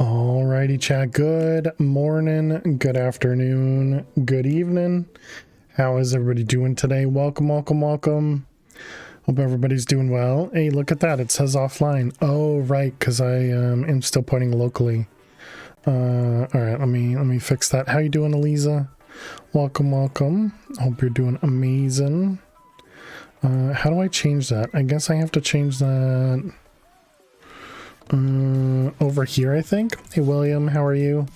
Alrighty, chat. Good morning, good afternoon, good evening. How is everybody doing today? Welcome, welcome, welcome. Hope everybody's doing well. Hey, look at that. It says offline. Oh, right, because I am still playing locally. All right, let me fix that. How you doing, Eliza? Welcome, welcome. Hope you're doing amazing. How do I change that? I guess I have to change that over here, I think. Hey, William, how are you?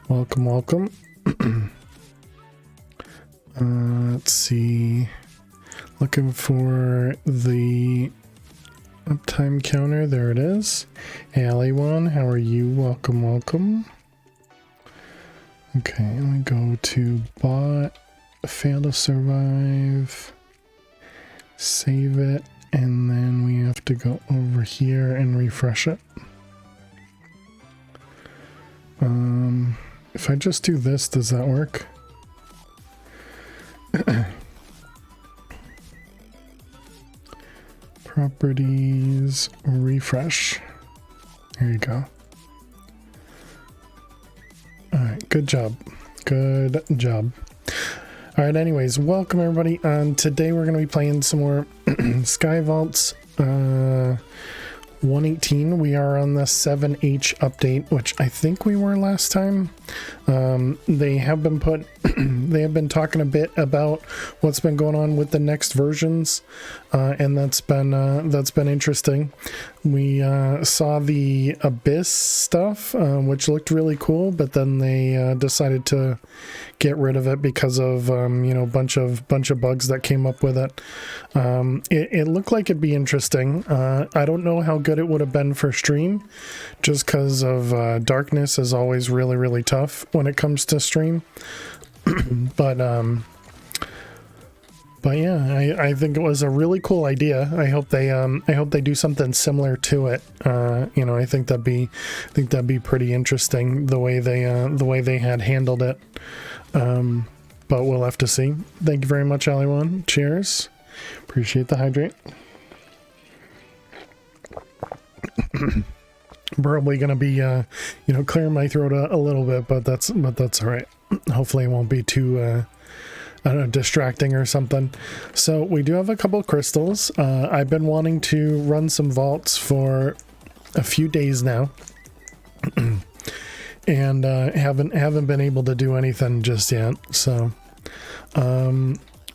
Welcome, welcome. Let's see. Looking for the uptime counter. There it is. Hey, Ali1, how are you? Welcome, welcome. Okay, let me go to bot, fail to survive, save it, and then we have to go over here and refresh it. If I just do this, does that work? Properties, refresh. There you go. All right, good job. Good job. All right, anyways, welcome everybody. Today we're going to be playing some more Sky Vaults 118. We are on the 7H update, which I think we were last time. They have been talking a bit about what's been going on with the next versions, and that's been interesting. We saw the Abyss stuff, which looked really cool, but then they decided to get rid of it because of bunch of bugs that came up with it. It looked like it'd be interesting. I don't know how good it would have been for stream, just because of darkness is always really tough when it comes to stream. but yeah, I think it was a really cool idea. I hope they do something similar to it. I think that'd be pretty interesting the way they had handled it. But we'll have to see. Thank you very much, Ali1. Cheers. Appreciate the hydrate. Probably gonna be clearing my throat a little bit, but that's all right. Hopefully it won't be too I don't know, distracting or something. So we do have a couple crystals. I've been wanting to run some vaults for a few days now. And haven't been able to do anything just yet. So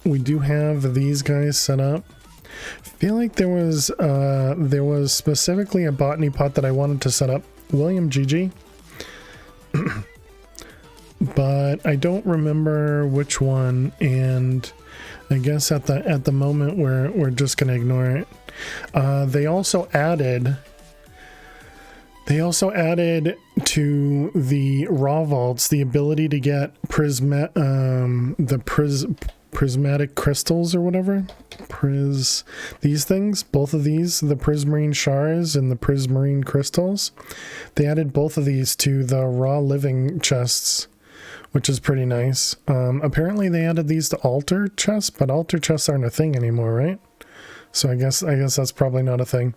we do have these guys set up. I feel like there was specifically a botany pot that I wanted to set up. William GG. But I don't remember which one, and I guess at the moment we're just gonna ignore it. They also added to the raw vaults the ability to get prismatic crystals or whatever. These things, both of these, the prismarine shards and the prismarine crystals, they added both of these to the raw living chests, which is pretty nice. Apparently they added these to altar chests, but altar chests aren't a thing anymore, right? So I guess that's probably not a thing.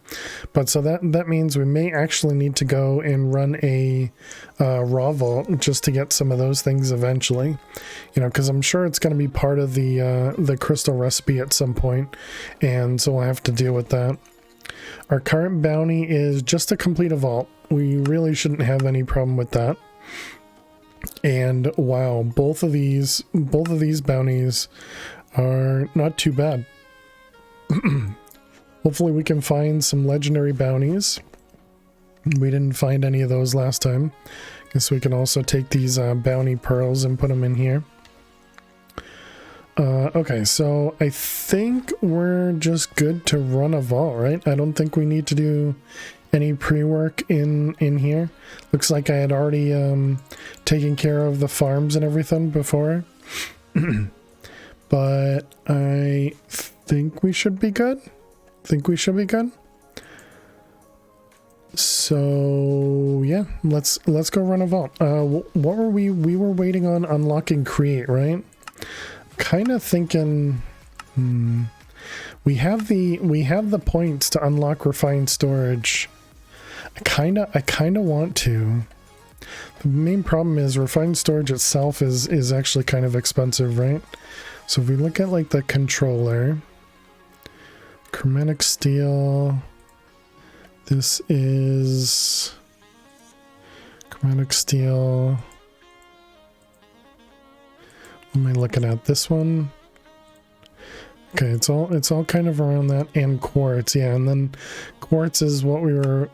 But so that means we may actually need to go and run a raw vault just to get some of those things eventually. You know, because I'm sure it's going to be part of the crystal recipe at some point, and so we'll have to deal with that. Our current bounty is just to complete a vault. We really shouldn't have any problem with that. And wow, both of these bounties are not too bad. Hopefully we can find some legendary bounties. We didn't find any of those last time. Guess we can also take these bounty pearls and put them in here. Okay, so I think we're just good to run a vault, right? I don't think we need to do any pre-work in here. Looks like I had already taken care of the farms and everything before. But I think we should be good. So yeah, let's go run a vault. What were we were waiting on unlocking create, right? Kind of thinking we have the points to unlock refined storage. I kind of want to. The main problem is refined storage itself is actually kind of expensive, right? So if we look at like the controller, chromatic steel, this is chromatic steel. What am I looking at? This one? Okay, it's all kind of around that, and quartz, yeah, and then quartz is what we're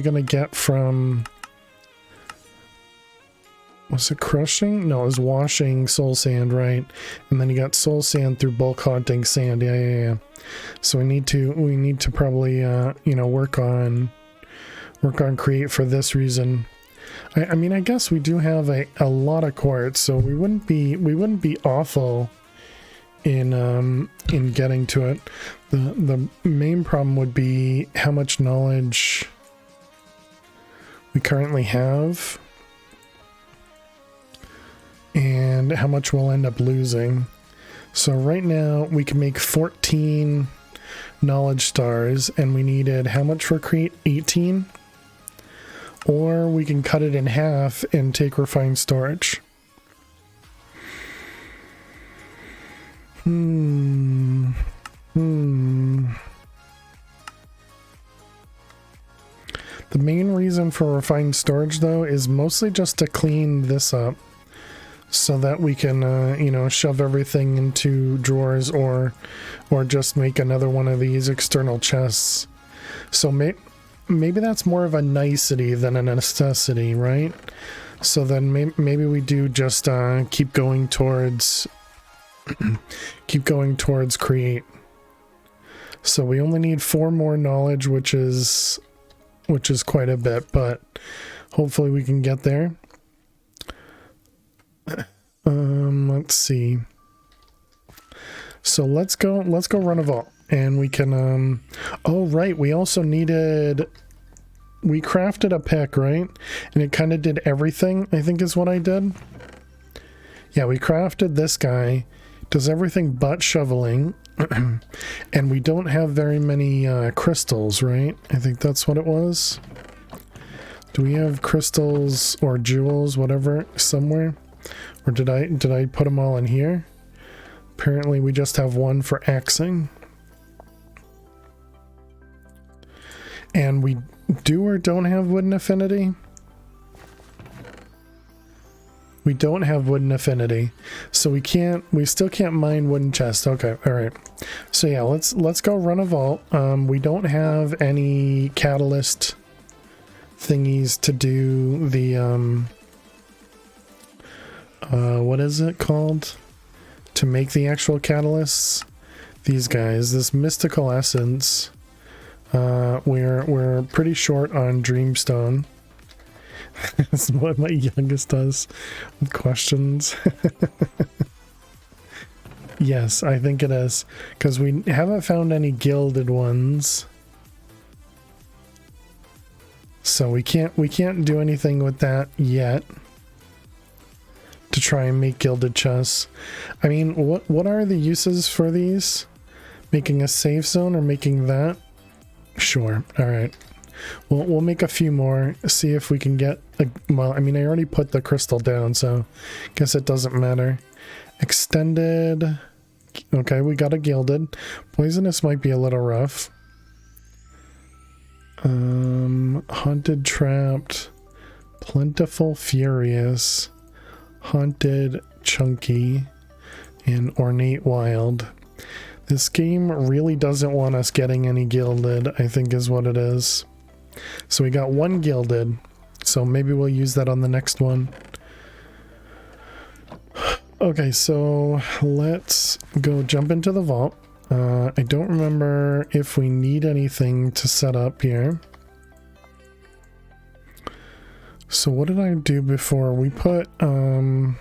gonna get from. Was it crushing? No, it was washing soul sand, right? And then you got soul sand through bulk haunting sand. Yeah. So we need to probably you know, work on create for this reason. I mean, I guess we do have a lot of quartz, so we wouldn't be awful in getting to it. The main problem would be how much knowledge we currently have. And how much we'll end up losing. So right now we can make 14 knowledge stars, and we needed how much for create? 18? Or we can cut it in half and take refined storage. The main reason for refined storage though is mostly just to clean this up, so that we can, you know, shove everything into drawers or just make another one of these external chests. So maybe that's more of a nicety than a necessity, right? So then maybe we do just keep going towards create. So we only need 4 more knowledge, which is quite a bit, but hopefully we can get there. Let's see. So let's go run a vault, and we can oh right, we also needed, we crafted a pick, right? And it kind of did everything, I think is what I did. Yeah, we crafted this guy, does everything but shoveling. And we don't have very many crystals, right? I think that's what it was. Do we have crystals or jewels, whatever, somewhere? Or did I put them all in here? Apparently we just have one for axing. And we do or don't have wooden affinity? We don't have wooden affinity. So we still can't mine wooden chests. Okay, alright. So yeah, let's go run a vault. We don't have any catalyst thingies to do the what is it called? To make the actual catalysts. These guys, this mystical essence. We're pretty short on dreamstone. That's what my youngest does with questions. Yes, I think it is, because we haven't found any gilded ones. So we can't do anything with that yet to try and make gilded chests. I mean, what are the uses for these? Making a safe zone or making that? Sure. All right. Well, we'll make a few more. See if we can get a, well, I mean, I already put the crystal down, so guess it doesn't matter. Extended. Okay, we got a gilded. Poisonous might be a little rough. Haunted, trapped, plentiful, furious, haunted, chunky, and ornate, wild. This game really doesn't want us getting any gilded, I think is what it is. So we got one gilded, so maybe we'll use that on the next one. Okay, so let's go jump into the vault. I don't remember if we need anything to set up here. So what did I do before? We put, I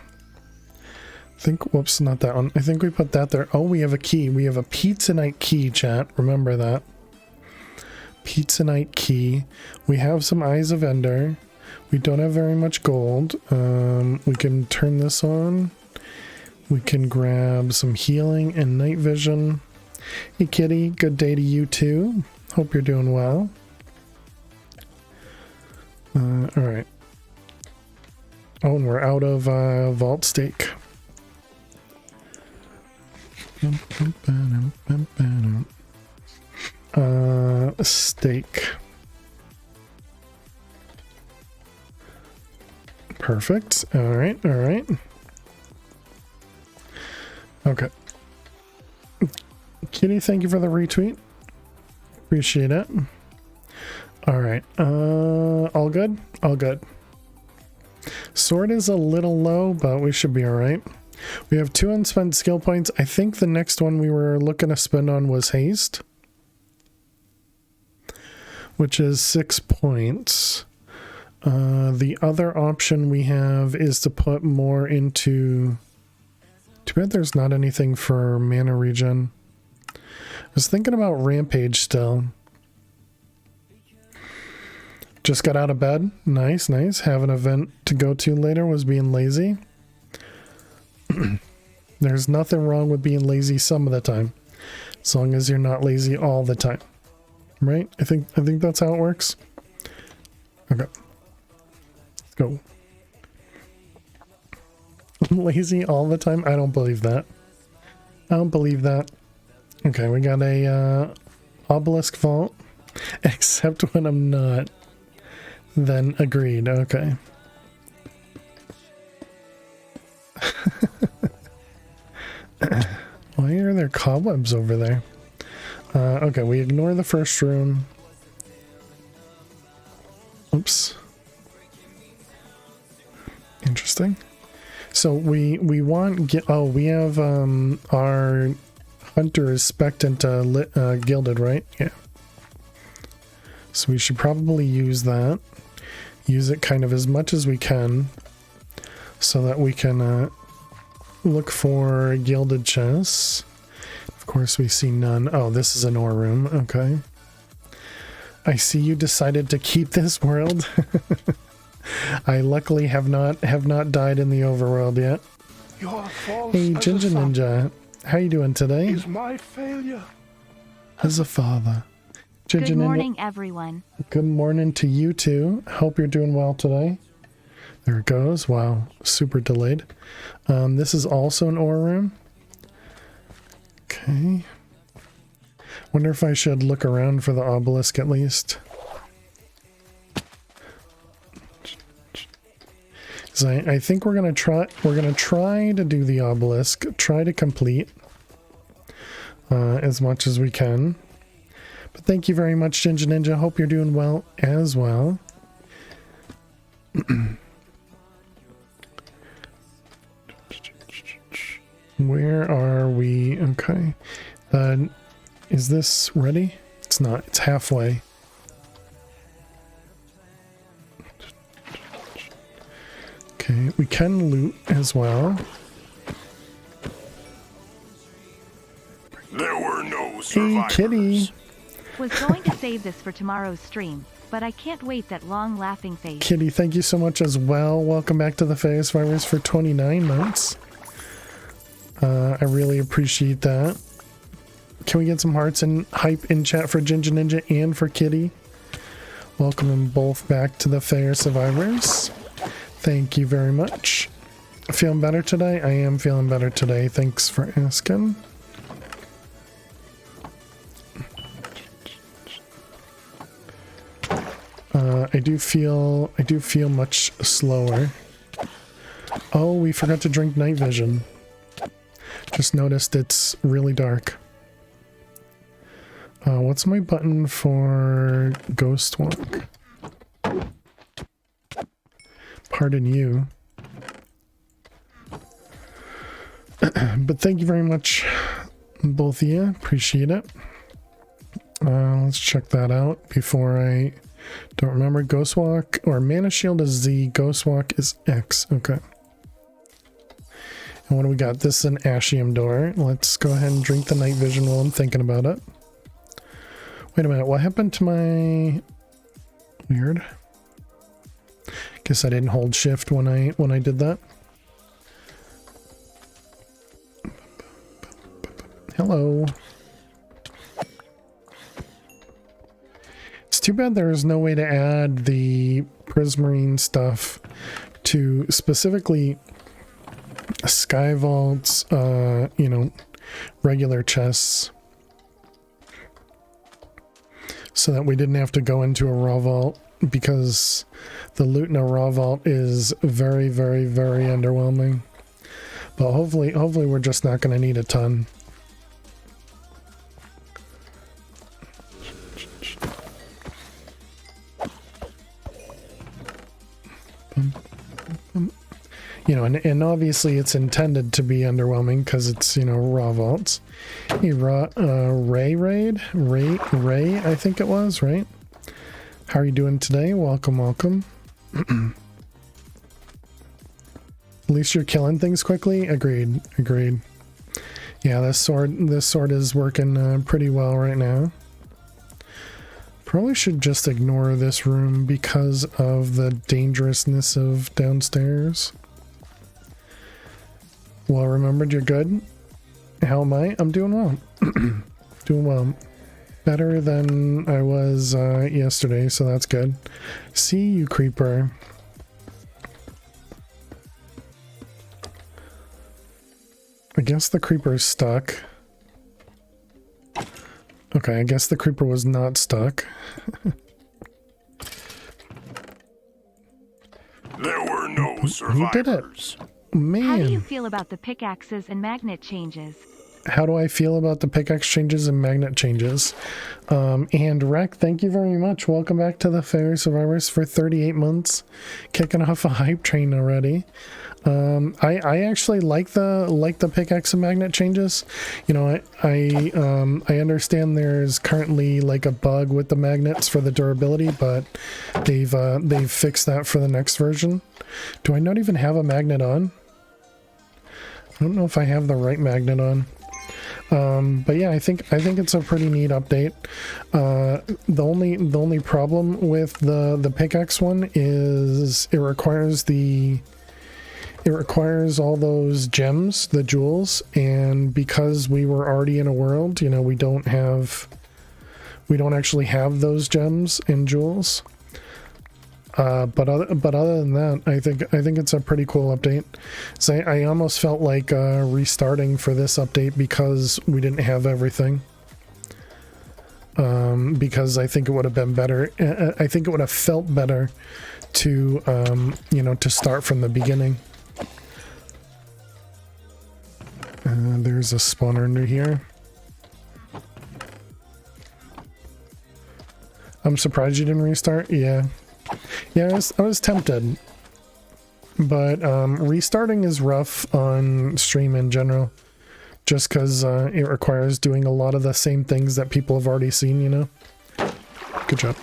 think, whoops, not that one. I think we put that there. Oh, we have a key. We have a Pizza Night key, chat. Remember that. Pizza Night key. We have some Eyes of Ender. We don't have very much gold. We can turn this on. We can grab some healing and night vision. Hey kitty, good day to you too. Hope you're doing well. Alright. Oh, and we're out of vault steak. Steak. Perfect. Alright, alright. Okay. Kitty, thank you for the retweet. Appreciate it. Alright. All good? All good. Sword is a little low, but we should be alright. We have 2 unspent skill points. I think the next one we were looking to spend on was haste, which is 6 points. The other option we have is to put more into... Too bad there's not anything for mana regen. I was thinking about Rampage still. Just got out of bed. Nice, nice. Have an event to go to later. Was being lazy. There's nothing wrong with being lazy some of the time, as long as you're not lazy all the time, right? I think that's how it works. Okay, let's go. Lazy all the time? I don't believe that. I don't believe that. Okay, we got a obelisk vault, except when I'm not. Then agreed. Okay. Why are there cobwebs over there? Okay, we ignore the first room. Oops. Interesting. So we want we have our hunter is spec'd into gilded, right? Yeah. So we should probably use that. Use it kind of as much as we can, so that we can look for gilded chests. Of course, we see none. Oh, this is an ore room. Okay. I see you decided to keep this world. I luckily have not died in the overworld yet. Hey, Ginger Ninja, how you doing today? Is my failure as a father. Ginger Good morning, Ninja, everyone. good morning to you too. Hope you're doing well today. There it goes. Wow, super delayed. This is also an ore room. Okay. Wonder if I should look around for the obelisk at least. So I think we're gonna try to do the obelisk, try to complete as much as we can. But thank you very much, Ginger Ninja. Hope you're doing well as well. Where are we? Okay. Is this ready? It's not. It's halfway. Okay, we can loot as well. there were no survivors. Hey, kitty. Was going to save this for tomorrow's stream, but I can't wait that long laughing face. Kitty, thank you so much as well. Welcome back to the Phase Fighters for 29 months. I really appreciate that. Can we get some hearts and hype in chat for Ginger Ninja and for Kitty? Welcome them both back to the Fair Survivors. Thank you very much. Feeling better today? I am feeling better today. Thanks for asking. I do feel much slower. Oh, we forgot to drink night vision. Just noticed it's really dark. What's my button for ghost walk? Pardon you. But thank you very much, both of you. Appreciate it. Let's check that out before I don't remember. Ghost walk or mana shield is Z, ghost walk is X. Okay. And what do we got? This is an Ashium door. Let's go ahead and drink the night vision while I'm thinking about it. Wait a minute, what happened to my... Weird. Guess I didn't hold shift when I did that. Hello. It's too bad there's no way to add the prismarine stuff to specifically Sky Vault's, you know, regular chests, so that we didn't have to go into a raw vault, because the loot in a raw vault is very, very, very underwhelming. But hopefully we're just not going to need a ton. You know, and obviously it's intended to be underwhelming because it's, you know, raw vaults. Hey, Ray, I think it was, right? How are you doing today? Welcome, welcome. At least you're killing things quickly. Agreed. Yeah, this sword is working pretty well right now. Probably should just ignore this room because of the dangerousness of downstairs. Well remembered, you're good. How am I? I'm doing well. Doing well. Better than I was yesterday, so that's good. See you, creeper. I guess the creeper's stuck. Okay, I guess the creeper was not stuck. There were no survivors. Who did it? Man. How do you feel about the pickaxes and magnet changes? How do I feel about the pickaxe changes and magnet changes? And Rec, thank you very much. Welcome back to the Fair Survivors for 38 months. Kicking off a hype train already. I actually like the pickaxe and magnet changes. You know, I understand there's currently like a bug with the magnets for the durability, but they've fixed that for the next version. Do I not even have a magnet on? I don't know if I have the right magnet on. But yeah, I think it's a pretty neat update. The only problem with the pickaxe one is it requires all those gems, the jewels, and because we were already in a world, you know, we don't actually have those gems and jewels. But other than that, I think it's a pretty cool update. So I almost felt like restarting for this update because we didn't have everything. Because I think it would have been better. I think it would have felt better to you know, to start from the beginning. There's a spawner under here. I'm surprised you didn't restart. Yeah, I was tempted, but restarting is rough on stream in general, just because it requires doing a lot of the same things that people have already seen, you know. Good job.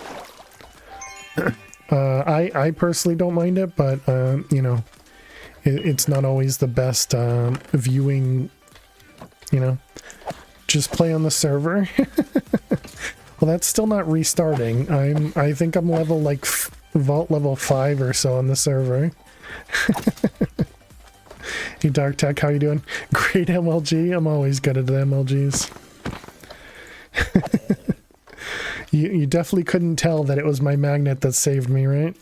I personally don't mind it, but you know, it's not always the best viewing, you know. Just play on the server. Well, that's still not restarting. I think I'm level like vault level 5 or so on the server. Hey Dark Tech, how you doing? Great MLG. I'm always good at the MLGs. You definitely couldn't tell that it was my magnet that saved me, right?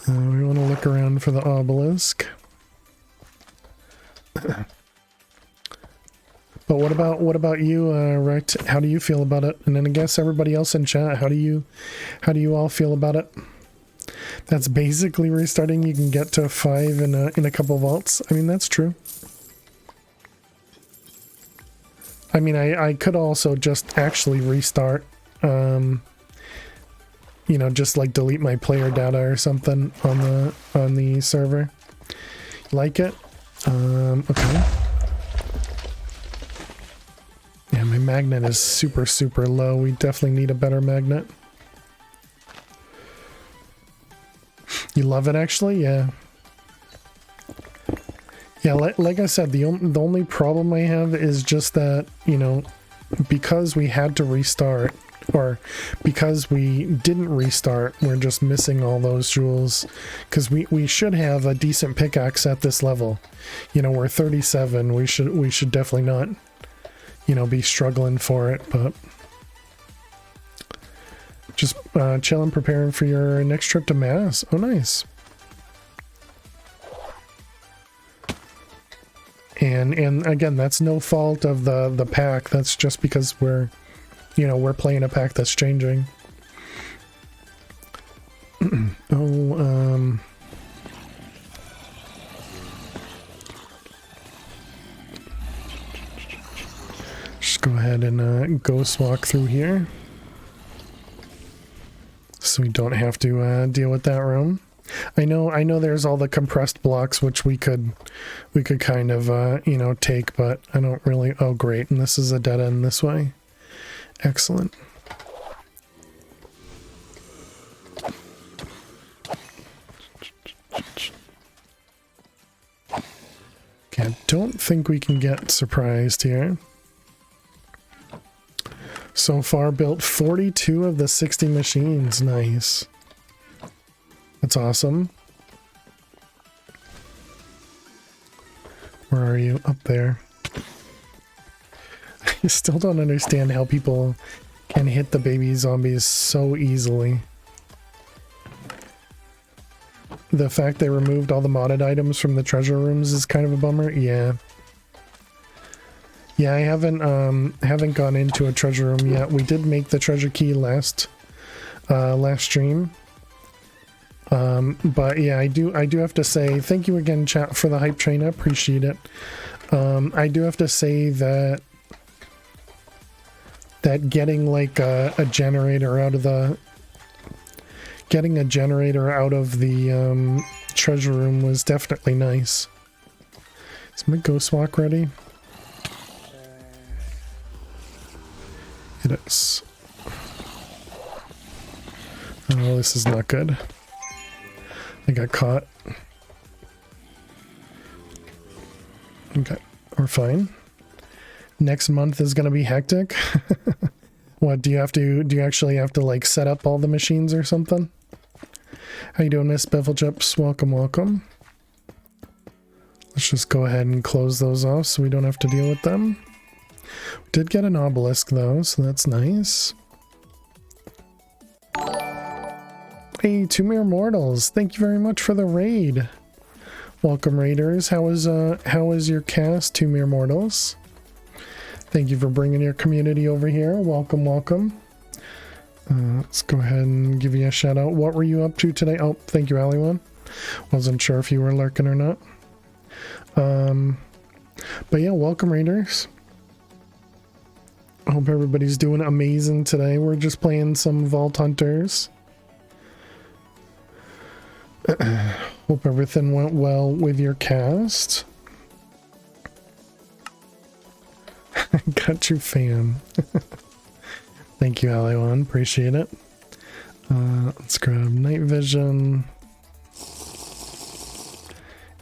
We want to look around for the obelisk. But what about you, Rect? How do you feel about it? And then I guess everybody else in chat, how do you all feel about it? That's basically restarting. You can get to 5 in a couple vaults. I mean, that's true. I mean, I could also just actually restart. You know, just like delete my player data or something on the server. Like it? Okay. Yeah, my magnet is super, super low. We definitely need a better magnet. You love it, actually? Yeah. Yeah, like I said, the only problem I have is just that, you know, because we had to restart, or because we didn't restart, we're just missing all those jewels. Because we should have a decent pickaxe at this level. You know, we're 37. We should definitely not, you know, be struggling for it, but just chilling, preparing for your next trip to Mass. Oh, nice. And again, that's no fault of the pack. That's just because we're playing a pack that's changing. Just go ahead and ghost walk through here, so we don't have to deal with that room. I know there's all the compressed blocks which we could kind of you know, take, but I don't really. Oh great, and this is a dead end this way. Excellent. Okay, I don't think we can get surprised here. So far built 42 of the 60 machines. Nice. That's awesome. Where are you? Up there. I still don't understand how people can hit the baby zombies so easily. The fact they removed all the modded items from the treasure rooms is kind of a bummer. Yeah. Yeah, I haven't gone into a treasure room yet. We did make the treasure key last stream. But yeah, I do have to say thank you again, chat, for the hype train. I appreciate it. I do have to say that getting like a generator out of the treasure room was definitely nice. Is my ghost walk ready? It is. Oh, this is not good. I got caught. Okay, we're fine. Next month is gonna be hectic. What, do you actually have to like set up all the machines or something? How you doing, Miss Bevel Chips? Welcome, welcome. Let's just go ahead and close those off so we don't have to deal with them. We did get an obelisk though, so that's nice. Hey, Two Mere Mortals, thank you very much for the raid. Welcome, raiders. How is your cast, Two Mere Mortals? Thank you for bringing your community over here. Welcome, welcome. Let's go ahead and give you a shout out. What were you up to today? Oh, thank you, Aliwan. Wasn't sure if you were lurking or not. But yeah, welcome, raiders. I hope everybody's doing amazing today. We're just playing some Vault Hunters. Hope everything went well with your cast. Got you, fam. Thank you, Aliwan. Appreciate it. Let's grab night vision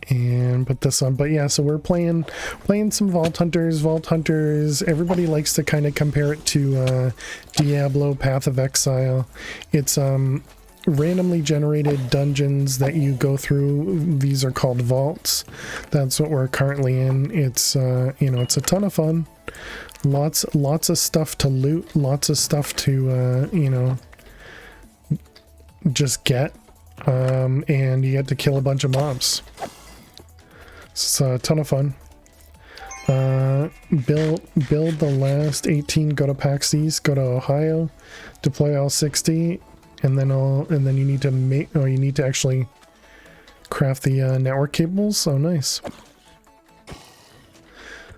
and put this on. But yeah, so we're playing some Vault Hunters. Vault Hunters, everybody likes to kind of compare it to Diablo Path of Exile. It's randomly generated dungeons that you go through. These are called vaults. That's what we're currently in. It's you know, it's a ton of fun. lots of stuff to loot, lots of stuff to you know, just get, and you get to kill a bunch of mobs. It's a ton of fun. Build the last 18, go to PAX East, go to Ohio, deploy all 60, and then you need to make, oh, you need to actually craft the network cables. Oh, nice.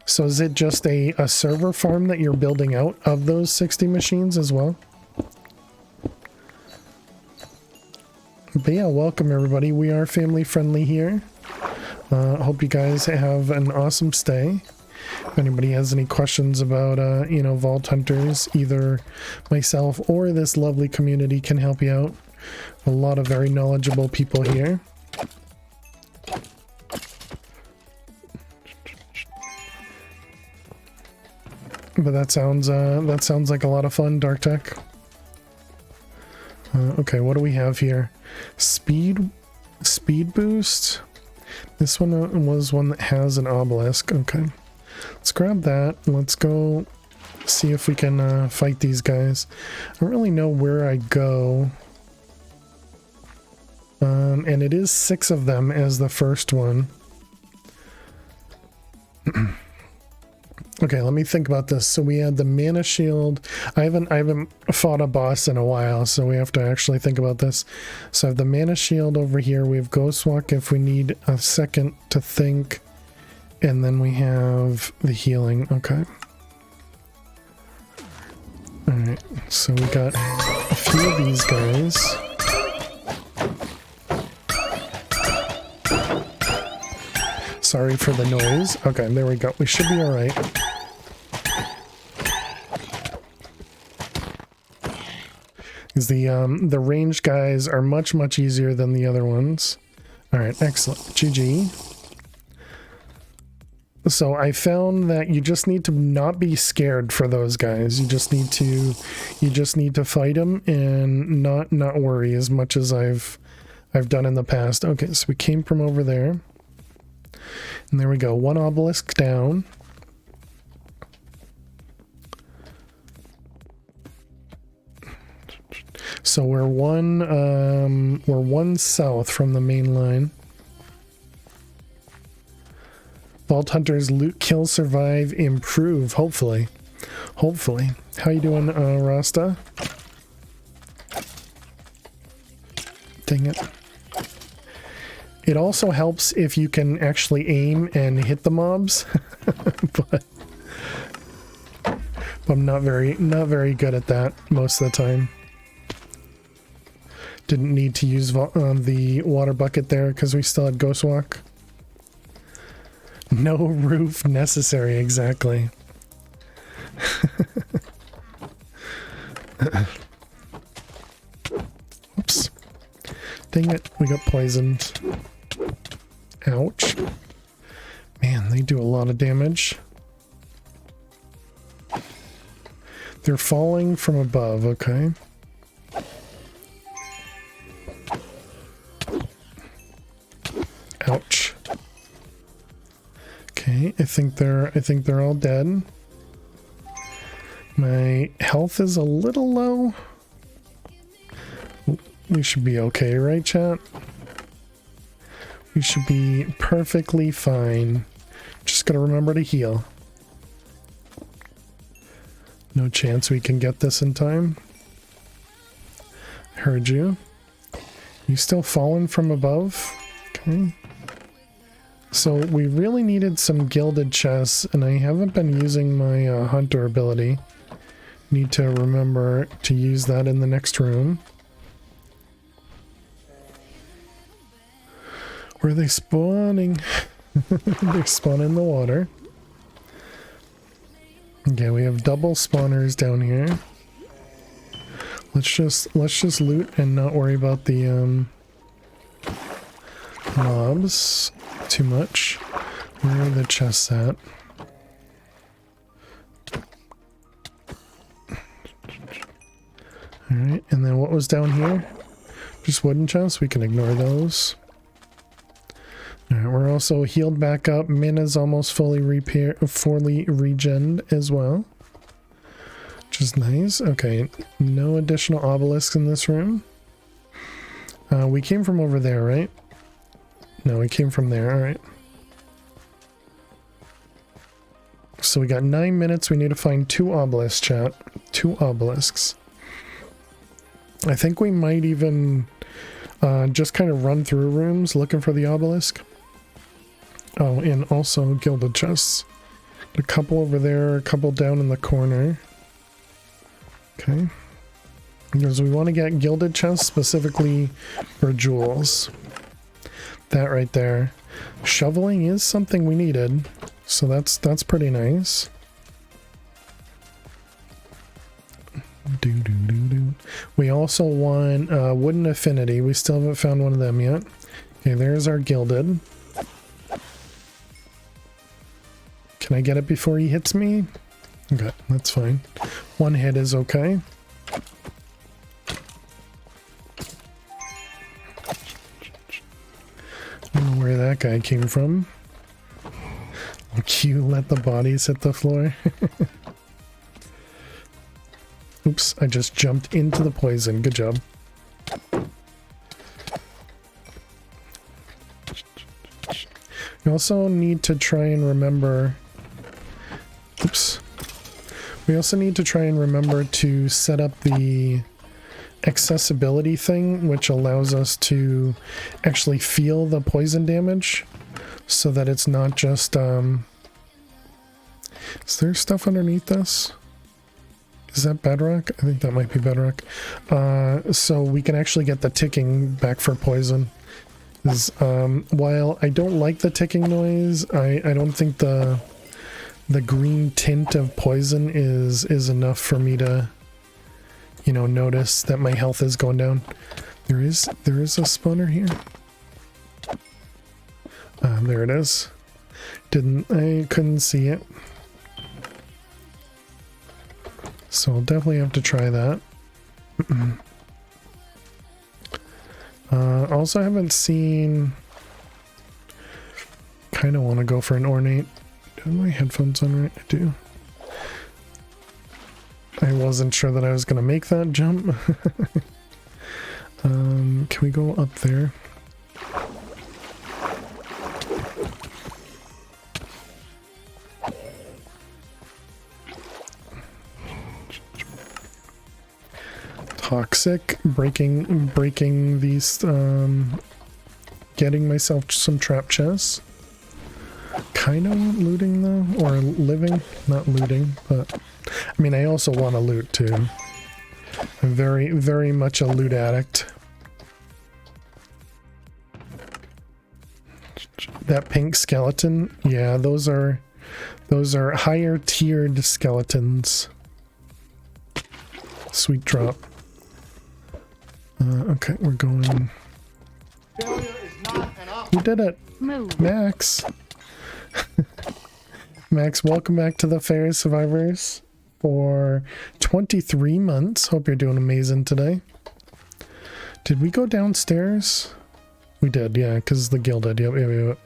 So is it just a server farm that you're building out of those 60 machines as well? But yeah, welcome everybody. We are family friendly here. Hope you guys have an awesome stay. If anybody has any questions about, you know, Vault Hunters, either myself or this lovely community can help you out. A lot of very knowledgeable people here. But that sounds like a lot of fun, Dark Tech. Okay, what do we have here? Speed boost. This one was one that has an obelisk. Okay, let's grab that. Let's go see if we can fight these guys. I don't really know where I go. And it is 6 of them as the first one. Okay, let me think about this. So we had the mana shield. I haven't fought a boss in a while, so we have to actually think about this. So I have the mana shield over here. We have Ghost Walk if we need a second to think. And then we have the healing. Okay. Alright, so we got a few of these guys. Sorry for the noise. Okay, there we go. We should be alright. Because the ranged guys are much easier than the other ones. Alright, excellent. GG. So I found that you just need to not be scared for those guys. You just need to fight them and not worry as much as I've done in the past. Okay, so we came from over there. And there we go. 1 obelisk down. So we're one south from the main line. Vault Hunters loot, kill, survive, improve. Hopefully. How you doing, Rasta? Dang it. It also helps if you can actually aim and hit the mobs, but I'm not very good at that most of the time. Didn't need to use the water bucket there because we still had Ghost Walk. No roof necessary, exactly. Oops. Dang it, we got poisoned. Ouch. Man, they do a lot of damage. They're falling from above, okay. Ouch. Okay, I think they're all dead. My health is a little low. We should be okay, right, chat? We should be perfectly fine. Just gotta remember to heal. No chance we can get this in time. Heard you. You still falling from above? Okay. So we really needed some gilded chests, and I haven't been using my hunter ability. Need to remember to use that in the next room. Where are they spawning? They spawn in the water. Okay, we have double spawners down here. Let's just loot and not worry about the mobs too much. Where are the chests at? Alright, and then what was down here? Just wooden chests? We can ignore those. Alright, we're also healed back up. Mina's almost fully regened as well. which is nice. Okay, no additional obelisks in this room. We came from over there, right? No, we came from there. All right. So we got 9 minutes. We need to find 2 obelisks, chat. 2 obelisks. I think we might even just kind of run through rooms looking for the obelisk. Oh, and also gilded chests. A couple over there, a couple down in the corner. Okay. Because we want to get gilded chests specifically for jewels. That right there. Shoveling is something we needed, so that's pretty nice. We also want wooden affinity. We still haven't found one of them yet. Okay, there's our gilded. Can I get it before he hits me? Okay, that's fine. 1 hit is okay. I don't know where that guy came from. You let the bodies hit the floor. Oops, I just jumped into the poison. Good job. You also need to try and remember... Oops. We also need to try and remember to set up the accessibility thing, which allows us to actually feel the poison damage, so that it's not just... Is there stuff underneath this? Is that bedrock? I think that might be bedrock. So we can actually get the ticking back for poison. While I don't like the ticking noise, I don't think the green tint of poison is enough for me to, you know, notice that my health is going down. There is a spawner here. There it is. I couldn't see it. So I'll definitely have to try that. Also haven't seen... Kind of want to go for an ornate. Do I have my headphones on right? I do. I wasn't sure that I was going to make that jump. Can we go up there? Toxic, breaking these, getting myself some trap chests. Kind of want looting though, or living, not looting, but I mean I also want to loot too. I'm very much a loot addict. That pink skeleton, yeah, those are higher tiered skeletons. Sweet drop. Okay, we're going. Who did it? Move. Max. Max, welcome back to the Fairy Survivors for 23 months. Hope you're doing amazing today. Did we go downstairs? We did, yeah, because the gilded. Yep.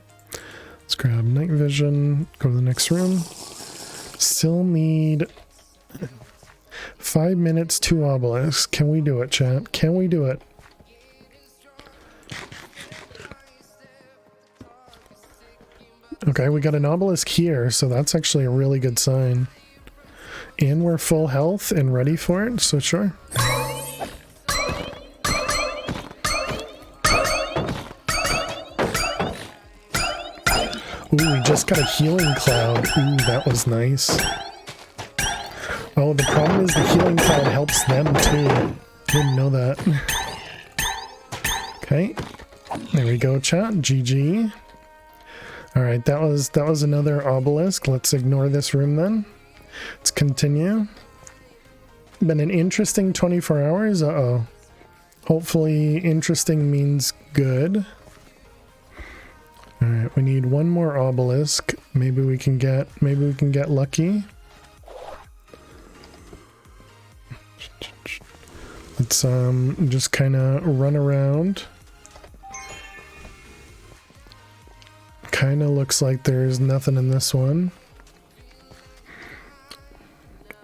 Let's grab night vision, go to the next room. Still need 5 minutes, 2 obelisks. Can we do it, chat? Can we do it? Okay, we got an obelisk here, so that's actually a really good sign. And we're full health and ready for it, so sure. Ooh, we just got a healing cloud. Ooh, that was nice. Oh, the problem is the healing cloud helps them too. Didn't know that. Okay. There we go, chat. GG. Alright, that was another obelisk. Let's ignore this room then. Let's continue. Been an interesting 24 hours. Uh-oh. Hopefully interesting means good. Alright, we need one more obelisk. Maybe we can get lucky. Let's just kind of run around. Kind of looks like there's nothing in this one.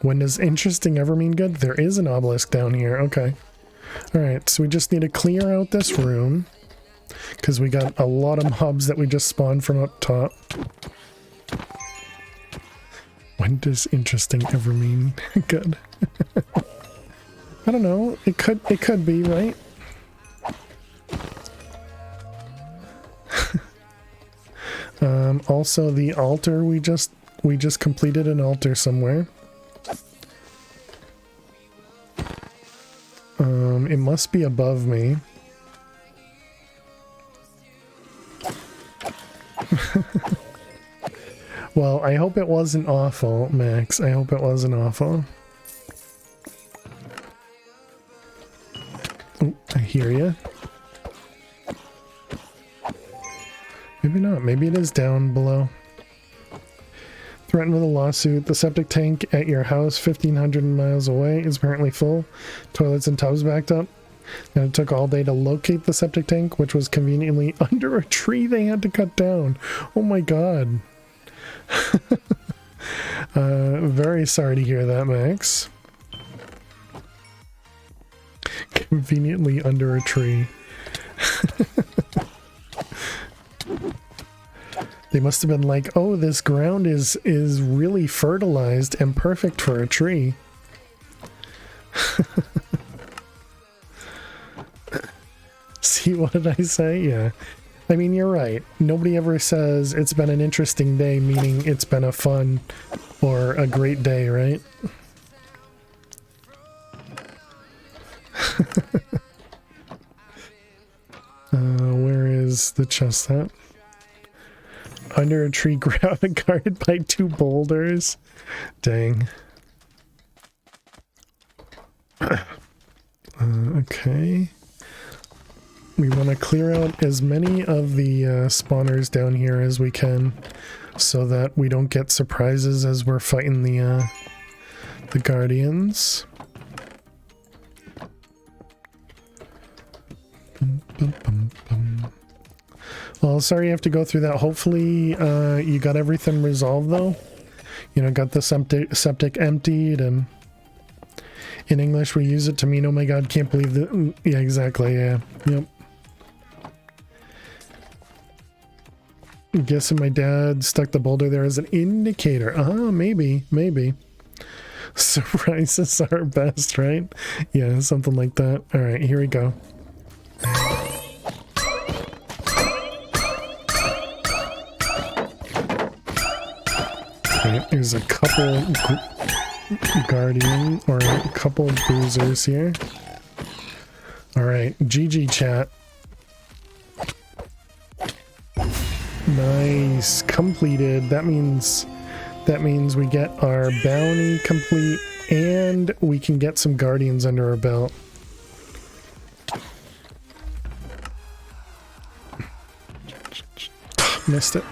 When does interesting ever mean good? There is an obelisk down here. Okay. Alright, so we just need to clear out this room. Because we got a lot of mobs that we just spawned from up top. When does interesting ever mean good? I don't know. It could be, right? Also the altar, we just completed an altar somewhere. It must be above me. Well, I hope it wasn't awful, Max. I hope it wasn't awful. Oh, I hear you. Maybe not. Maybe it is down below. Threatened with a lawsuit. The septic tank at your house 1,500 miles away is apparently full. Toilets and tubs backed up. And it took all day to locate the septic tank, which was conveniently under a tree they had to cut down. Oh my god. Very sorry to hear that, Max. Conveniently under a tree. They must have been like, oh, this ground is really fertilized and perfect for a tree. See, what did I say? Yeah. I mean, you're right. Nobody ever says it's been an interesting day, meaning it's been a fun or a great day, right? Where is the chest at? Under a tree guarded by 2 boulders. Dang. Okay. We want to clear out as many of the spawners down here as we can so that we don't get surprises as we're fighting the guardians. Well, sorry you have to go through that. Hopefully you got everything resolved though. You know, got the septic emptied, and in English we use it to mean, oh my god, can't believe that. Yeah, exactly, yeah. Yep. I'm guessing my dad stuck the boulder there as an indicator. Maybe. Surprises are best, right? Yeah, something like that. Alright, here we go. Right, there's a couple guardian or a couple bruisers here. Alright, GG chat. Nice, completed. That means we get our bounty complete and we can get some guardians under our belt. Missed it.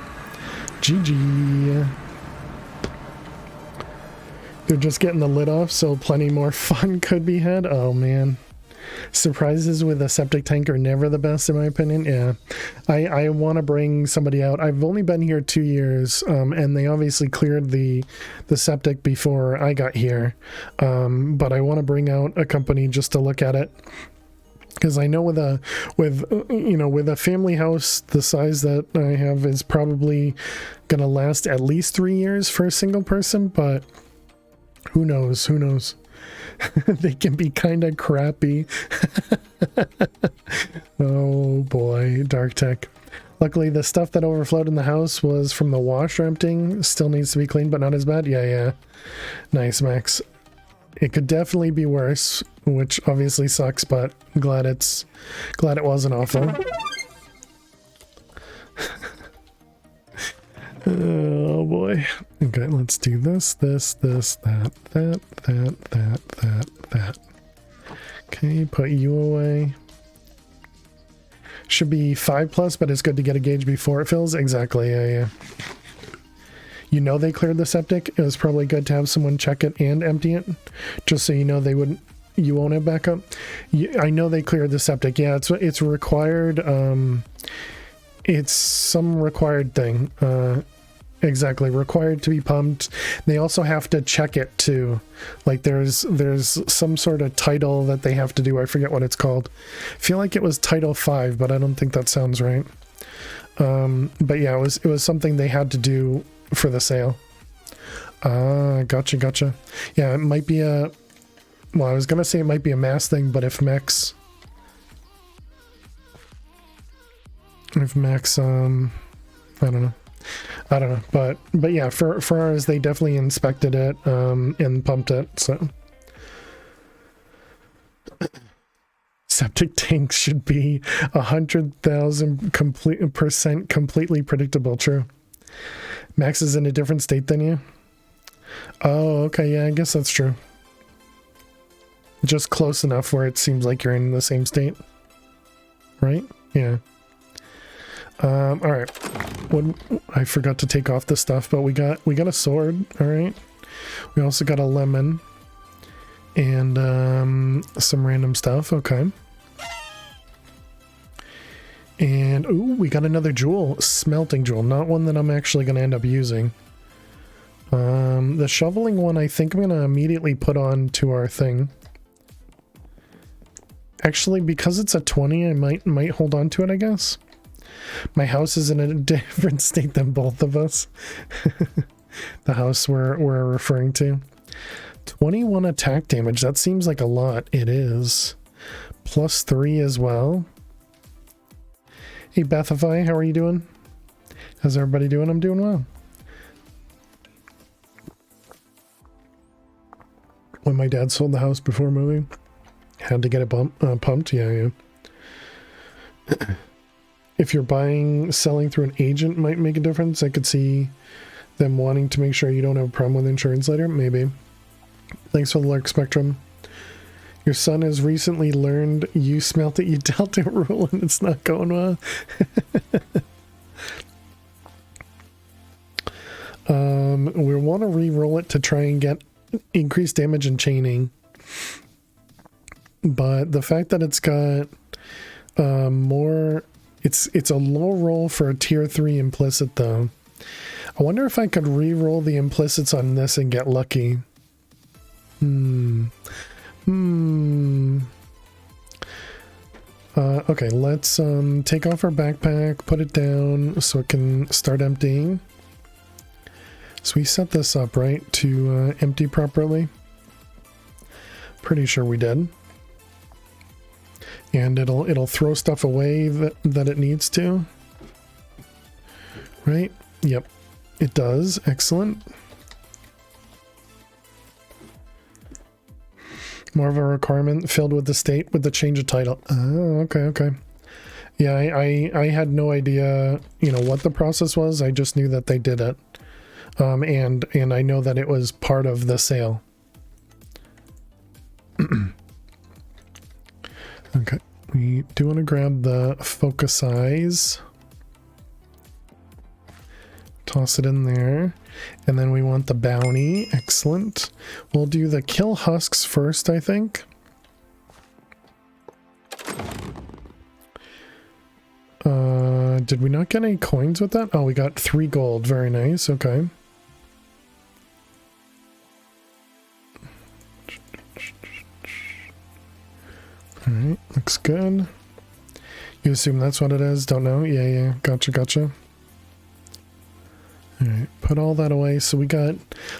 GG. They're just getting the lid off, so plenty more fun could be had. Oh man. Surprises with a septic tank are never the best in my opinion. Yeah, I want to bring somebody out. I've only been here 2 years, and they obviously cleared the septic before I got here, but I want to bring out a company just to look at it, because I know with a family house the size that I have is probably gonna last at least 3 years for a single person, but who knows? They can be kind of crappy. Oh boy, Dark Tech. Luckily the stuff that overflowed in the house was from the washer emptying. Still needs to be cleaned, but not as bad. Yeah. Nice, Max. It could definitely be worse, which obviously sucks, but glad it wasn't awful. Oh boy. Okay, let's do this, that. Okay, put you away. Should be 5+, but it's good to get a gauge before it fills. Exactly, yeah. You know they cleared the septic. It was probably good to have someone check it and empty it, just so you know you won't have backup. I know they cleared the septic. Yeah, it's required. It's some required thing. exactly. Required to be pumped. They also have to check it too. Like there's some sort of title that they have to do. I forget what it's called. I feel like it was Title 5, but I don't think that sounds right. But yeah, it was something they had to do for the sale. Ah, gotcha. Yeah, it might be a... Well, I was gonna say it might be a mass thing, but if Max, I don't know, but yeah, for ours, they definitely inspected it, and pumped it, so. Septic tanks should be 100,000% completely predictable, true. Max is in a different state than you? Oh, okay, yeah, I guess that's true. Just close enough where it seems like you're in the same state, right? Yeah. All right. I forgot to take off the stuff, but we got a sword. All right. We also got a lemon and some random stuff. Okay. And ooh, we got another jewel, smelting jewel. Not one that I'm actually going to end up using. The shoveling one, I think I'm going to immediately put on to our thing. Actually, because it's a 20, I might hold on to it, I guess. My house is in a different state than both of us. The house we're referring to. 21 attack damage. That seems like a lot. It is. +3 as well. Hey, Bethify, how are you doing? How's everybody doing? I'm doing well. When my dad sold the house before moving, had to get it pumped. Yeah. If you're selling through an agent might make a difference. I could see them wanting to make sure you don't have a problem with insurance later. Maybe. Thanks for the Lark Spectrum. Your son has recently learned you smelt it, you dealt it rule, and it's not going well. We want to re-roll it to try and get increased damage and chaining. But the fact that it's got more... It's a low roll for a tier 3 implicit, though. I wonder if I could re-roll the implicits on this and get lucky. Okay, let's take off our backpack, put it down so it can start emptying. So we set this up, right, to empty properly. Pretty sure we did. And it'll throw stuff away that it needs to. Right? Yep, it does. Excellent. More of a requirement filled with the state with the change of title. Oh, okay. Yeah, I had no idea, what the process was. I just knew that they did it. And I know that it was part of the sale. Okay, we do want to grab the focus eyes. Toss it in there. And then we want the bounty. Excellent. We'll do the kill husks first, I think. Did we not get any coins with that? Oh, we got 3 gold. Very nice. Okay. Alright, looks good. You assume that's what it is? Don't know? Yeah. Gotcha. Alright, put all that away. So we got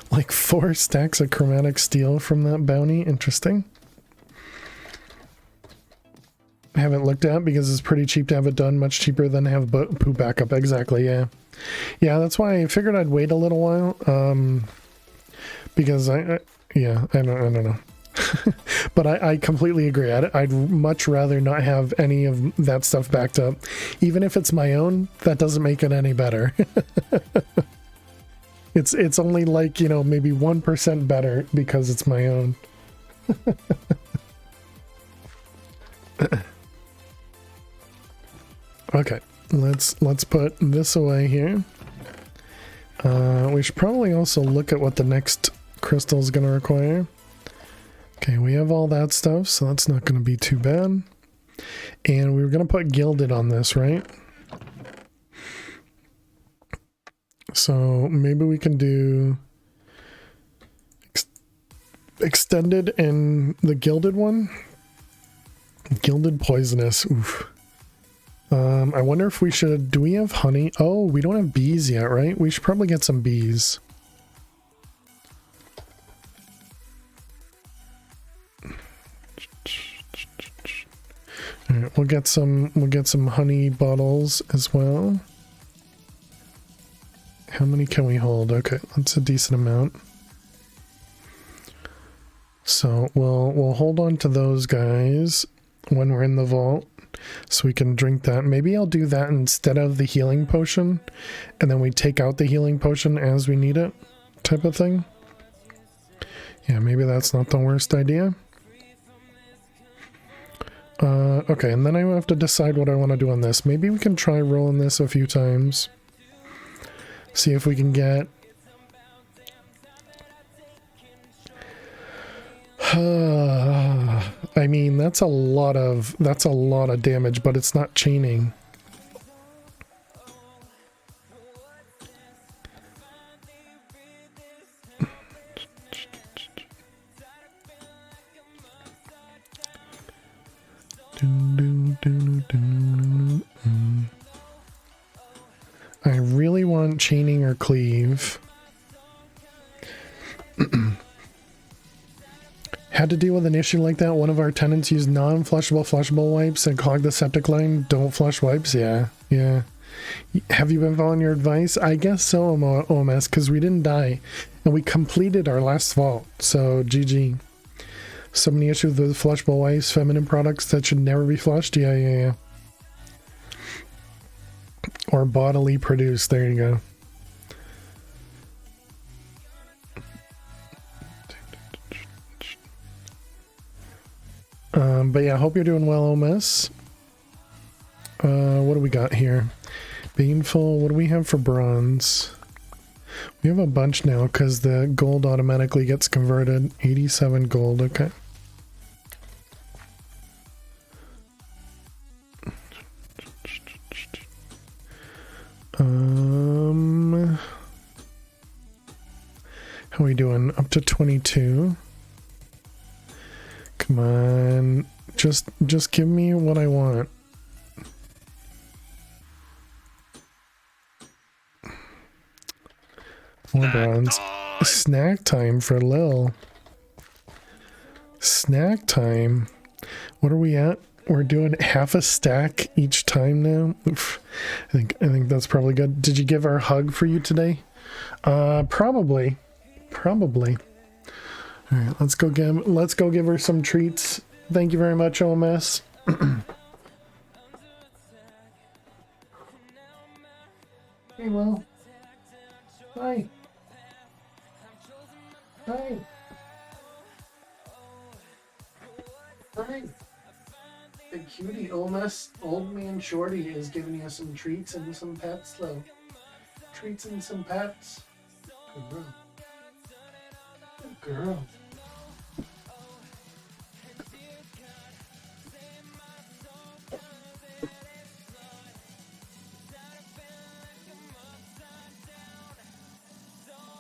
like 4 stacks of chromatic steel from that bounty. Interesting. I haven't looked at because it's pretty cheap to have it done. Much cheaper than to have poo backup. Exactly, yeah. Yeah, that's why I figured I'd wait a little while. Because I don't know. But I completely agree. I'd much rather not have any of that stuff backed up. Even if it's my own, that doesn't make it any better. It's only like, maybe 1% better because it's my own. Okay, let's put this away here. We should probably also look at what the next crystal is going to require. Okay, we have all that stuff, so that's not going to be too bad. And we were going to put gilded on this, right? So maybe we can do extended and the gilded one. Gilded poisonous. Oof. I wonder if we should, do we have honey? Oh, we don't have bees yet, right? We should probably get some bees. All right, we'll get some honey bottles as well. How many can we hold? Okay, that's a decent amount. So we'll hold on to those guys when we're in the vault, so we can drink that. Maybe I'll do that instead of the healing potion, and then we take out the healing potion as we need it, type of thing. Yeah, maybe that's not the worst idea. Okay, and then I have to decide what I want to do on this. Maybe we can try rolling this a few times. See if we can get... I mean, that's a lot of damage, but it's not chaining. I really want chaining or cleave. Had to deal with an issue like that. One of our tenants used non-flushable wipes and clogged the septic line. Don't flush wipes. Yeah. Have you been following your advice? I guess so, OMS, because we didn't die. And we completed our last vault. So, GG. So many issues with flushable wipes, feminine products that should never be flushed. Yeah. Or bodily produced. There you go. But yeah, I hope you're doing well, OMS. What do we got here? Baneful. What do we have for bronze? We have a bunch now because the gold automatically gets converted. 87 gold. Okay. How are we doing? Up to 22. Come on. Just give me what I want. More bronze. Snack time for Lil. Snack time. What are we at? We're doing half a stack each time now. Oof. I think that's probably good. Did you give her a hug for you today? Probably. All right, let's go give her some treats. Thank you very much, OMS. Hey, Will. Hi. Hi. Big cutie, OMS. Old man Shorty is giving you some treats and some pets, though. Treats and some pets. Good girl. Good girl.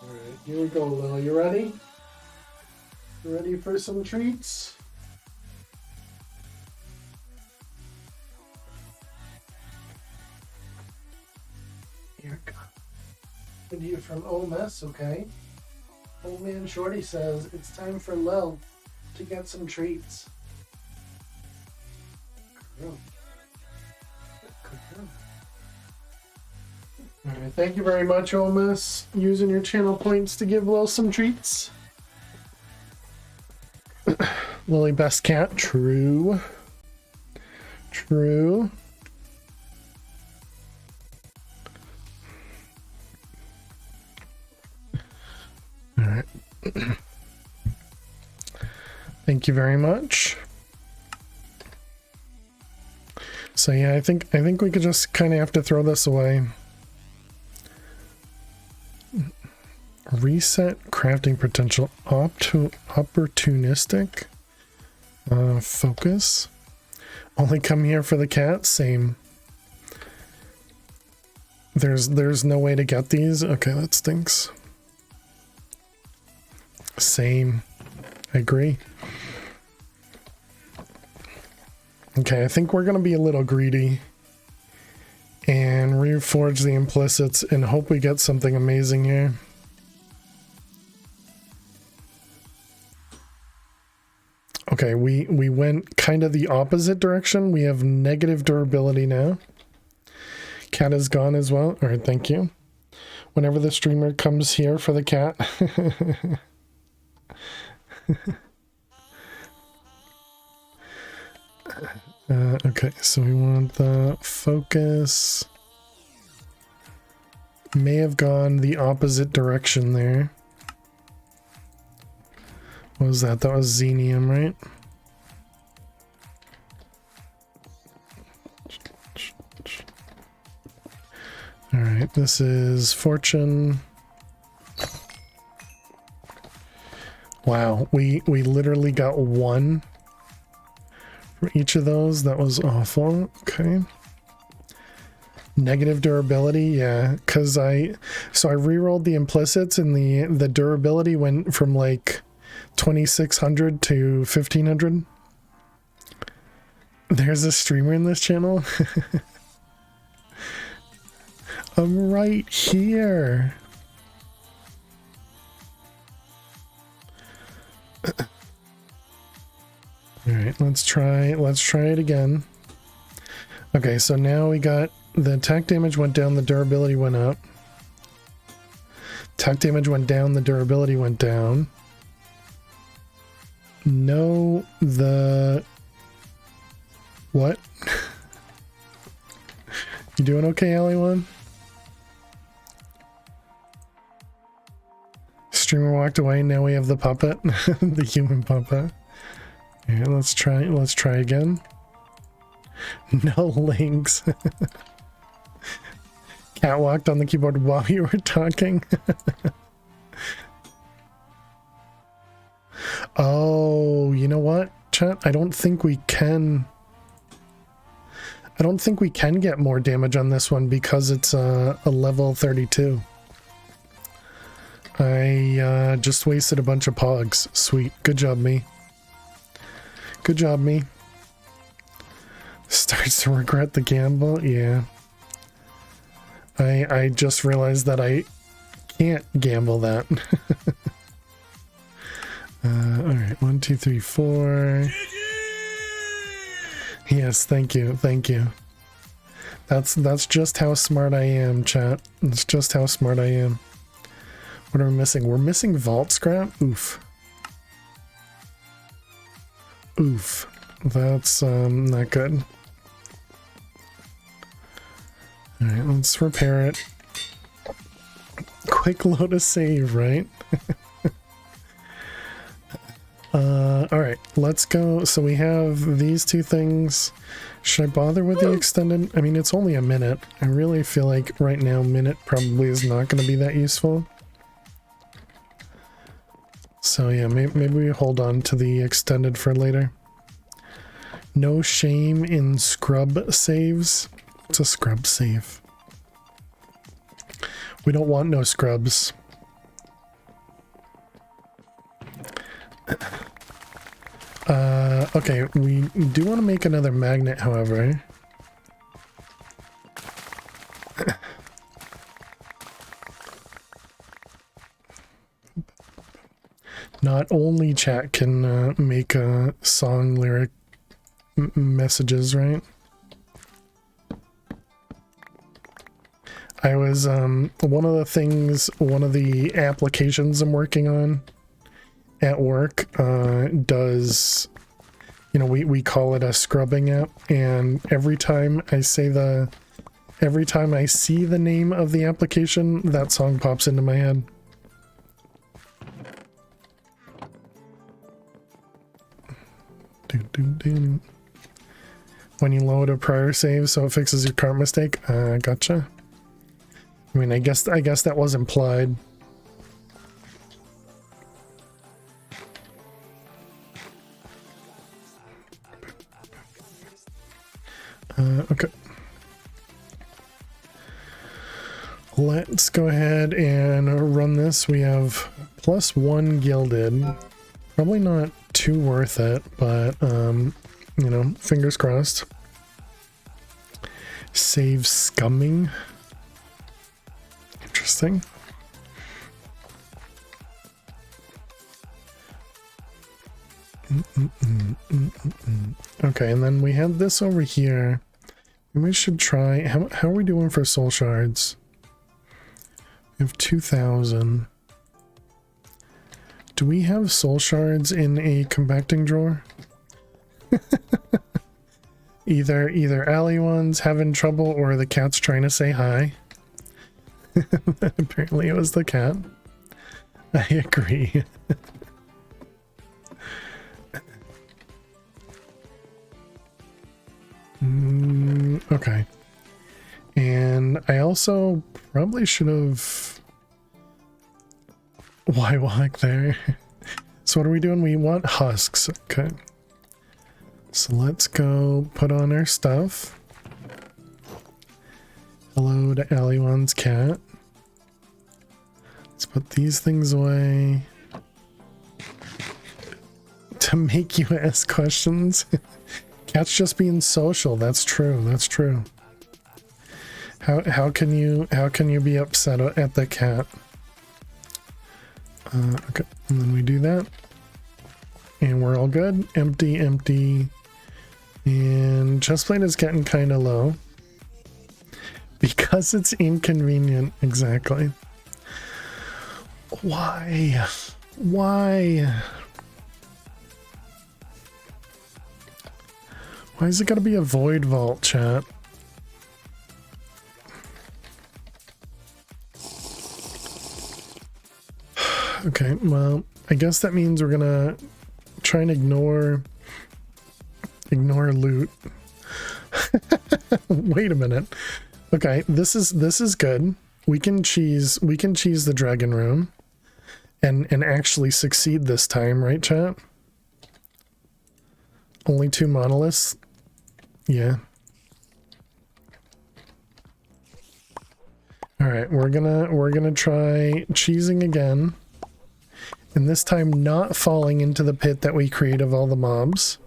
Alright, here we go, Lil. You ready? You ready for some treats? Here we go. Video from OMS, okay? Old man Shorty says it's time for Lil to get some treats. Good girl. Alright, thank you very much, OMS. Using your channel points to give Lil some treats. Lily best cat, true. Alright. Thank you very much. So yeah, I think we could just kind of have to throw this away. Reset crafting potential. Opportunistic. Focus. Only come here for the cat. Same. There's no way to get these. Okay, that stinks. Same. I agree. Okay, I think we're gonna be a little greedy and reforge the implicits and hope we get something amazing here. Okay, we went kind of the opposite direction. We have negative durability now. Cat is gone as well. All right, thank you. Whenever the streamer comes here for the cat. Okay, so we want the focus. May have gone the opposite direction there. What was that? That was Xenium, right? Alright, this is Fortune. Wow, we literally got one for each of those. That was awful. Okay. Negative durability, yeah, because I rerolled the implicits and the durability went from like 2600 to 1500. There's a streamer in this channel. I'm right here. All right, let's try it again. Okay, so now we got the attack damage went down, the durability went up. Attack damage went down, the durability went down. No, the... What? You doing okay, Alley1? Streamer walked away, now we have the puppet. The human puppet. Yeah, let's try again. No links. Cat walked on the keyboard while you were talking. Oh, you know what, chat? I don't think we can get more damage on this one because it's a level 32. I just wasted a bunch of pogs. Sweet. Good job, me. Good job, me. Starts to regret the gamble. Yeah. I just realized that I can't gamble that. Alright, 1, 2, 3, 4. Yes, thank you, thank you. That's just how smart I am, chat. That's just how smart I am. What are we missing? We're missing vault scrap? Oof. Oof. That's not good. Alright, let's repair it. Quick load a save, right? Alright, let's go. So we have these two things. Should I bother with the extended? I mean, it's only a minute. I really feel like right now, minute probably is not going to be that useful. So yeah, maybe we hold on to the extended for later. No shame in scrub saves. It's a scrub save. We don't want no scrubs. Okay, we do want to make another magnet, however. Not only chat can make song lyric messages, right? I was, one of the applications I'm working on at work does, you know, we call it a scrubbing app, and every time I see the name of the application, that song pops into my head. When you load a prior save so it fixes your current mistake. Gotcha. I mean, I guess that was implied. Okay. Let's go ahead and run this. We have +1 gilded. Probably not too worth it, but you know, fingers crossed. Save scumming. Interesting. Okay, and then we had this over here. We should try. How are we doing for soul shards? We have 2,000. Do we have soul shards in a compacting drawer? Either alley one's having trouble or the cat's trying to say hi. Apparently it was the cat. I agree. Okay. And I also probably should have... Why walk there? So what are we doing? We want husks. Okay. So let's go put on our stuff. Hello to Alley One's cat. Let's put these things away. To make you ask questions. Cat's just being social. That's true. That's true. How can you be upset at the cat? Okay, and then we do that, and we're all good. Empty, empty, and chestplate is getting kind of low because it's inconvenient. Exactly. Why? Why? Why is it gotta be a void vault, chat? Okay, well, I guess that means we're gonna try and ignore loot. Wait a minute. Okay, this is good. We can cheese the dragon room and actually succeed this time, right, chat? Only 2 monoliths. Yeah. All right, we're gonna try cheesing again. And this time not falling into the pit that we create of all the mobs.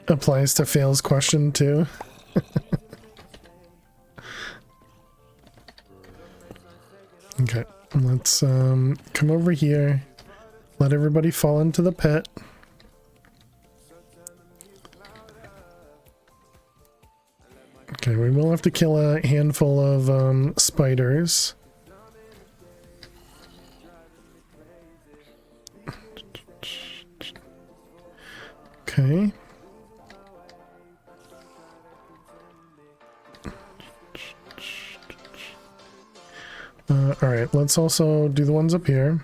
Applies to Fail's question too. Okay, let's come over here. Let everybody fall into the pit. Okay, we will have to kill a handful of spiders. Okay. Alright, let's also do the ones up here.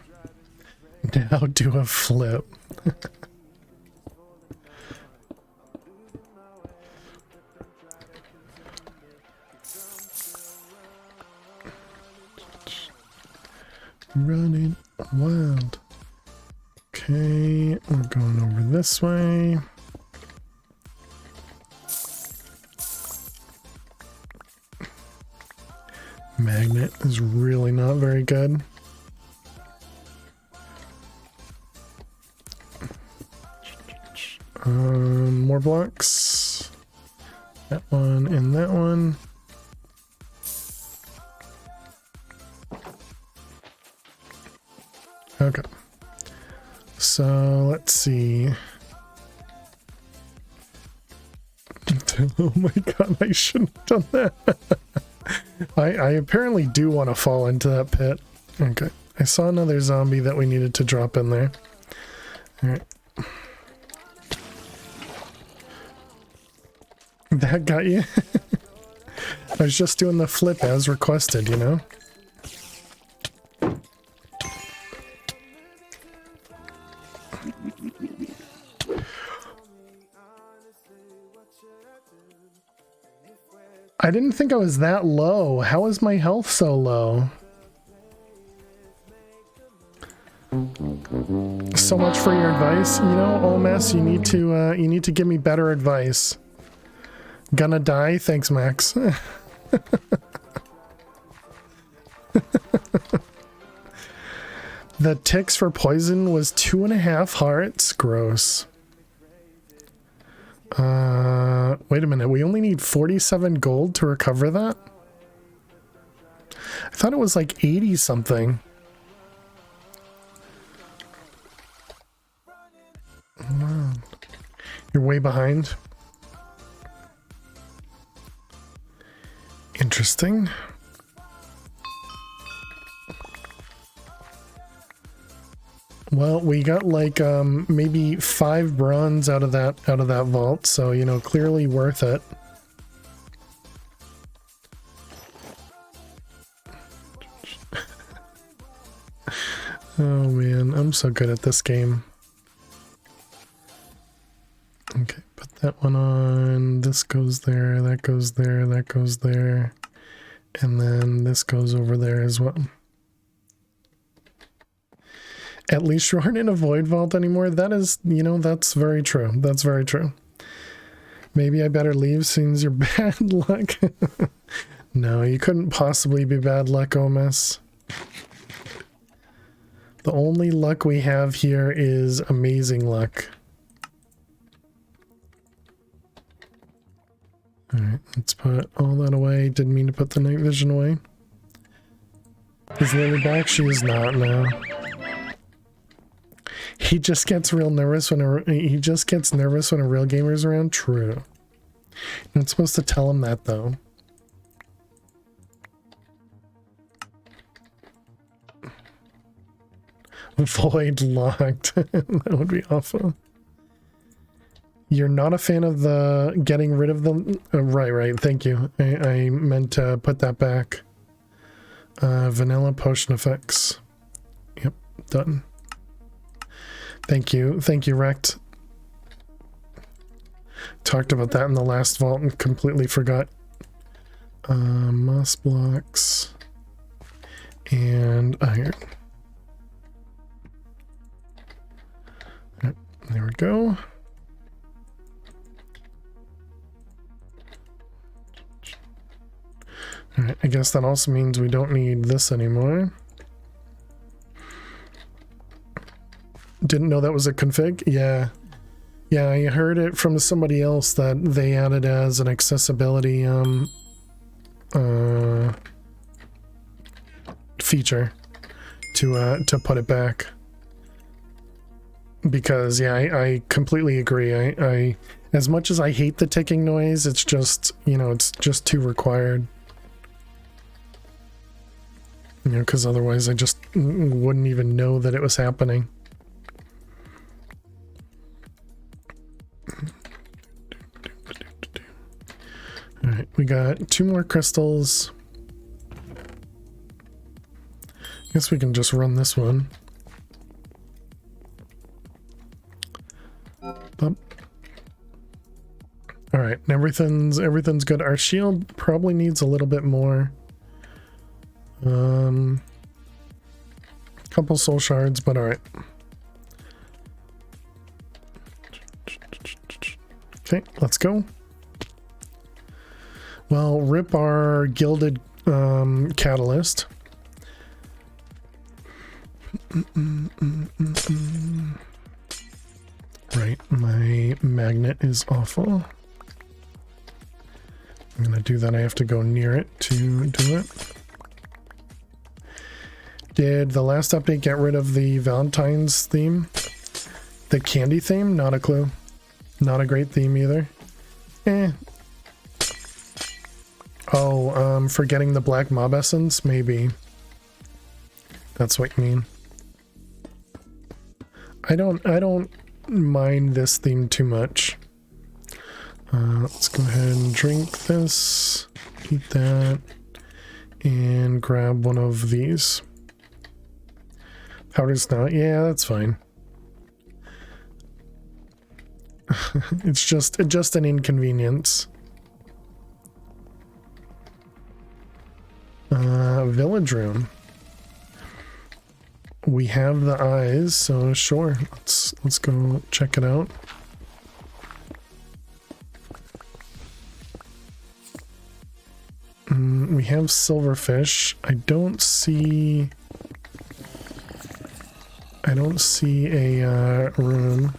Now do a flip. Running wild. Okay, we're going over this way. Magnet is really not very good. More blocks. That one and that one. Okay. So let's see. Oh my god, I shouldn't have done that. I apparently do want to fall into that pit. Okay. I saw another zombie that we needed to drop in there. Alright. That got you? I was just doing the flip as requested, you know? I didn't think I was that low. How is my health so low? So much for your advice. You know, Olmes, you need to give me better advice. Gonna die? Thanks, Max. The ticks for poison was 2.5 hearts. Gross. Wait a minute. We only need 47 gold to recover that? I thought it was like 80 something. Wow. You're way behind. Interesting. Well, we got like maybe 5 bronze out of that vault, so you know, clearly worth it. Oh man, I'm so good at this game. Okay, put that one on. This goes there, that goes there, that goes there. And then this goes over there as well. At least you aren't in a void vault anymore. That is, you know, that's very true. That's very true. Maybe I better leave since you're bad luck. No, you couldn't possibly be bad luck, Omis. The only luck we have here is amazing luck. Alright, let's put all that away. Didn't mean to put the night vision away. Is Lily back? She is not now. He just gets real nervous when a real gamer's around. True. You're not supposed to tell him that though. Void locked. That would be awful. You're not a fan of the getting rid of them? Right. Thank you. I meant to put that back. Vanilla potion effects. Yep, done. Thank you, Rect. Talked about that in the last vault and completely forgot. Moss blocks and iron. Yep, there we go. Alright, I guess that also means we don't need this anymore. Didn't know that was a config? Yeah. Yeah, I heard it from somebody else that they added as an accessibility feature to put it back. Because yeah, I completely agree. I as much as I hate the ticking noise, it's just, you know, it's just too required. You know, because otherwise I just wouldn't even know that it was happening. Alright, we got 2 more crystals. Guess we can just run this one. Alright, everything's good. Our shield probably needs a little bit more. Couple soul shards, but alright. Okay, let's go. Well, rip our gilded catalyst. Right, my magnet is awful. I'm gonna do that. I have to go near it to do it. Did the last update get rid of the Valentine's theme? The candy theme? Not a clue. Not a great theme either. Oh, for getting the black mob essence? Maybe. That's what you mean. I don't mind this theme too much. Let's go ahead and drink this, eat that, and grab one of these. Powder snout, yeah, that's fine. It's just an inconvenience. Village room. We have the eyes, so sure. Let's go check it out. of silverfish. I don't see a room.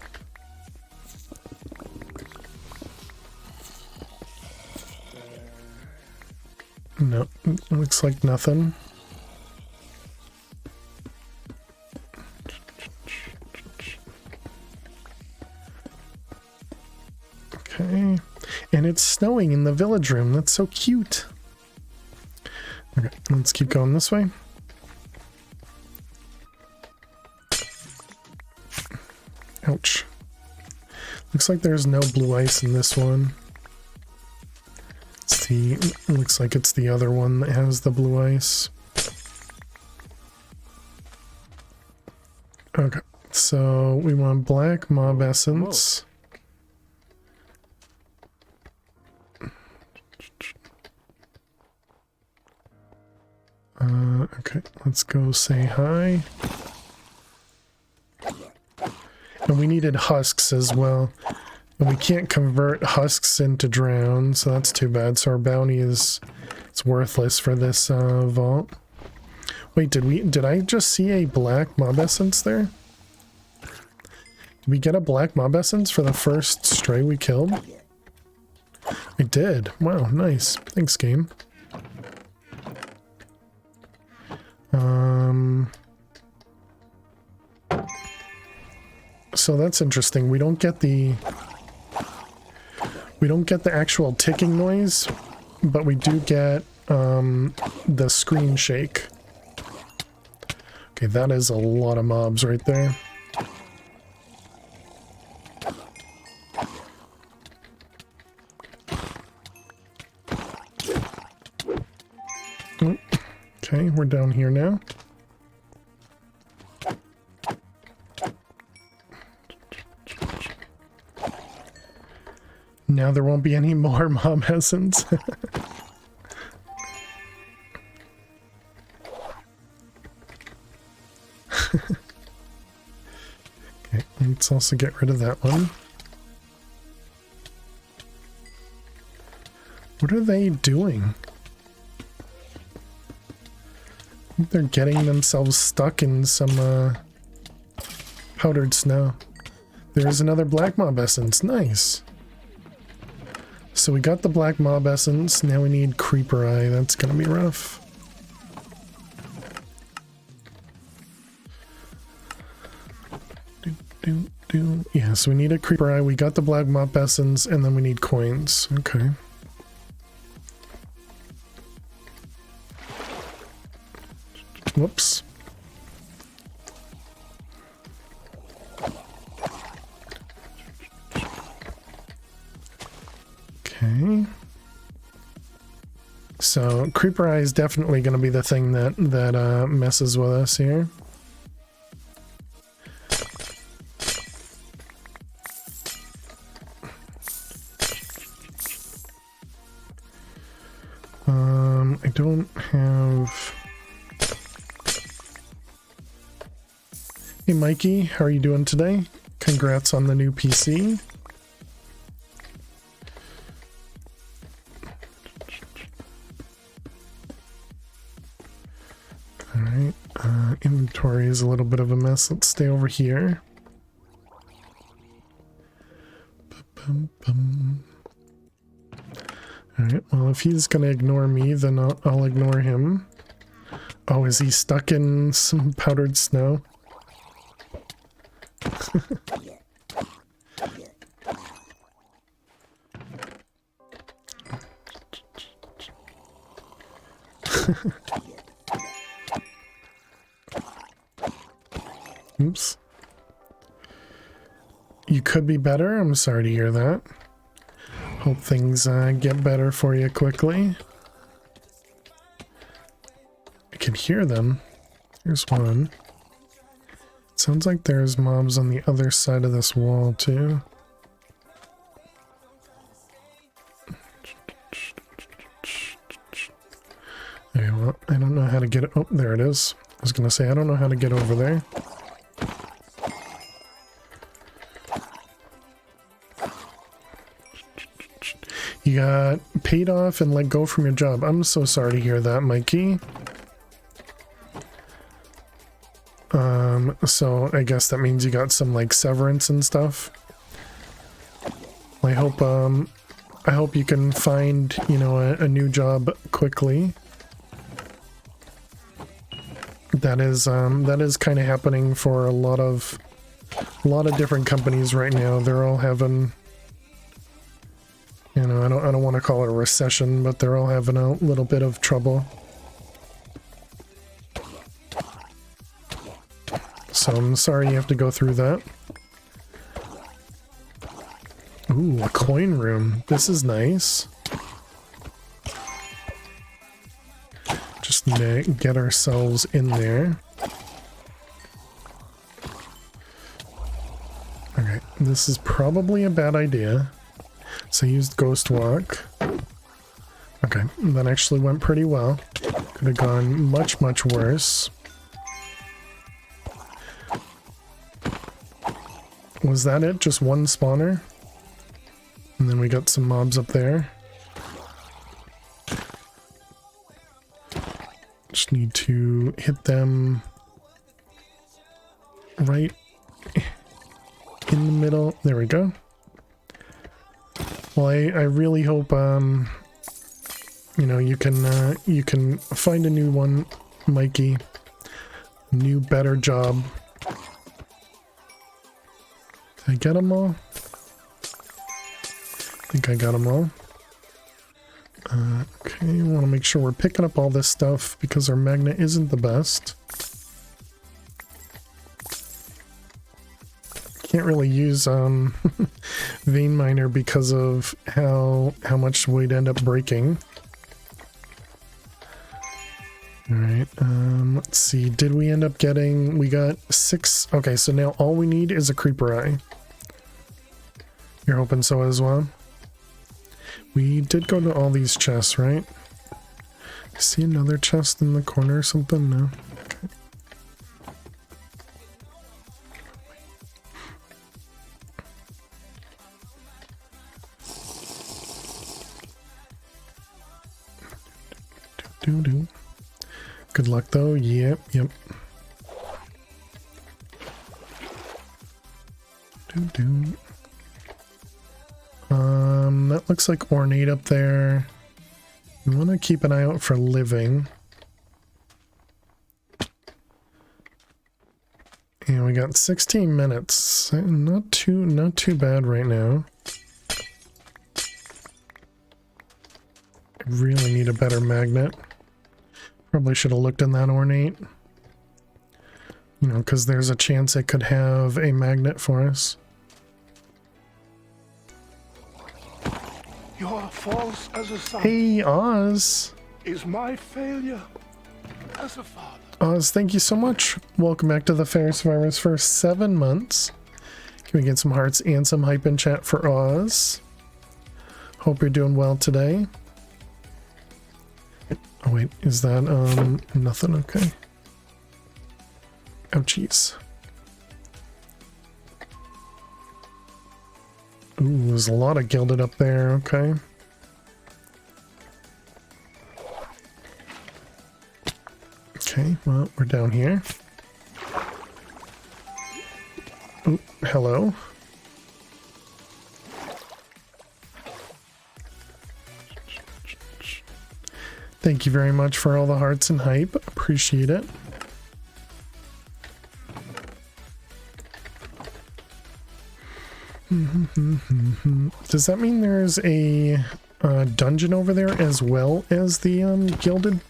No, looks like nothing. Okay, and it's snowing in the village room. That's so cute. Okay, let's keep going this way. Ouch. Looks like there's no blue ice in this one. Looks like it's the other one that has the blue ice. Okay, so we want black mob essence. Okay, let's go say hi. And we needed husks as well. And we can't convert husks into drown, so that's too bad. So our bounty it's worthless for this vault. Wait, did I just see a black mob essence there? Did we get a black mob essence for the first stray we killed? I did. Wow, nice. Thanks, game. So that's interesting. We don't get the actual ticking noise, but we do get the screen shake. Okay, that is a lot of mobs right there. Oh, okay, we're down here now. Now there won't be any more mob essence. Okay, let's also get rid of that one. What are they doing? I think they're getting themselves stuck in some powdered snow. There's another black mob essence. Nice. So we got the black mob essence. Now we need creeper eye. That's gonna be rough. Yeah, so we need a creeper eye. We got the black mob essence, and then we need coins. Okay. Whoops. Okay. So creeper eye is definitely going to be the thing that messes with us here. I don't have. Hey Mikey, how are you doing today? Congrats on the new PC. Alright, inventory is a little bit of a mess. Let's stay over here. Alright, well if he's gonna ignore me, then I'll ignore him. Oh, is he stuck in some powdered snow? Oops. You could be better. I'm sorry to hear that. Hope things get better for you quickly. I can hear them. Here's one. Sounds like there's mobs on the other side of this wall too. Okay, well, I don't know how to get it. Oh, there it is. I was gonna say I don't know how to get over there. You got paid off and let go from your job. I'm so sorry to hear that, Mikey. So I guess that means you got some like severance and stuff. I hope you can find, you know, a new job quickly. That is kind of happening for a lot of different companies right now. They're all having, you know, I don't want to call it a recession, but they're all having a little bit of trouble. So I'm sorry you have to go through that. Ooh, a coin room. This is nice. Just need to get ourselves in there. Okay, this is probably a bad idea. So I used Ghost Walk. Okay, that actually went pretty well. Could have gone much, much worse. Was that it? Just one spawner? And then we got some mobs up there. Just need to hit them right in the middle. There we go. Well, I really hope you know, you can find a new one, Mikey. New, better job. Did I get them all? I think I got them all. Okay, I want to make sure we're picking up all this stuff because our magnet isn't the best. Can't really use vein miner because of how much we'd end up breaking. All right, let's see. Did we end up getting? We got 6. Okay, so now all we need is a creeper eye. You're hoping so as well. We did go to all these chests, right? I see another chest in the corner or something? No. Okay. Do. Good luck though. Yep. Do. That looks like ornate up there. We want to keep an eye out for living. And we got 16 minutes. Not too bad right now. I really need a better magnet. Probably should have looked in that ornate. You know, because there's a chance it could have a magnet for us. You're false as a son. Hey, Oz. Is my failure as a father. Oz, thank you so much. Welcome back to the Fair Survivors for 7 months. Can we get some hearts and some hype in chat for Oz? Hope you're doing well today. Oh wait, is that nothing? Okay. Ouchies. Ooh, there's a lot of gilded up there. Okay. Okay, well, we're down here. Oh, hello. Thank you very much for all the hearts and hype. Appreciate it. Does that mean there's a dungeon over there as well as the gilded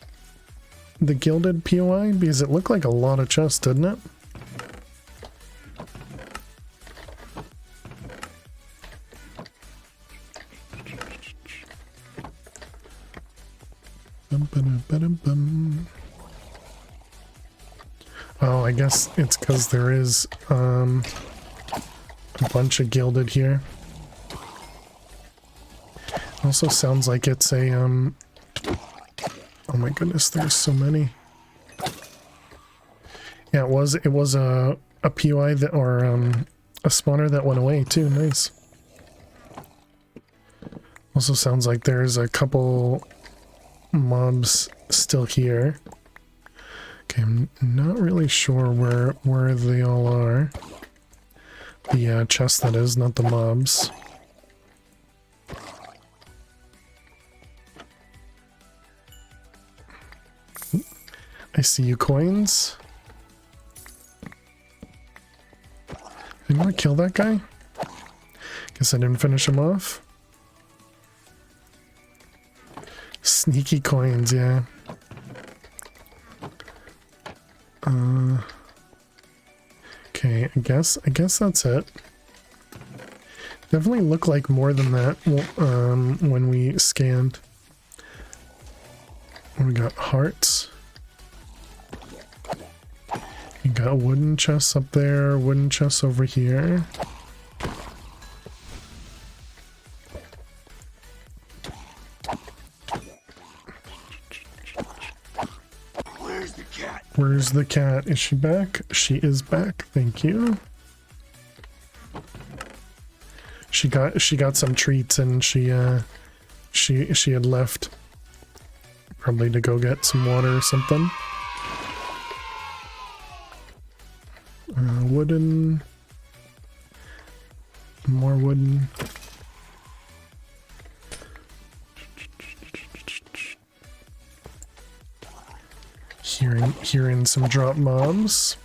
POI? Because it looked like a lot of chests, didn't it? Oh, I guess it's because there is a bunch of gilded here. Also sounds like it's a oh my goodness, there's so many. Yeah, it was a POI that, or a spawner that went away too. Nice. Also sounds like there's a couple mobs still here. Okay, I'm not really sure where they all are. The chest, that is, not the mobs. I see you, coins. Did I kill that guy? Guess I didn't finish him off. Sneaky coins, yeah. Okay, I guess that's it. Definitely look like more than that when we scanned. We got hearts. You got wooden chests up there, wooden chests over here. Where's the cat? Where's the cat? Is she back? She is back. Thank you. She got some treats and she had left, probably to go get some water or something. Wooden, more wooden. Hearing some drop mobs.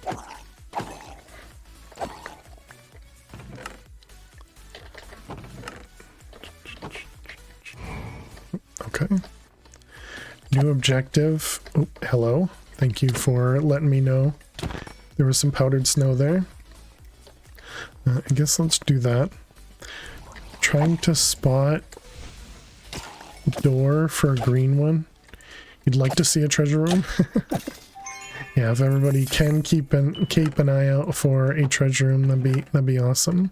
Okay. New objective. Oh, hello. Thank you for letting me know. There was some powdered snow there. I guess let's do that. Trying to spot door for a green one. You'd like to see a treasure room? Yeah, if everybody can keep an eye out for a treasure room, that'd be awesome.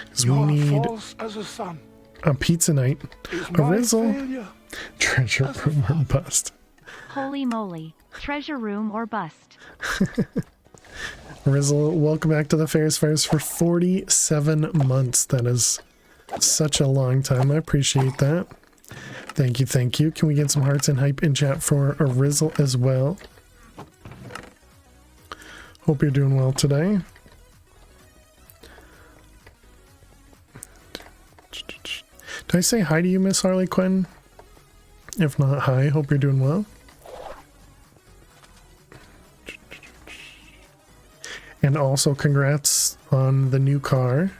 Because we need a pizza night, a Rizzle, treasure room or bust. Holy moly. Treasure room or bust. Rizzle, welcome back to the Fairs for 47 months. That is such a long time. I appreciate that. Thank you, thank you. Can we get some hearts and hype in chat for a Rizzle as well? Hope you're doing well today. Did I say hi to you, Miss Harley Quinn? If not, hi. Hope you're doing well. And also congrats on the new car.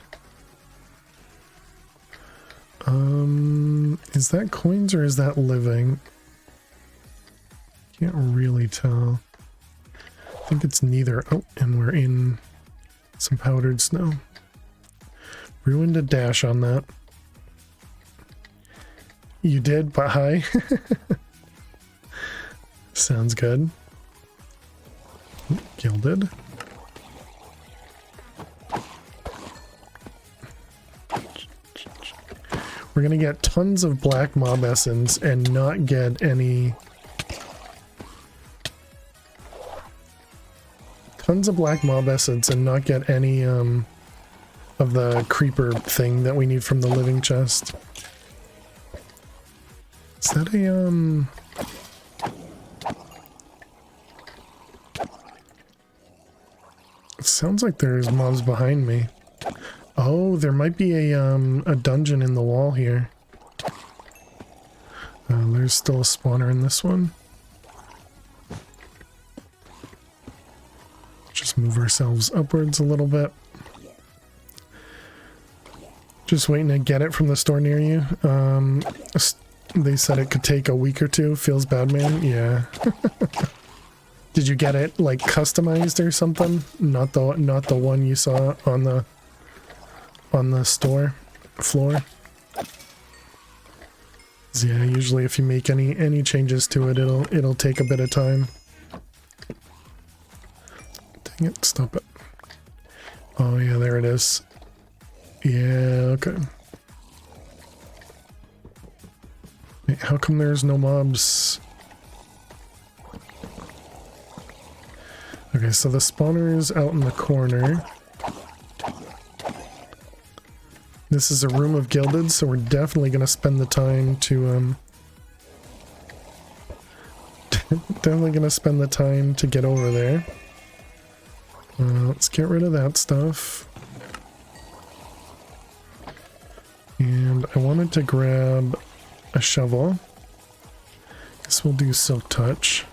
Is that coins or is that living? Can't really tell. I think it's neither. Oh, and we're in some powdered snow. Ruined a dash on that. You did, but hi. Sounds good. Gilded. We're gonna get tons of black mob essence and not get any... Tons of black mob essence and not get any of the creeper thing that we need from the living chest. Is that a It sounds like there's mobs behind me. Oh, there might be a dungeon in the wall here. There's still a spawner in this one. Just move ourselves upwards a little bit. Just waiting to get it from the store near you. They said it could take a week or two. Feels bad, man. Yeah. Did you get it like customized or something? Not the one you saw on the store floor. So yeah, usually if you make any changes to it, it'll take a bit of time. Dang it, stop it. Oh yeah, there it is. Yeah, okay. Wait, how come there's no mobs? Okay, Okay, so the spawner is out in the corner. This is a room of gilded, so we're definitely going to spend the time to definitely going to spend the time to get over there. Let's get rid of that stuff. And I wanted to grab a shovel. Guess we'll do silk touch.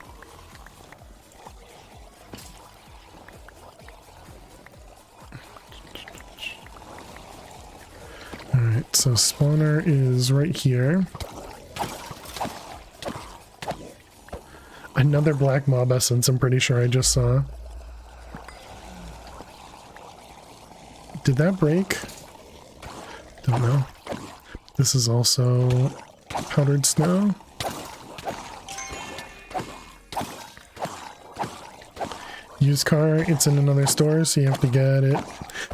Alright, so spawner is right here. Another black mob essence, I'm pretty sure I just saw. Did that break? Don't know. This is also powdered snow. Used car, it's in another store, so you have to get it.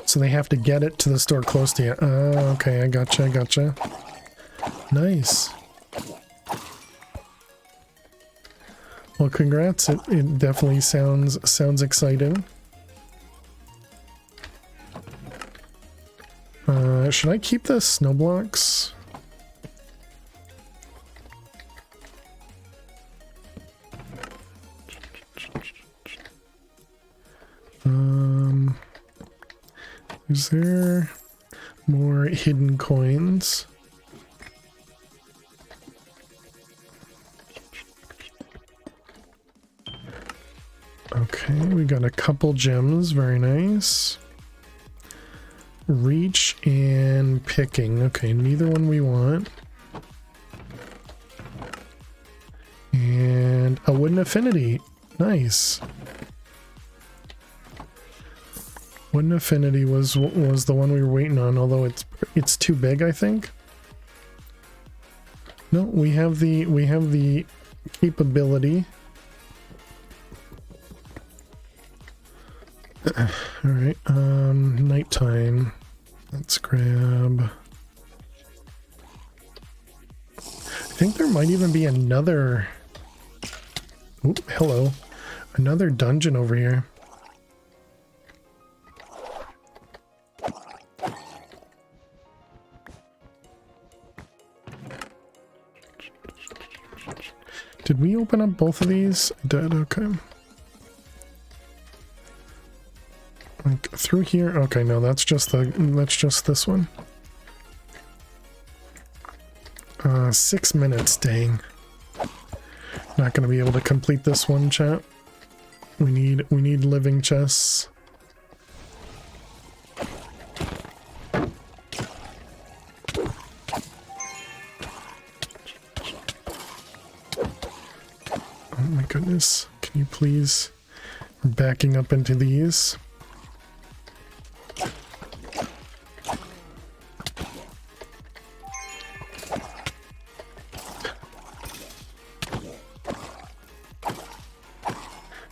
So they have to get it to the store close to you. Oh, okay, I gotcha. Nice. Well, congrats. It definitely sounds exciting. Should I keep the snow blocks? Is there more hidden coins? Okay, we got a couple gems, very nice. Reach and picking. Okay, neither one we want. And a wooden affinity. Nice. Wooden affinity was the one we were waiting on, although it's too big, I think. No, we have the capability. All right, nighttime. Let's grab. I think there might even be another. Oop, hello, another dungeon over here. Did we open up both of these? I did, okay. Like through here? Okay, no, that's just this one. 6 minutes, dang. Not gonna be able to complete this one, chat. We need living chests. Oh my goodness. Can you please? We're backing up into these.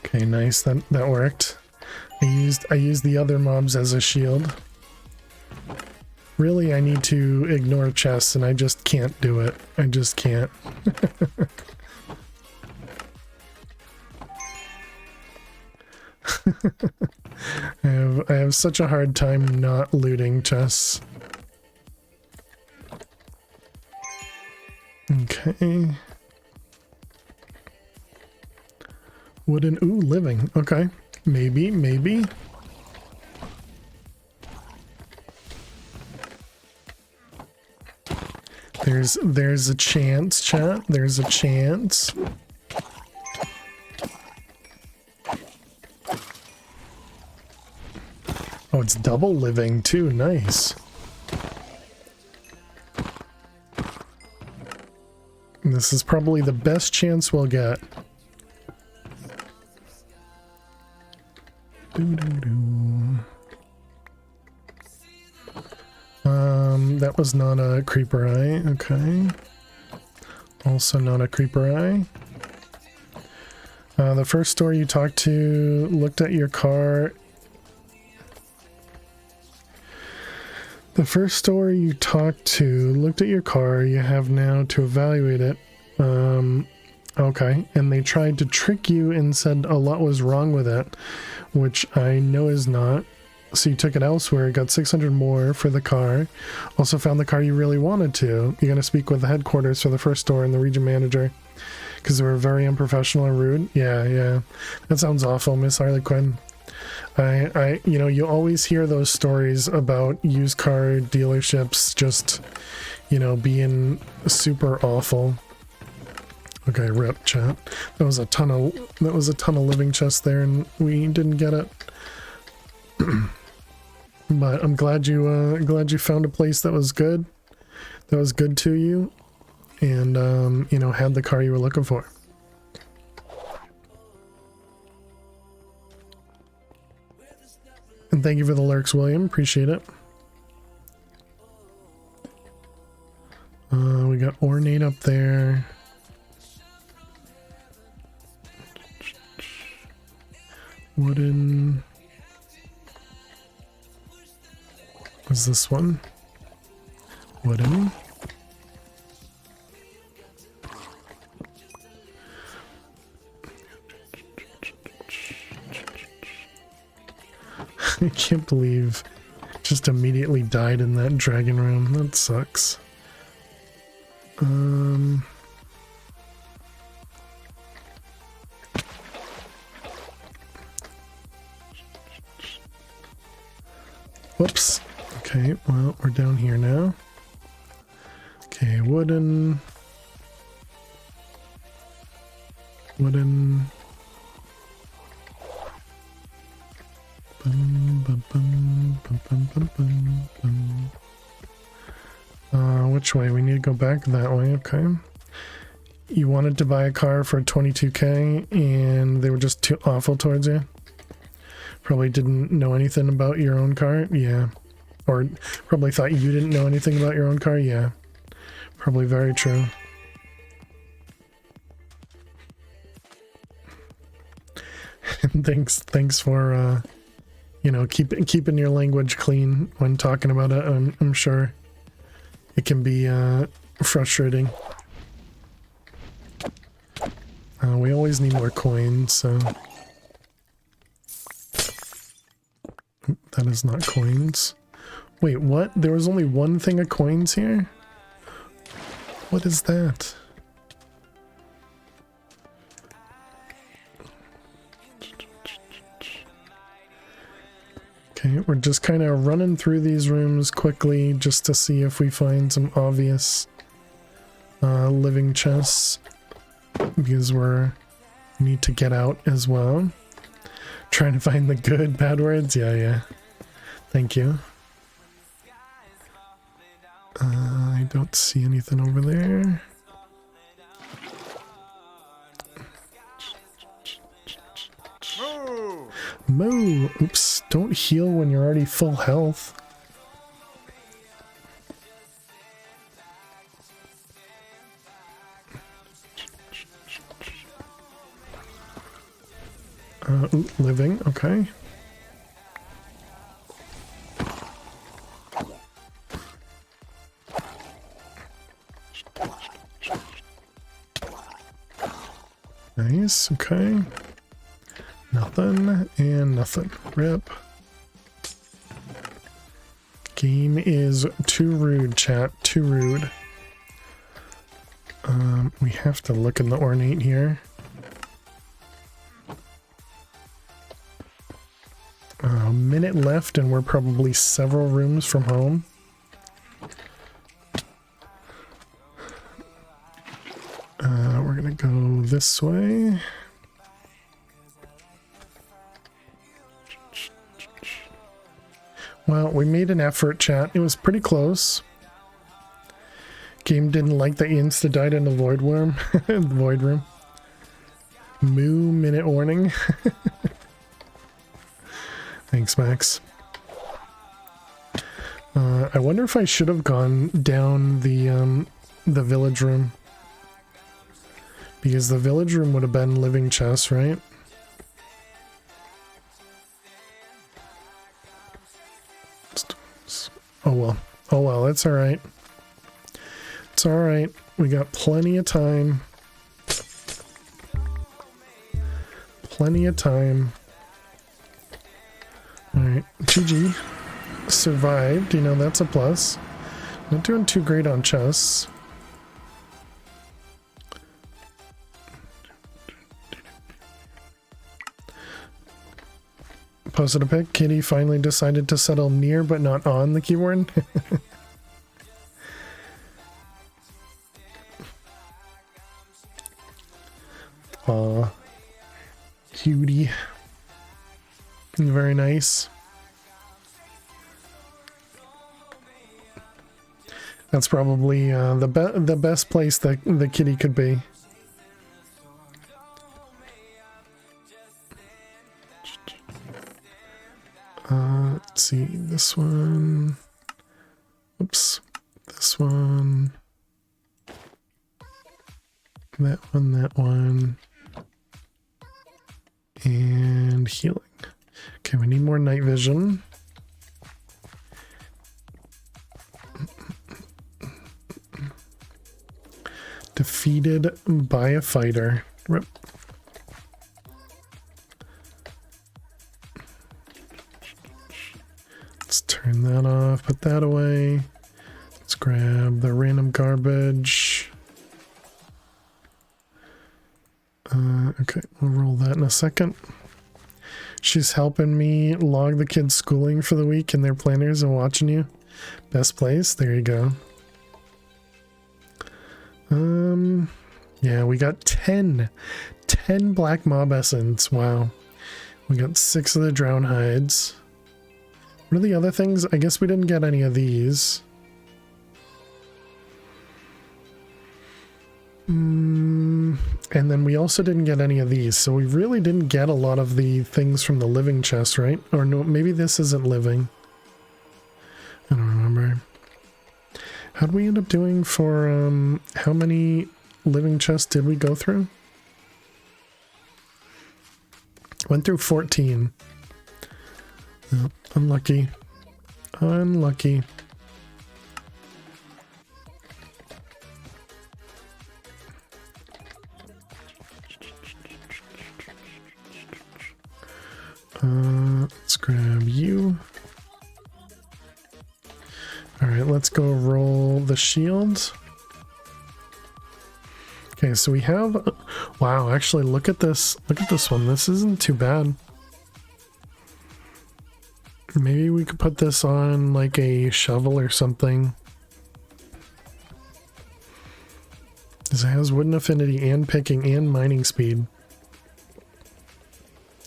Okay, nice. That worked. I used the other mobs as a shield. Really, I need to ignore chests, and I just can't do it. I just can't. I have such a hard time not looting chests. Okay. Wooden, ooh, living. Okay. Maybe. There's a chance, chat. There's a chance. Oh, it's double living too. Nice. This is probably the best chance we'll get. That was not a creeper eye. Okay. Also not a creeper eye. The first store you talked to looked at your car. The first store you talked to looked at your car. You have now to evaluate it. Okay, and they tried to trick you and said a lot was wrong with it, which I know is not. So you took it elsewhere, got 600 more for the car, also found the car you really wanted to. You're going to speak with the headquarters for the first store and the region manager because they were very unprofessional and rude. Yeah. That sounds awful, Miss Harley Quinn. You know, you always hear those stories about used car dealerships just, you know, being super awful. Okay, rip chat. That was a ton of living chests there, and we didn't get it. But I'm glad you found a place that was good to you, and you know, had the car you were looking for. And thank you for the lurks, William. Appreciate it. We got ornate up there. Wooden. What's this one? Wooden. I can't believe just immediately died in that dragon room. That sucks. Whoops. Okay, well, we're down here now. Okay, wooden. Wooden. Which way? We need to go back that way, okay. You wanted to buy a car for 22K and they were just too awful towards you? Probably didn't know anything about your own car? Yeah. Or probably thought you didn't know anything about your own car? Yeah. Probably very true. Thanks for you know, keeping your language clean when talking about it. I'm sure it can be frustrating. We always need more coins, so that is not coins. Wait, what? There was only one thing of coins here? What is that? Okay, we're just kind of running through these rooms quickly just to see if we find some obvious living chests, because we need to get out as well. Trying to find the good bad words? Yeah. Thank you. I don't see anything over there. Moo! Oops, don't heal when you're already full health. Ooh, living, okay. Nice, okay. Nothing and nothing. Rip. Game is too rude, chat. Too rude. We have to look in the ornate here. A minute left and we're probably several rooms from home. We're gonna go this way. Well, we made an effort, chat. It was pretty close. Game didn't like that you insta-died in the void worm. Void room. Moo minute warning. Thanks, Max. I wonder if I should have gone down the village room. Because the village room would have been living chests, right? Oh well. Oh well, it's alright. It's alright. We got plenty of time. plenty of time. Alright, GG. Survived, you know, that's a plus. Not doing too great on chess. Posted a pic. Kitty finally decided to settle near but not on the keyboard. Aw. Cutie. Very nice. That's probably the best place that the kitty could be. Let's see, this one. Oops. This one. That one, that one. And healing. Okay, we need more night vision. Defeated by a fighter. Rip. Let's turn that off, put that away. Let's grab the random garbage. Okay, we'll roll that in a second. She's helping me log the kids' schooling for the week in their planners and watching you. Best place, there you go. Yeah, we got 10 black mob essence. Wow. We got 6 of the drown hides. What are the other things? I guess we didn't get any of these. And then we also didn't get any of these, so we really didn't get a lot of the things from the living chest, right? Or no, maybe this isn't living. I don't remember. How'd we end up doing for, how many living chests did we go through? Went through 14. Oh, unlucky. Unlucky. Let's grab you. Alright, let's go roll the shield. Okay, so we have... Wow, actually, look at this. Look at this one. This isn't too bad. Maybe we could put this on, like, a shovel or something. Because it has wooden affinity and picking and mining speed.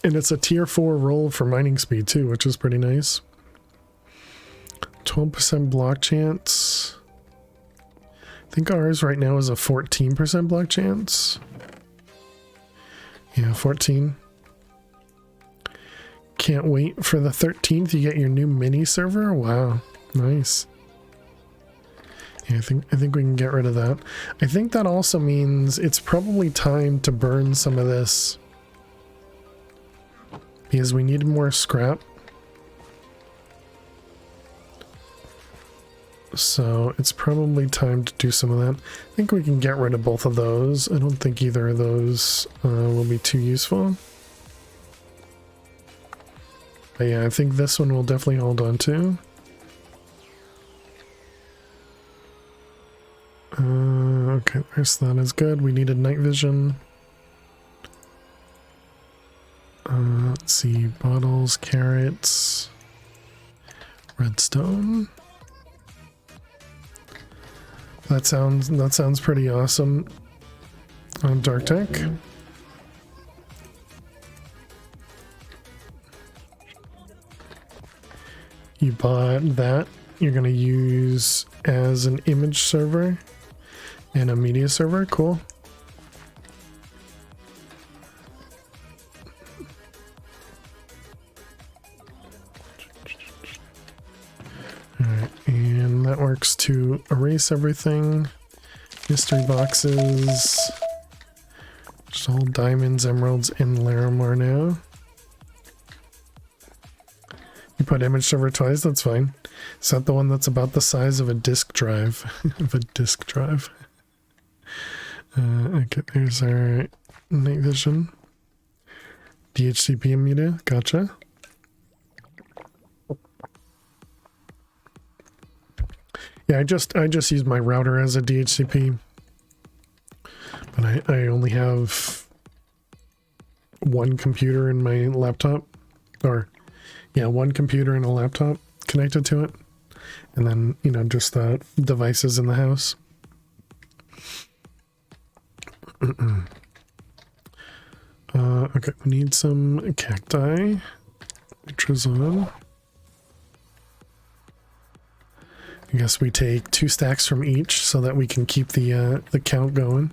And it's a tier 4 roll for mining speed, too, which is pretty nice. 12% block chance. I think ours right now is a 14% block chance. Yeah, 14. Can't wait for the 13th. You get your new mini server. Wow, nice. Yeah, I think we can get rid of that. I think that also means it's probably time to burn some of this, because we need more scrap. So it's probably time to do some of that. I think we can get rid of both of those. I don't think either of those will be too useful. But yeah, I think this one we'll definitely hold on to. Okay, there's that is good. We needed night vision. Let's see, bottles, carrots, redstone. That sounds pretty awesome. Dark Tech. You bought that. You're gonna use as an image server and a media server. Cool. Alright, and that works to erase everything. Mystery boxes. Just all diamonds, emeralds, and Larimar now. You put image server twice, that's fine. Is that the one that's about the size of a disk drive? Of a disk drive. Okay, there's our night vision. DHCP media, gotcha. Yeah, I just use my router as a DHCP, but I only have one computer in my laptop, or yeah, one computer and a laptop connected to it, and then, you know, just the devices in the house. Okay, we need some cacti, which is on. I guess we take 2 stacks from each so that we can keep the count going.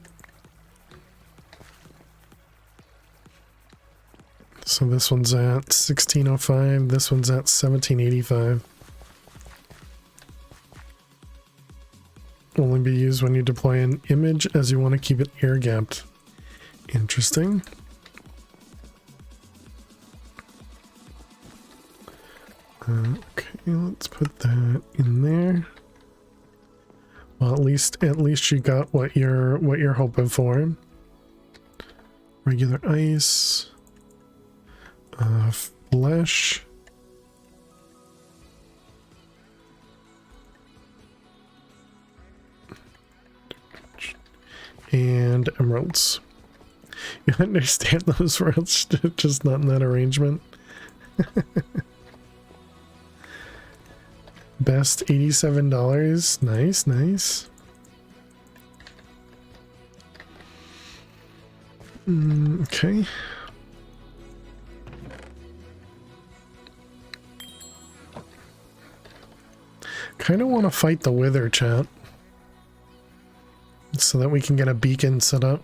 So this one's at 1605, this one's at 1785. Only be used when you deploy an image, as you want to keep it air gapped. Interesting. Okay, let's put that in there. Well, at least you got what you're hoping for. Regular ice, flesh, and emeralds. You understand those words, just not in that arrangement. Best $87. Nice, nice. Okay. Kind of want to fight the Wither, chat, so that we can get a beacon set up.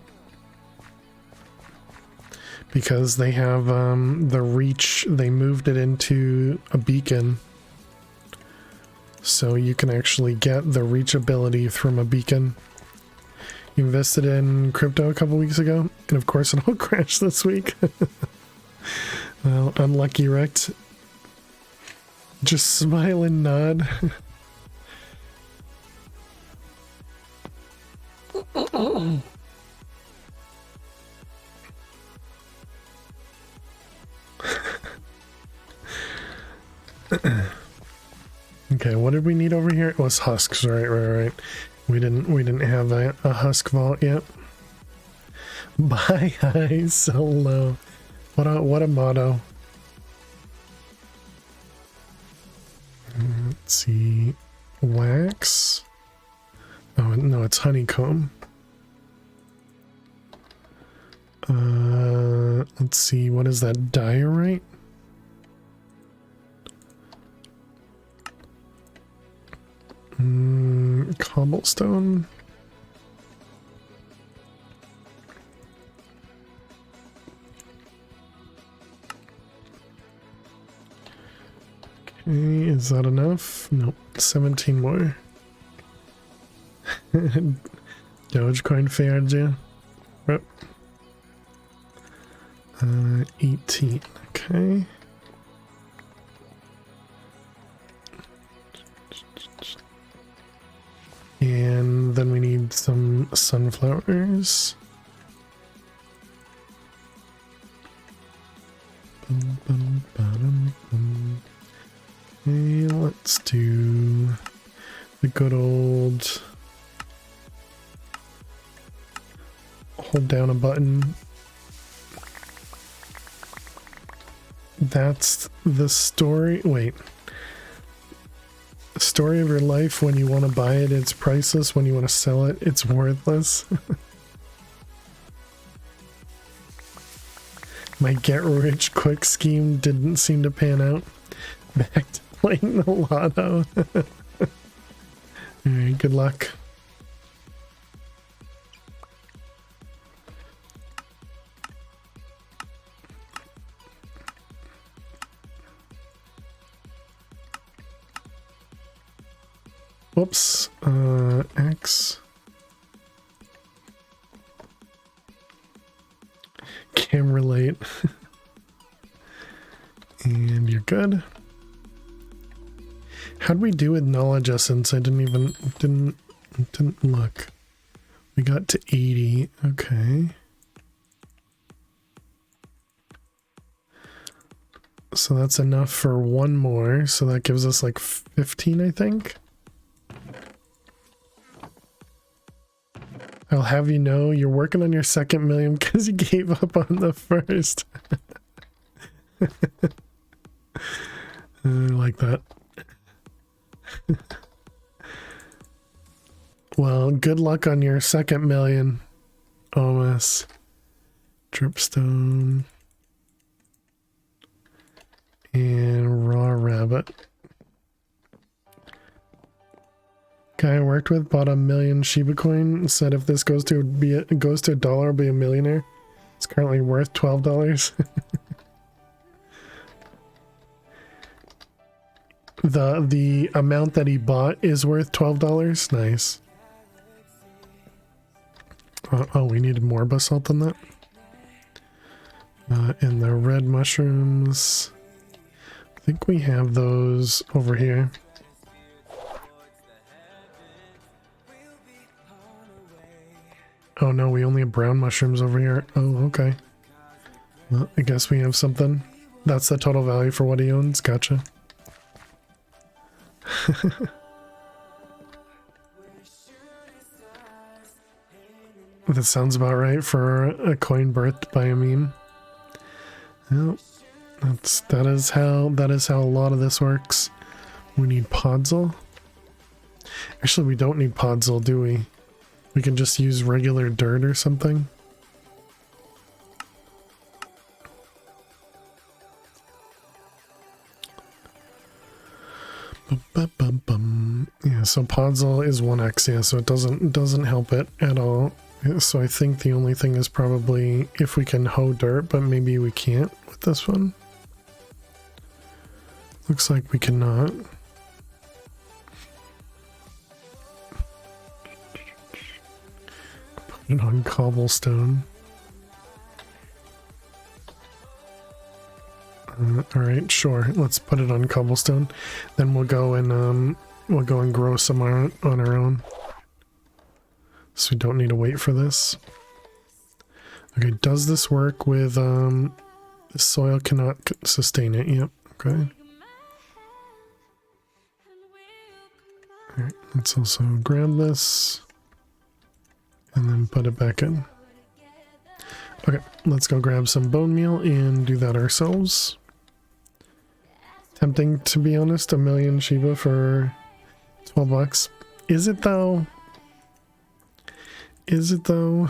Because they have the reach, they moved it into a beacon. So you can actually get the reachability from a beacon. You invested in crypto a couple weeks ago, and of course it all crashed this week. Well, unlucky, wrecked. Just smile and nod. Okay, what did we need over here? It was husks, right. We didn't have a husk vault yet. Bye, high, so low. What a motto. Let's see, wax. Oh no, it's honeycomb. Let's see, what is that? Diorite? Cobblestone. Okay, is that enough? Nope, 17 more. Dogecoin failed you. Yep. 18, okay. And then we need some sunflowers. Okay, let's do the good old hold down a button. That's the story. Wait. Story of your life: when you want to buy it, it's priceless. When you want to sell it, it's worthless. My get rich quick scheme didn't seem to pan out. Back to playing the lotto. Alright, good luck. Whoops, X. Camera light. And you're good. How'd we do with knowledge essence? I didn't look. We got to 80, okay. So that's enough for one more. So that gives us like 15, I think. I'll have you know you're working on your second million because you gave up on the first. I like that. Well, good luck on your second million, Omas. Dripstone. And raw rabbit. Guy I worked with bought 1 million Shiba coin. Said if this goes to $1, I'll be a millionaire. It's currently worth $12. The amount that he bought is worth $12. Nice. Oh, we needed more basalt than that. And the red mushrooms. I think we have those over here. Oh no, we only have brown mushrooms over here. Oh, okay. Well, I guess we have something. That's the total value for what he owns. Gotcha. That sounds about right for a coin birthed by a meme. Well, that is how a lot of this works. We need podzol. Actually, we don't need podzol, do we? We can just use regular dirt or something. Yeah, so podzol is 1x, yeah, so it doesn't help it at all. So I think the only thing is probably if we can hoe dirt, but maybe we can't with this one. Looks like we cannot. Put it on cobblestone. All right, sure. Let's put it on cobblestone. Then we'll go and grow some on our own. So we don't need to wait for this. Okay, does this work with the soil cannot sustain it? Yep. Okay. All right, let's also grab this and then put it back in. Okay, let's go grab some bone meal and do that ourselves. Tempting, to be honest, 1 million Shiba for 12 bucks. Is it though? Is it though?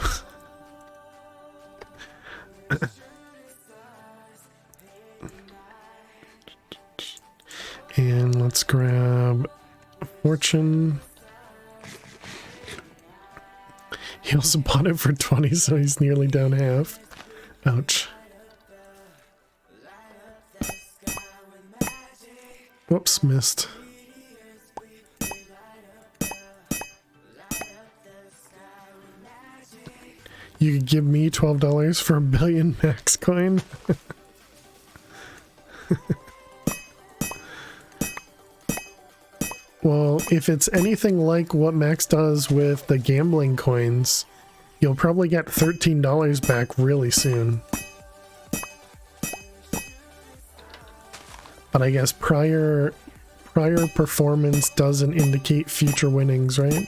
And let's grab fortune. He also bought it for 20, so he's nearly down half. Ouch. Whoops, missed. You could give me $12 for 1 billion max coin? Well, if it's anything like what Max does with the gambling coins, you'll probably get $13 back really soon. But I guess prior performance doesn't indicate future winnings, right?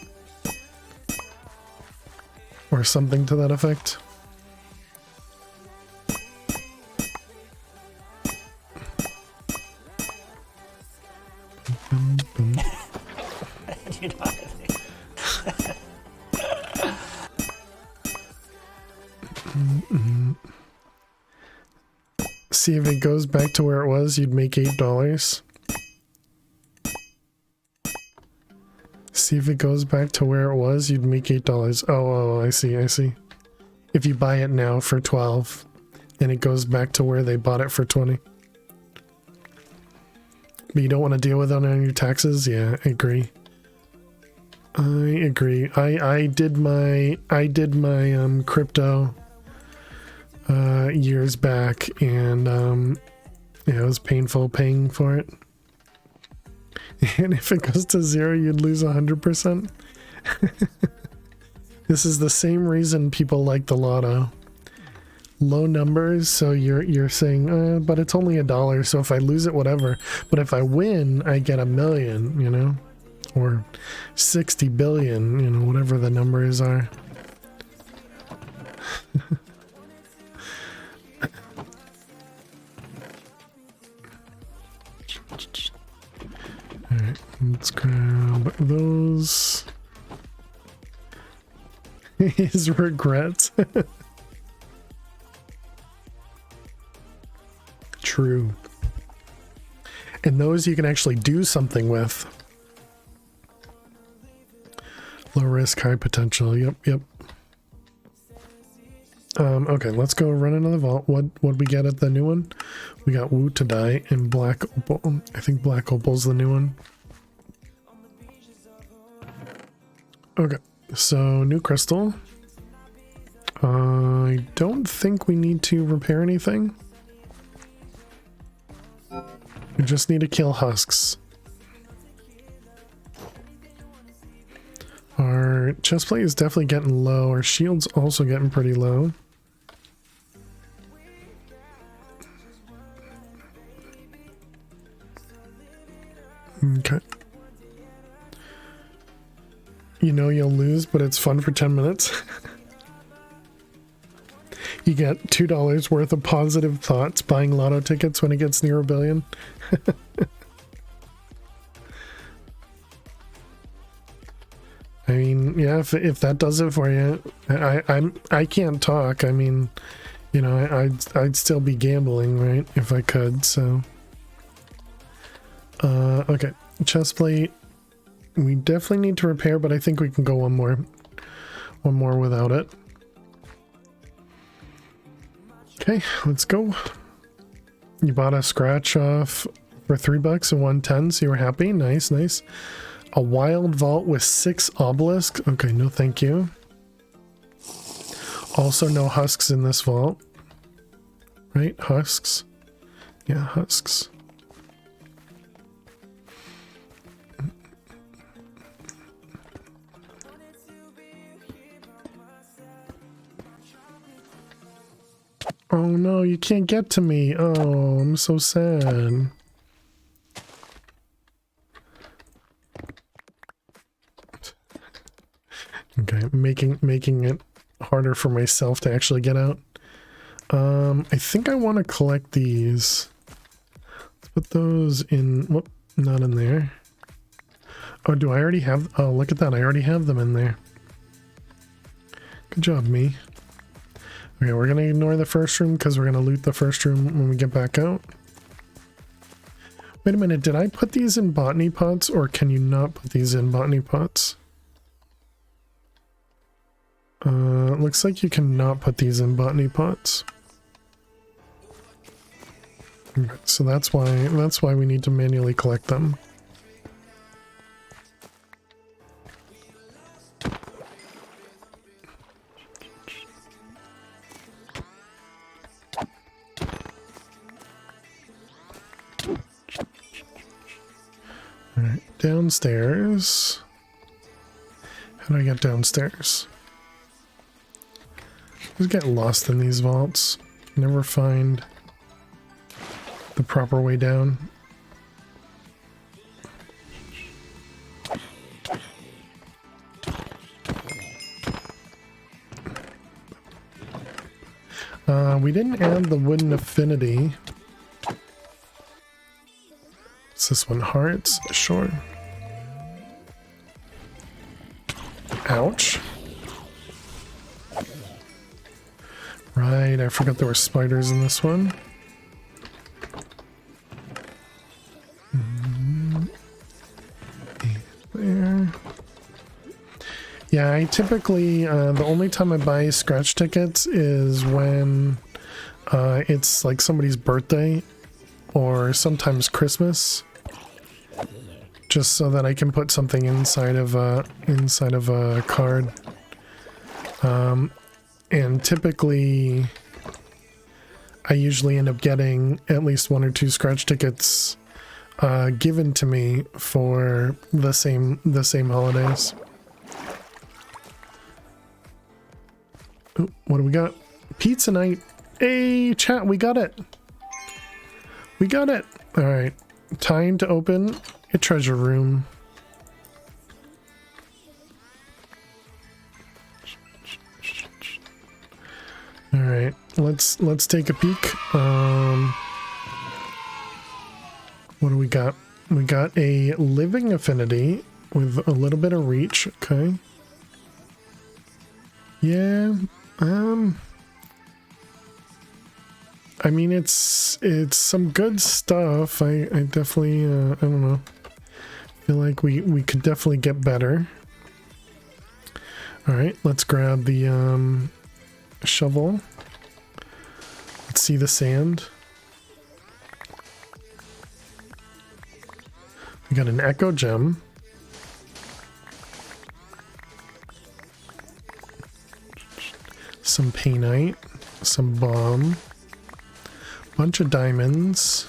Or something to that effect. See if it goes back to where it was, you'd make $8. See if it goes back to where it was, you'd make $8. Oh, I see. If you buy it now for 12 and it goes back to where they bought it for 20. But you don't want to deal with it on your taxes? Yeah, I agree. I did my crypto years back, and yeah, it was painful paying for it. And if it goes to 0, you'd lose 100%. This is the same reason people like the lotto. low numbers, so you're saying, but it's only $1, so if I lose it, whatever. But if I win, I get 1,000,000, you know, or 60 billion, you know, whatever the numbers are. All right, let's grab those. His regrets. True. And those you can actually do something with. Low risk, high potential. Yep. Okay, let's go run another vault. What we get at the new one? We got Wu to die and Black Opal. I think Black Opal's the new one. Okay, so new crystal. I don't think we need to repair anything. We just need to kill husks. Our chestplate is definitely getting low. Our shield's also getting pretty low. Okay. You know you'll lose, but it's fun for 10 minutes. You get $2 worth of positive thoughts buying lotto tickets when it gets near 1 billion. I mean, yeah, if that does it for you, I can't talk. I mean, you know, I'd still be gambling, right, if I could. So, okay, chestplate. We definitely need to repair, but I think we can go one more without it. Okay, let's go. You bought a scratch off for $3 and 110, so you were happy. Nice. A wild vault with 6 obelisks. Okay, no thank you. Also no husks in this vault. Right? Husks? Yeah, husks. Oh no, you can't get to me. Oh, I'm so sad. Okay, making it harder for myself to actually get out. I think I want to collect these. Let's put those in. Whoop, not in there. Oh, do I already have? Oh, look at that! I already have them in there. Good job, me. Okay, we're gonna ignore the first room because we're gonna loot the first room when we get back out. Wait a minute, did I put these in botany pots, or can you not put these in botany pots? Looks like you cannot put these in botany pots. Okay, so that's why we need to manually collect them. All right, downstairs. How do I get downstairs? I just get lost in these vaults. Never find the proper way down. We didn't add the wooden affinity. What's this one? Hearts? Sure. Ouch. Right, I forgot there were spiders in this one. There. Yeah, I typically, the only time I buy scratch tickets is when it's like somebody's birthday or sometimes Christmas. Just so that I can put something inside of a card. And typically I usually end up getting at least 1 or 2 scratch tickets given to me for the same holidays. Ooh, what do we got? Pizza night Hey, chat, we got it. We got it. All right. Time to open a treasure room. All right. Let's take a peek. What do we got? We got a living affinity with a little bit of reach. Okay. Yeah. I mean, it's some good stuff. I definitely, I don't know. Feel like we could definitely get better. All right, let's grab the shovel. Let's see the sand. We got an echo gem. Some painite, some bomb. Bunch of diamonds.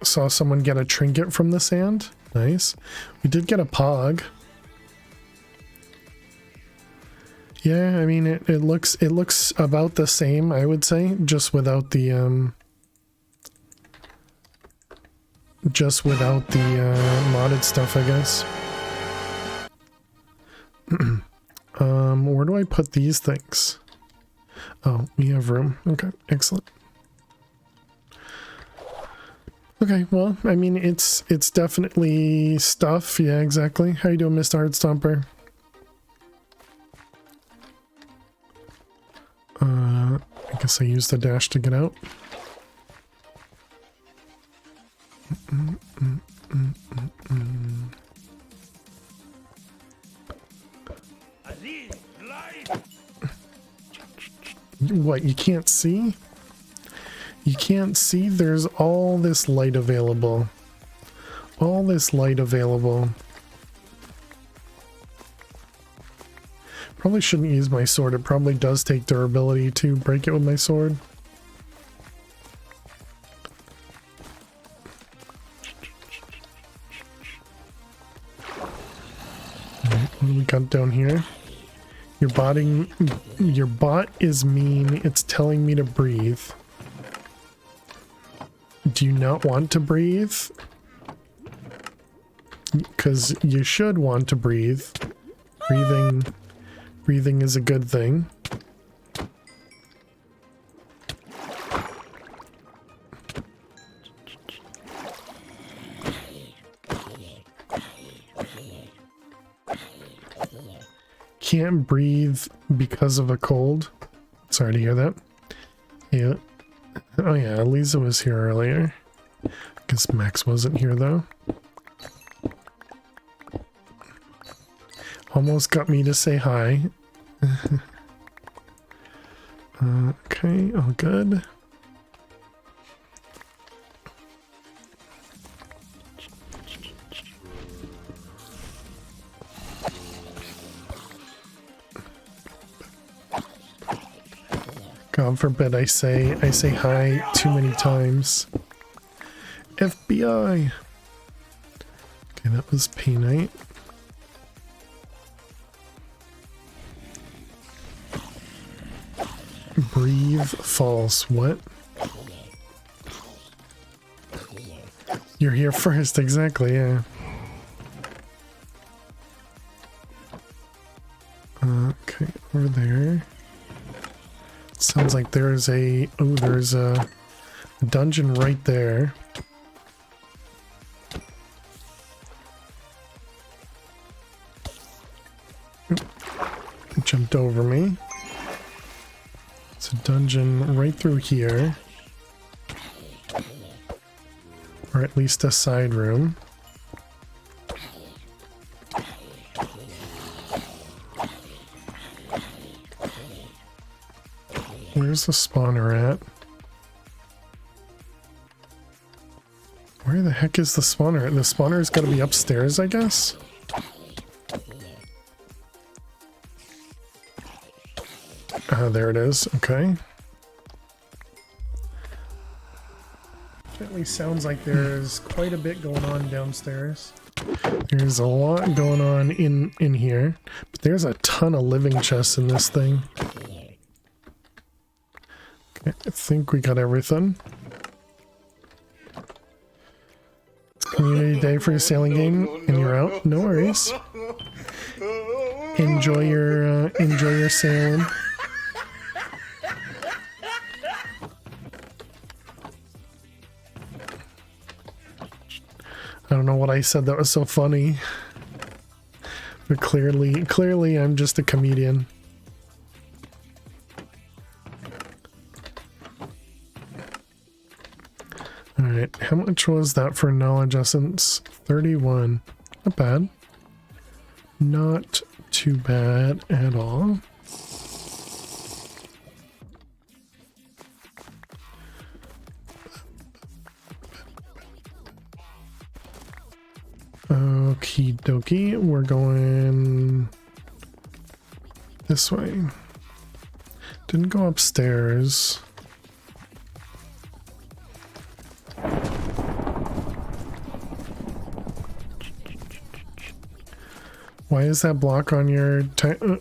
Saw someone get a trinket from the sand. Nice. We did get a pog. Yeah, I mean it looks about the same, I would say, just without the modded stuff, I guess. Where do I put these things? Oh, we have room. Okay, excellent. Okay, well, I mean, it's definitely stuff. Yeah, exactly. How you doing, Mr. Heartstomper? I guess I used the dash to get out. What, you can't see? You can't see? There's all this light available. All this light available. Probably shouldn't use my sword. It probably does take durability to break it with my sword. Alright, what do we got down here? Your bot is mean. It's telling me to breathe. Do you not want to breathe? Because you should want to breathe. Breathing is a good thing. Can't breathe because of a cold. Sorry to hear that. Yeah. Oh yeah, Lisa was here earlier. Guess Max wasn't here though. Almost got me to say hi. Okay, all good. God forbid I say hi too many times. FBI. Okay, that was painite. Breathe false. What? You're here first, exactly, yeah. Okay, over there. Sounds like there's there's a dungeon right there. Oop. Jumped over me. It's a dungeon right through here. Or at least a side room. Where's the spawner at? Where the heck is the spawner? The spawner's gotta be upstairs, I guess? There it is. Okay. Definitely sounds like there's quite a bit going on downstairs. There's a lot going on in here. There's a ton of living chests in this thing. Okay, I think we got everything. It's community day for your sailing game, and you're out. No worries. Enjoy your sailing. I don't know what I said that was so funny. But clearly I'm just a comedian. Alright, how much was that for knowledge essence? 31. Not bad. Not too bad at all. Okie dokie, we're going this way. Didn't go upstairs. Why is that block on your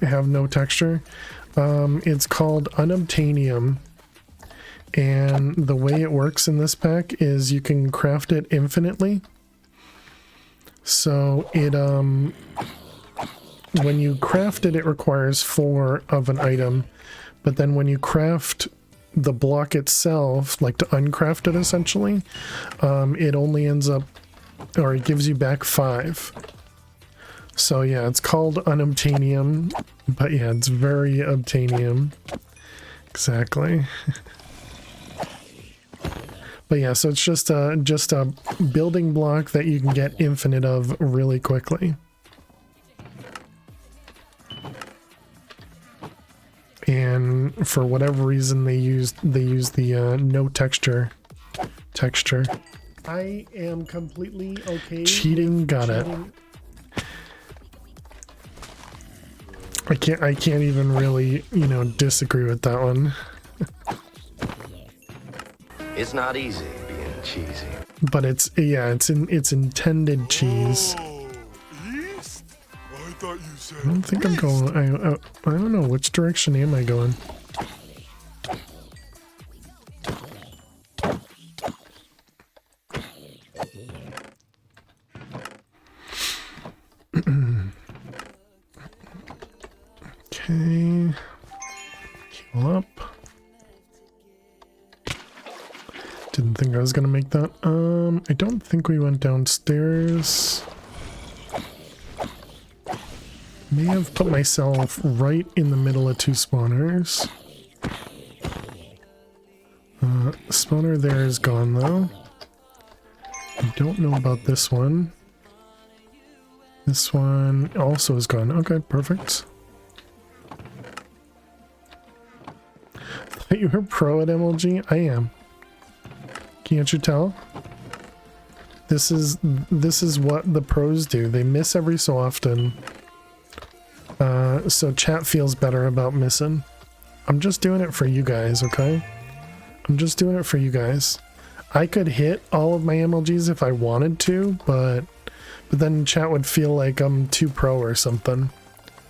have no texture? It's called unobtainium, and the way it works in this pack is you can craft it infinitely. So it when you craft it, it requires 4 of an item, but then when you craft the block itself, like to uncraft it essentially, it only ends up, or it gives you back 5. So yeah, it's called unobtainium, but yeah, it's very obtainium. Exactly. But yeah, so it's just a building block that you can get infinite of really quickly. And for whatever reason they use the no texture. I am completely okay. Cheating, got it. I can't even really, disagree with that one. It's not easy being cheesy. But it's intended cheese. East? I thought you said I don't think I'm going. I don't know, which direction am I going? Okay. Heal up. Didn't think I was gonna make that. I don't think we went downstairs. May have put myself right in the middle of 2 spawners. Spawner there is gone though. I don't know about this one. This one also is gone. Okay, perfect. Thought you were pro at MLG? I am. Can't you tell? This is what the pros do. They miss every so often. So chat feels better about missing. I'm just doing it for you guys, okay? I'm just doing it for you guys. I could hit all of my MLGs if I wanted to, but then chat would feel like I'm too pro or something.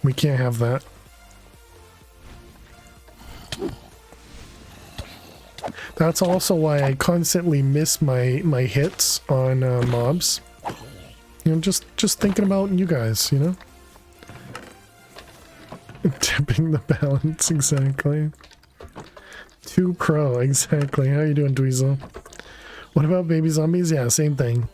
We can't have that. That's also why I constantly miss my hits on mobs. Just thinking about you guys, Tipping the balance, exactly. Too pro, exactly. How you doing, Dweezil? What about baby zombies? Yeah, same thing.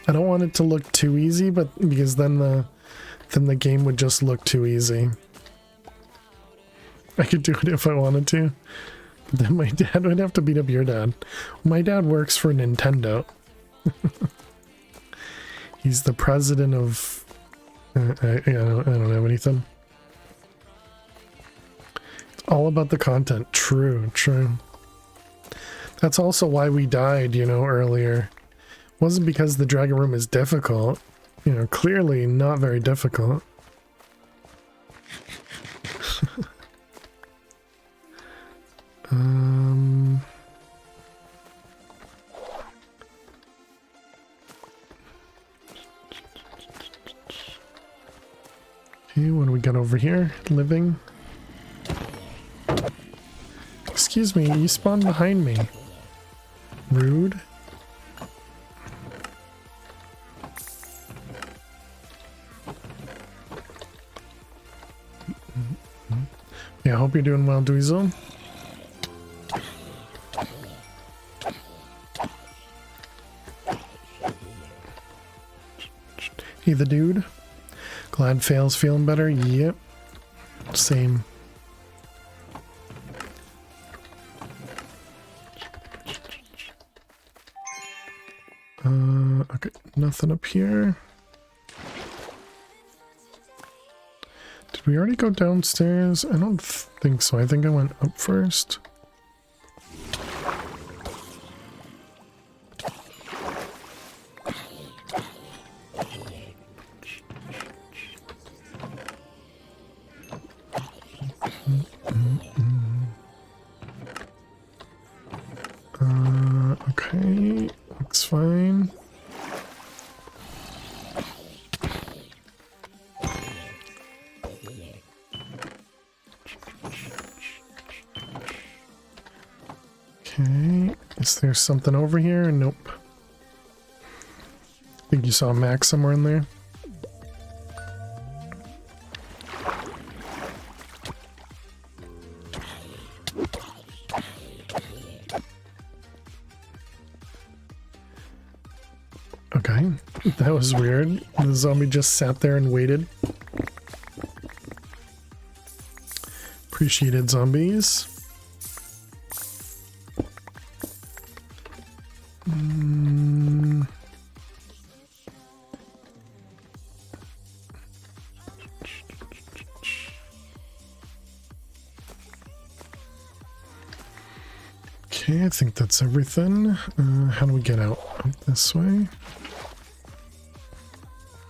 I don't want it to look too easy, but because then the game would just look too easy. I could do it if I wanted to. But then my dad would have to beat up your dad. My dad works for Nintendo. He's the president of... I don't have anything. It's all about the content. True. That's also why we died, earlier. It wasn't because the Dragon Room is difficult. Clearly not very difficult. Okay, what do we over here living. Excuse me, you spawned behind me. Rude. Yeah, I hope you're doing well, Dweezil. Hey, the dude. Glad Fail's feeling better. Yep. Same. Okay, nothing up here. Did we already go downstairs? I don't think so. I think I went up first. Okay, looks fine. Okay, is there something over here? Nope. I think you saw Max somewhere in there. Okay, that was weird. The zombie just sat there and waited. Appreciated, zombies. Okay, I think that's everything. How do we get out? Up this way?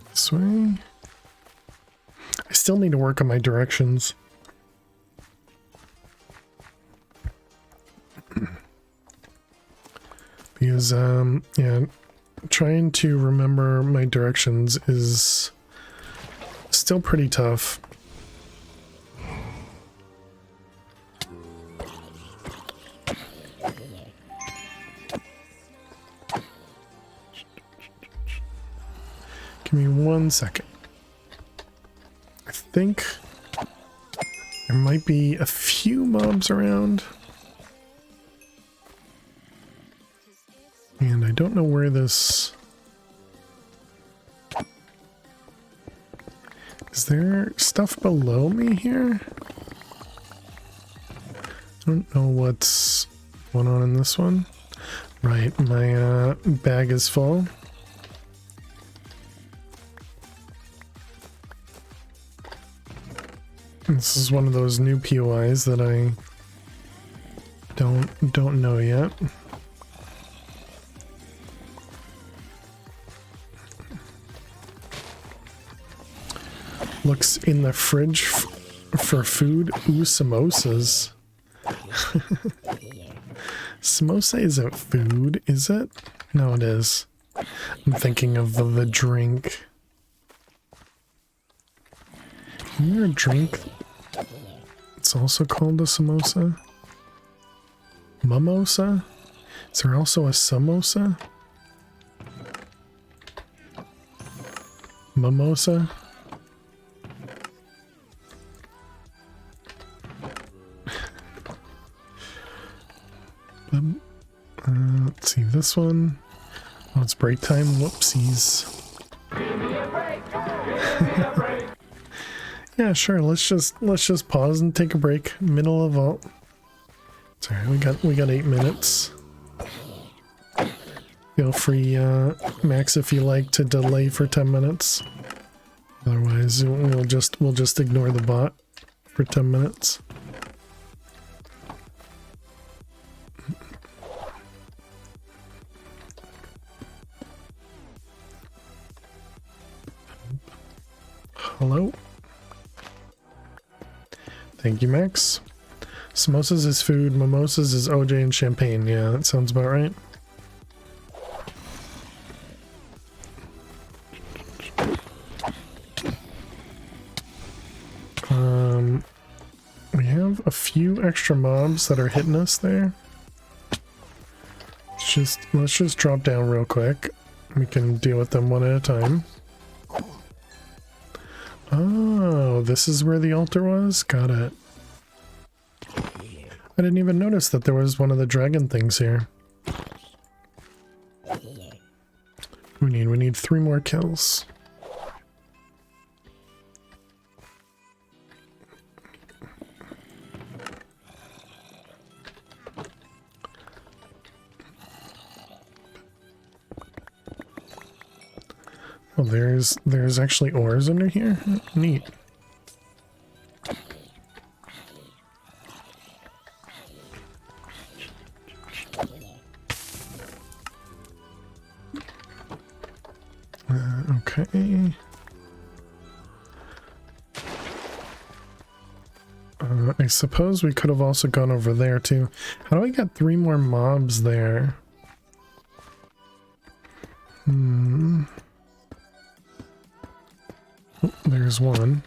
This way? I still need to work on my directions. Because, yeah, trying to remember my directions is still pretty tough. Give me 1 second. I think there might be a few mobs around. And I don't know where this... Is there stuff below me here? I don't know what's going on in this one. Right, my bag is full. This is one of those new POIs that I don't know yet. Looks in the fridge for food. Ooh, samosas. Samosa isn't food, is it? No, it is. I'm thinking of the drink. Isn't there a drink? It's also called a samosa. Mimosa? Is there also a samosa? Mimosa? Let's see this one. Oh, it's break time. Whoopsies. Yeah, sure. Let's just pause and take a break. Middle of vault. Sorry, we got 8 minutes. Feel free, Max, if you like to delay for 10 minutes. Otherwise, we'll just ignore the bot for 10 minutes. Hello? Thank you, Max. Samosas is food, mimosas is OJ and champagne. Yeah, that sounds about right. have a few extra mobs that are hitting us there. Let's just drop down real quick. We can deal with them one at a time. Oh, this is where the altar was? Got it. I didn't even notice that there was one of the dragon things here. We need 3 more kills. Oh, there's actually ores under here? Neat. Okay. I suppose we could have also gone over there too. How do I get 3 more mobs there? Oh, there's one.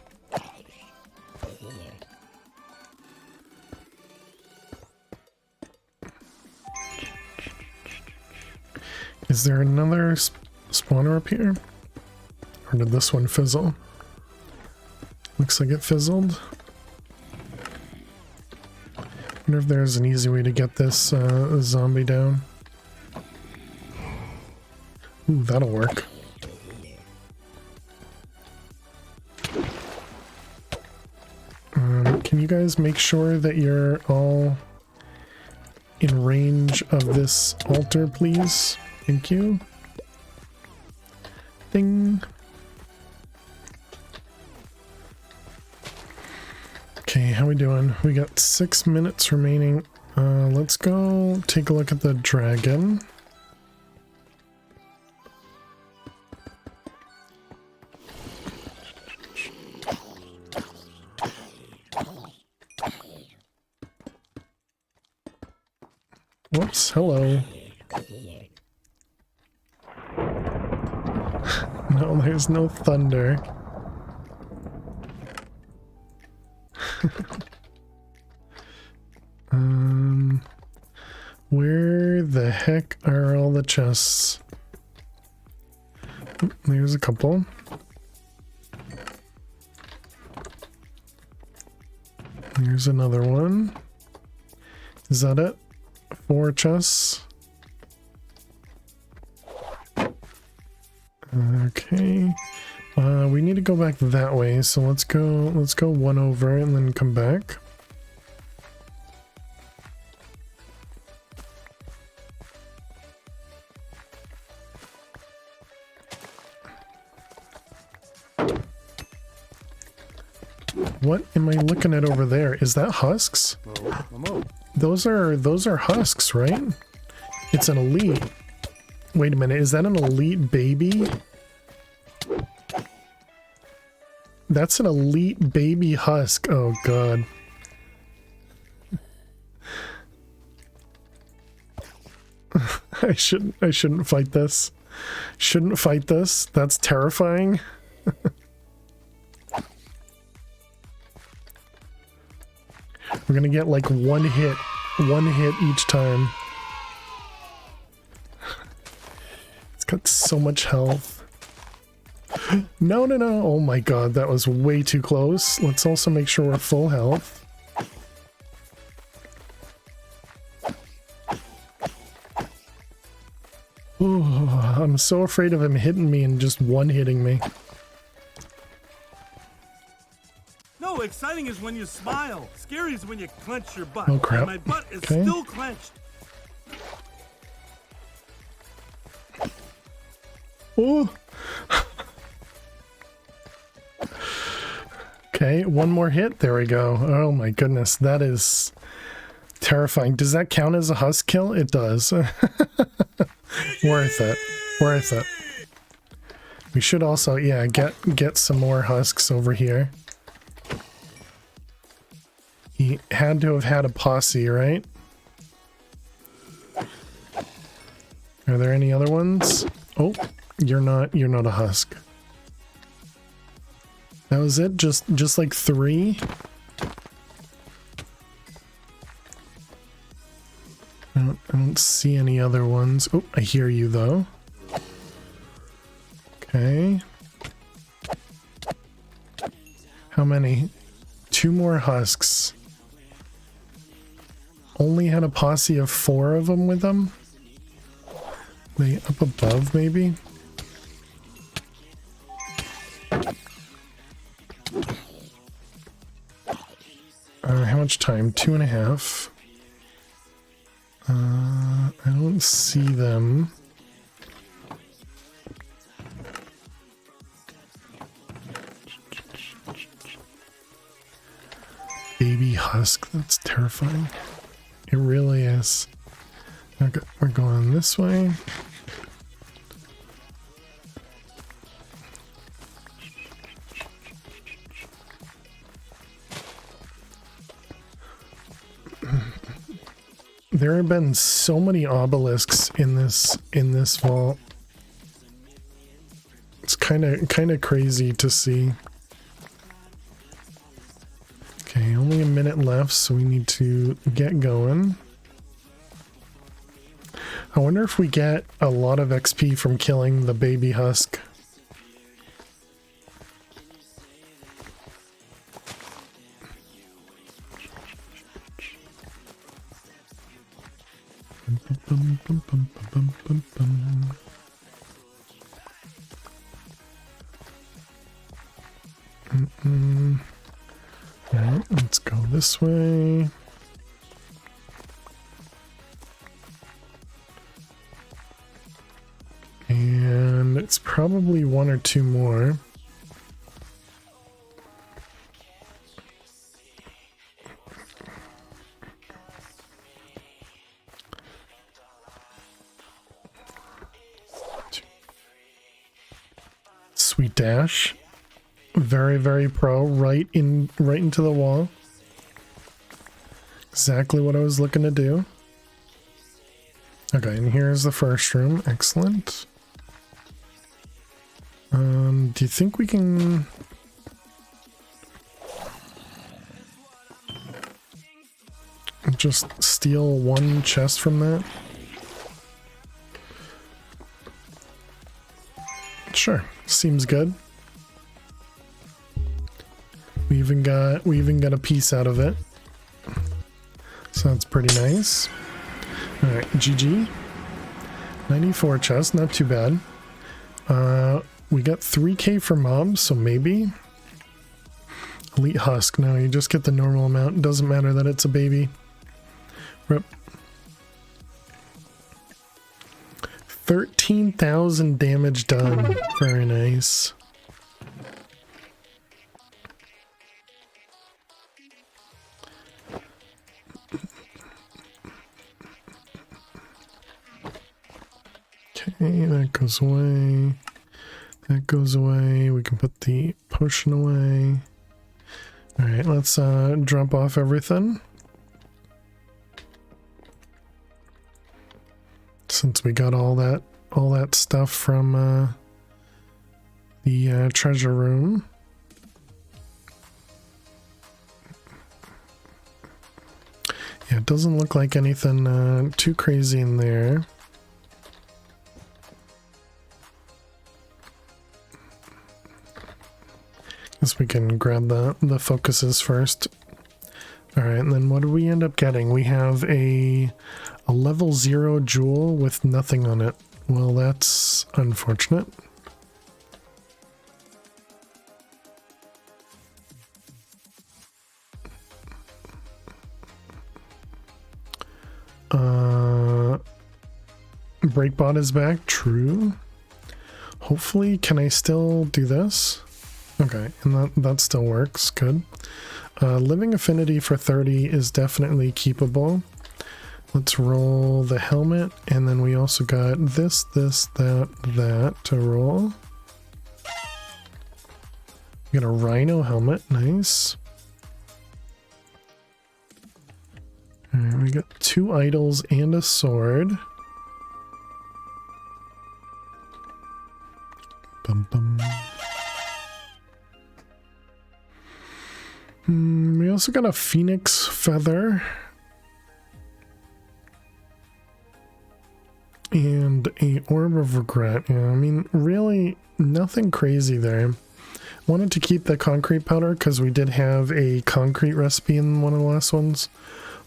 Is there another spawner up here? Or did this one fizzle? Looks like it fizzled. Wonder if there's an easy way to get this zombie down. Ooh, that'll work. Can you guys make sure that you're all in range of this altar, please? Thank you. Ding. Okay, how we doing? We got 6 minutes remaining. Let's go take a look at the dragon. Whoops, hello. No, there's no thunder. Where the heck are all the chests? Oh, there's a couple. Here's another one. Is that it? 4 chests. Okay. We need to go back that way, so let's go one over and then come back. What am I looking at over there? Is that husks? Those are husks, right? It's an elite. Wait a minute, is that an elite baby? That's an elite baby husk. Oh god. I shouldn't fight this. Shouldn't fight this. That's terrifying. We're gonna get like one hit each time. It's got so much health. No. Oh my god, that was way too close. Let's also make sure we're full health. Ooh, I'm so afraid of him hitting me and just one-hitting me. No, exciting is when you smile. Scary is when you clench your butt. Oh crap. And my butt is Okay. still clenched. Oh. Okay, one more hit. There we go. Oh my goodness, that is terrifying. Does that count as a husk kill? It does. Worth it. Worth it. We should also, yeah, get some more husks over here. He had to have had a posse, right? Are there any other ones? Oh, you're not a husk. That was it? Just like 3? I don't see any other ones. Oh, I hear you though. Okay. How many? 2 more husks. Only had a posse of 4 of them with them. They up above maybe? How much time? 2.5. I don't see them. Baby husk, that's terrifying. It really is. Okay, we're going this way. There have been so many obelisks in this vault. It's kind of crazy to see. Okay, only a minute left, so we need to get going. I wonder if we get a lot of XP from killing the baby husk. Alright, let's go this way. And it's probably 1 or 2 more. Sweet dash. Very, very pro. Right into the wall. Exactly what I was looking to do. Okay, and here's the first room. Excellent. Do you think we can... just steal 1 chest from that? Sure, seems good. We even got a piece out of it, so that's pretty nice. All right, GG. 94 chests, not too bad. We got 3k for mobs, so maybe. Elite husk. No, you just get the normal amount. It doesn't matter that it's a baby. Rip. 13,000 damage done. Very nice. Okay, that goes away. That goes away. We can put the potion away. Alright, let's drop off everything. Since we got all that stuff from the treasure room. Yeah, it doesn't look like anything too crazy in there. Guess we can grab the focuses first. Alright, and then what do we end up getting? We have a level 0 jewel with nothing on it. Well, that's unfortunate. Breakbot is back, true. Hopefully, can I still do this? Okay, and that still works, good. Living affinity for 30 is definitely keepable. Let's roll the helmet, and then we also got this, that to roll. We got a rhino helmet, nice. Alright, we got 2 idols and a sword. Bum bum. We also got a phoenix feather. And a orb of regret. Yeah, I mean, really nothing crazy there. Wanted to keep the concrete powder because we did have a concrete recipe in one of the last ones.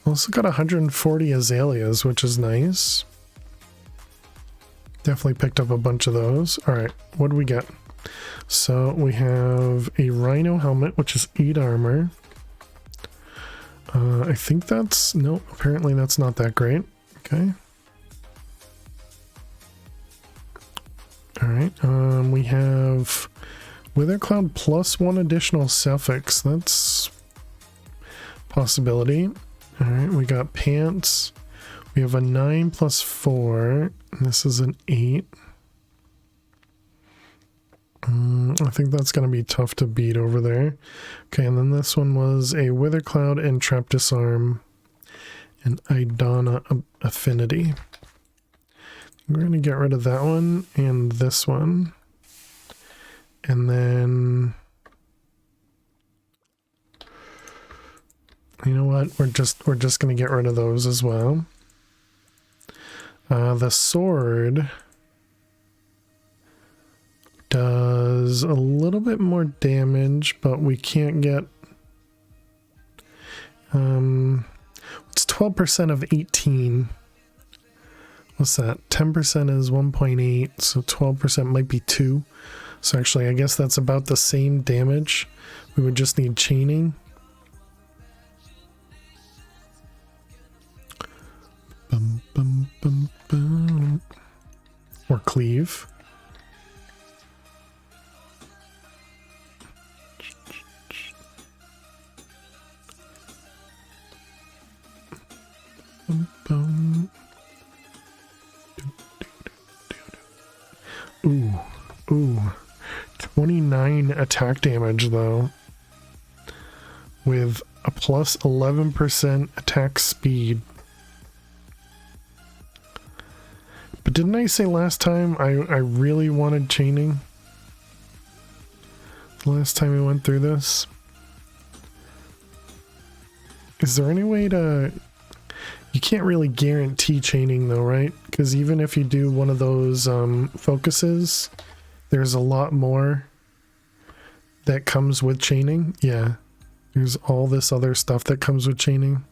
Also got 140 azaleas, which is nice. Definitely picked up a bunch of those. All right, what do we get? So we have a rhino helmet, which is 8 armor. I think that's, no, apparently that's not that great. Okay. All right, we have Wither Cloud plus 1 additional suffix. That's possibility. All right, we got pants. We have a 9 plus 4. And this is an 8. I think that's going to be tough to beat over there. Okay, and then this one was a Wither Cloud and Trap Disarm and Idana Affinity. We're going to get rid of that one and this one. And then, you know what? We're just going to get rid of those as well. The sword does a little bit more damage, but we can't get it's 12% of 18. What's that? 10% is 1.8, so 12% might be 2. So actually, I guess that's about the same damage. We would just need chaining. Bum, bum, bum, bum. Or cleave. Bum, bum. Ooh. 29 attack damage though. With a plus 11% attack speed. But didn't I say last time I really wanted chaining? The last time we went through this? Is there any way to... You can't really guarantee chaining though, right? Because even if you do one of those focuses, there's a lot more that comes with chaining. Yeah, there's all this other stuff that comes with chaining.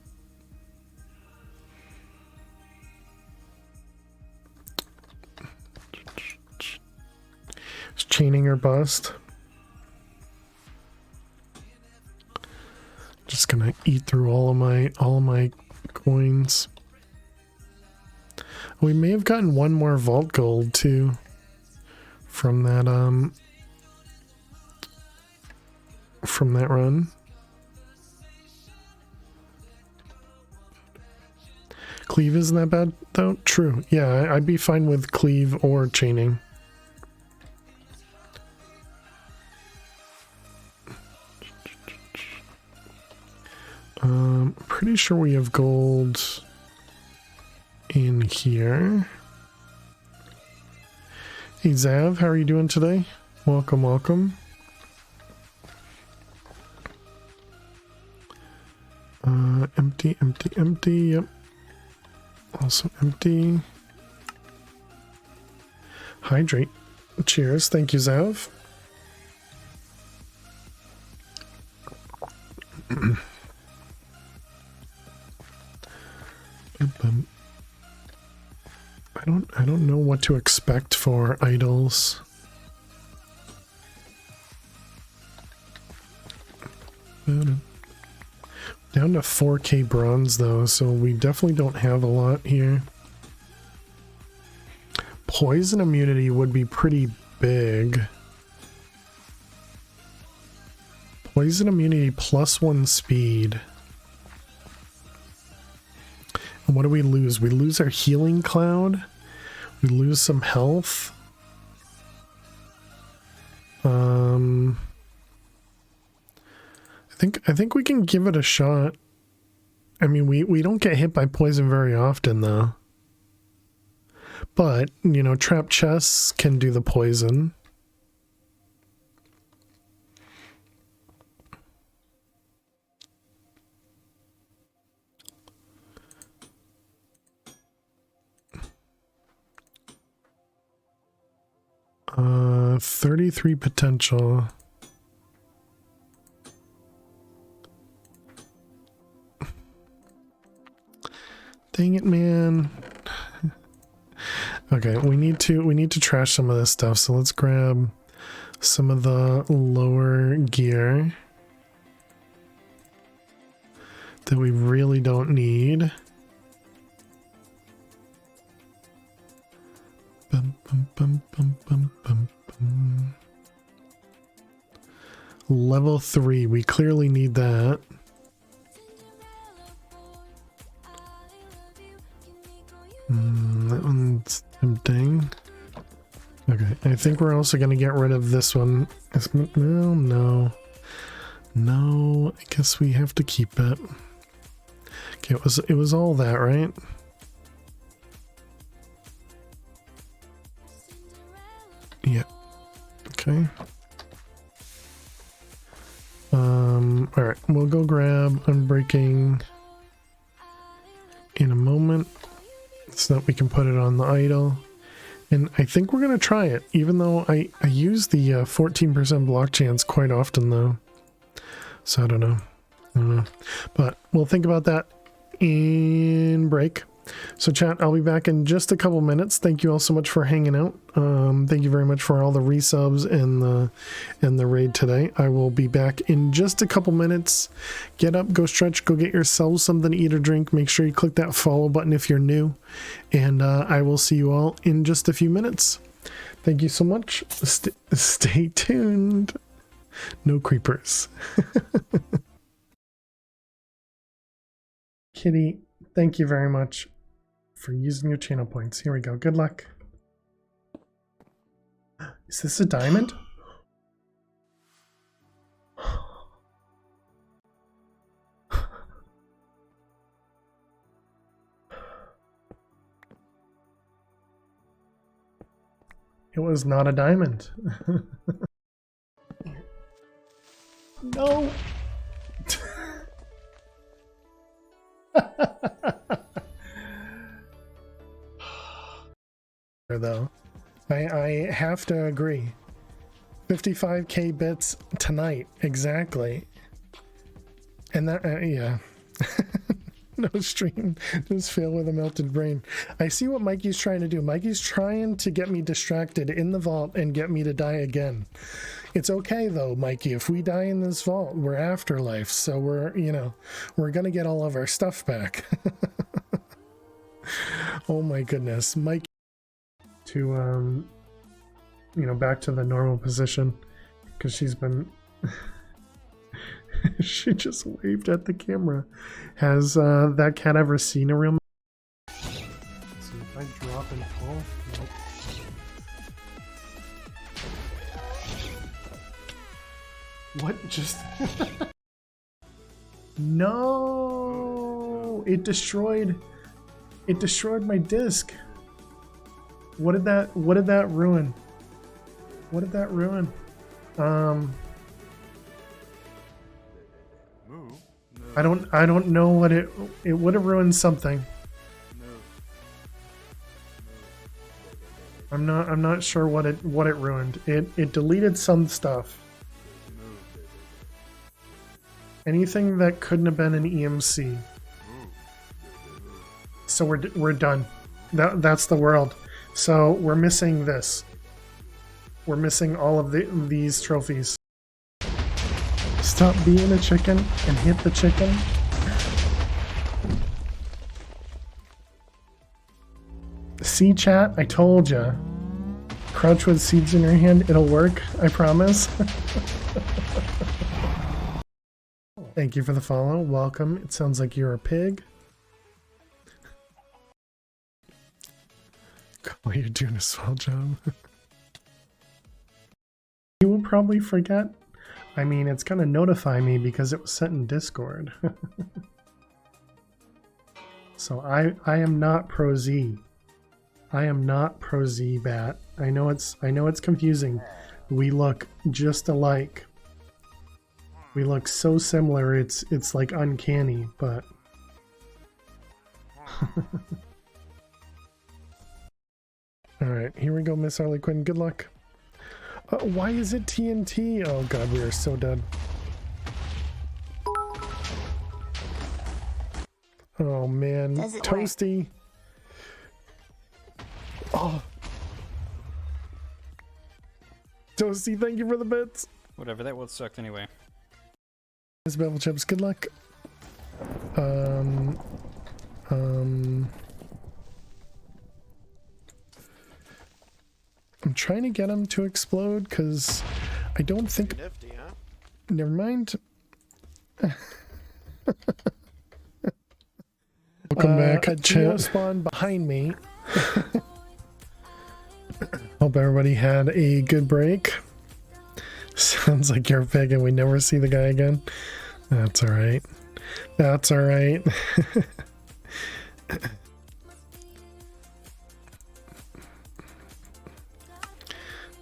It's chaining or bust. Just gonna eat through all of my coins. We may have gotten one more vault gold too from that run. Cleave isn't that bad though. True. Yeah, I'd be fine with cleave or chaining. Pretty sure we have gold in here. Hey Zav, how are you doing today? Welcome, welcome. Empty, empty, empty, yep. Also empty. Hydrate. Cheers, thank you Zav. I don't know what to expect for idols. Down to 4K bronze though, so we definitely don't have a lot here. Poison immunity would be pretty big. Poison immunity plus 1 speed. And what do we lose? We lose our healing cloud. We lose some health. I think we can give it a shot. I mean, we don't get hit by poison very often though. But, you know, trap chests can do the poison. 33 potential. Dang it, man. Okay, we need to trash some of this stuff, so let's grab some of the lower gear that we really don't need. Bum, bum, bum, bum, bum, bum, bum. Level 3, we clearly need that. That one's tempting. Okay, I think we're also going to get rid of this one. Well, no. No, I guess we have to keep it. Okay, it was all that, right? Yeah. Okay. Alright, we'll go grab Unbreaking in a moment so that we can put it on the idle. And I think we're going to try it, even though I use the 14% block chance quite often, though. So I don't know. But we'll think about that in break. So chat, I'll be back in just a couple minutes. Thank you all so much for hanging out. Thank you very much for all the resubs and the raid today. I will be back in just a couple minutes. Get up, go stretch, go get yourselves something to eat or drink. Make sure you click that follow button if you're new. And I will see you all in just a few minutes. Thank you so much. Stay tuned. No creepers. Kitty, thank you very much for using your channel points. Here we go. Good luck. Is this a diamond? It was not a diamond. No. Though I have to agree, 55k bits tonight exactly, and that yeah. No stream, just fail with a melted brain. I see what Mikey's trying to do. Mikey's trying to get me distracted in the vault and get me to die again. It's okay though, Mikey, if we die in this vault, we're afterlife, so we're, you know, we're gonna get all of our stuff back. Oh my goodness, Mike. To you know, back to the normal position, because she's been she just waved at the camera. Has that cat ever seen a real? See if I drop and fall. Nope. What just no, it destroyed my disc. What did that ruin? What did that ruin? I don't know what it would have ruined something. I'm not sure what it ruined. It deleted some stuff. Anything that couldn't have been an EMC. So we're done. That's the world. So we're missing this. We're missing all of these trophies. Stop being a chicken and hit the chicken. See, chat? I told ya. Crouch with seeds in your hand. It'll work. I promise. Thank you for the follow. Welcome. It sounds like you're a pig. Well, you're doing a swell job. You will probably forget. I mean, it's gonna notify me because it was sent in Discord. So I am not Pro Z. I am not Pro Z Bat. I know it's confusing. We look just alike. We look so similar. It's like uncanny, but. All right, here we go, Miss Harley Quinn. Good luck. Why is it TNT? Oh god, we are so dead. Oh man, Toasty. Oh. Toasty, thank you for the bits. Whatever, that would sucked anyway. Miss Bevel Chips, good luck. I'm trying to get him to explode because I don't think. Nifty, huh? Never mind. Welcome back. A Geo spawned behind me. Hope everybody had a good break. Sounds like you're big and we never see the guy again. That's alright. That's alright.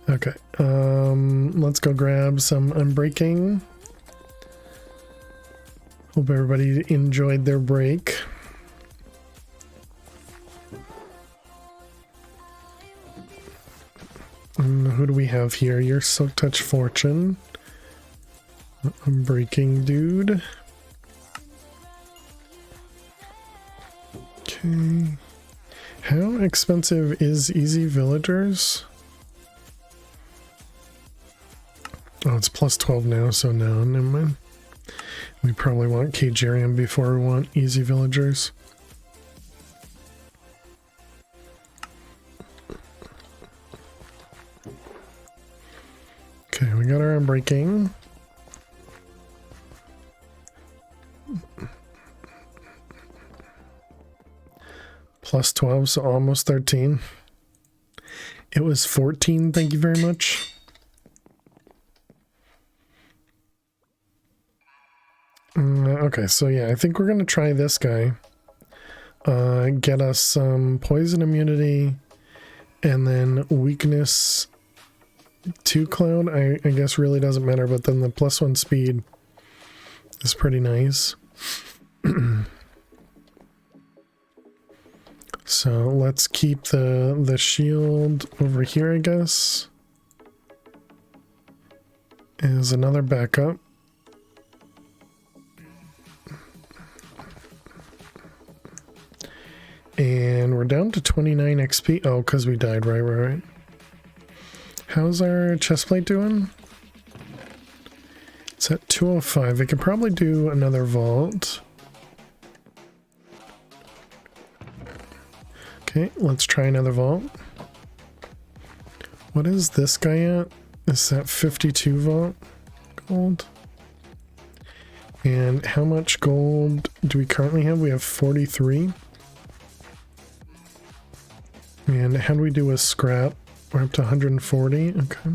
Okay, let's go grab some unbreaking. Hope everybody enjoyed their break. Who do we have here? Your Silk Touch Fortune. Unbreaking dude. Okay. How expensive is Easy Villagers? Oh, it's plus 12 now, so no, never mind. We probably want Cagerium before we want Easy Villagers. Okay, we got our Unbreaking. Plus 12, so almost 13. It was 14, thank you very much. Okay, so yeah, I think we're going to try this guy. Get us some poison immunity and then weakness 2 cloud. I guess really doesn't matter, but then the +1 speed is pretty nice. So let's keep the shield over here, I guess, as another backup. And we're down to 29 XP. Oh, because we died, right. How's our chestplate doing? It's at 205. I could probably do another vault. Okay, let's try another vault. What is this guy at? Is that 52 vault gold? And how much gold do we currently have? We have 43. And how do we do with scrap? We're up to 140. Okay.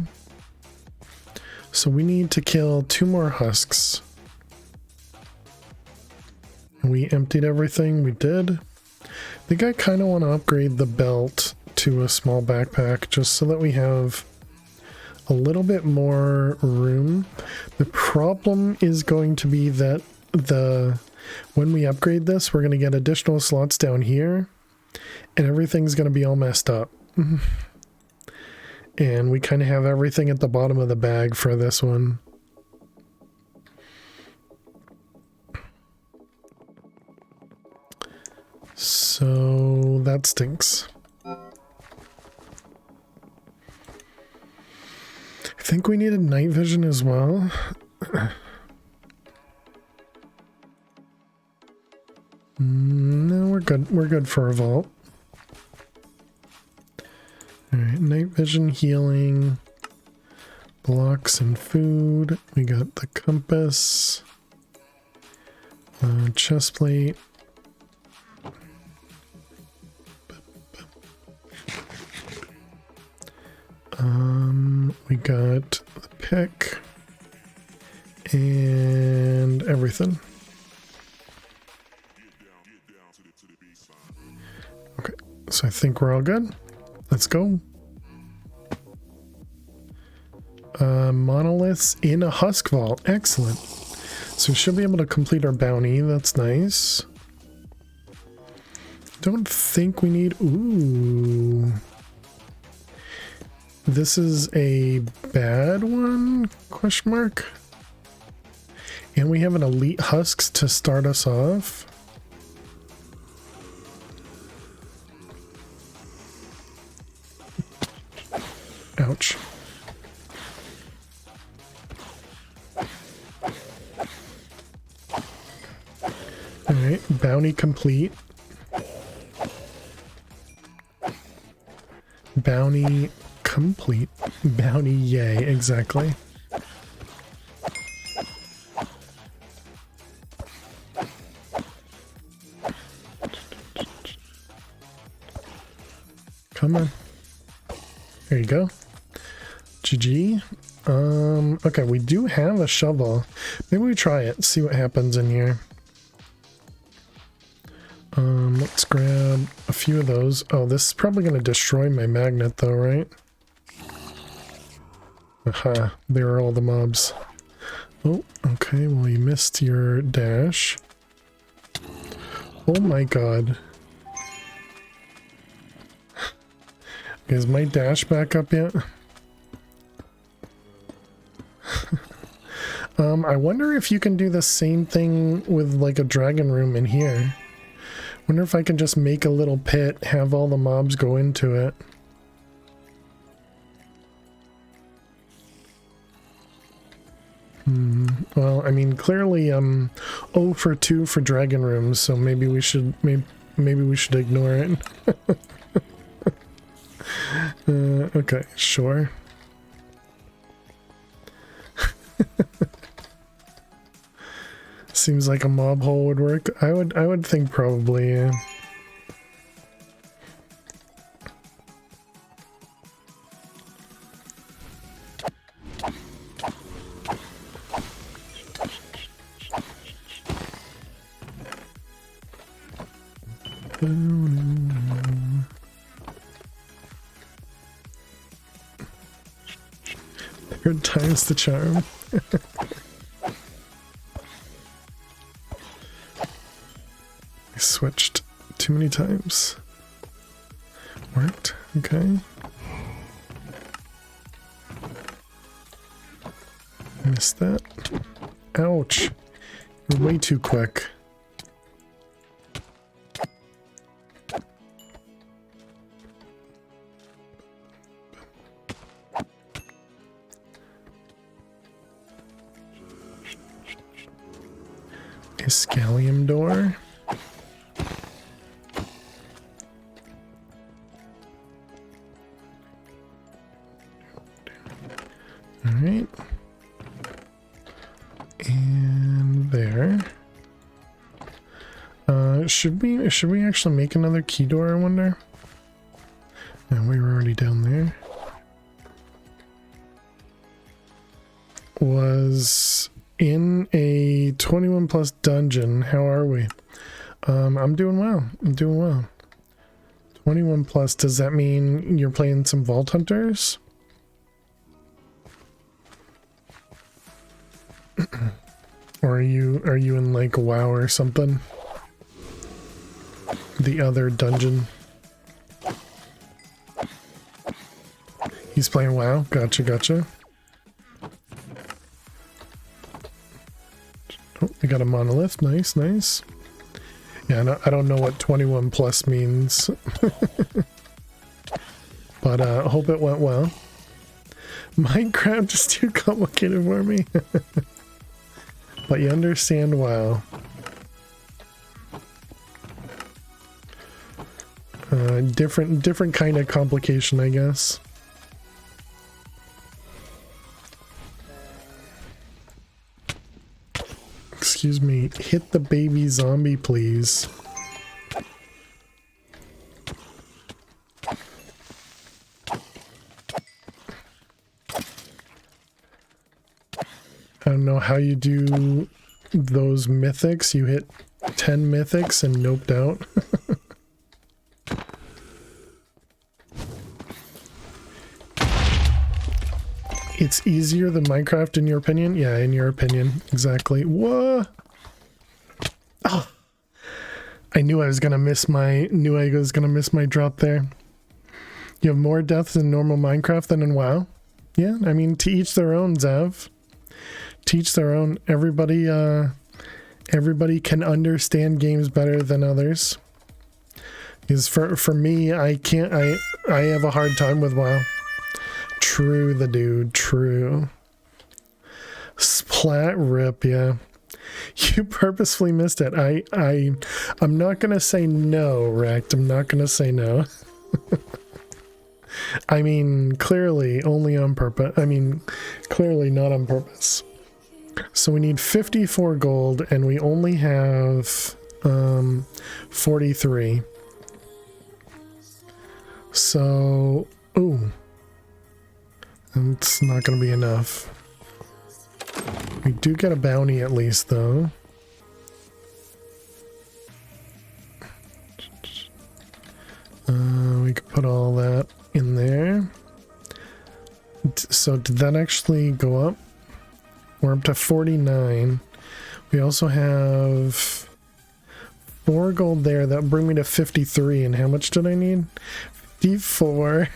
So we need to kill 2 more husks. We emptied everything. We did. I think I kind of want to upgrade the belt to a small backpack just so that we have a little bit more room. The problem is going to be that when we upgrade this, we're going to get additional slots down here and everything's going to be all messed up. And we kind of have everything at the bottom of the bag for this one. So that stinks. I think we needed night vision as well. No, we're good. We're good for a vault. Alright, night vision, healing, blocks and food. We got the compass, chest plate. We got the pick and everything. Okay, so I think we're all good. Let's go. Monoliths in a husk vault. Excellent. So we should be able to complete our bounty. That's nice. Don't think we need... Ooh. this is a bad one? Question mark. And we have an elite husks to start us off. Ouch. Alright, bounty complete. Bounty complete. Bounty, yay, exactly. Come on. There you go. GG. Okay, we do have a shovel. Maybe we try it, see what happens in here. Let's grab a few of those. Oh, this is probably going to destroy my magnet though, right? Aha, there are all the mobs. Oh, okay, well you missed your dash. Oh my god. Is my dash back up yet? I wonder if you can do the same thing with like a dragon room in here. Wonder if I can just make a little pit, have all the mobs go into it. Well, I mean, clearly I'm 0 for 2 for dragon rooms, so maybe we should maybe we should ignore it. Okay, sure. Seems like a mob hole would work. I would think probably, yeah. Third time's the charm. I switched too many times. Worked, okay. Missed that. Ouch. You're way too quick. Scallium door. All right. And there. Should we actually make another key door, I wonder? No, we were already down there. Was in a 21 plus dungeon. How are we? I'm doing well. I'm doing well. 21 plus, does that mean you're playing some Vault Hunters? Or are you in like WoW or something? The other dungeon. He's playing WoW. Gotcha, gotcha. Oh, we got a monolith. Nice, nice. Yeah, I don't know what 21 plus means. But I hope it went well. Minecraft is too complicated for me. But you understand WoW. Different kind of complication, I guess. Excuse me, hit the baby zombie, please. I don't know how you do those mythics. You hit 10 mythics and noped out. It's easier than Minecraft in your opinion? Yeah, in your opinion. Exactly. What? Oh, I knew I was gonna miss my drop there. You have more deaths in normal Minecraft than in WoW? Yeah, I mean, to each their own, Zev. To each their own. Everybody can understand games better than others. Because for me, I have a hard time with WoW. True the dude, true. Splat rip, yeah. You purposefully missed it. I'm not gonna say no, Rect. I'm not gonna say no. I mean, clearly only on purpose. I mean, clearly not on purpose. So we need 54 gold and we only have 43. So, ooh. It's not going to be enough. We do get a bounty at least, though. We could put all that in there. So did that actually go up? We're up to 49. We also have 4 gold there. That would bring me to 53. And how much did I need? 54.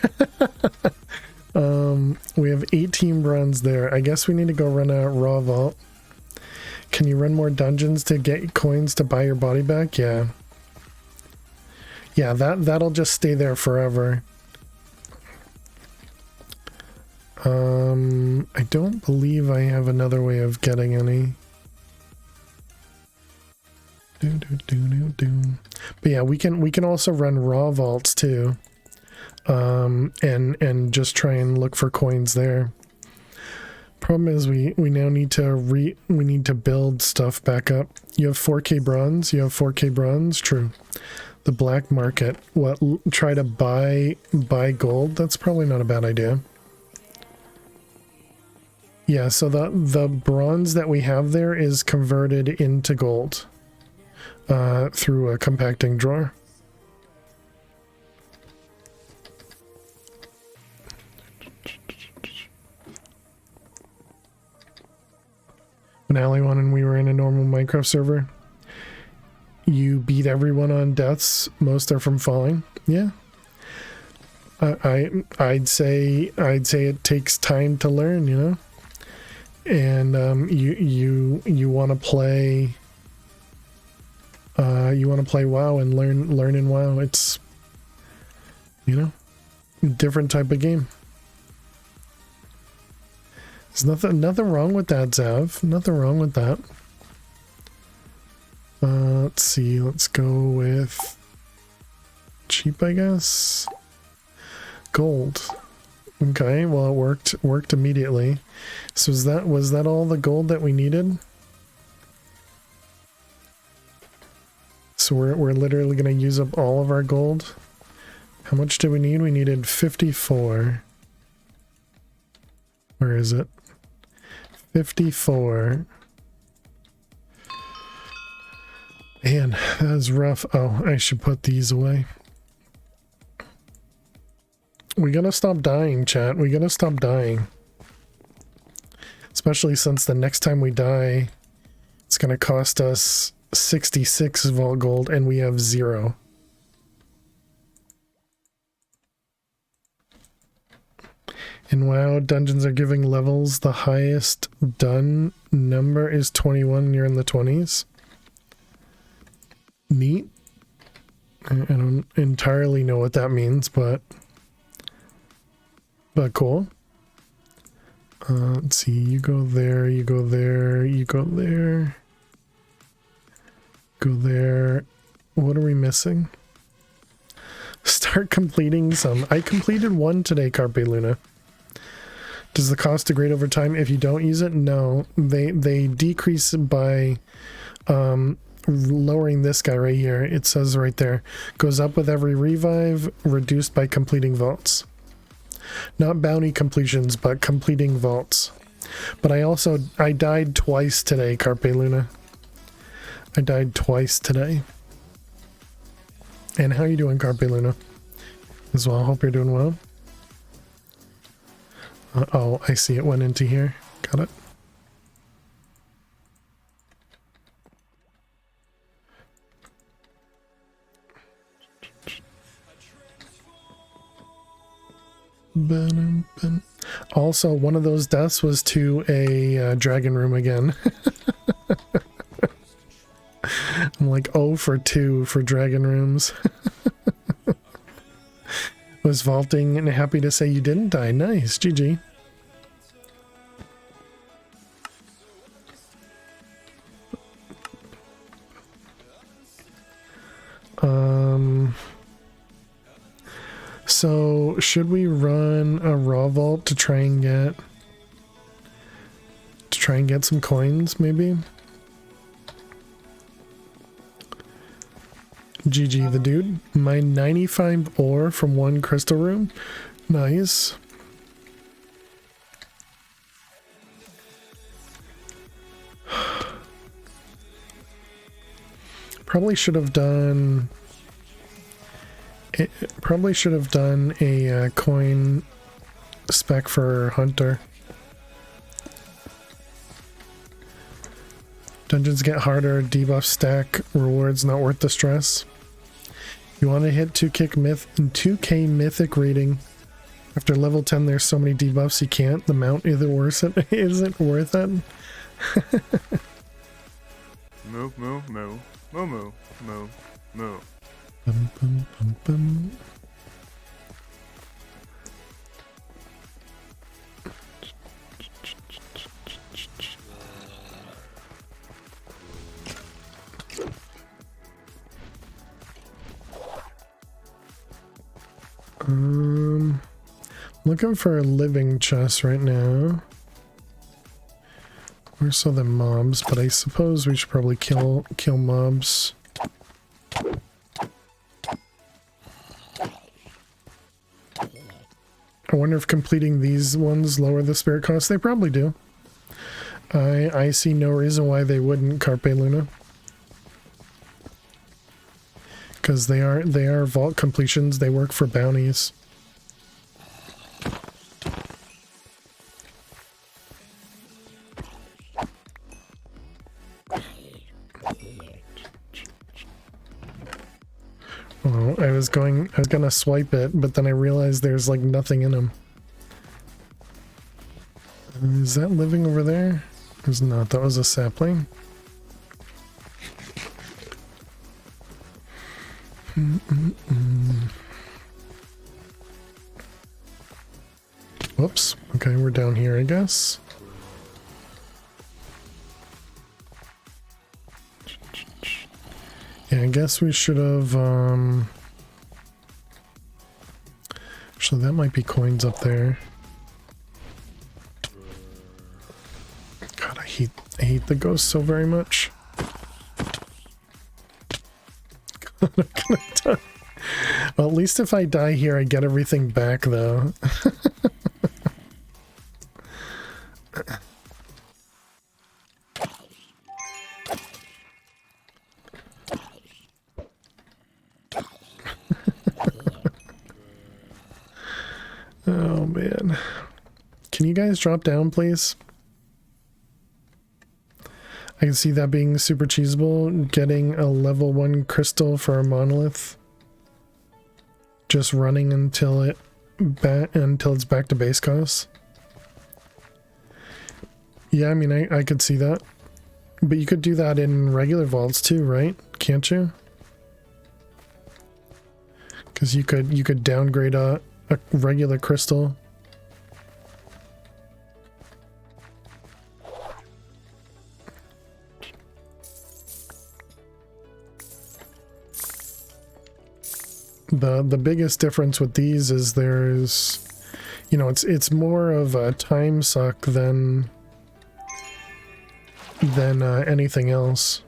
We have 18 bronze there. I guess we need to go run a raw vault. Can you run more dungeons to get coins to buy your body back? Yeah. Yeah, that'll just stay there forever. I don't believe I have another way of getting any. But yeah, we can also run raw vaults too. And just try and look for coins there. Problem is we now need to build stuff back up. You have 4k bronze. You have 4k bronze. True. The black market. What? Try to buy gold. That's probably not a bad idea. Yeah. So the bronze that we have there is converted into gold through a compacting drawer. When Ali won and we were in a normal Minecraft server, you beat everyone on deaths. Most are from falling. Yeah. I'd say it takes time to learn, you know. And you want to play WoW and learn in WoW. It's, you know, different type of game. There's nothing wrong with that, Zav. Nothing wrong with that. Let's see. Let's go with cheap, I guess. Gold. Okay. Well, it worked immediately. So was that all the gold that we needed? So we're literally going to use up all of our gold. How much do we need? We needed 54. Where is it? 54. Man, that is rough. Oh, I should put these away. We gotta stop dying, chat. We gotta stop dying. Especially since the next time we die, it's gonna cost us 66 vault gold and we have 0. In WoW, dungeons are giving levels. The highest done number is 21 and you're in the 20s. Neat. I don't entirely know what that means, but cool. Let's see. You go there, you go there, you go there. Go there. What are we missing? Start completing some. I completed one today, Carpe Luna. Does the cost degrade over time if you don't use it? No, they decrease by lowering this guy right here. It says right there, goes up with every revive, reduced by completing vaults. Not bounty completions, but completing vaults. But I died twice today, Carpe Luna. I died twice today. And how you doing, Carpe Luna? As well, hope you're doing well. Oh, I see it went into here. Got it. Ba-dum-bum. Also, one of those deaths was to a dragon room again. I'm like 0 for 2 for dragon rooms. Was vaulting and happy to say you didn't die. Nice, GG. So should we run a raw vault to try and get some coins maybe? GG the dude. My 95 ore from one crystal room. Nice. Probably should have done a coin spec for Hunter. Dungeons get harder, debuff stack, rewards not worth the stress. You want to hit 2k mythic rating. After level 10 there's so many debuffs you can't. The mount isn't worth it. Moo, moo, moo. Moo, moo, moo, moo. Bum, bum, bum, bum. Looking for a living chest right now. Where's all the mobs? But I suppose we should probably kill mobs. I wonder if completing these ones lower the spirit cost. They probably do. I see no reason why they wouldn't, Carpe Luna. Because they are vault completions. They work for bounties. Oh, I was gonna swipe it, but then I realized there's like nothing in them. Is that living over there? It's not. That was a sapling. Whoops. Okay, we're down here, I guess. Yeah, I guess we should have, so that might be coins up there. God, I hate the ghost so very much. God, I'm gonna die. Well, at least if I die here, I get everything back, though. Oh, man. Can you guys drop down, please? I can see that being super cheesable. Getting a level 1 crystal for a monolith. Just running until it's back to base cost. Yeah, I mean, I could see that. But you could do that in regular vaults too, right? Can't you? Because you could downgrade a regular crystal. The biggest difference with these is there's, you know, it's more of a time suck than anything else.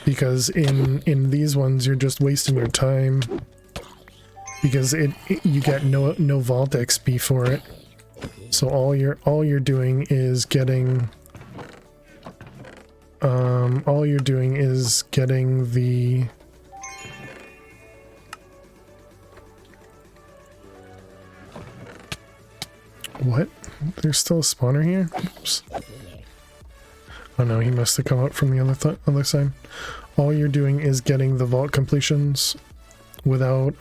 Because in these ones you're just wasting your time. Because you get no vault XP for it. So all you're doing is getting the what? There's still a spawner here? Oops. Oh no, he must have come out from the other side. All you're doing is getting the vault completions without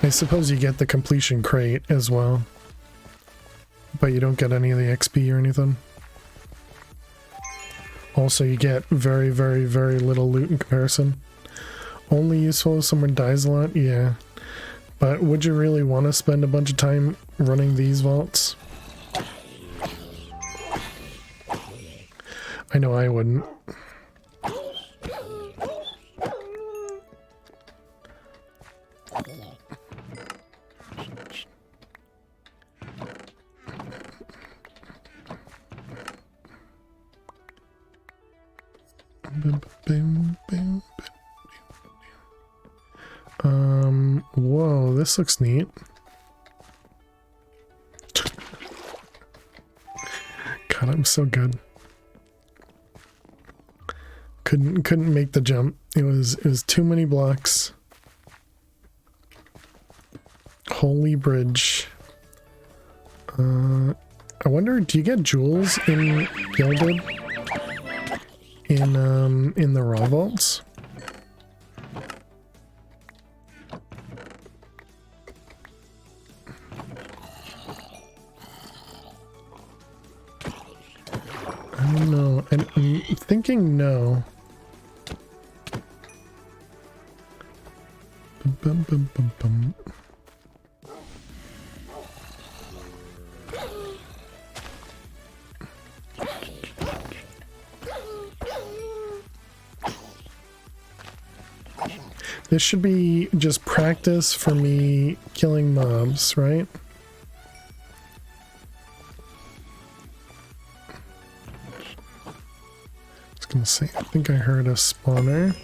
I suppose you get the completion crate as well, but you don't get any of the XP or anything. Also, you get very, very, very little loot in comparison. Only useful if someone dies a lot? Yeah. But would you really want to spend a bunch of time running these vaults? I know I wouldn't. Whoa, this looks neat. God, I'm so good. Couldn't make the jump. It was too many blocks. Holy bridge. I wonder, do you get jewels in Gilded? In the raw vaults? I don't know. I'm thinking no. Bum, bum, bum, bum. This should be just practice for me killing mobs, right? I was gonna say, I think I heard a spawner.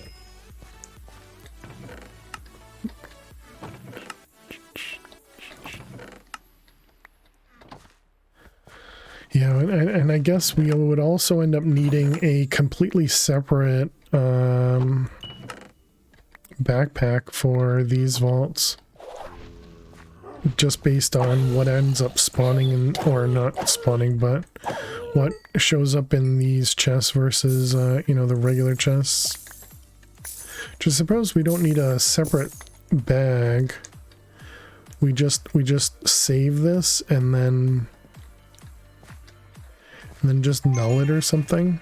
Yeah, and I guess we would also end up needing a completely separate backpack for these vaults, just based on what ends up spawning in, or not spawning, but what shows up in these chests versus you know, the regular chests. Just suppose we don't need a separate bag. We just save this and then just null it or something.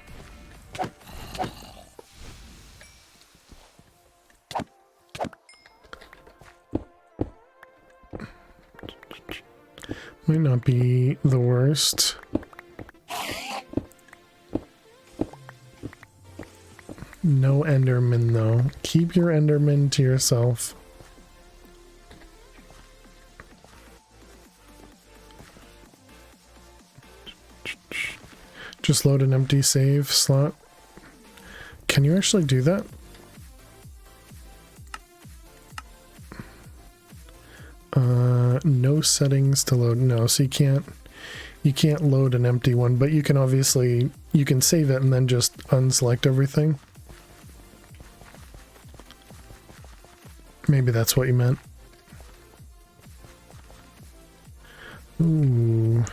Might not be the worst. No Enderman though. Keep your Enderman to yourself. Just load an empty save slot. Can you actually do that? No settings to load. No, so you can't load an empty one, but you can obviously, you can save it and then just unselect everything. Maybe that's what you meant. Ooh.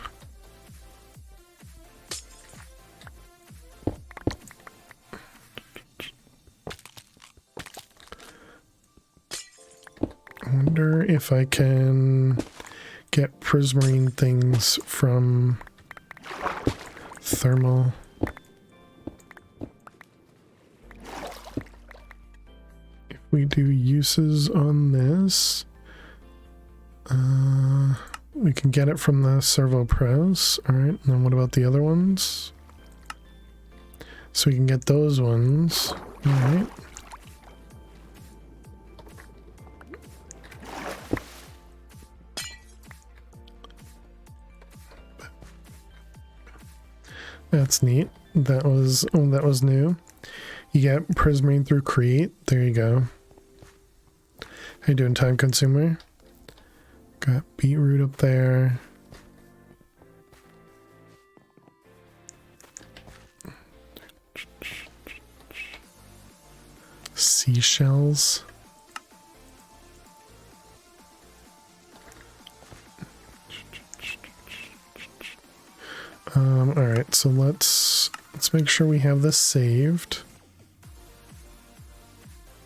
I wonder if I can get prismarine things from thermal. If we do uses on this, we can get it from the servo press. All right, and then what about the other ones? So we can get those ones. All right. That's neat. That was new. You get prismarine through create. There you go. How you doing, time consumer? Got beetroot up there. Seashells. All right, so let's make sure we have this saved.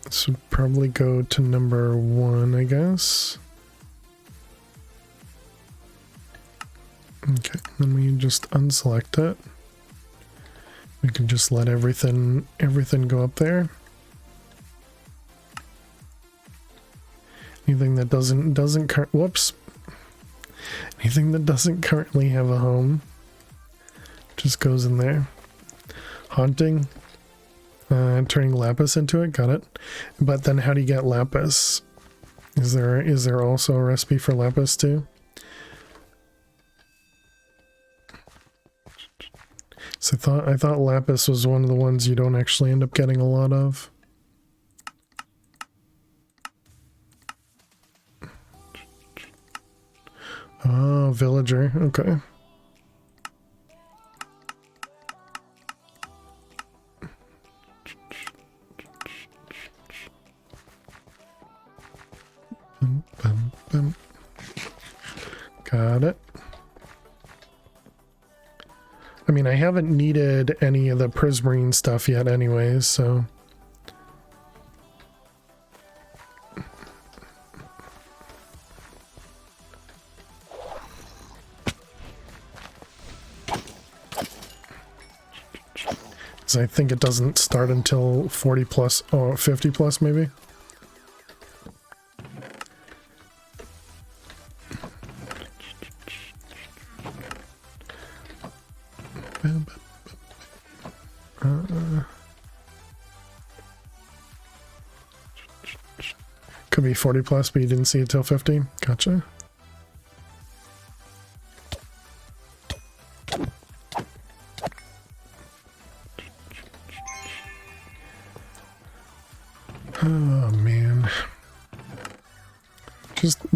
This would probably go to number 1, I guess. then we just unselect it. We can just let everything go up there. Anything that doesn't whoops. Anything that doesn't currently have a home just goes in there. Haunting. Turning lapis into it, got it. But then how do you get lapis? Is there also a recipe for lapis too? So I thought lapis was one of the ones you don't actually end up getting a lot of. Oh, villager, okay. Got it. I mean, I haven't needed any of the prismarine stuff yet anyways, so... So I think it doesn't start until 40 plus, or 50 plus maybe? Could be 40 plus, but you didn't see it till 50. Gotcha. Oh man.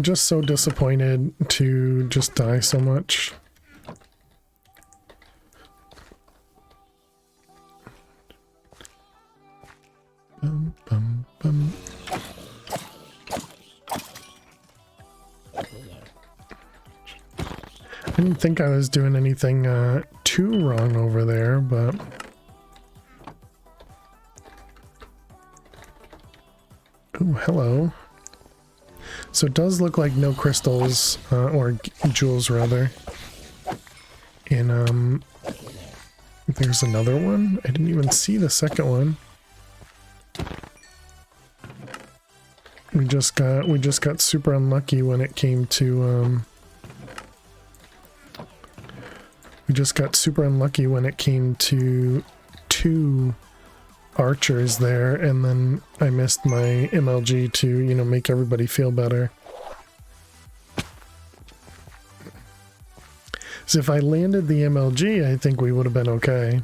Just so disappointed to just die so much. Bum, bum, bum. I didn't think I was doing anything too wrong over there, but... Oh, hello. So it does look like no crystals, or jewels rather. And there's another one? I didn't even see the second one. We just got super unlucky when it came to we just got super unlucky when it came to 2 archers there, and then I missed my MLG to, you know, make everybody feel better. So if I landed the MLG, I think we would have been okay.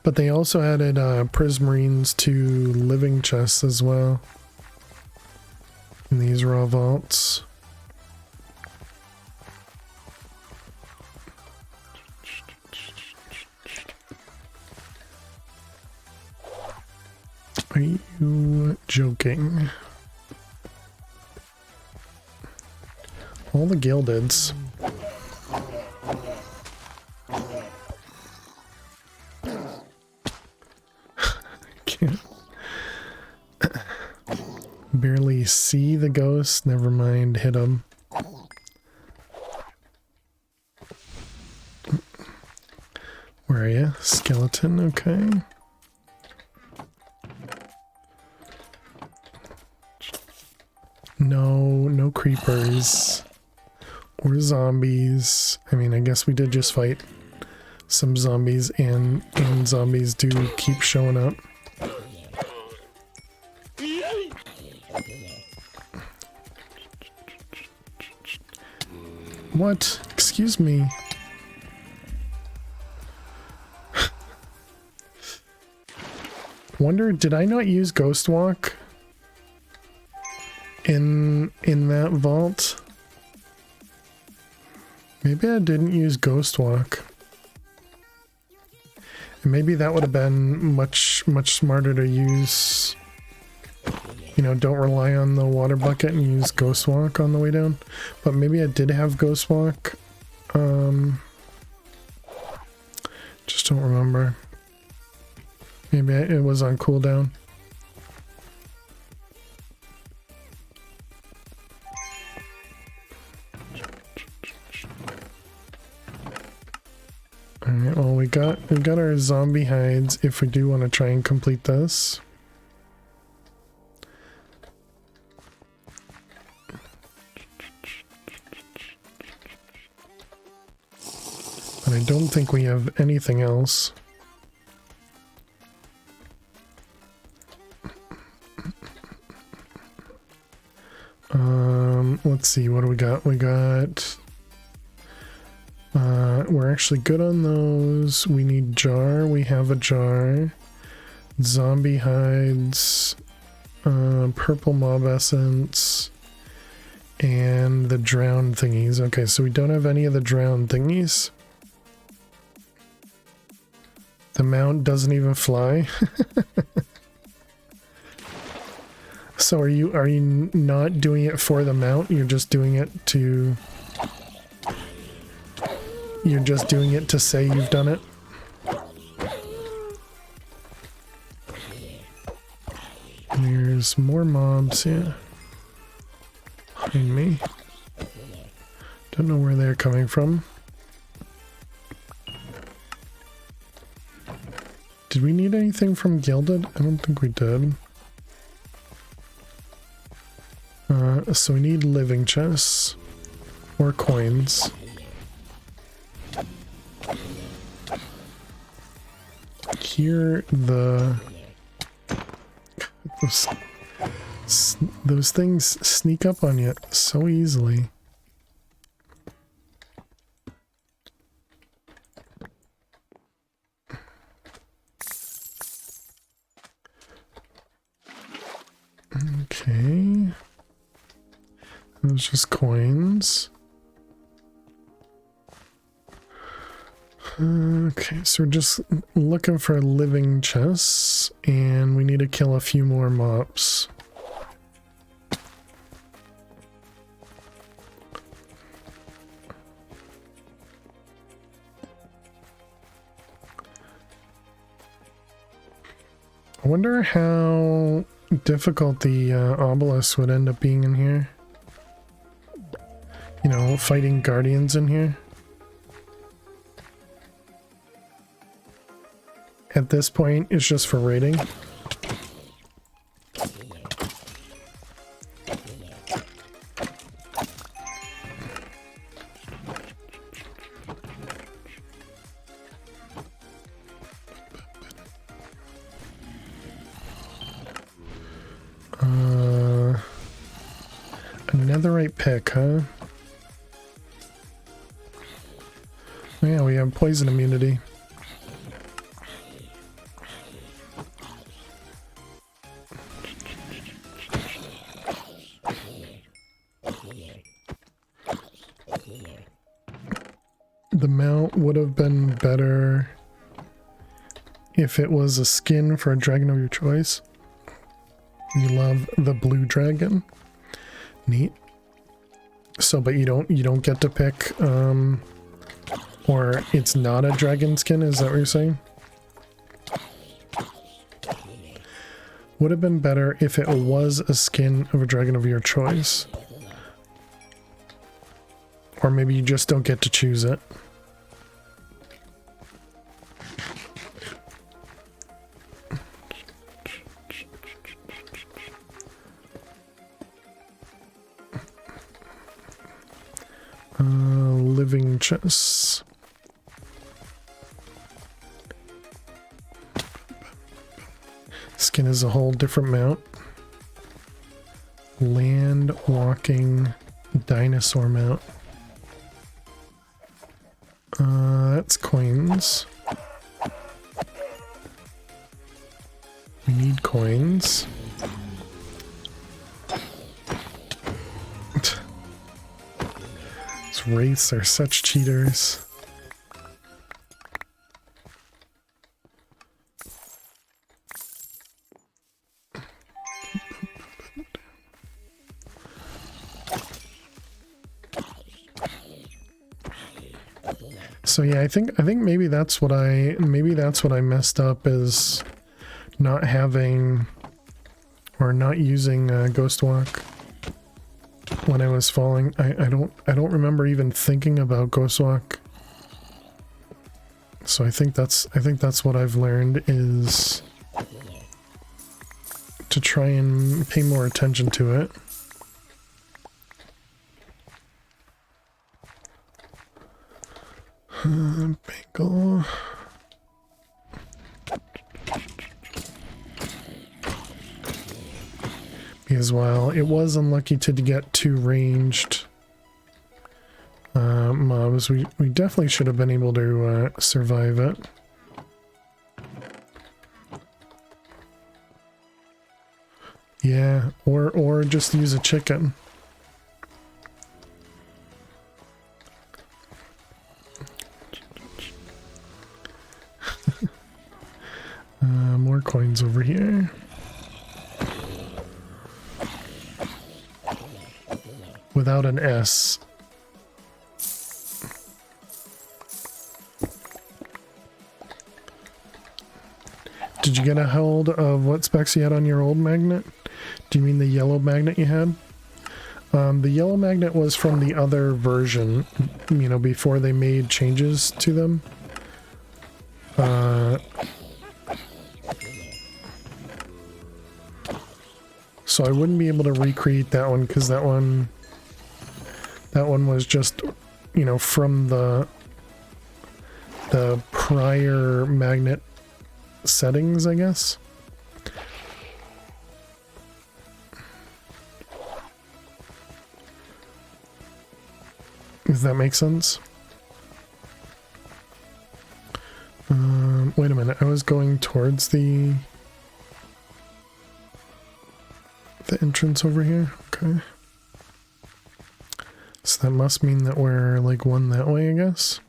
But they also added prismarines to living chests as well. In these raw vaults. Are you joking? All the gildeds. Can't barely see the ghost. Never mind, hit him. Where are you? Skeleton, okay. No creepers or zombies. I mean, I guess we did just fight some zombies, and zombies do keep showing up. What? Excuse me. Wonder, did I not use Ghost Walk in that vault? Maybe I didn't use Ghost Walk. And maybe that would have been much smarter to use. You know, don't rely on the water bucket and use Ghost Walk on the way down. But maybe I did have Ghost Walk. Just don't remember. Maybe it was on cooldown. Alright, well we got our zombie hides if we do want to try and complete this. But I don't think we have anything else. Let's see, what do we got? We got... we're actually good on those. We need jar. We have a jar. Zombie hides. Purple mob essence. And the drowned thingies. Okay, so we don't have any of the drowned thingies. The mount doesn't even fly. So are you not doing it for the mount? You're just doing it to... You're just doing it to say you've done it? There's more mobs here. Behind me. Don't know where they're coming from. Did we need anything from Gilded? I don't think we did. So we need living chests. Or coins. Here the... Those things sneak up on you so easily. Okay. Those just coins. Okay, so we're just looking for living chests, and we need to kill a few more mobs. I wonder how difficult the obelisk would end up being in here. You know, fighting guardians in here. At this point, it's just for raiding. A netherite pick, huh? Oh yeah, we have poison immunity. The mount would have been better if it was a skin for a dragon of your choice. You love the blue dragon. Neat. So, but you don't get to pick, or it's not a dragon skin, is that what you're saying? Would have been better if it was a skin of a dragon of your choice. Or maybe you just don't get to choose it. Living chests. Skin is a whole different mount. Land walking dinosaur mount. That's coins. We need coins. These wraiths are such cheaters. So yeah, I think maybe that's what I messed up, is not having or not using Ghost Walk when I was falling. I don't remember even thinking about Ghost Walk So I think that's what I've learned is to try and pay more attention to it. Bagel. Because while it was unlucky to get 2 ranged mobs, we definitely should have been able to survive it. Yeah, or just use a chicken. More coins over here. Without an S. Did you get a hold of what specs you had on your old magnet? Do you mean the yellow magnet you had? The yellow magnet was from the other version, you know, before they made changes to them. So I wouldn't be able to recreate that one because that one was just, you know, from the prior magnet settings, I guess. If that makes sense. Wait a minute, I was going towards the entrance over here. Okay. So that must mean that we're like one that way, I guess.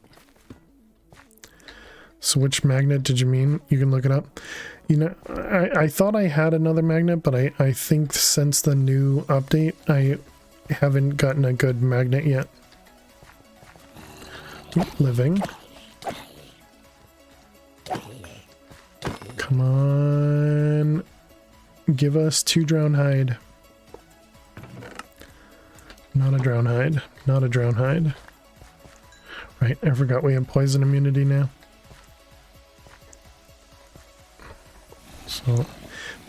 So which magnet did you mean? You can look it up. You know, I thought I had another magnet, but I think since the new update, I haven't gotten a good magnet yet. Living. Come on. Give us 2 drown hide. Not a drown hide. Not a drown hide. Right, I forgot we have poison immunity now. So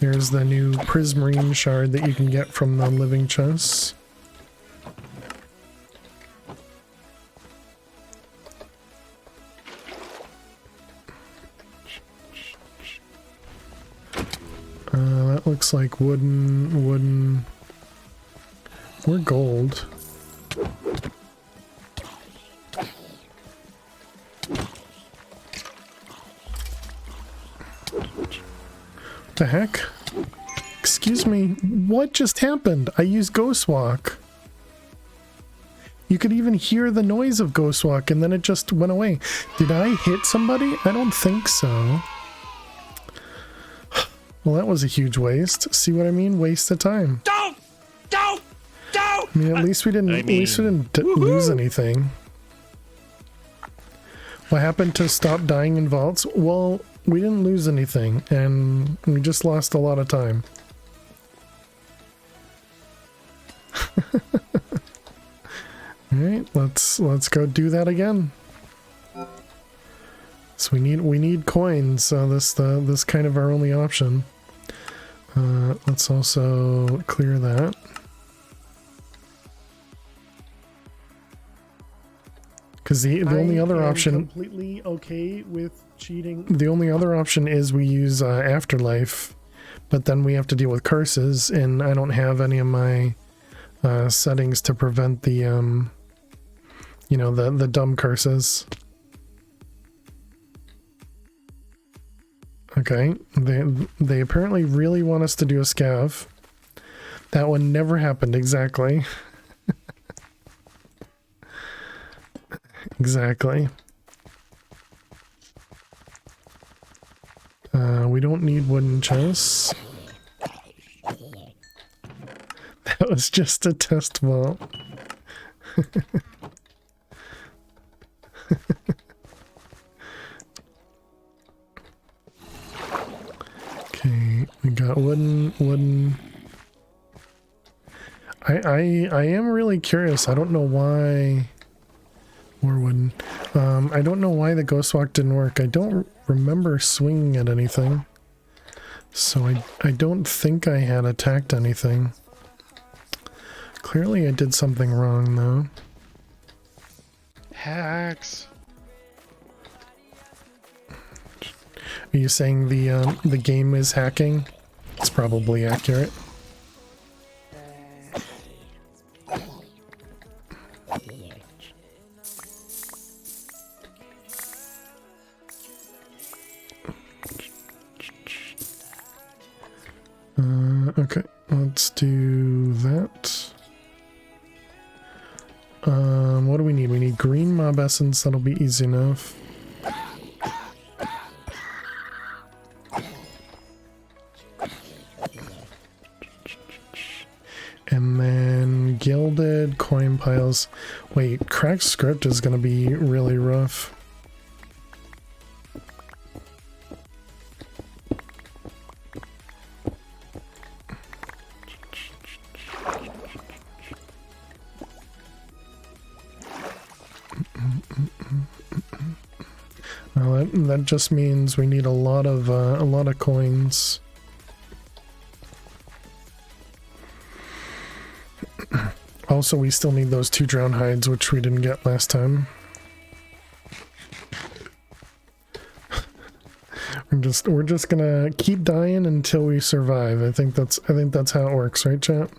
there's the new prismarine shard that you can get from the living chests. That looks like wooden, or gold. What the heck? Excuse me, what just happened? I used Ghost Walk. You could even hear the noise of Ghost Walk and then it just went away. Did I hit somebody? I don't think so. Well, that was a huge waste. See what I mean? Waste of time. Don't! I mean, at least we didn't lose anything. What happened to stop dying in vaults? Well, we didn't lose anything, and we just lost a lot of time. All right, let's go do that again. So we need coins. So this kind of our only option. Let's also clear that. Because the only other option, completely okay with cheating. The only other option is we use Afterlife, but then we have to deal with curses, and I don't have any of my settings to prevent the you know, the dumb curses. Okay, they apparently really want us to do a scav. That one never happened, exactly. Exactly. We don't need wooden chests. That was just a test vault. Okay, we got wooden. I am really curious. I don't know why. More wooden. I don't know why the ghost walk didn't work. I don't remember swinging at anything. So I don't think I had attacked anything. Clearly I did something wrong though. Hacks. Are you saying the game is hacking? It's probably accurate. Okay, let's do that. What do we need? We need green mob essence. That'll be easy enough. And then gilded coin piles. Wait, cracked script is going to be really rough. Well, that just means we need a lot of coins. Also, we still need those 2 drown hides, which we didn't get last time. We're just gonna keep dying until we survive. I think that's how it works, right, chat?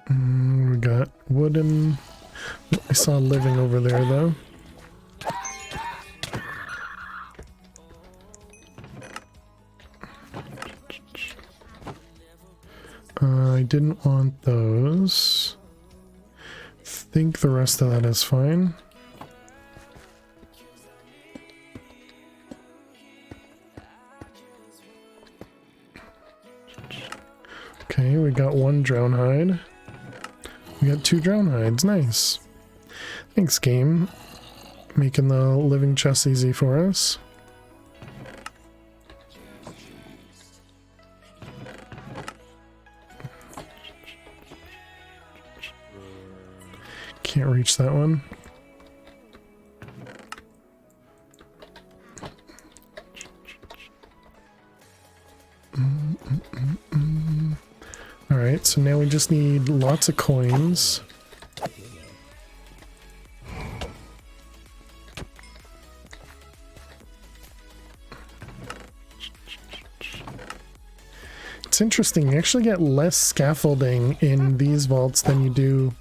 We got wooden. I saw living over there though. I didn't want those. Think the rest of that is fine. Okay, we got 1 drown hide. We got 2 drown hides, nice. Thanks, game. Making the living chest easy for us. Can't reach that one. Alright, so now we just need lots of coins. It's interesting, you actually get less scaffolding in these vaults than you do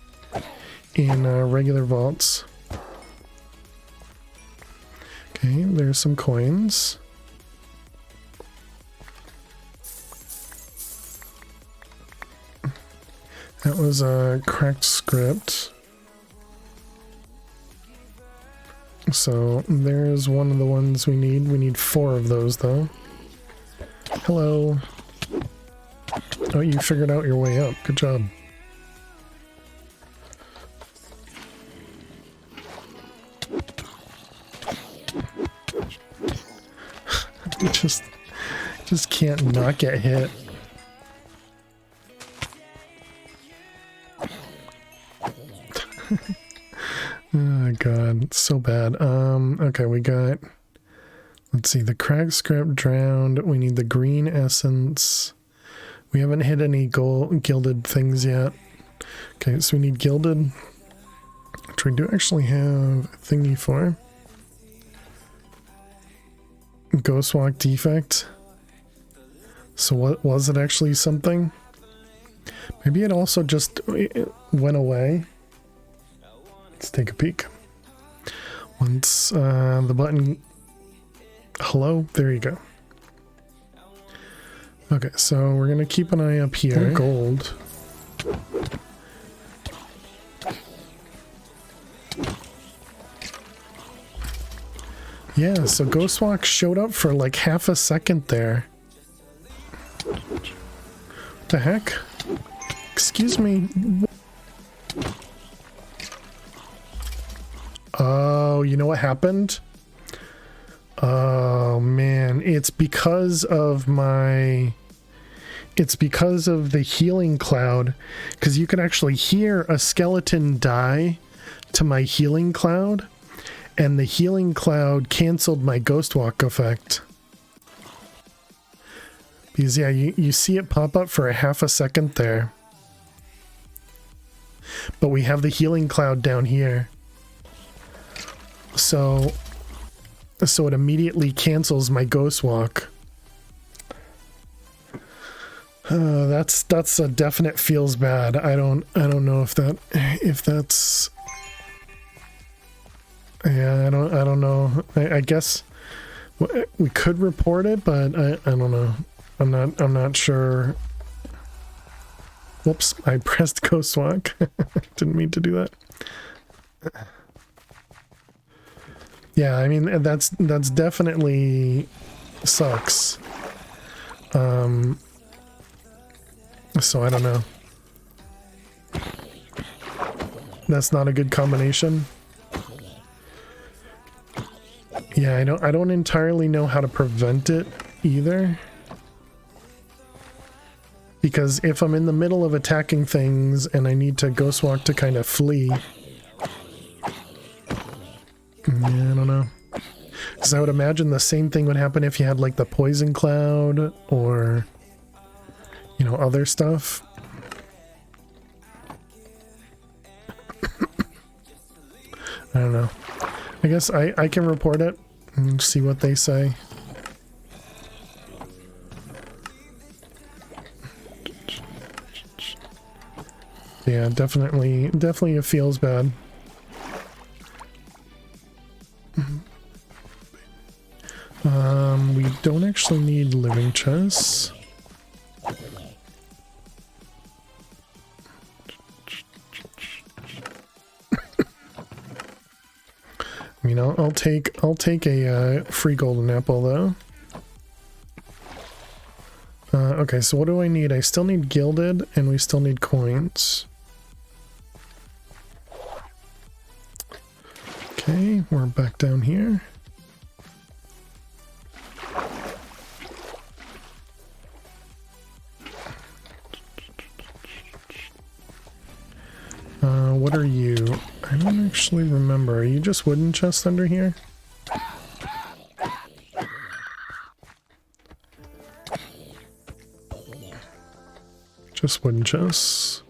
in regular vaults. Okay, there's some coins. That was a cracked script. So there's one of the ones we need. We need 4 of those though. Hello. Oh, you figured out your way up. Good job. just can't not get hit. Oh god, it's so bad. Okay, we got, let's see, the crag script drowned. We need the green essence. We haven't hit any gilded things yet. Okay, so we need gilded, which we do actually have a thingy for. Ghost walk defect. So what was it actually something? Maybe it also just went away. Let's take a peek. Once the button, hello, there you go. Okay, so we're gonna keep an eye up here. Gold. Yeah, so Ghostwalk showed up for like half a second there. What the heck? Excuse me. Oh, you know what happened? Oh man, it's because of my it's because of the healing cloud, because you could actually hear a skeleton die to my healing cloud, and the healing cloud canceled my ghost walk effect. Because yeah, you see it pop up for a half a second there, but we have the healing cloud down here, so it immediately cancels my ghost walk. That's a definite feels bad. I don't know if that's yeah, I don't know. I guess we could report it, but I don't know. I'm not sure. Whoops, I pressed ghost walk. Didn't mean to do that. Yeah, I mean that's definitely sucks. So I don't know. That's not a good combination. Yeah, I don't entirely know how to prevent it either. Because if I'm in the middle of attacking things and I need to ghost walk to kind of flee. Yeah, I don't know. Because I would imagine the same thing would happen if you had like the poison cloud or, you know, other stuff. I don't know. I guess I can report it and see what they say. Yeah, definitely it feels bad. We don't actually need living chests. I mean, I'll take a free golden apple though. Okay, so what do I need? I still need gilded, and we still need coins. Okay, we're back down here. What are you? I don't actually remember. Are you just wooden chests under here? Just wooden chests.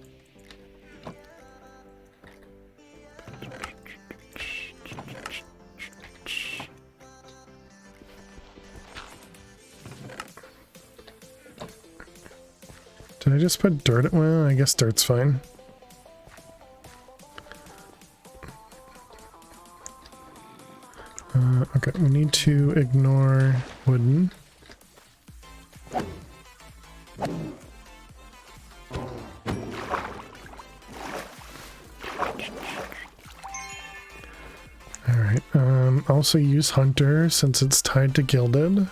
Did I just put dirt? Well, I guess dirt's fine. Okay, we need to ignore wooden. Alright, also use hunter since it's tied to gilded.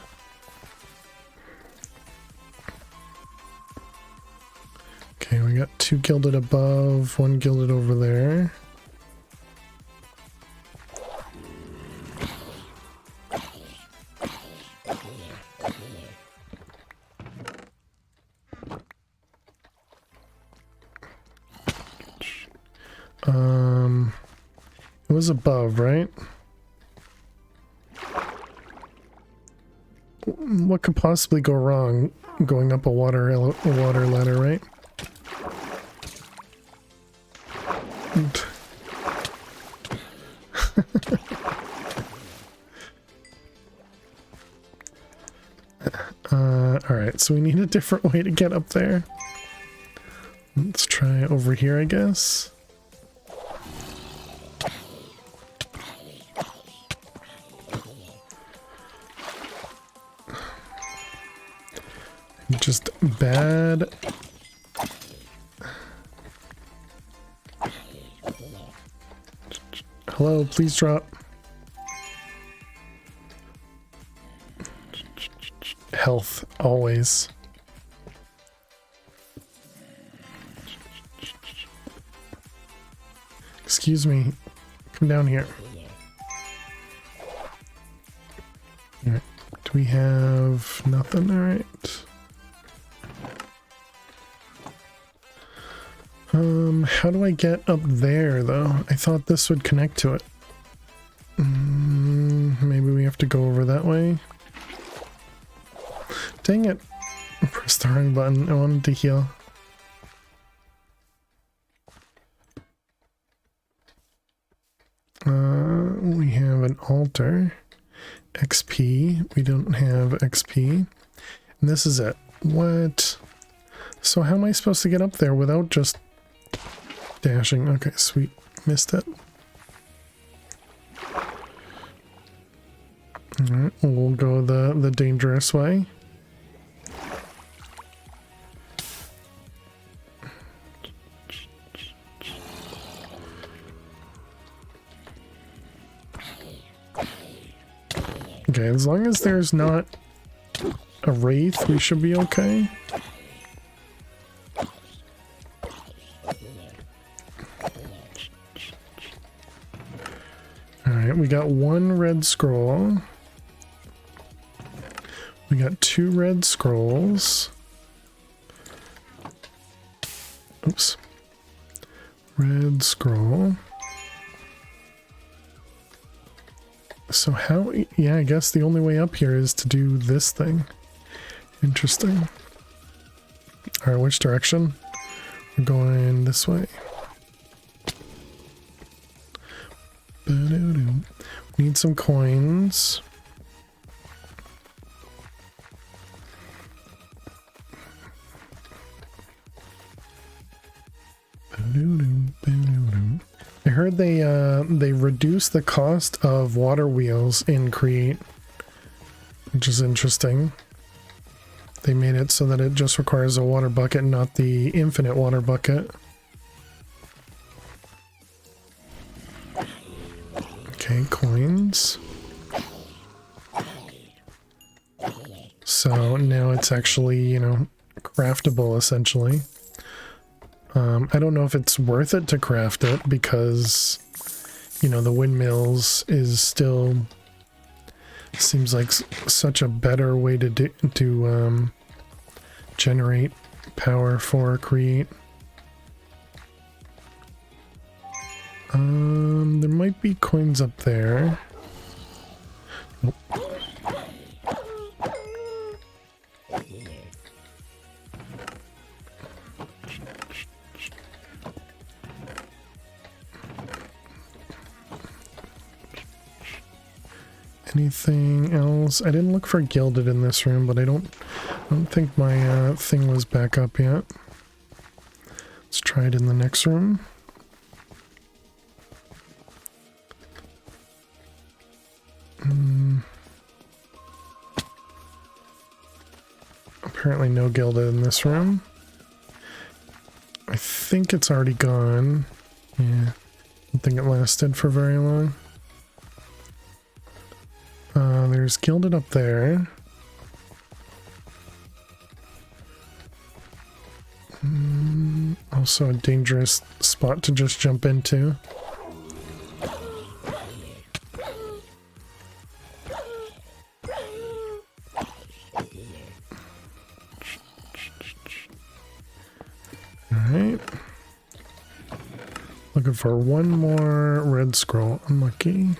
Okay, we got 2 gilded above, 1 gilded over there. It was above, right? What could possibly go wrong going up a water ladder, right? Alright, so we need a different way to get up there. Let's try over here, I guess. Just bad. Hello, please drop. Health, always. Excuse me. Come down here. Alright. Do we have nothing? Alright. How do I get up there though? I thought this would connect to it. Maybe we have to go over that way. Dang it. I pressed the wrong button. I wanted to heal. We have an altar. XP. We don't have XP. And this is it. What? So how am I supposed to get up there without just dashing? Okay, sweet. Missed it. Alright, we'll go the dangerous way. Okay, as long as there's not a wraith, we should be okay. Alright, we got one red scroll. We got 2 red scrolls. Oops. Red scroll. So how... Yeah, I guess the only way up here is to do this thing. Interesting. Alright, which direction? We're going this way. We need some coins. I heard they reduced the cost of water wheels in Create, which is interesting. They made it so that it just requires a water bucket, not the infinite water bucket. Okay, coins. So now it's actually, you know, craftable essentially. I don't know if it's worth it to craft it because, you know, the windmills is still seems like such a better way to generate power for Create. There might be coins up there. Nope. Anything else? I didn't look for gilded in this room, but I don't think my thing was back up yet. Let's try it in the next room. Apparently no gilded in this room. I think it's already gone. Yeah, I don't think it lasted for very long. There's gilded up there. Also a dangerous spot to just jump into. Alright. Looking for one more red scroll. Unlucky.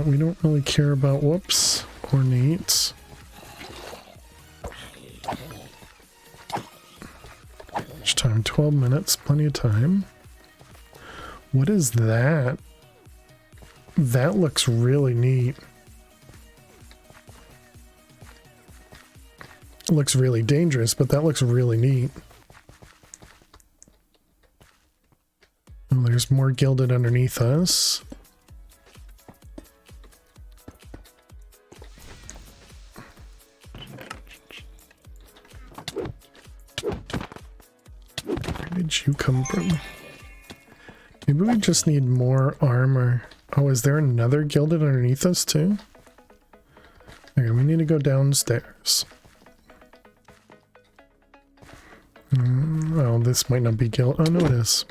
We don't really care about whoops ornates. Each time 12 minutes, plenty of time. What is that? That looks really neat. It looks really dangerous, but that looks really neat. Oh, there's more gilded underneath us. Where did you come from? Maybe we just need more armor. Oh, is there another gilded underneath us too? Okay, we need to go downstairs. Oh, this might not be gilded. Oh, no, it is.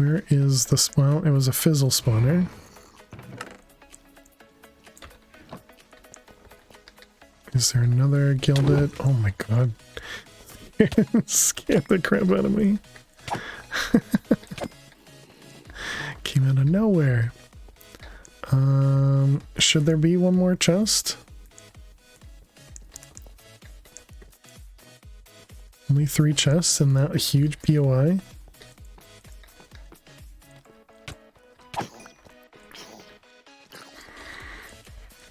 Where is this? Well, it was a fizzle spawner. Is there another gilded? Oh my god. Scared the crap out of me. Came out of nowhere. Should there be one more chest? Only 3 chests in that huge POI?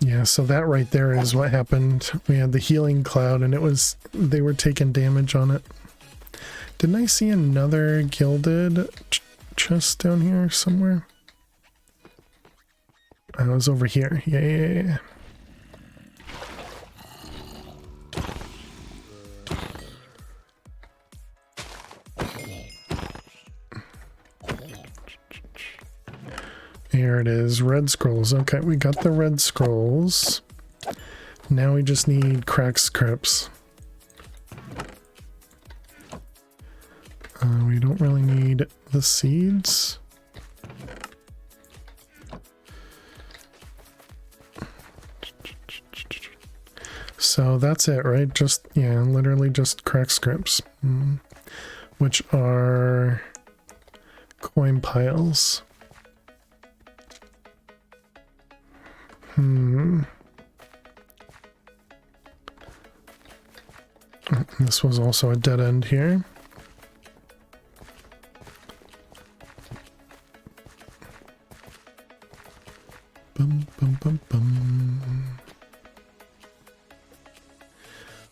Yeah, so that right there is what happened. We had the healing cloud and they were taking damage on it. Didn't I see another gilded chest down here somewhere? I was over here. Yeah. Here it is, red scrolls. Okay, we got the red scrolls. Now we just need crack scripts. We don't really need the seeds. So that's it, right? Just, yeah, literally just crack scripts, which are coin piles. This was also a dead end here. Bum, bum, bum, bum.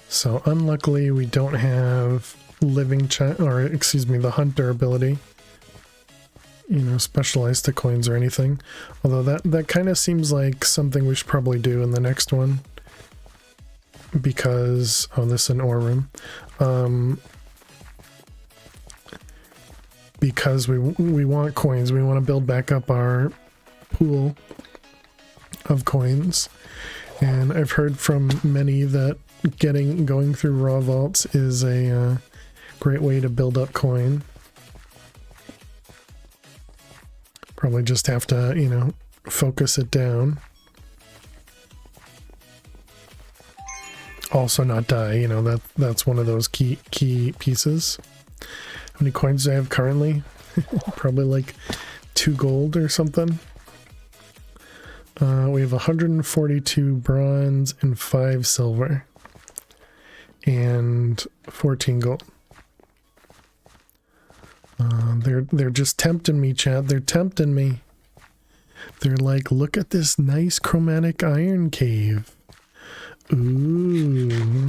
So unluckily we don't have living or excuse me, the hunter ability. You know, specialized to coins or anything. Although that kind of seems like something we should probably do in the next one. Because, oh, this is an ore room. Because we want coins. We want to build back up our pool of coins. And I've heard from many that going through raw vaults is a great way to build up coin. Probably just have to, you know, focus it down. Also not die, you know, that's one of those key pieces. How many coins do I have currently? Probably like 2 gold or something. We have 142 bronze and 5 silver. And 14 gold. They're just tempting me, chat. They're tempting me. They're like, look at this nice chromatic iron cave. Ooh.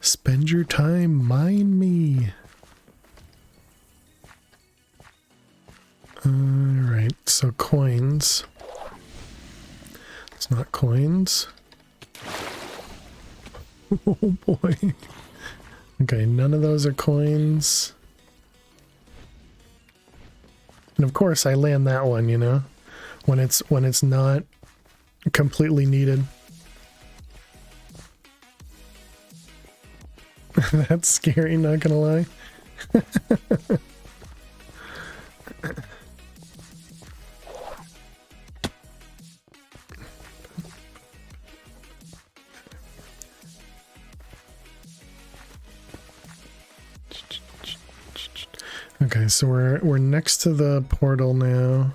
Spend your time, mine me. Alright, so coins. It's not coins. Oh boy. Okay, none of those are coins. And of course I land that one, you know, when it's not completely needed. That's scary, not gonna lie. Okay, so we're next to the portal now.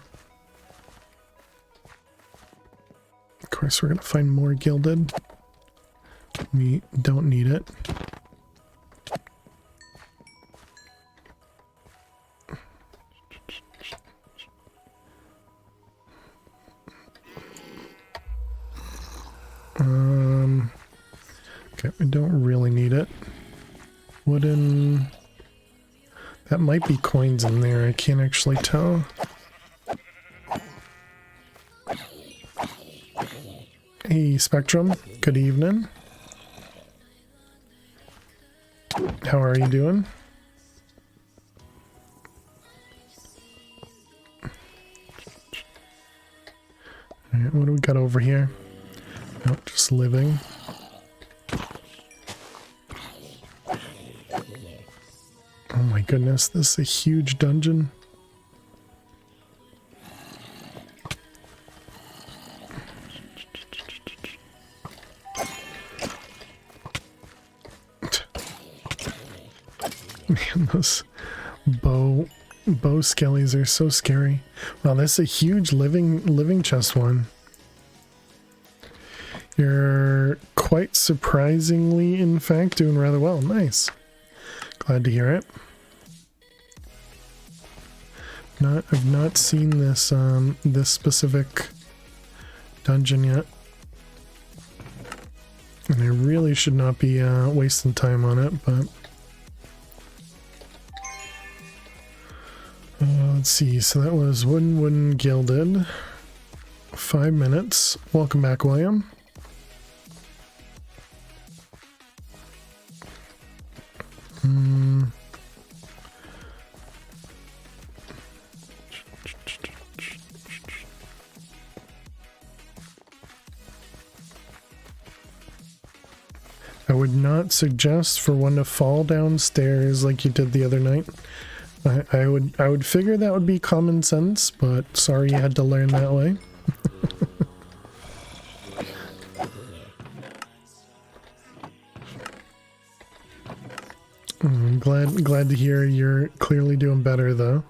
Of course, we're gonna find more gilded. We don't need it. Okay, we don't really need it. Wooden. That might be coins in there, I can't actually tell. Hey, Spectrum, good evening. How are you doing? Alright, what do we got over here? Oh, just living. Oh my goodness, this is a huge dungeon. Man, those bow skellies are so scary. Wow, that's a huge living chest one. You're quite surprisingly, in fact, doing rather well. Nice. Glad to hear it. I've not seen this this specific dungeon yet, and I really should not be wasting time on it. But let's see. So that was wooden gilded. 5 minutes. Welcome back, William. I would not suggest for one to fall downstairs like you did the other night. I would figure that would be common sense, but sorry you had to learn that way. I'm glad to hear you're clearly doing better though.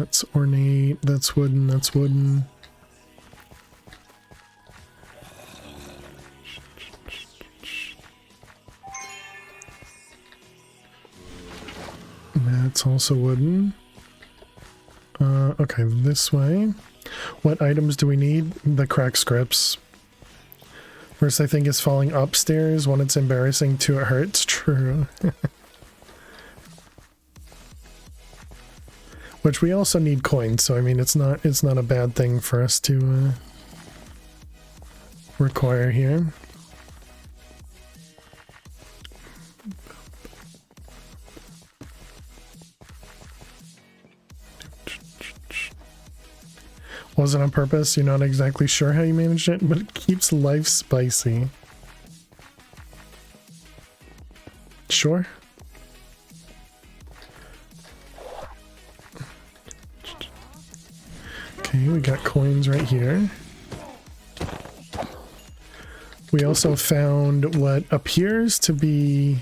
It's ornate, that's wooden, that's wooden. That's also wooden. Okay, this way. What items do we need? The crack scripts. First, I think is falling upstairs. One, it's embarrassing. Two, it hurts. True. Which we also need coins, so I mean it's not a bad thing for us to require here. Wasn't on purpose. You're not exactly sure how you managed it, but it keeps life spicy. Sure. Okay, we got coins right here. We also found what appears to be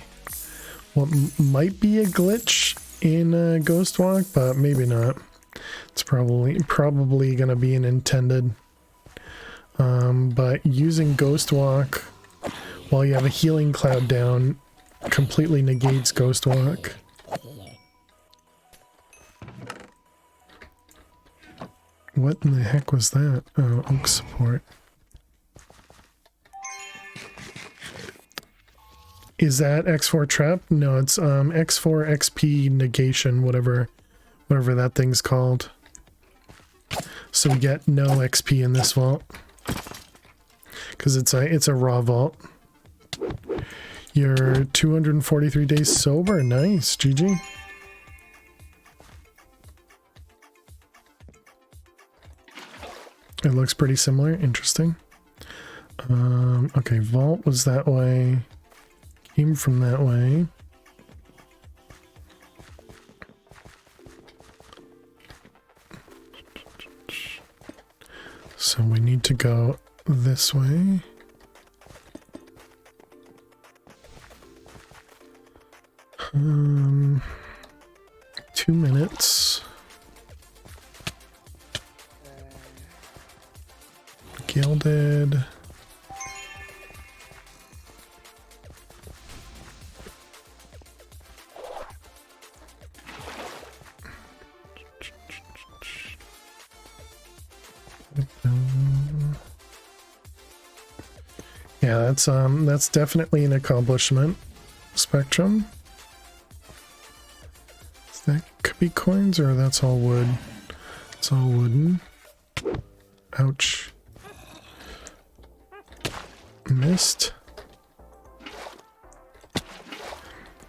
what might be a glitch in Ghost Walk, but maybe not. It's probably gonna be an intended. But using Ghost Walk while you have a healing cloud down completely negates Ghost Walk. What in the heck was that? Oh, Oak support. Is that X4 trap? No, it's X4 XP negation, whatever that thing's called. So we get no XP in this vault because it's a raw vault. You're 243 days sober. Nice, GG. It looks pretty similar. Interesting. Okay, vault was that way. Came from that way. So we need to go this way. Um, 2 minutes. Gilded. Yeah, that's definitely an accomplishment. Spectrum. That could be coins, or that's all wood. It's all wooden. Ouch. Missed.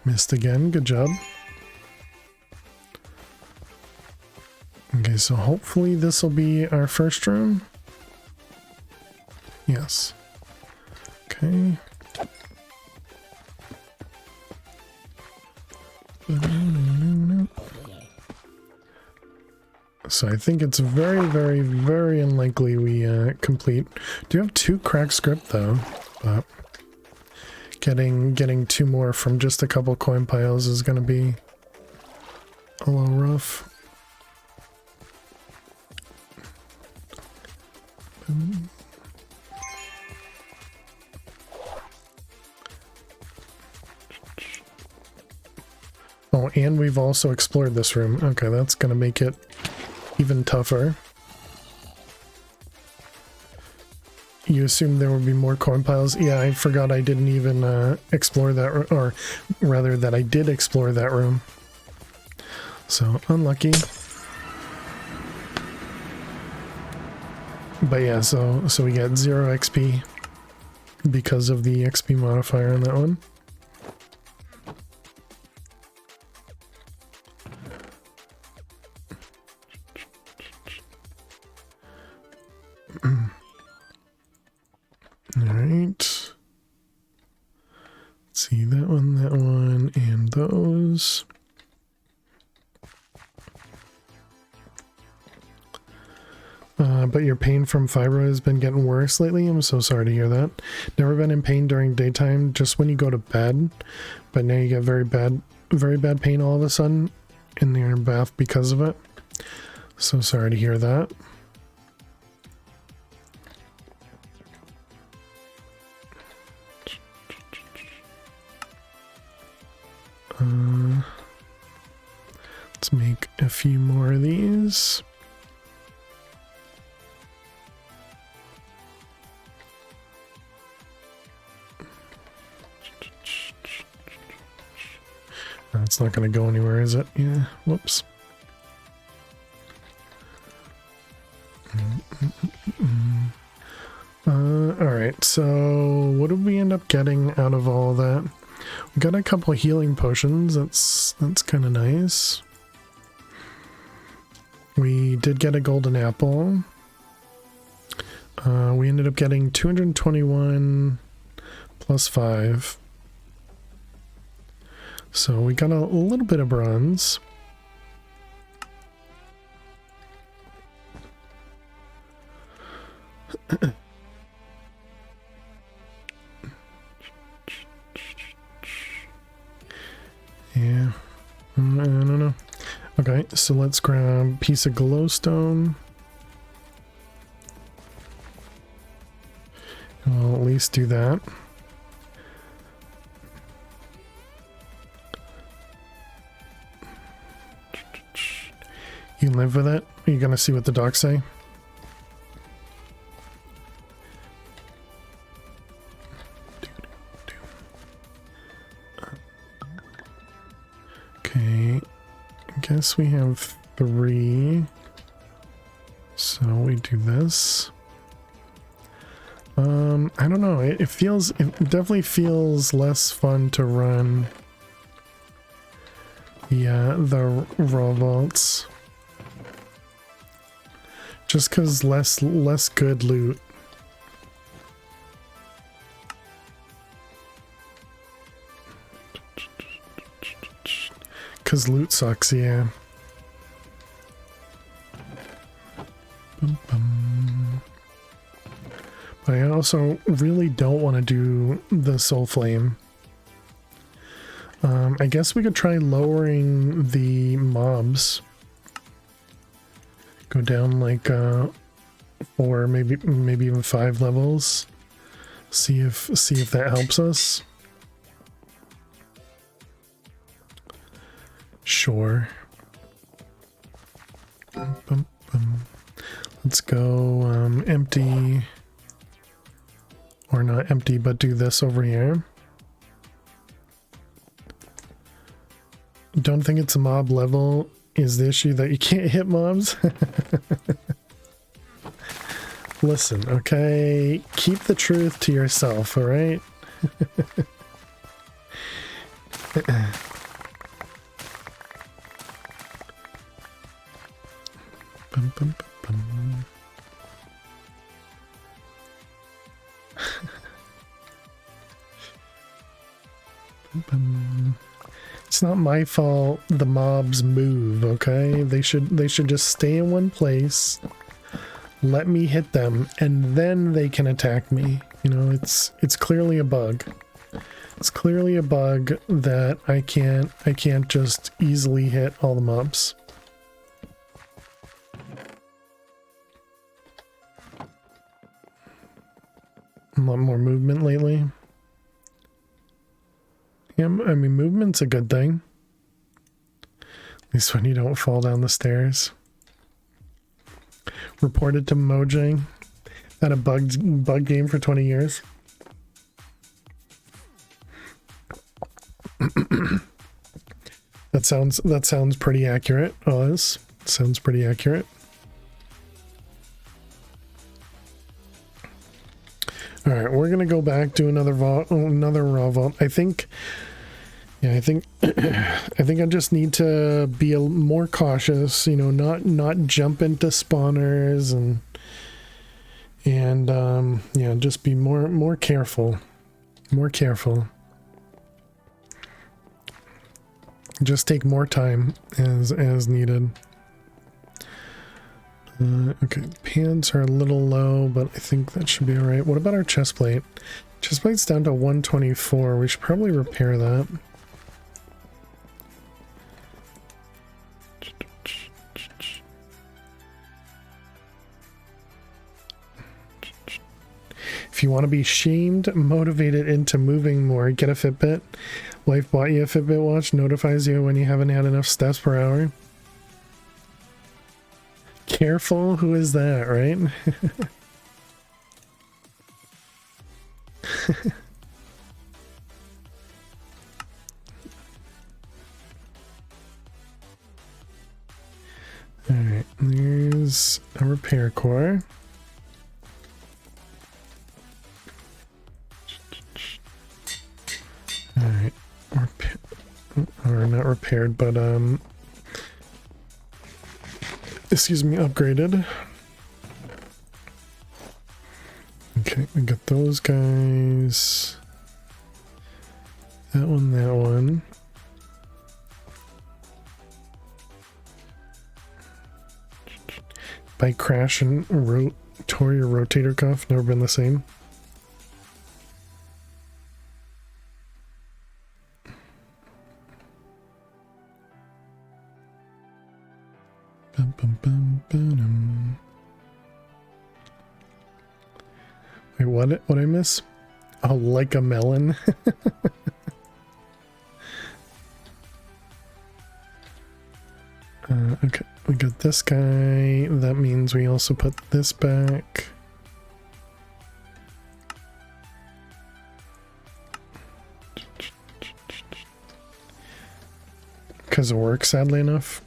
Missed again. Good job. Okay, so hopefully this will be our first room. Yes. Okay. So I think it's very, very, very unlikely we complete. Do have 2 cracked script though, but getting 2 more from just a couple coin piles is going to be a little rough. Oh, and we've also explored this room. Okay, that's going to make it even tougher. You assumed there would be more corn piles? Yeah, I forgot I didn't even explore that, or rather that I did explore that room. So, unlucky. But yeah, so we get 0 XP because of the XP modifier on that one. Alright. Let's see, that one, and those. But your pain from fibro has been getting worse lately. I'm so sorry to hear that. Never been in pain during daytime, just when you go to bed. But now you get very bad pain all of a sudden in your bath because of it. So sorry to hear that. Let's make a few more of these. It's not going to go anywhere, is it? Yeah, whoops. Alright, so what did we end up getting out of all that? We got a couple of healing potions, that's kind of nice. We did get a golden apple. We ended up getting 221 plus 5. So we got a little bit of bronze. Yeah, I don't know. Okay, so let's grab a piece of glowstone. I'll at least do that. You live with it? Are you gonna see what the docs say? Okay, I guess we have 3. So we do this. I don't know. It definitely feels less fun to run. Yeah, the raw vaults. Just cause less good loot. Cause loot sucks, yeah. But I also really don't want to do the soul flame. I guess we could try lowering the mobs. Go down like 4, maybe even 5 levels. See if that helps us. Sure. Let's go empty, or not empty, but do this over here. Don't think it's a mob level is the issue, that you can't hit mobs. Listen, okay, keep the truth to yourself, all right? Bum, bum, bum, bum. It's not my fault the mobs move, okay? They should just stay in one place, let me hit them, and then they can attack me. You know, it's clearly a bug. It's clearly a bug that I can't just easily hit all the mobs. A lot more movement lately. Yeah, I mean, movement's a good thing. At least when you don't fall down the stairs. Reported to Mojang. Had a bug game for 20 years. That sounds pretty accurate, Oz. Sounds pretty accurate. All right, we're gonna go back to another raw vault. I think I just need to be more cautious. You know, not jump into spawners and yeah, just be more careful. More careful. Just take more time as needed. Okay, pants are a little low, but I think that should be alright. What about our chest plate? Chest plate's down to 124. We should probably repair that. If you want to be shamed, motivated into moving more, get a Fitbit. Wife bought you a Fitbit watch, notifies you when you haven't had enough steps per hour. Careful, who is that, right? Alright, there's a repair core. Alright, or not repaired, but excuse me, upgraded. Okay, we got those guys. That one. Bike crash and tore your rotator cuff, never been the same. Wait, what I miss? Oh, like a melon. Okay, we got this guy. That means we also put this back. Because it works, sadly enough.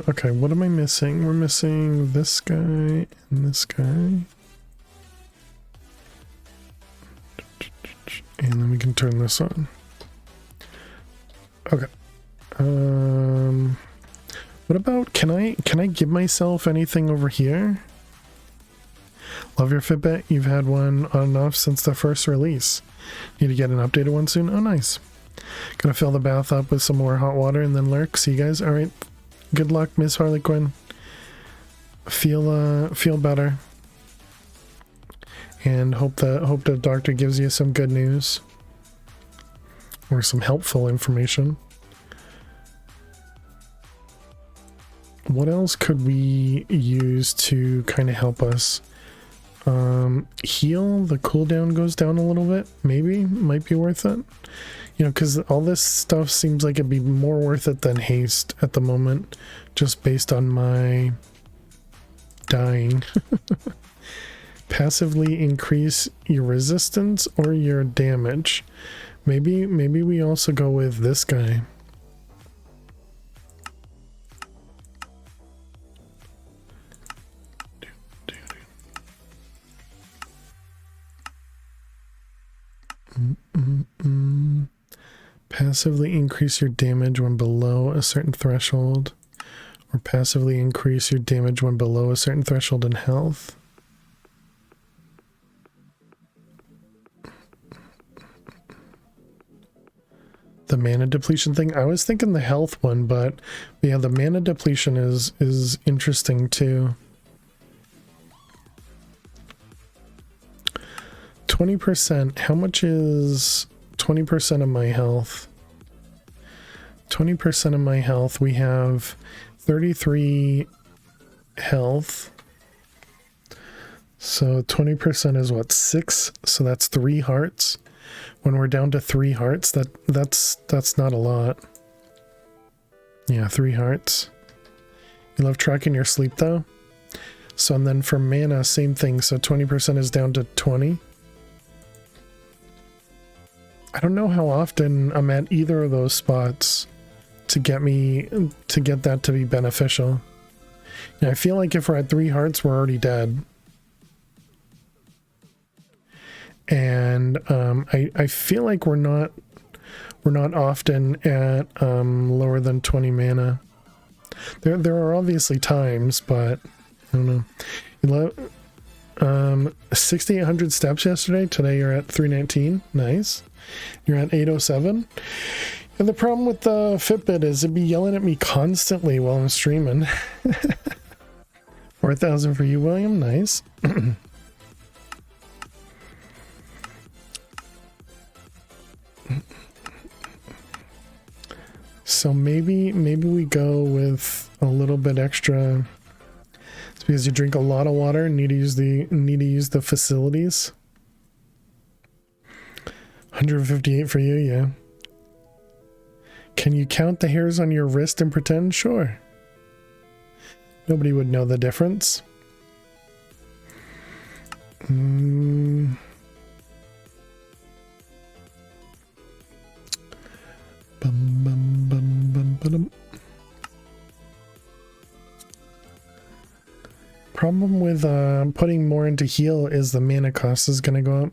Okay, what am I missing? We're missing this guy and this guy. And then we can turn this on. Okay. What about, can I give myself anything over here? Love your Fitbit. You've had one on and off since the first release. Need to get an updated one soon? Oh, nice. Gonna fill the bath up with some more hot water and then lurk. See you guys. All right. Good luck, Miss Harley Quinn. Feel better. And hope the doctor gives you some good news. Or some helpful information. What else could we use to kind of help us? Heal, the cooldown goes down a little bit. Maybe, might be worth it. You know, because all this stuff seems like it'd be more worth it than haste at the moment, just based on my dying. Passively increase your resistance or your damage. Maybe we also go with this guy. Passively increase your damage when below a certain threshold, or passively increase your damage when below a certain threshold in health. the mana depletion thing. I was thinking the health one, but yeah, the mana depletion is interesting too. 20%. How much is 20% of my health? 20% of my health. We have 33 health. So 20% is what, 6? So that's 3 hearts. When we're down to 3 hearts, that's not a lot. Yeah, 3 hearts. You love tracking your sleep though? So and then for mana, same thing. So 20% is down to 20. I don't know how often I'm at either of those spots to get that to be beneficial. And I feel like if we're at 3 hearts, we're already dead. And I feel like we're not often at lower than 20 mana. There are obviously times, but I don't know. 6,800 steps yesterday. Today you're at 319. Nice. You're at 807. And the problem with the Fitbit is it'd be yelling at me constantly while I'm streaming. 4,000 for you, William. Nice. So maybe we go with a little bit extra. It's because you drink a lot of water and need to use the facilities. 158 for you, yeah. Can you count the hairs on your wrist and pretend? Sure. Nobody would know the difference. Bum, bum, bum, bum, ba-dum. Problem with putting more into heal is the mana cost is going to go up.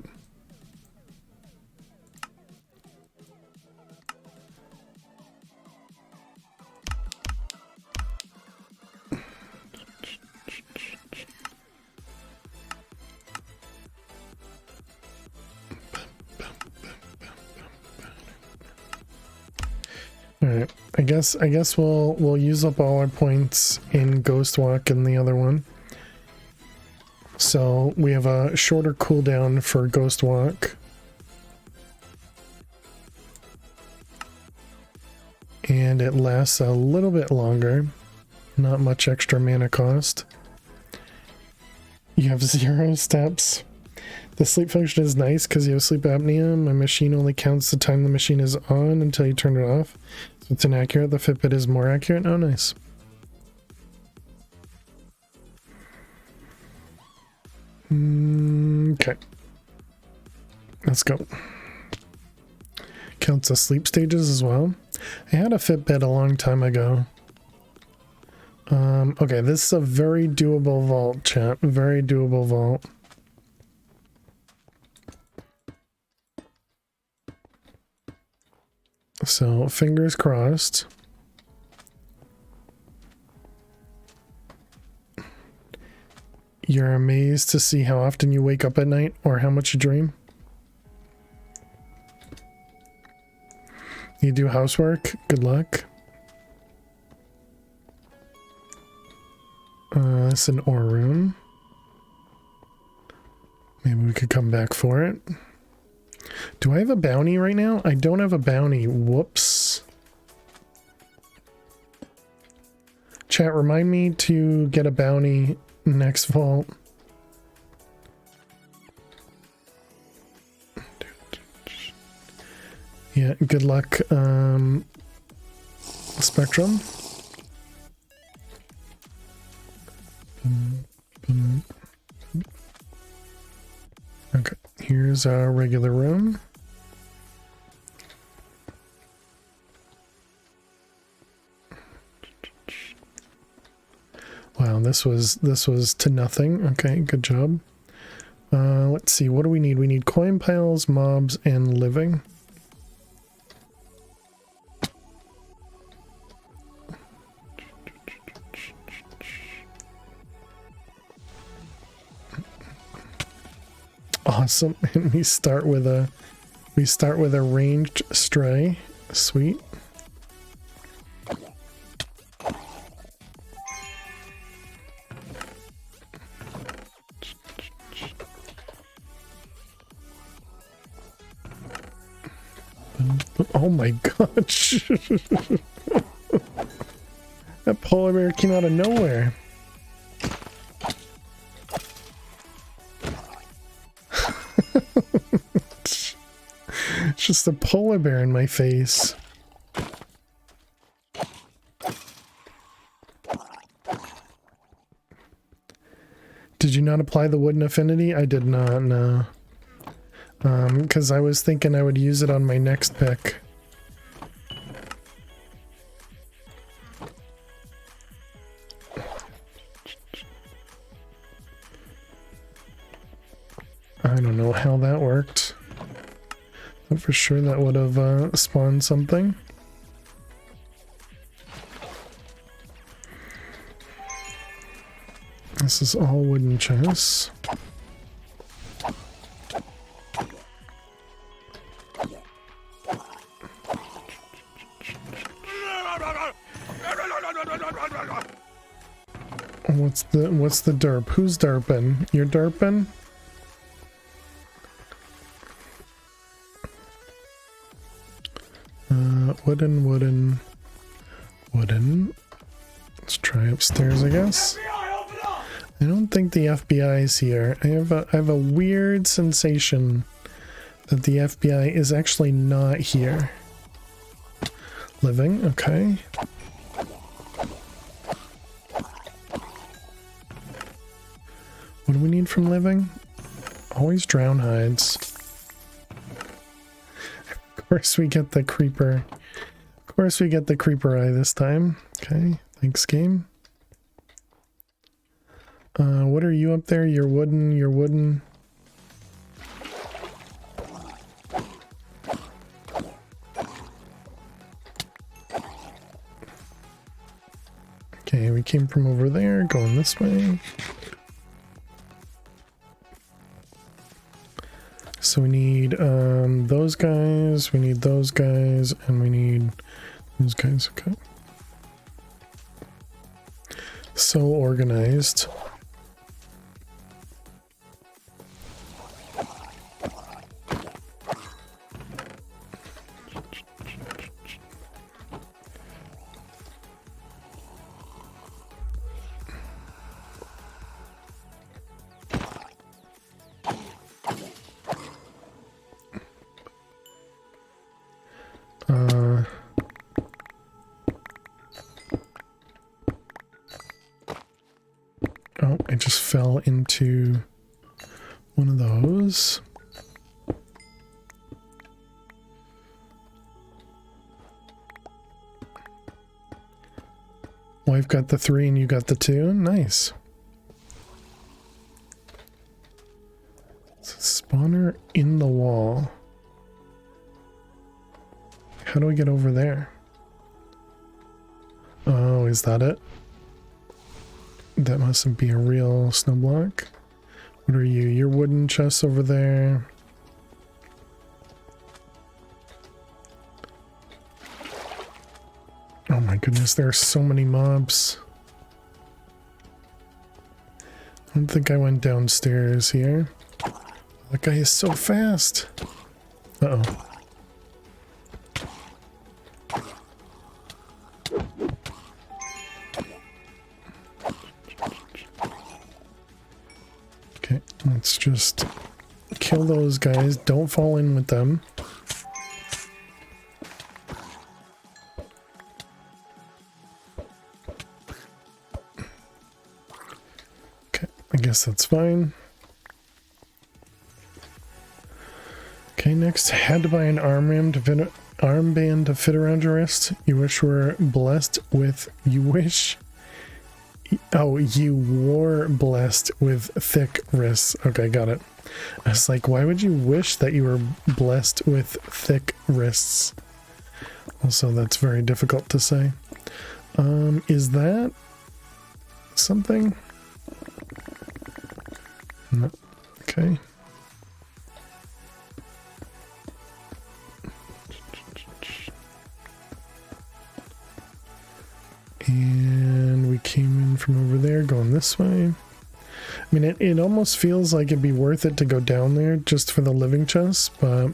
Alright, I guess we'll use up all our points in Ghost Walk and the other one. So we have a shorter cooldown for Ghost Walk. And it lasts a little bit longer. Not much extra mana cost. You have 0 steps. The sleep function is nice because you have sleep apnea. My machine only counts the time the machine is on until you turn it off. So it's inaccurate. The Fitbit is more accurate. Oh, nice. Okay. Let's go. Counts the sleep stages as well. I had a Fitbit a long time ago. Okay, this is a very doable vault, chat. Very doable vault. So, fingers crossed. You're amazed to see how often you wake up at night or how much you dream. You do housework? Good luck. It's an ore room. Maybe we could come back for it. Do I have a bounty right now? I don't have a bounty. Whoops. Chat, remind me to get a bounty next vault. Yeah, good luck, Spectrum. Okay, here's our regular room. Wow, this was to nothing. Okay, good job. Let's see, what do we need? We need coin piles, mobs, and living. Awesome. And we start with a ranged stray. Sweet. Oh my gosh. That polar bear came out of nowhere. It's just a polar bear in my face. Did you not apply the wooden affinity? I did not, no. Because I was thinking I would use it on my next pick. I don't know how that worked, but for sure that would have spawned something. This is all wooden chests. What's the derp? Who's derping? You're derping? Wooden. Let's try upstairs, I guess. I don't think the FBI is here. I have a weird sensation that the FBI is actually not here. Living, okay. What do we need from living? Always drown hides. Of course we get the creeper. Of course we get the creeper eye this time. Okay, thanks game. What are you up there? You're wooden. Okay, we came from over there, going this way. So we need those guys, we need those guys, and we need those guys, okay. So organized. Oh, I just fell into one of those. Well, I've got the 3 and you got the 2. Nice. It's a spawner in the wall. How do I get over there? Oh, is that it? That mustn't be a real snow block. What are you? Your wooden chests over there. Oh my goodness, there are so many mobs. I don't think I went downstairs here. That guy is so fast. Uh-oh. Okay, let's just kill those guys. Don't fall in with them. Okay, I guess that's fine. Okay, next, had to buy an armband to fit around your wrist. You wish were blessed with. Oh, you were blessed with thick wrists. Okay, got it. I was like, why would you wish that you were blessed with thick wrists? Also, that's very difficult to say. Is that something? No. Okay. And we came in from over there, going this way. I mean, it almost feels like it'd be worth it to go down there just for the living chest, but...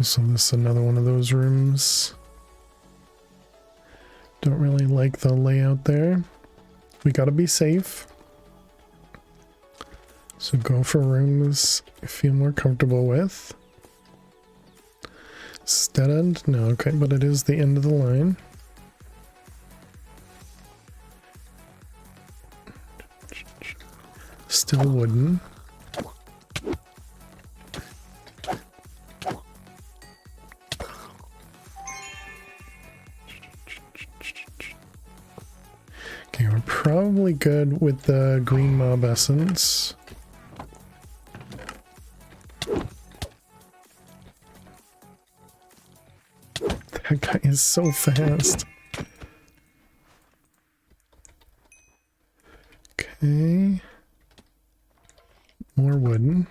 So this is another one of those rooms. Don't really like the layout there. We gotta be safe. So go for rooms you feel more comfortable with. Is dead end? No, okay, but it is the end of the line. Still wooden. Okay, we're probably good with the green mob essence. That guy is so fast. Okay. More wooden.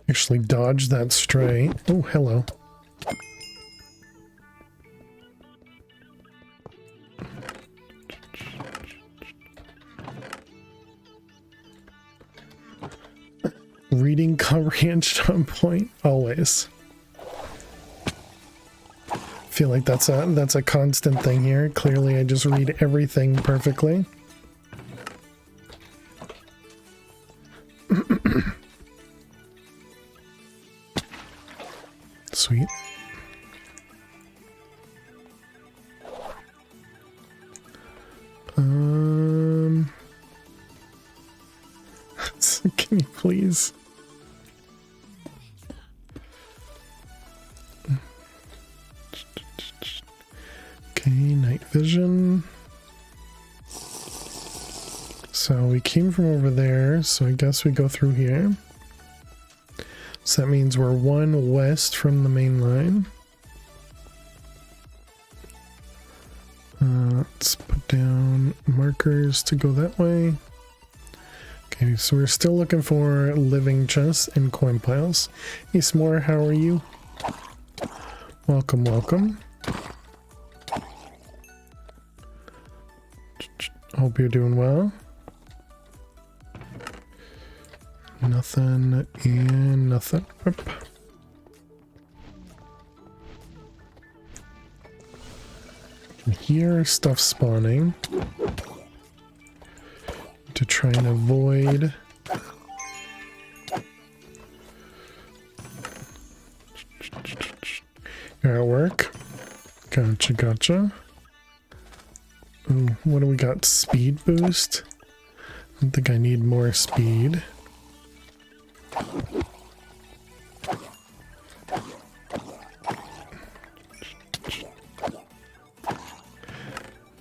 Actually dodge that stray. Oh, hello. Reading comprehension on point, always. Feel like that's a constant thing here. Clearly I just read everything perfectly. Sweet. Can you please? Okay, night vision. So we came from over there, so I guess we go through here. So that means we're one west from the main line. Let's put down markers to go that way. Okay, so we're still looking for living chests and coin piles. Hey S'more, how are you? Welcome, welcome. Hope you're doing well. Nothing and nothing. Oop. Here, stuff spawning. To try and avoid. You're at work? Gotcha, gotcha. Ooh, what do we got? Speed boost? I don't think I need more speed.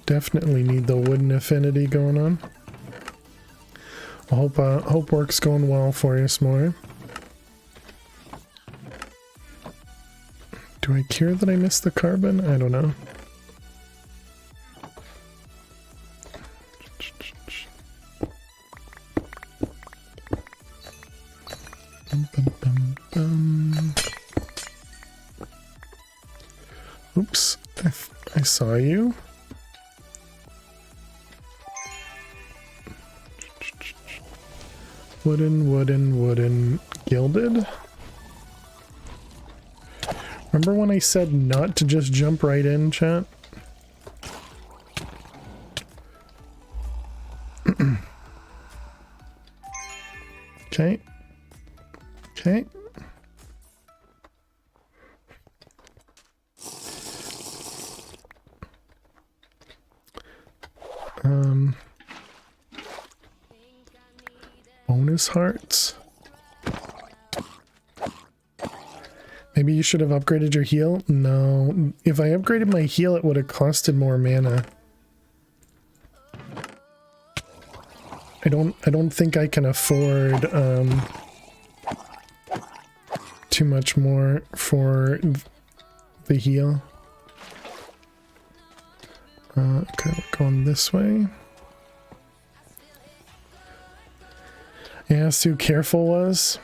Definitely need the wooden affinity going on. I hope work's going well for you, S'more. Do I care that I missed the carbon? I don't know. Oops, I saw you. Wooden, wooden, wooden, gilded. Remember when I said not to just jump right in, chat? Okay. Okay. Bonus hearts. Maybe you should have upgraded your heal? No. If I upgraded my heal, it would have costed more mana. I don't think I can afford too much more for the heal. Okay, we're going this way. Yeah, Sue Careful was.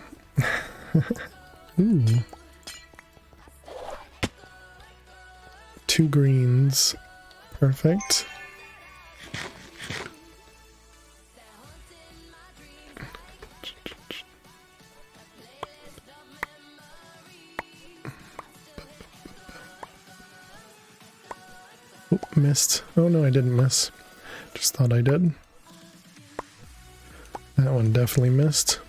Ooh. 2 greens. Perfect. Oop, missed. Oh no, I didn't miss. Just thought I did. That one definitely missed.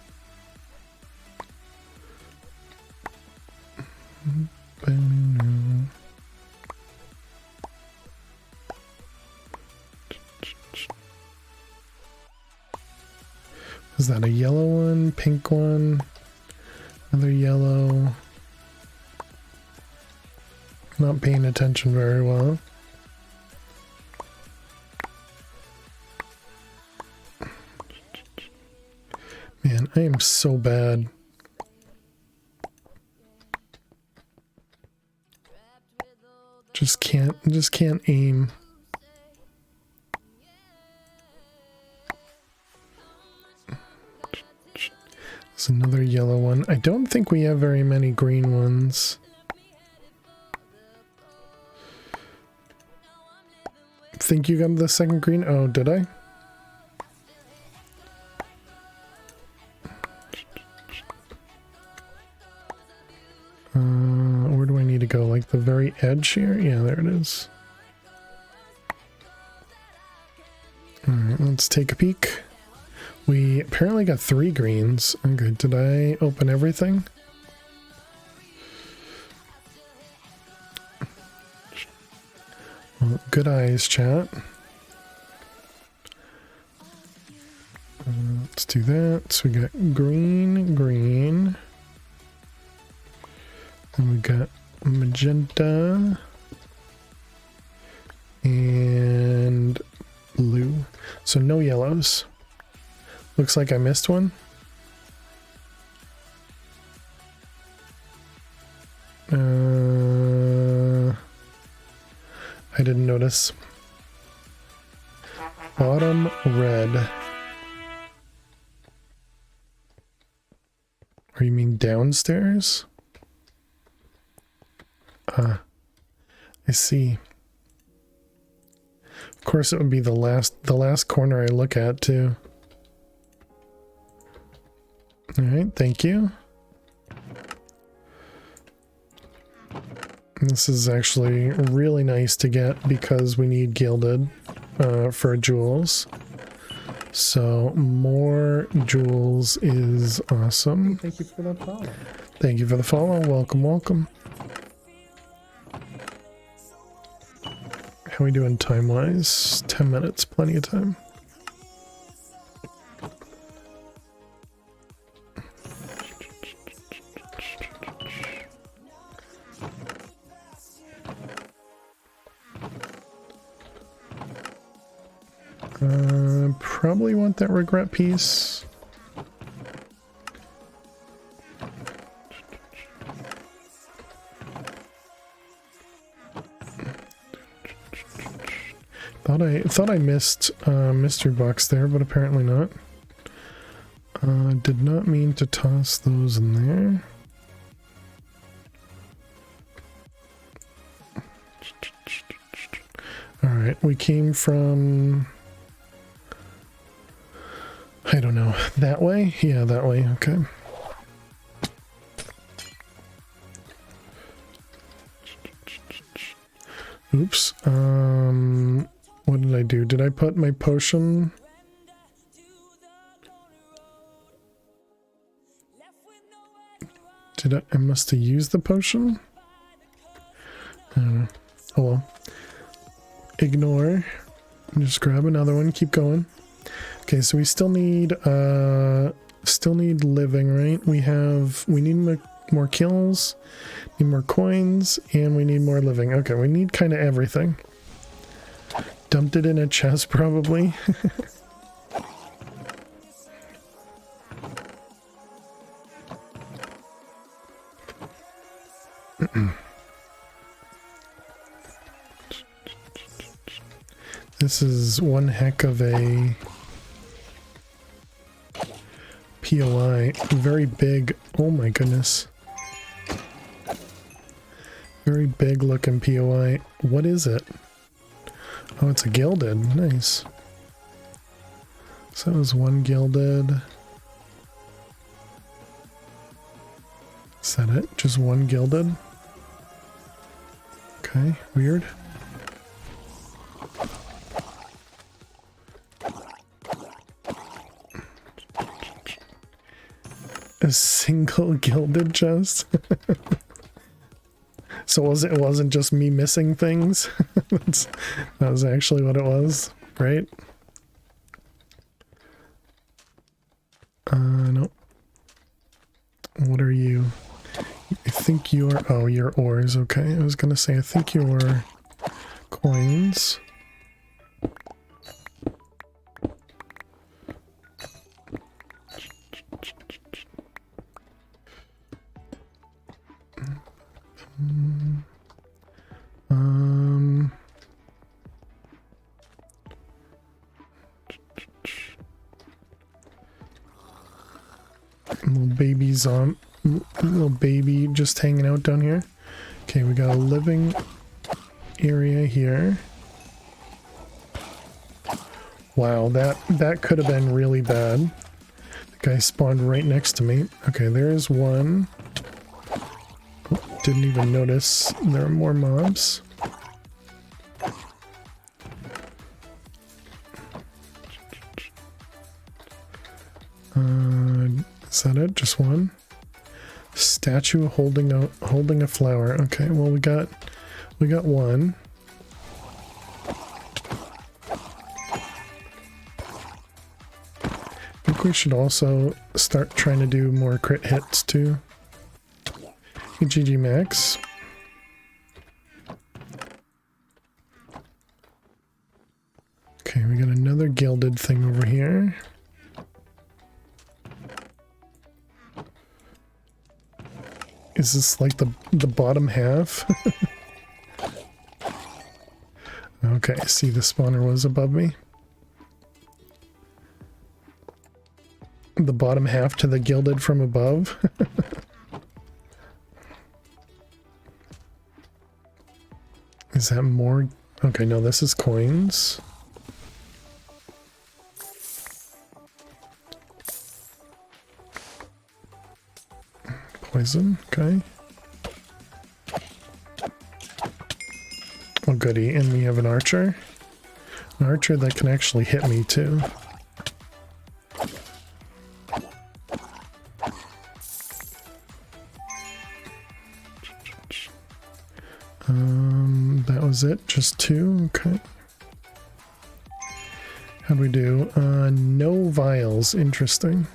Is that a yellow one? Pink one? Another yellow? Not paying attention very well. Man, I am so bad. Just can't aim. There's another yellow one. I don't think we have very many green ones. Think you got the second green? Oh, did I? Where do I need to go? Like the very edge here? Yeah, there it is. Alright, let's take a peek. We apparently got 3 greens. Okay, did I open everything? Well, good eyes, chat. Let's do that. So we got green, green. And we got magenta and blue. So no yellows. Looks like I missed one. I didn't notice. Bottom red. Or you mean downstairs? I see. Of course it would be the last corner I look at too. Alright, thank you. This is actually really nice to get because we need gilded for jewels. So more jewels is awesome. Thank you for the follow. Thank you for the follow. Welcome, welcome. How are we doing time-wise? 10 minutes, plenty of time. Probably want that regret piece. Thought I missed mystery box there, but apparently not. Did not mean to toss those in there. All right, we came from, I don't know, that way? Yeah, that way, okay. Oops, what did I do? Did I put my potion? I must have used the potion? I don't know. Oh well. Ignore. Just grab another one, keep going. Okay, so we still need living, right? We need more kills, need more coins, and we need more living. Okay, we need kind of everything. Dumped it in a chest, probably. This is one heck of a POI. Very big. Oh my goodness. Very big looking POI. What is it? Oh, it's a gilded. Nice. So that was one gilded. Is that it? Just one gilded? Okay, weird. A single gilded chest? So it wasn't just me missing things? That was actually what it was, right? No. What are you? I think you're... Oh, you're ores. Okay, I was gonna say, I think you're coins. Little baby just hanging out down here. Okay, we got a living area here. Wow, that could have been really bad. The guy spawned right next to me. Okay, there's one. Oh, didn't even notice there are more mobs. Is that it? Just one? Statue holding a flower. Okay, well we got one. I think we should also start trying to do more crit hits too. GG Max. Okay, we got another gilded thing over here. Is this like the bottom half? Okay, see the spawner was above me. The bottom half to the gilded from above. Is that more? Okay, no, this is coins. Poison, okay. Oh goody, and we have an archer. An archer that can actually hit me too. That was it, just two, okay. How'd we do? No vials, interesting.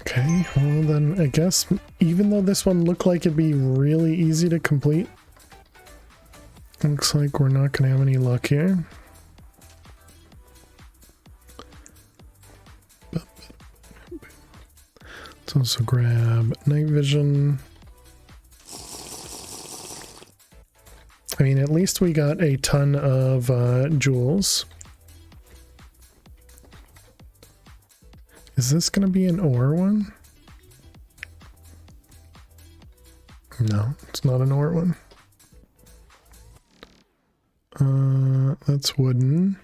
Okay, well then I guess even though this one looked like it'd be really easy to complete, looks like we're not gonna have any luck here. Let's also grab night vision. I mean, at least we got a ton of jewels. Is this going to be an ore one? No, it's not an ore one. That's wooden.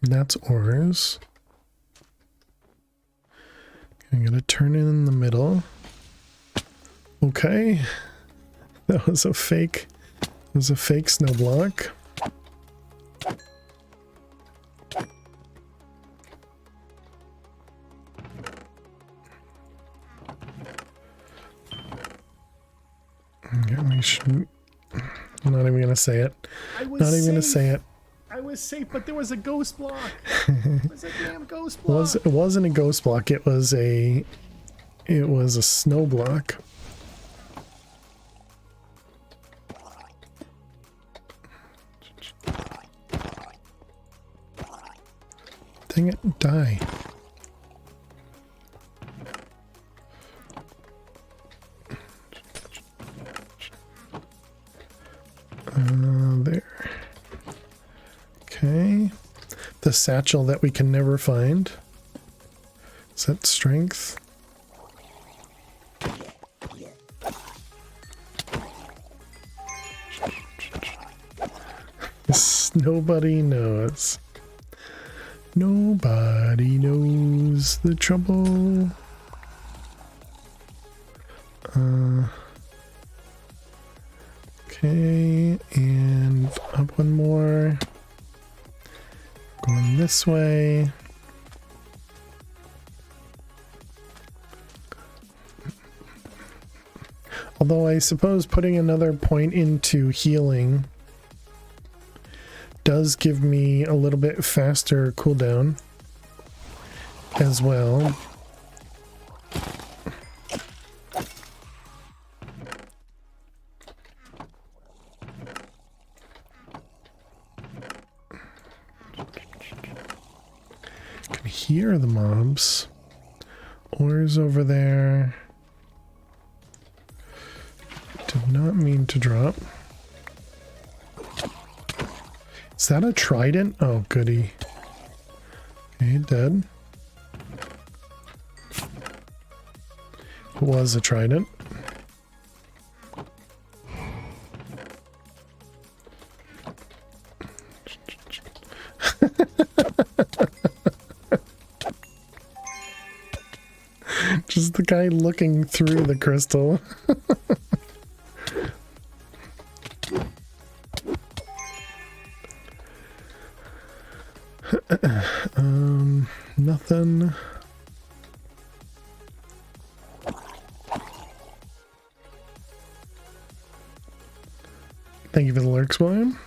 That's ores. I'm going to turn it in the middle. Okay. That was a fake. It was a fake snow block. Okay, we should. I'm not even gonna say it. Not even gonna say it. I was safe, but there was a ghost block. It was a damn ghost block. It wasn't a ghost block. It was a snow block. Dang it, die. There. Okay. the satchel that we can never find. Is that strength? Nobody knows. Nobody knows the trouble. Okay, and up one more. Going this way. Although I suppose putting another point into healing does give me a little bit faster cooldown as well. Can hear the mobs. Ores over there. Did not mean to drop. Is that a trident? Oh, goody. Okay, dead. It was a trident. Just the guy looking through the crystal. Nothing. Thank you for the lurks, William.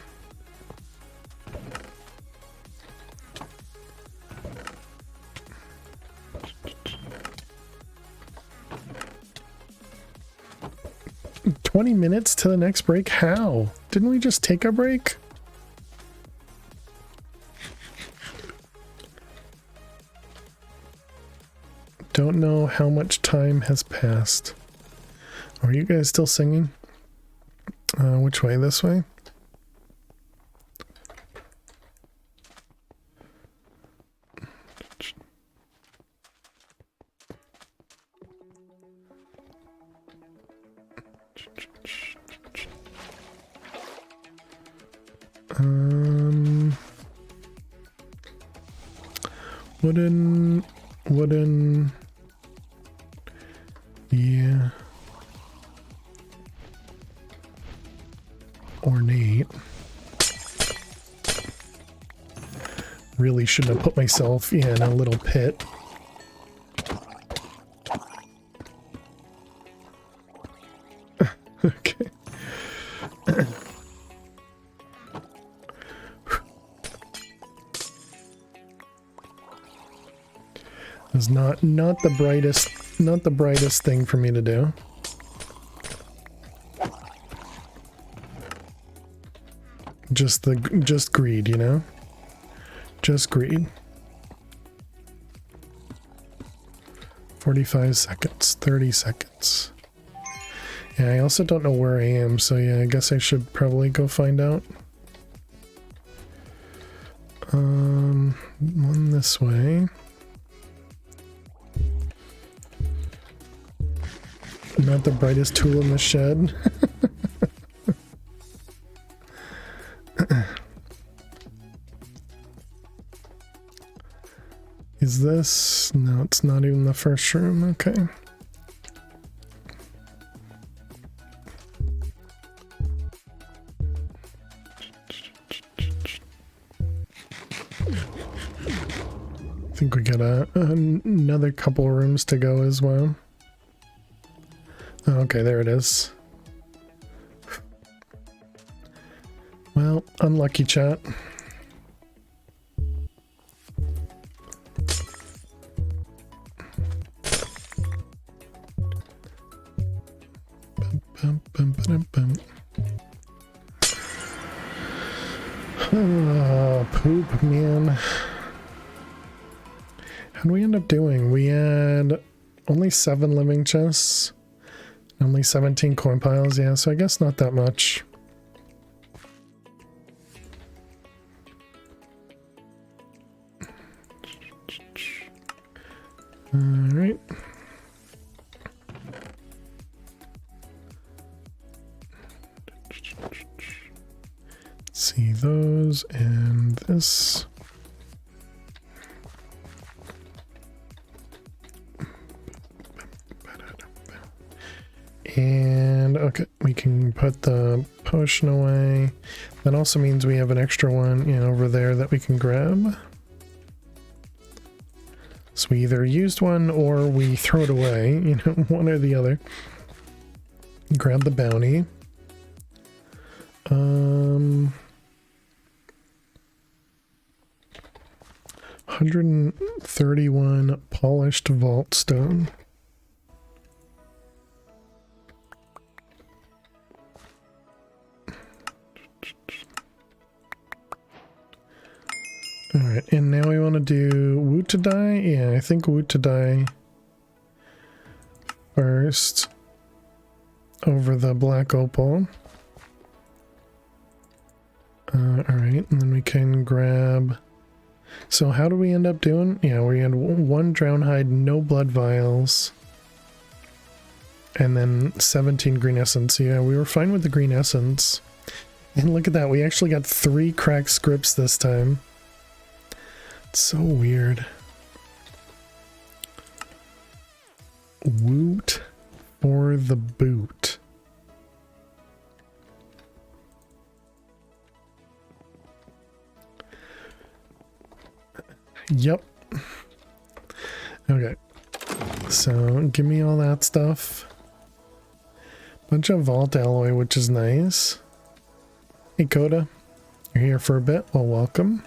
$20 to the next break? How? Didn't we just take a break? Don't know how much time has passed. Are you guys still singing? Which way? This way? Wooden. Yeah. Ornate. Really shouldn't have put myself in a little pit. Okay. It's not the brightest thing for me to do. Just greed, you know? Just greed. 45 seconds, 30 seconds. Yeah, I also don't know where I am, so yeah, I guess I should probably go find out. One this way. Not the brightest tool in the shed. Is this? No, it's not even the first room. Okay. I think we got another couple rooms to go as well. Oh, okay, there it is. Well, unlucky, chat. Oh, poop, man. How'd we end up doing? We had only 7 living chests. Only 17 coin piles, yeah, so I guess not that much. right. See those and this. And okay, we can put the potion away. That also means we have an extra one, over there that we can grab. So we either used one or we throw it away, one or the other. Grab the bounty. 131 polished vault stone. Alright, and now we want to do wood to dye. Yeah, I think wood to dye first over the black opal. Alright, and then we can grab... So how do we end up doing? Yeah, we had 1 drown hide, no blood vials, and then 17 green essence. Yeah, we were fine with the green essence. And look at that, we actually got 3 cracked scripts this time. It's so weird. Woot for the boot. Yep. Okay. So give me all that stuff. Bunch of vault alloy, which is nice. Hey Coda, you're here for a bit. Well, welcome.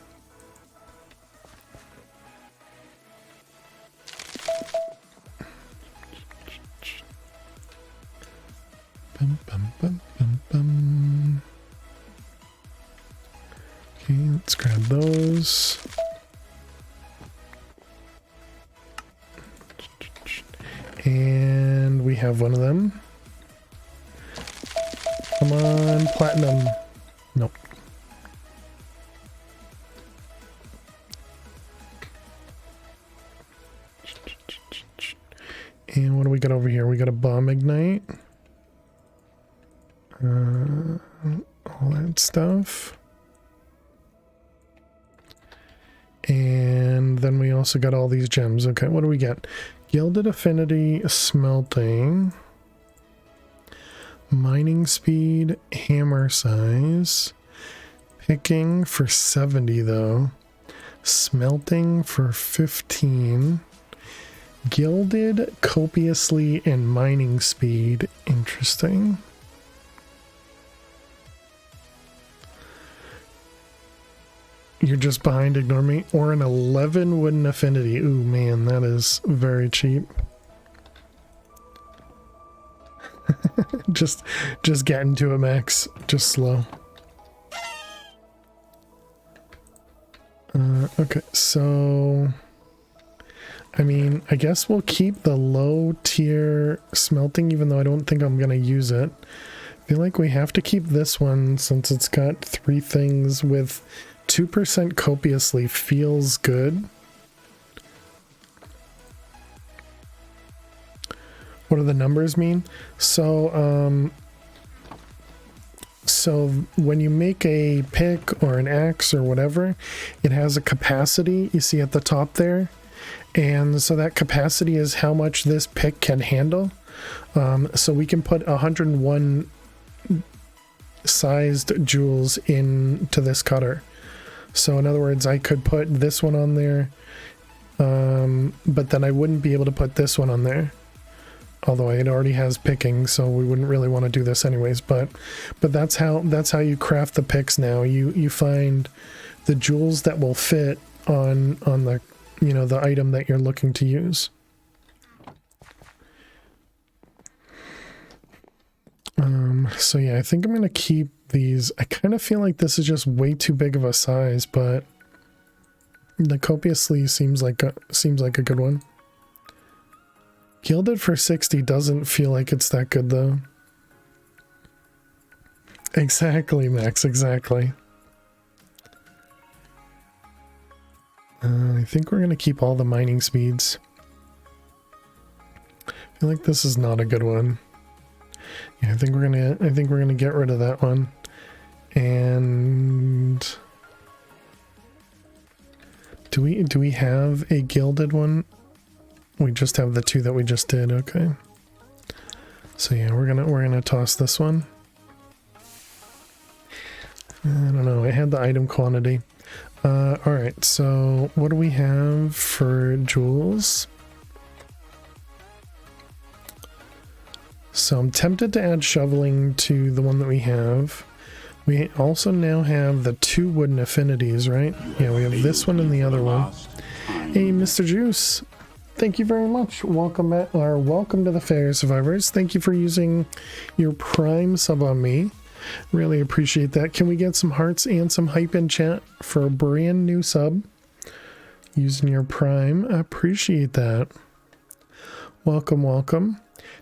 Bum, bum, bum, bum, bum. Okay, let's grab those. And we have one of them. Come on, platinum. Nope. And what do we got over here? We got a bomb ignite. All that stuff. And then we also got all these gems. Okay, what do we get? Gilded affinity, smelting, mining speed, hammer size, picking for 70 though, smelting for 15, gilded copiously, and mining speed. Interesting. You're just behind, ignore me. Or an 11 wooden affinity. Ooh, man, that is very cheap. just getting to it, Max. Just slow. Okay, so... I mean, I guess we'll keep the low tier smelting, even though I don't think I'm going to use it. I feel like we have to keep this one since it's got 3 things with... 2% copiously feels good. What do the numbers mean? So when you make a pick or an axe or whatever, it has a capacity you see at the top there, and so that capacity is how much this pick can handle. So we can put 101 sized jewels into this cutter. So in other words, I could put this one on there, but then I wouldn't be able to put this one on there. Although it already has picking, so we wouldn't really want to do this anyways. But that's how you craft the picks now. You find the jewels that will fit on the the item that you're looking to use. So yeah, I think I'm gonna keep these. I kind of feel like this is just way too big of a size, but the copiously seems like a good one. Gilded for 60 doesn't feel like it's that good though. Exactly, Max, exactly. I think we're gonna keep all the mining speeds. I feel like this is not a good one. Yeah, I think we're gonna get rid of that one. And do we have a gilded one? We just have the two that we just did. Okay. So yeah, we're gonna toss this one. I don't know. I had the item quantity. All right. So what do we have for jewels? So I'm tempted to add shoveling to the one that we have. We also now have the 2 wooden affinities, right? Yeah, we have this one and the other one. Hey, Mr. Juice. Thank you very much. Welcome to the Fair Survivors. Thank you for using your Prime sub on me. Really appreciate that. Can we get some hearts and some hype in chat for a brand new sub? Using your Prime. I appreciate that. Welcome, welcome.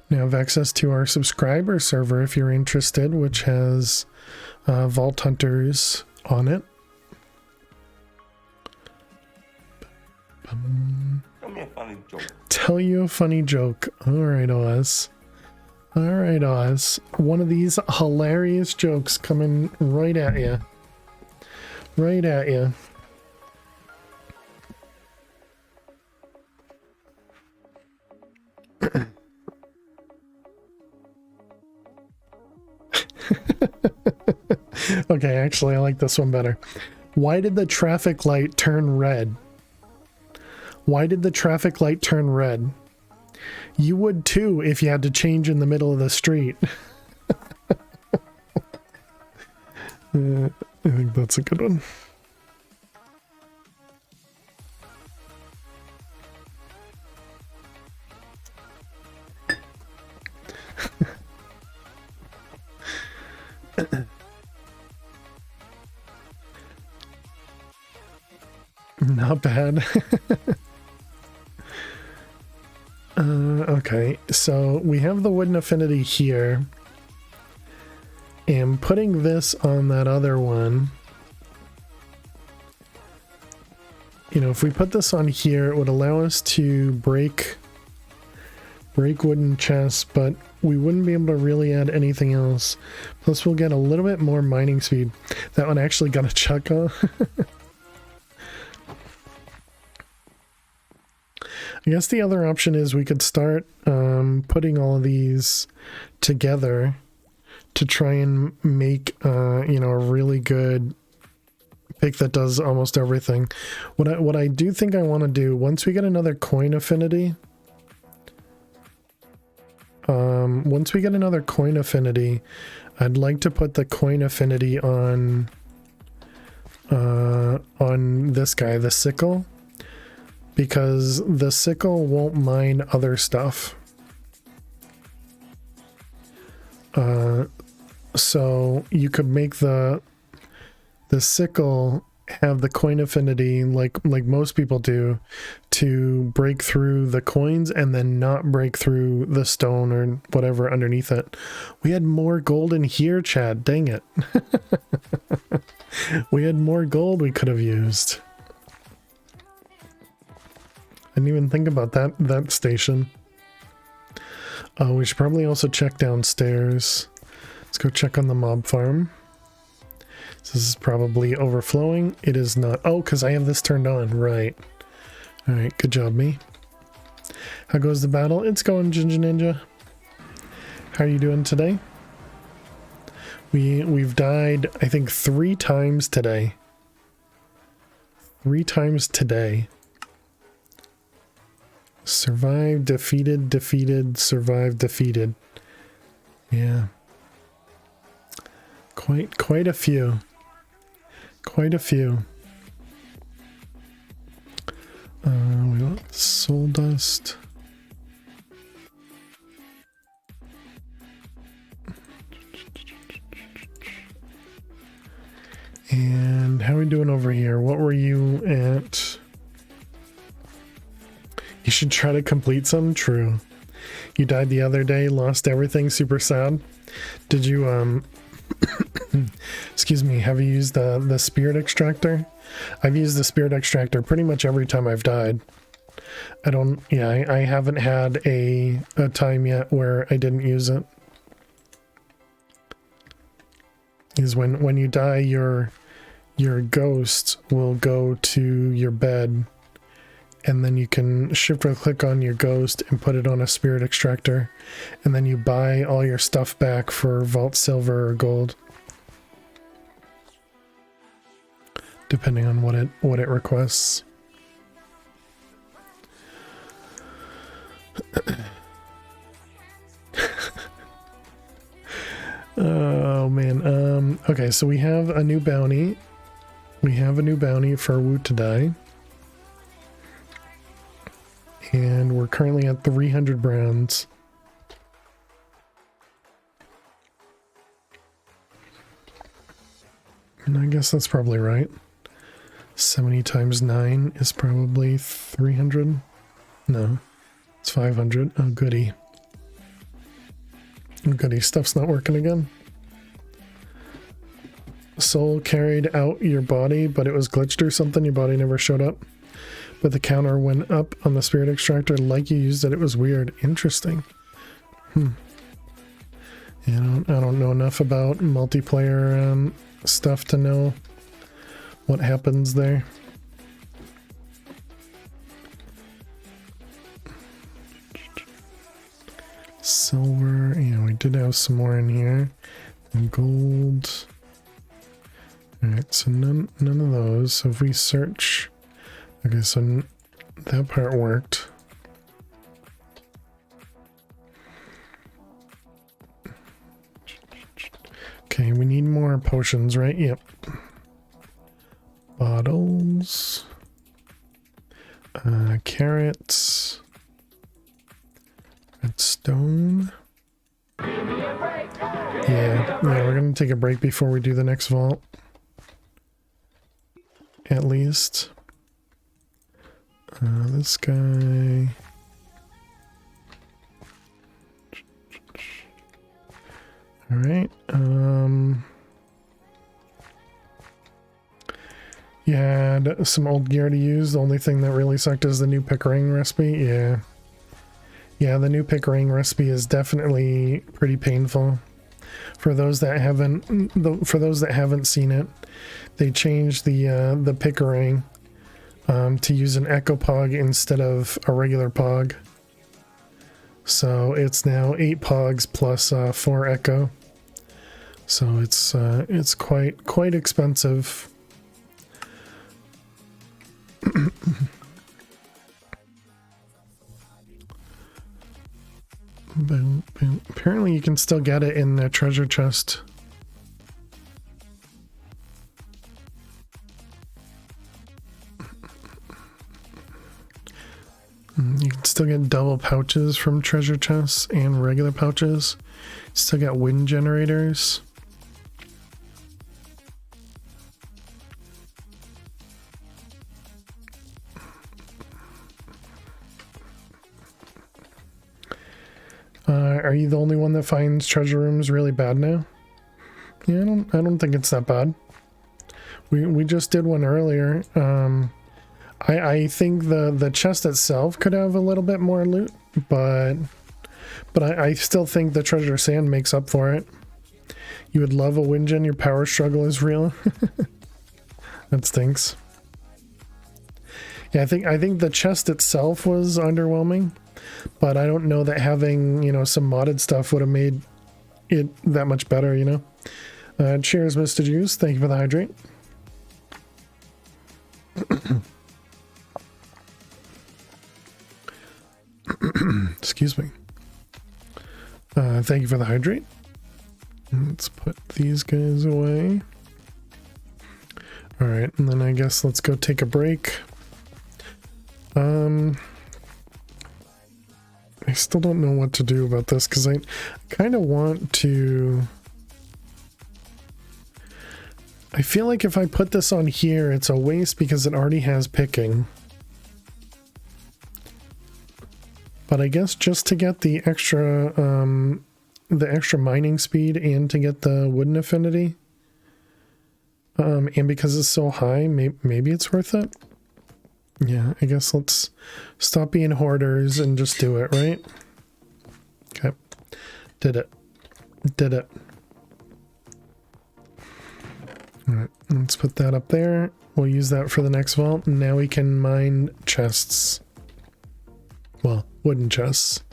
Now have access to our subscriber server if you're interested, which has Vault Hunters on it. Tell me a funny joke. Tell you a funny joke. Alright, Oz. Alright, Oz. One of these hilarious jokes coming right at you. Right at you. Okay, actually, I like this one better. Why did the traffic light turn red? Why did the traffic light turn red? You would too if you had to change in the middle of the street. I think that's a good one. Not bad. Okay, so we have the wooden affinity here. And putting this on that other one, you know, if we put this on here, it would allow us to break wooden chests, but we wouldn't be able to really add anything else. Plus we'll get a little bit more mining speed. That one actually got a chuckle. I guess the other option is we could start putting all of these together to try and make you know, a really good pick that does almost everything. What I do think I want to do once we get another coin affinity, I'd like to put the coin affinity on this guy, the sickle. Because the sickle won't mine other stuff. So you could make the sickle have the coin affinity like most people do to break through the coins and then not break through the stone or whatever underneath it. We had more gold in here, Chad. Dang it. We had more gold we could have used. I didn't even think about that station. We should probably also check downstairs. Let's go check on the mob farm. So this is probably overflowing. It is not. Oh, because I have this turned on. Right. Alright, good job, me. How goes the battle? It's going, Ginger Ninja. How are you doing today? We've died, I think, 3 times today. 3 times today. Survive, defeated, defeated, survive, defeated. Yeah. Quite a few. Quite a few. We want soul dust. And how are we doing over here? What were you at? You should try to complete some. True. You died the other day, lost everything, super sad. Did you, excuse me, have you used the spirit extractor? I've used the spirit extractor pretty much every time I've died. I haven't had a time yet where I didn't use it. Is when you die, your ghost will go to your bed, and then you can shift or click on your ghost and put it on a spirit extractor, and then you buy all your stuff back for vault silver or gold, depending on what it requests. Oh man. Okay, so we have a new bounty. We have a new bounty for Woot to die. And we're currently at 300 brands. And I guess that's probably right. 70 times 9 is probably 300. No, it's 500. Oh, goody. Goody, stuff's not working again. Soul carried out your body, but it was glitched or something. Your body never showed up. But the counter went up on the spirit extractor like you used it. It was weird. Interesting. Yeah, I don't know enough about multiplayer stuff to know what happens there. Silver, yeah, we did have some more in here. And gold. Alright, so none of those. So if we search, okay, so that part worked. Okay, we need more potions, right? Yep. Bottles. Carrots. Redstone. Yeah, we're gonna take a break before we do the next vault. At least. This guy. Alright, you had some old gear to use. The only thing that really sucked is the new pickering recipe. Yeah, the new pickering recipe is definitely pretty painful. For those that haven't seen it, they changed the pickering to use an echo pog instead of a regular pog. So it's now 8 pogs plus 4 echo. So it's quite expensive. Boom, boom. Apparently you can still get it in the treasure chest. You can still get double pouches from treasure chests and regular pouches. Still got wind generators. Are you the only one that finds treasure rooms really bad now? Yeah, I don't think it's that bad. We just did one earlier. I think the chest itself could have a little bit more loot, but I still think the treasure sand makes up for it. You would love a wind gen, your power struggle is real. That stinks. Yeah, I think the chest itself was underwhelming, but I don't know that having, some modded stuff would have made it that much better, Cheers, Mr. Juice. Thank you for the hydrate. Excuse me. Thank you for the hydrate. Let's put these guys away. All right, and then I guess let's go take a break. I still don't know what to do about this because I kind of want to. I feel like if I put this on here, it's a waste because it already has picking. But I guess just to get the extra mining speed and to get the wooden affinity, and because it's so high, maybe it's worth it. Yeah, I guess let's stop being hoarders and just do it, right? Okay. Did it. Did it. Alright, let's put that up there. We'll use that for the next vault. Now we can mine chests. Well, wooden chests.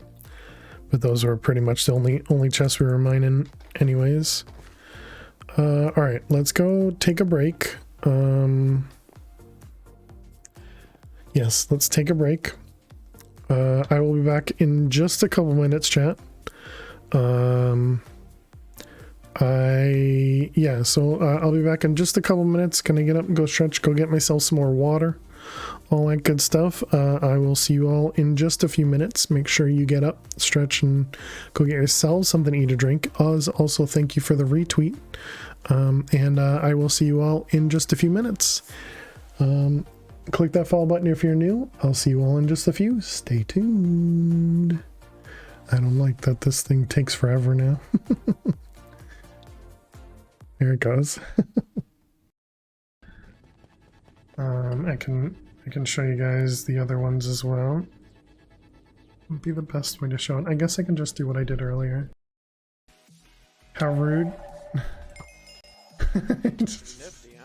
But those were pretty much the only chests we were mining anyways. Alright, let's go take a break. Yes, let's take a break. I will be back in just a couple minutes, chat. So I'll be back in just a couple minutes. Gonna get up and go stretch, go get myself some more water, all that good stuff. I will see you all in just a few minutes. Make sure you get up, stretch, and go get yourselves something to eat or drink. Oz, also thank you for the retweet. And I will see you all in just a few minutes. Click that follow button if you're new. I'll see you all in just a few. Stay tuned. I don't like that this thing takes forever now. There it goes. I can show you guys the other ones as well. Would be the best way to show it. I guess I can just do what I did earlier. How rude. Nifty,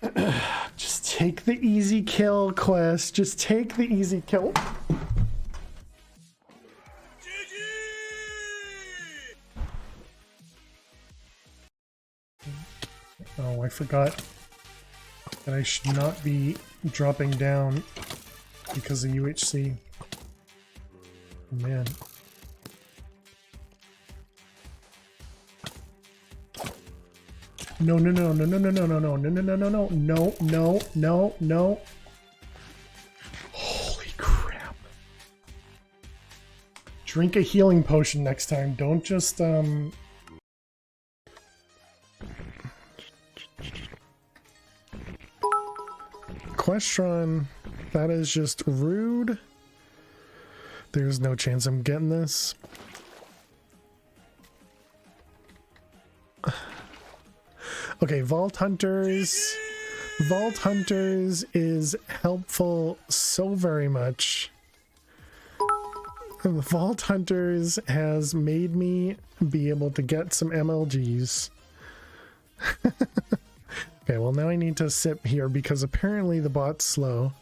huh? Just take the easy kill, Quest. Just take the easy kill. Oh, I forgot that I should not be dropping down because of UHC. Man. No. Holy crap. Drink a healing potion next time. Don't just, Questron, that is just rude. There's no chance I'm getting this. Okay, Vault Hunters. Vault Hunters is helpful so very much. Vault Hunters has made me be able to get some MLGs. Okay, well now I need to sit here because apparently the bot's slow.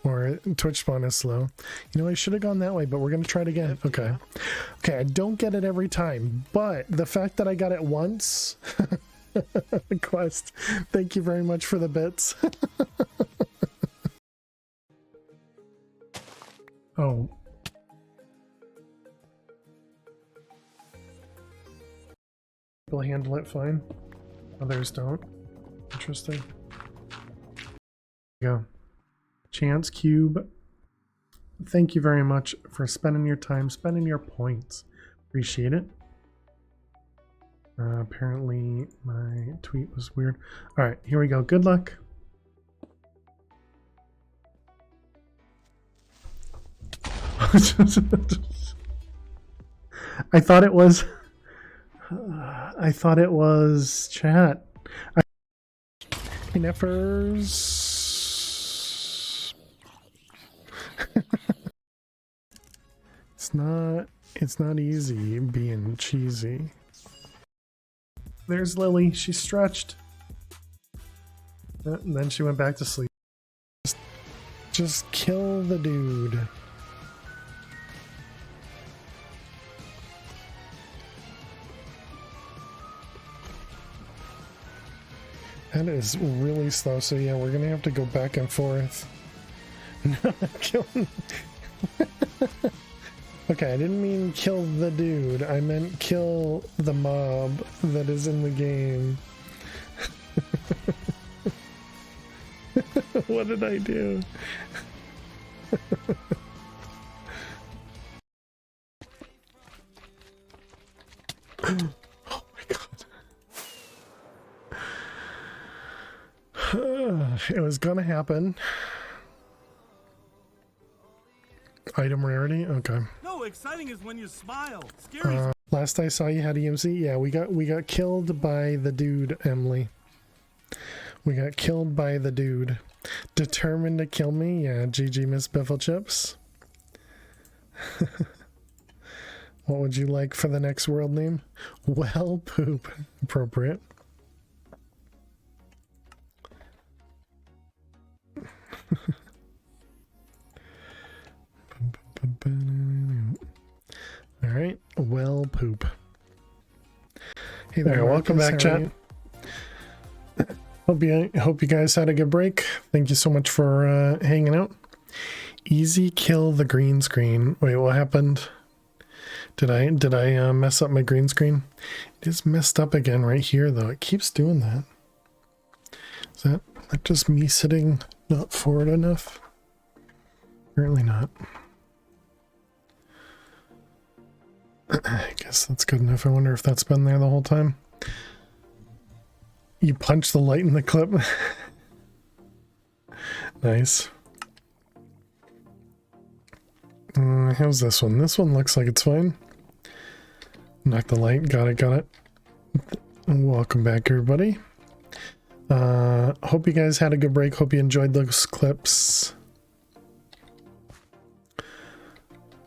Or Twitch spawn is slow. You know, I should have gone that way, but we're going to try it again. Okay. Okay, I don't get it every time, but the fact that I got it once... Quest, thank you very much for the bits. Oh. People handle it fine. Others don't. Interesting. There you go. Chance Cube, thank you very much for spending your time, spending your points. Appreciate it. Apparently my tweet was weird. All right, here we go. Good luck. I thought it was chat. Neffers. It's not easy being cheesy. There's Lily. She stretched. And then she went back to sleep. Just kill the dude. That is really slow. So yeah, we're gonna have to go back and forth. No, killing. Okay, I didn't mean kill the dude. I meant kill the mob that is in the game. What did I do? Oh my god. It was gonna happen. Item rarity? Okay. No, exciting is when you smile. Scary is Last I saw you had EMC. Yeah, we got killed by the dude, Emily. We got killed by the dude. Determined to kill me? Yeah, GG Miss Biffle Chips. What would you like for the next world name? Well, poop. Appropriate. All right, well, poop. Hey there, welcome back, chat. Hope you guys had a good break. Thank you so much for hanging out. Easy kill the green screen. Wait, what happened? Did I mess up my green screen? It is messed up again right here though. It keeps doing that. Is that just me sitting not forward enough? Apparently not. I guess that's good enough. I wonder if that's been there the whole time. You punch the light in the clip. Nice. How's this one? This one looks like it's fine. Knock the light. Got it. Welcome back, everybody. Hope you guys had a good break. Hope you enjoyed those clips.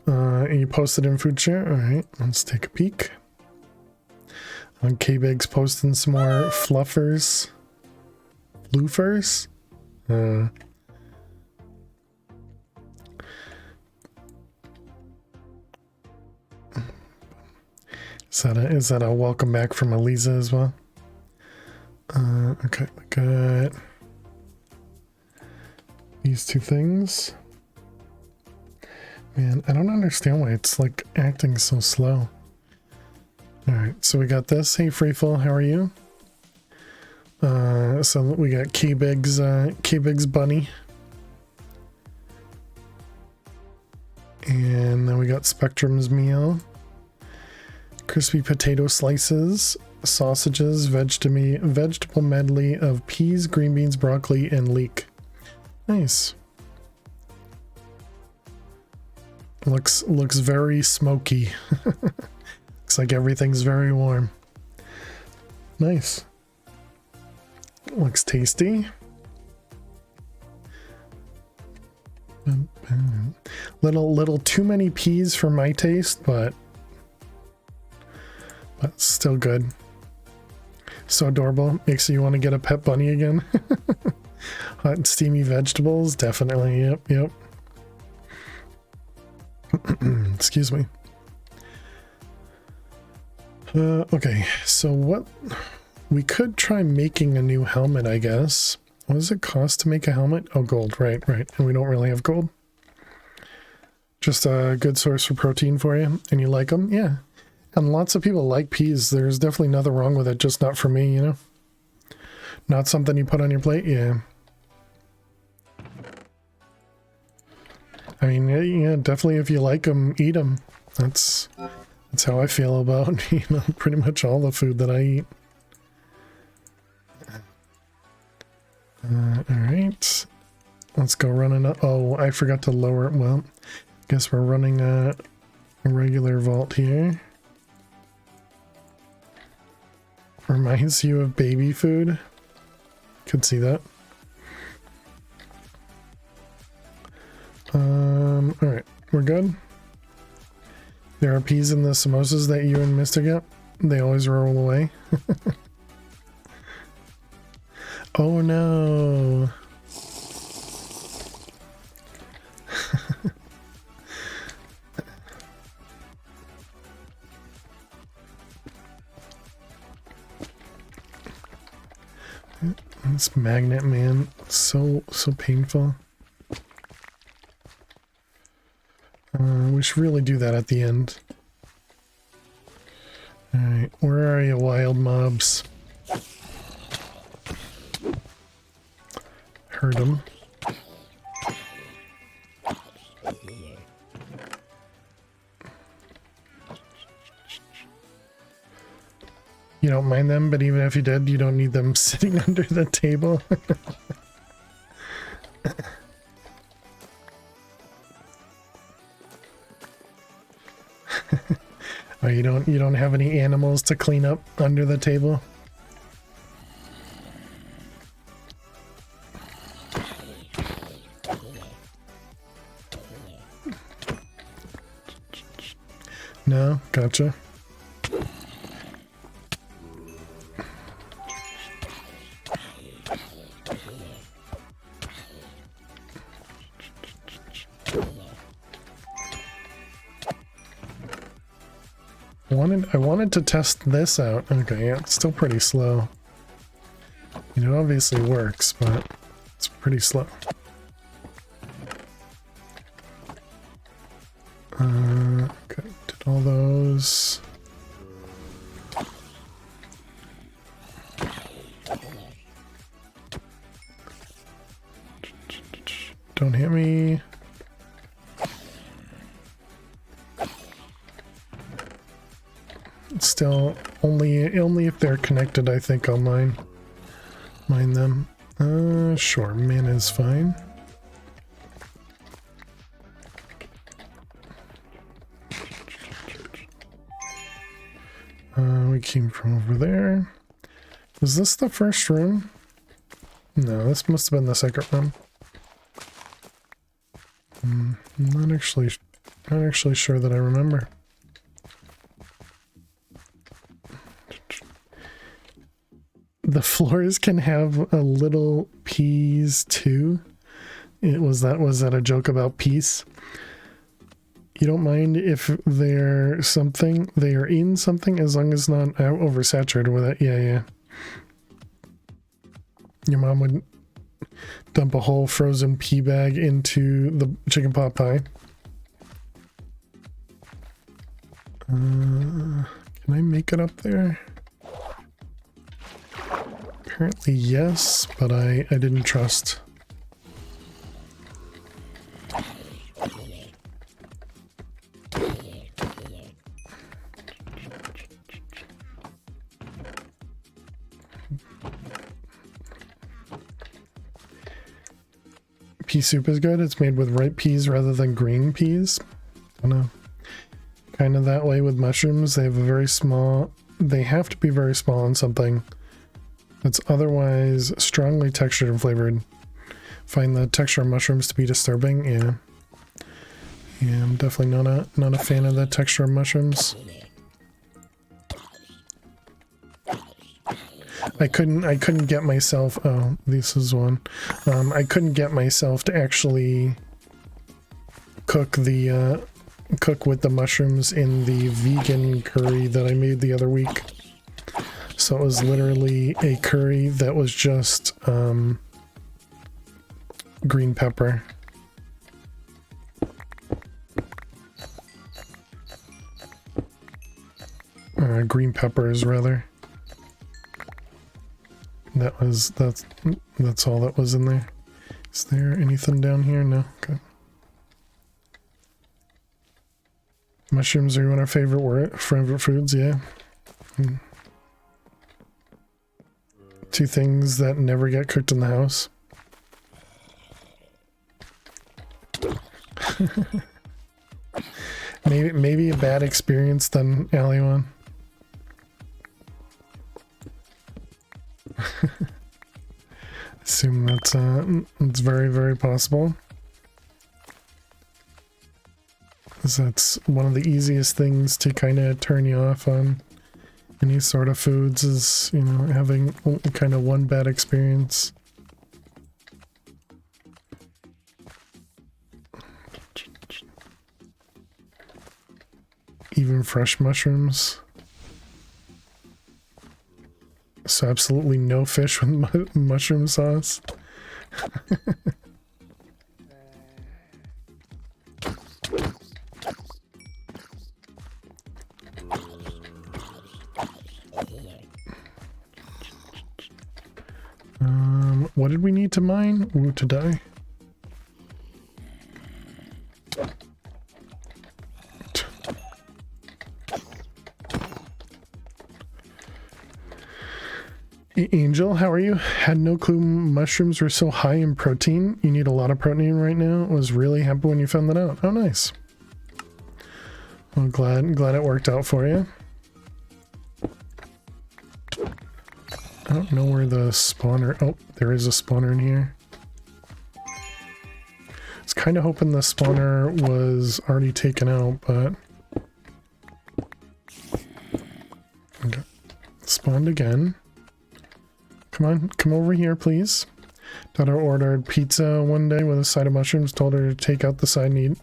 You posted in food share. All right, let's take a peek. K-Big's posting some more fluffers. Floofers? Is that a welcome back from Eliza as well? Okay, we got these two things. Man, I don't understand why it's like acting so slow. Alright, so we got this. Hey Freefall, how are you? So we got K-Big's bunny. And then we got Spectrum's meal. Crispy potato slices, sausages, vegetable medley of peas, green beans, broccoli, and leek. Nice. Looks very smoky. Looks like everything's very warm. Nice. Looks tasty. Little too many peas for my taste, but still good. So adorable. Makes you want to get a pet bunny again. Hot and steamy vegetables, definitely. Yep. Excuse me. Okay, so what we could try making a new helmet, I guess. What does it cost to make a helmet? Oh, gold, right. And we don't really have gold. Just a good source for protein for you, and you like them? Yeah. And lots of people like peas. There's definitely nothing wrong with it, just not for me, you know? Not something you put on your plate? Yeah. I mean, yeah, definitely if you like them, eat them. That's how I feel about, pretty much all the food that I eat. Alright. Let's go running up. Oh, I forgot to lower it. Well, guess we're running a regular vault here. Reminds you of baby food. Could see that. Alright, we're good. There are peas in the samosas that you and Mr. get. They always roll away. Oh no. This magnet, man, so painful. We should really do that at the end. Alright, where are you, wild mobs? Heard them. You don't mind them, but even if you did, you don't need them sitting under the table. Oh, you don't have any animals to clean up under the table? Gotcha. I wanted to test this out. Okay, yeah, it's still pretty slow. It obviously works, but it's pretty slow. Okay, did all those. Don't hit me. Still, only if they're connected, I think I'll mine them. Sure, mana is fine. We came from over there. Was this the first room? No, this must have been the second room. Not actually sure that I remember. The floors can have a little peas too. Was that a joke about peace? You don't mind if they're in something as long as it's not oversaturated with it. Yeah. Your mom would dump a whole frozen pea bag into the chicken pot pie. Can I make it up there? Apparently yes, but I didn't trust. Pea soup is good. It's made with ripe peas rather than green peas. I don't know. Kind of that way with mushrooms. They have they have to be very small on something that's otherwise strongly textured and flavored. Find the texture of mushrooms to be disturbing. Yeah, I'm definitely not a fan of the texture of mushrooms. I couldn't get myself. Oh, this is one. I couldn't get myself to actually cook with the mushrooms in the vegan curry that I made the other week. So it was literally a curry that was just green pepper. Green peppers rather. That's all that was in there. Is there anything down here? No. Okay. Mushrooms are one of our favorite foods. Yeah. Two things that never get cooked in the house. maybe a bad experience then, Aliwan. Assume it's very, very possible. Because that's one of the easiest things to kind of turn you off on any sort of foods is, having kind of one bad experience. Even fresh mushrooms. So absolutely no fish with mushroom sauce. What did we need to mine? Ooh, to die. Angel, how are you? Had no clue mushrooms were so high in protein. You need a lot of protein right now. Was really happy when you found that out. Oh, nice. Well, glad it worked out for you. I don't know where the spawner... Oh, there is a spawner in here. I was kind of hoping the spawner was already taken out, but... spawned again. Come on, come over here, please. Daughter ordered pizza one day with a side of mushrooms, told her to take out the side meat.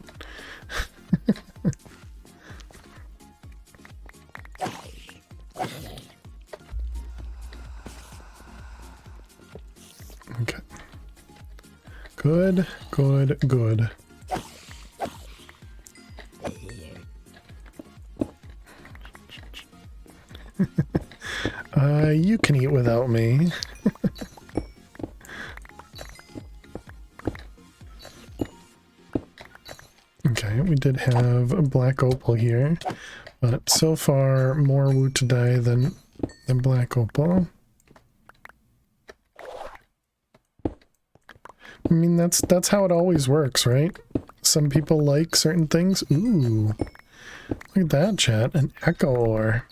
Okay. Good, good, good. You can eat without me. Okay, we did have a black opal here, but so far more wood to dye than black opal. I mean, that's how it always works, right? Some people like certain things. Ooh, look at that, chat. An echo ore.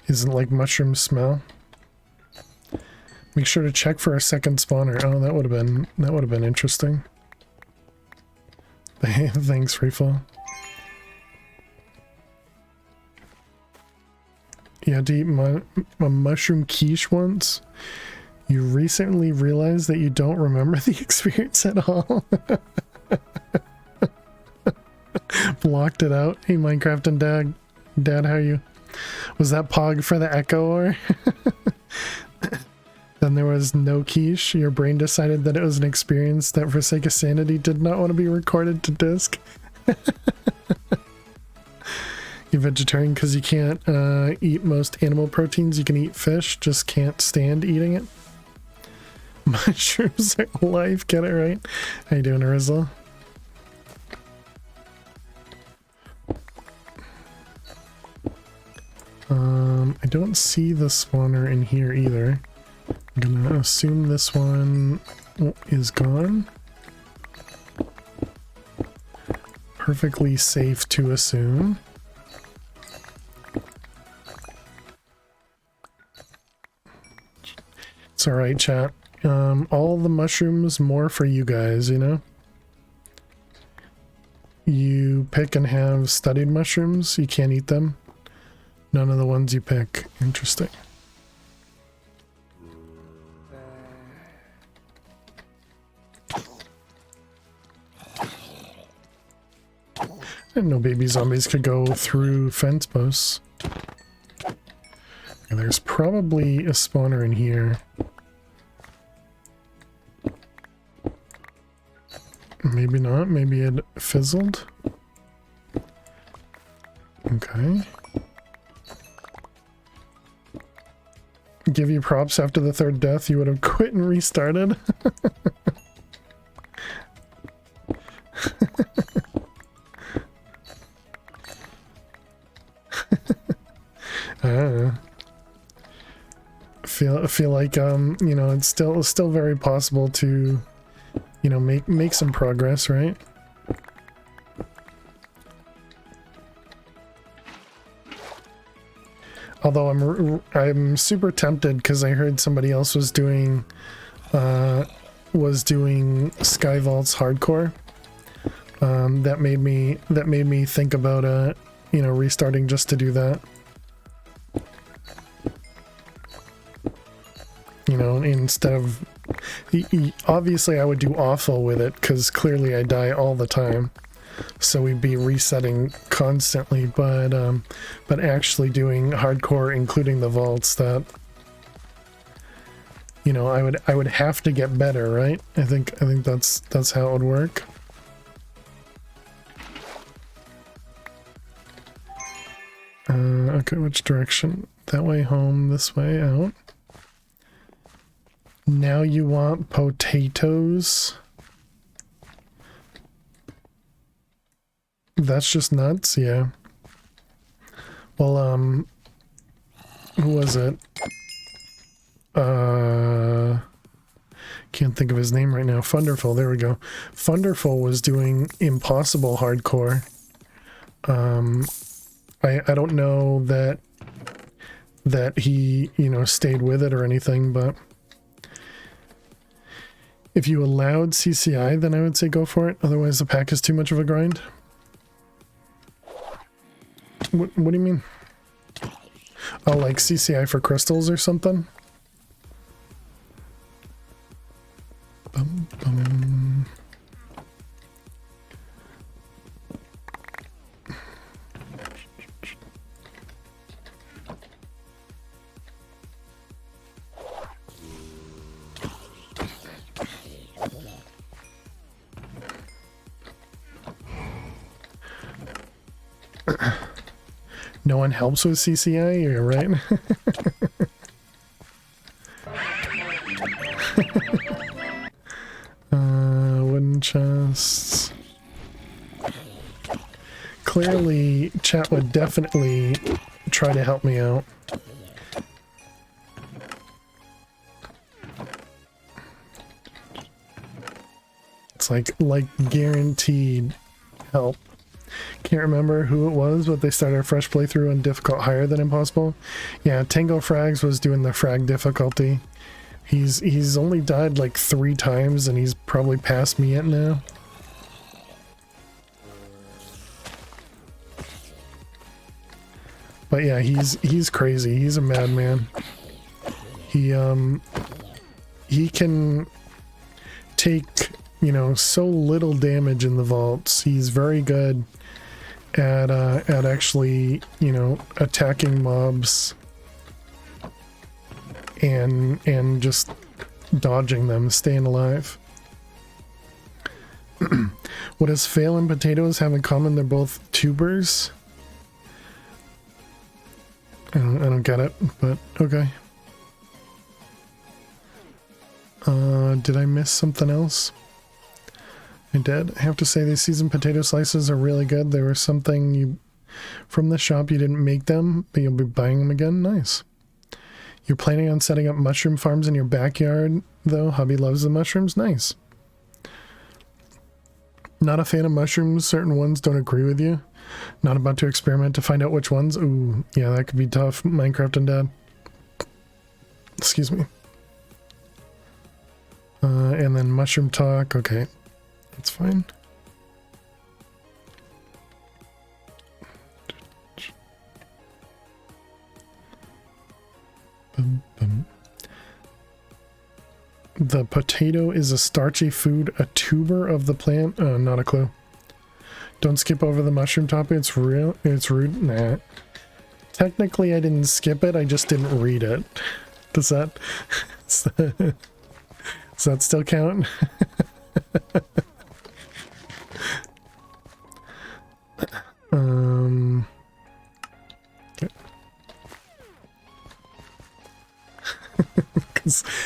Isn't like mushroom smell. Make sure to check for a second spawner. Oh, that would have been interesting. Thanks, Freefall. You had to eat a mushroom quiche once. You recently realized that you don't remember the experience at all. Blocked it out. Hey, Minecraft and Dad, how are you? Was that Pog for the echo ore? Then there was no quiche. Your brain decided that it was an experience that for sake of sanity did not want to be recorded to disk. You're vegetarian because you can't eat most animal proteins. You can eat fish, just can't stand eating it. Mushrooms are life, get it right. How you doing, Arizzle? I don't see the spawner in here either. I'm gonna assume this one is gone. Perfectly safe to assume. It's alright, chat. All the mushrooms more for you guys, you know? You pick and have studied mushrooms, you can't eat them. None of the ones you pick. Interesting. I didn't know baby zombies could go through fence posts. And there's probably a spawner in here. Maybe not. Maybe it fizzled. Okay. Give you props after the third death, you would have quit and restarted. feel like you know, it's still very possible to, you know, make some progress, right? Although I'm super tempted because I heard somebody else was doing Sky Vaults hardcore. That made me think about you know, restarting just to do that. You know, instead of obviously I would do awful with it because clearly I die all the time. So we'd be resetting constantly, but actually doing hardcore, including the vaults, that, you know, I would have to get better, right? I think that's how it would work. Okay, which direction? That way home, this way out. Now you want potatoes? That's just nuts, yeah. Well, who was it? Can't think of his name right now. Funderful, there we go. Funderful was doing impossible hardcore. I don't know that that he, you know, stayed with it or anything, but if you allowed CCI, then I would say go for it. Otherwise, the pack is too much of a grind. What do you mean? Oh, like CCI for crystals or something? Bum, bum. No one helps with CCI, you're right. Wooden chests. Clearly, chat would definitely try to help me out. It's like guaranteed help. Can't remember who it was, but they started a fresh playthrough on difficult higher than impossible. Yeah, Tango Frags was doing the frag difficulty. He's only died like 3 times and he's probably past me it now. But yeah, he's crazy. He's a madman. He can take, you know, so little damage in the vaults. He's very good at actually, you know, attacking mobs and just dodging them, staying alive. What does fail and potatoes have in common? They're both tubers. I don't get it, but okay. Did I miss something else? I did. I have to say these seasoned potato slices are really good. There was something you from the shop, you didn't make them, but you'll be buying them again. Nice. You're planning on setting up mushroom farms in your backyard, though? Hubby loves the mushrooms. Nice. Not a fan of mushrooms. Certain ones don't agree with you. Not about to experiment to find out which ones. Ooh, yeah, that could be tough. Minecraft and Dad. Excuse me. And then mushroom talk. Okay, that's fine. Bum, bum. The potato is a starchy food, a tuber of the plant. Not a clue. Don't skip over the mushroom topic. It's real. It's rude. Nah. Technically, I didn't skip it. I just didn't read it. Does that still count?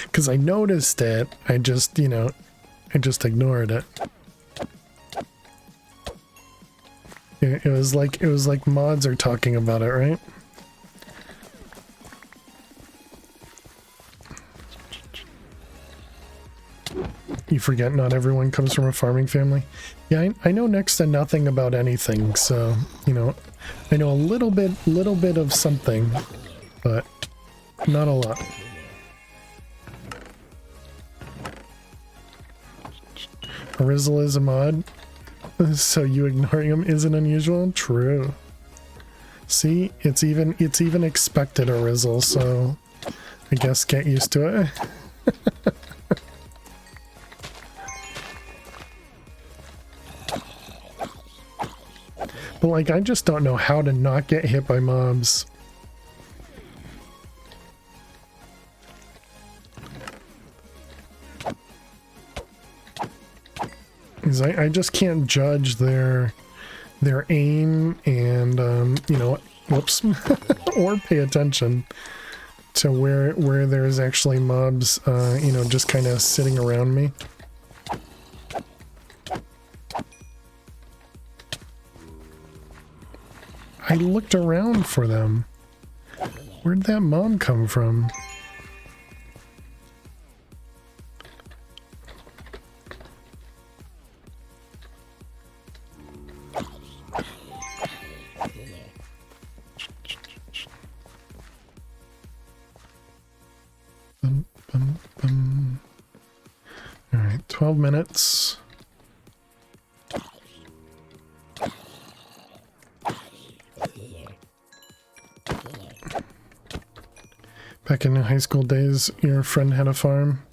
Because I noticed it. I just, you know, I just ignored it. It was like mods are talking about it, right? You forget not everyone comes from a farming family. Yeah, I know next to nothing about anything, so, you know, I know a little bit of something, but not a lot. Rizzle is a mod, so you ignoring him isn't unusual. True. See, it's even expected a Rizzle, so I guess get used to it. But like, I just don't know how to not get hit by mobs. Because I just can't judge their aim and you know, whoops, or pay attention to where there's actually mobs, you know, just kind of sitting around me. I looked around for them. Where'd that mob come from? 12 minutes. Back in high school days, your friend had a farm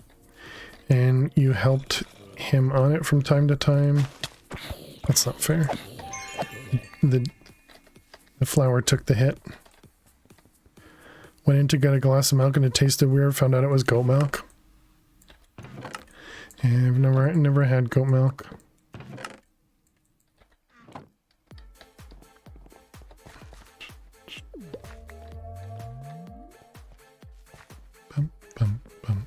and you helped him on it from time to time. That's not fair. The flour took the hit. Went in to get a glass of milk and it tasted weird, found out it was goat milk. And I've never had goat milk. Bum, bum, bum.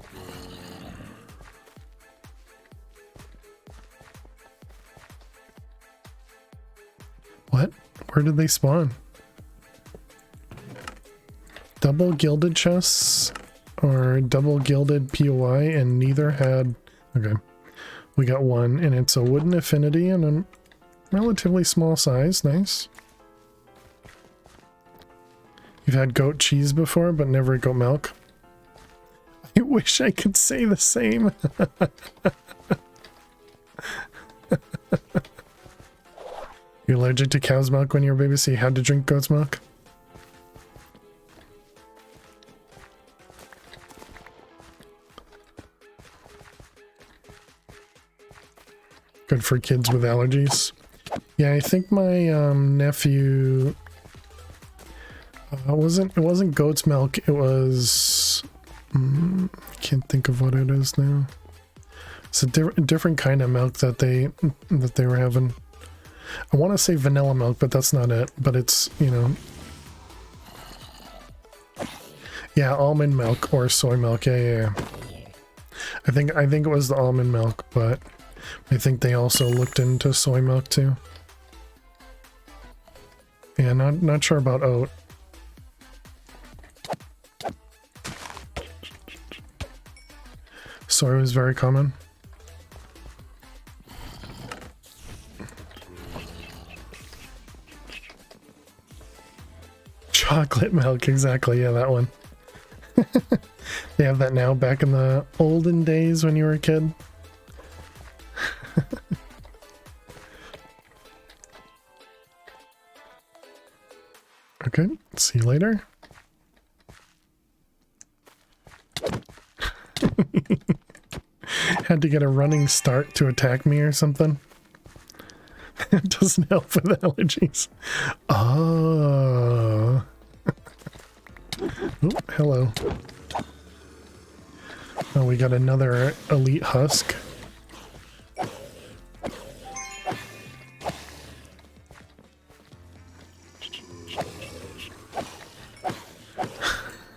What? Where did they spawn? Double gilded chests or double gilded POI, and neither had... Okay. We got one, and it's a wooden affinity and a relatively small size. Nice. You've had goat cheese before, but never goat milk. I wish I could say the same. You're allergic to cow's milk when you were a baby, so you had to drink goat's milk? Good for kids with allergies. Yeah, I think my nephew... it wasn't goat's milk, it was... I can't think of what it is now. It's a different kind of milk that they were having. I want to say vanilla milk, but that's not it. But it's, you know... Yeah, almond milk or soy milk. Yeah. I think it was the almond milk, but I think they also looked into soy milk too. Yeah, not sure about oat. Soy was very common. Chocolate milk, exactly. Yeah, that one. They have that now. Back in the olden days when you were a kid. Okay, see you later. Had to get a running start to attack me or something. It doesn't help with allergies. Oh. Oh, hello. Oh, we got another elite husk.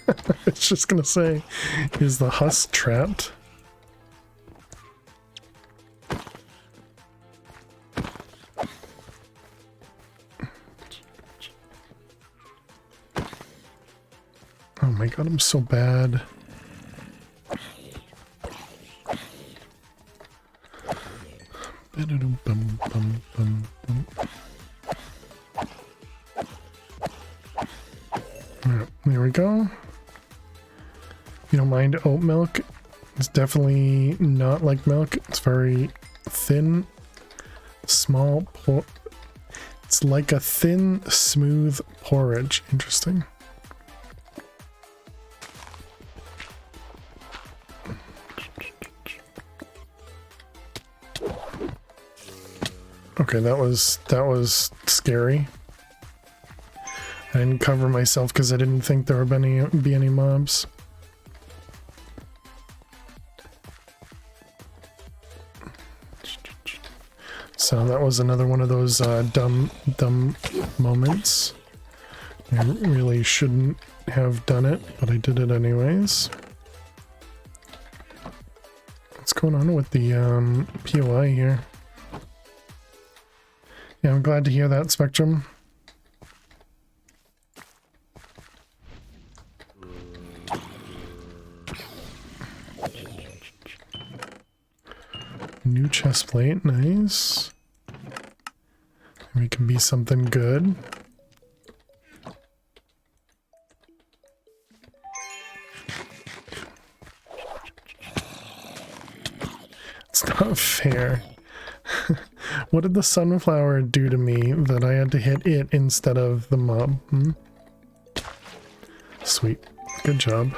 I was just gonna say, is the husk trapped? Oh my god, I'm so bad. Alright, there we go. You don't mind oat milk? It's definitely not like milk. It's very thin, small. It's like a thin, smooth porridge. Interesting. Okay, that was scary. I didn't cover myself because I didn't think there would be any mobs. So that was another one of those dumb moments. I really shouldn't have done it, but I did it anyways. What's going on with the POI here? Yeah, I'm glad to hear that, Spectrum. New chest plate, nice. Maybe it can be something good. It's not fair. What did the sunflower do to me that I had to hit it instead of the mob? Hmm? Sweet. Good job.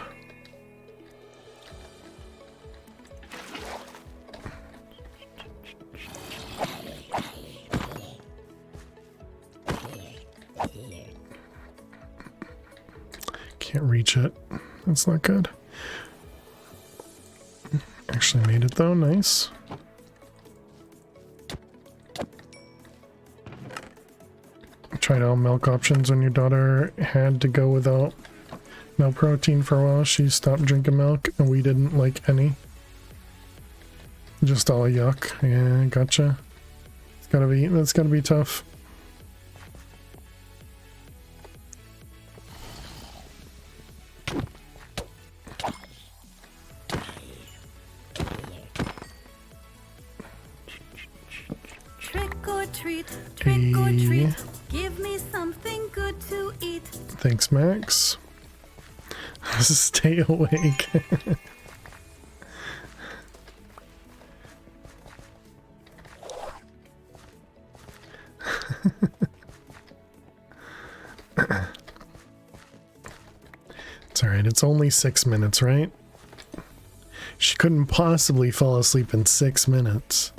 Can't reach it. That's not good. Actually made it though. Nice. Tried all milk options when your daughter had to go without milk protein for a while. She stopped drinking milk and we didn't like any. Just all yuck. Yeah, gotcha. That's gotta be tough. Trick or treat, trick or treat. Give me something good to eat. Thanks, Max. Stay awake. It's alright, it's only 6 minutes, right? She couldn't possibly fall asleep in 6 minutes.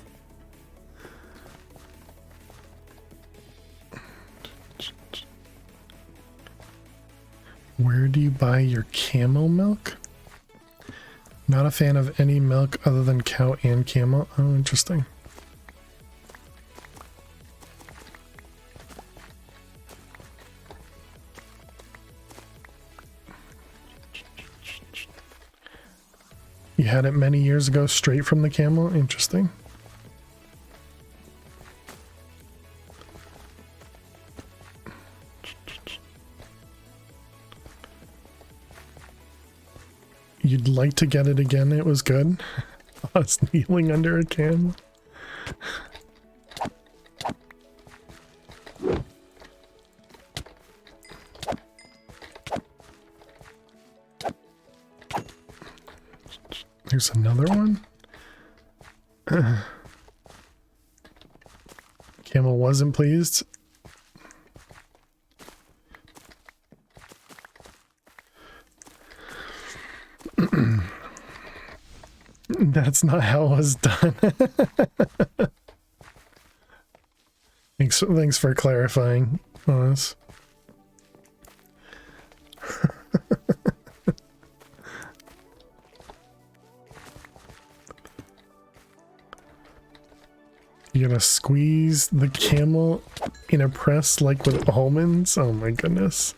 Where do you buy your camel milk? Not a fan of any milk other than cow and camel. Oh, interesting. You had it many years ago straight from the camel? Interesting. You'd like to get it again? It was good. I was kneeling under a camel. There's another one. Camel wasn't pleased. That's not how it was done. Thanks for clarifying, Oz. You gotta squeeze the camel in a press like with almonds? Oh my goodness.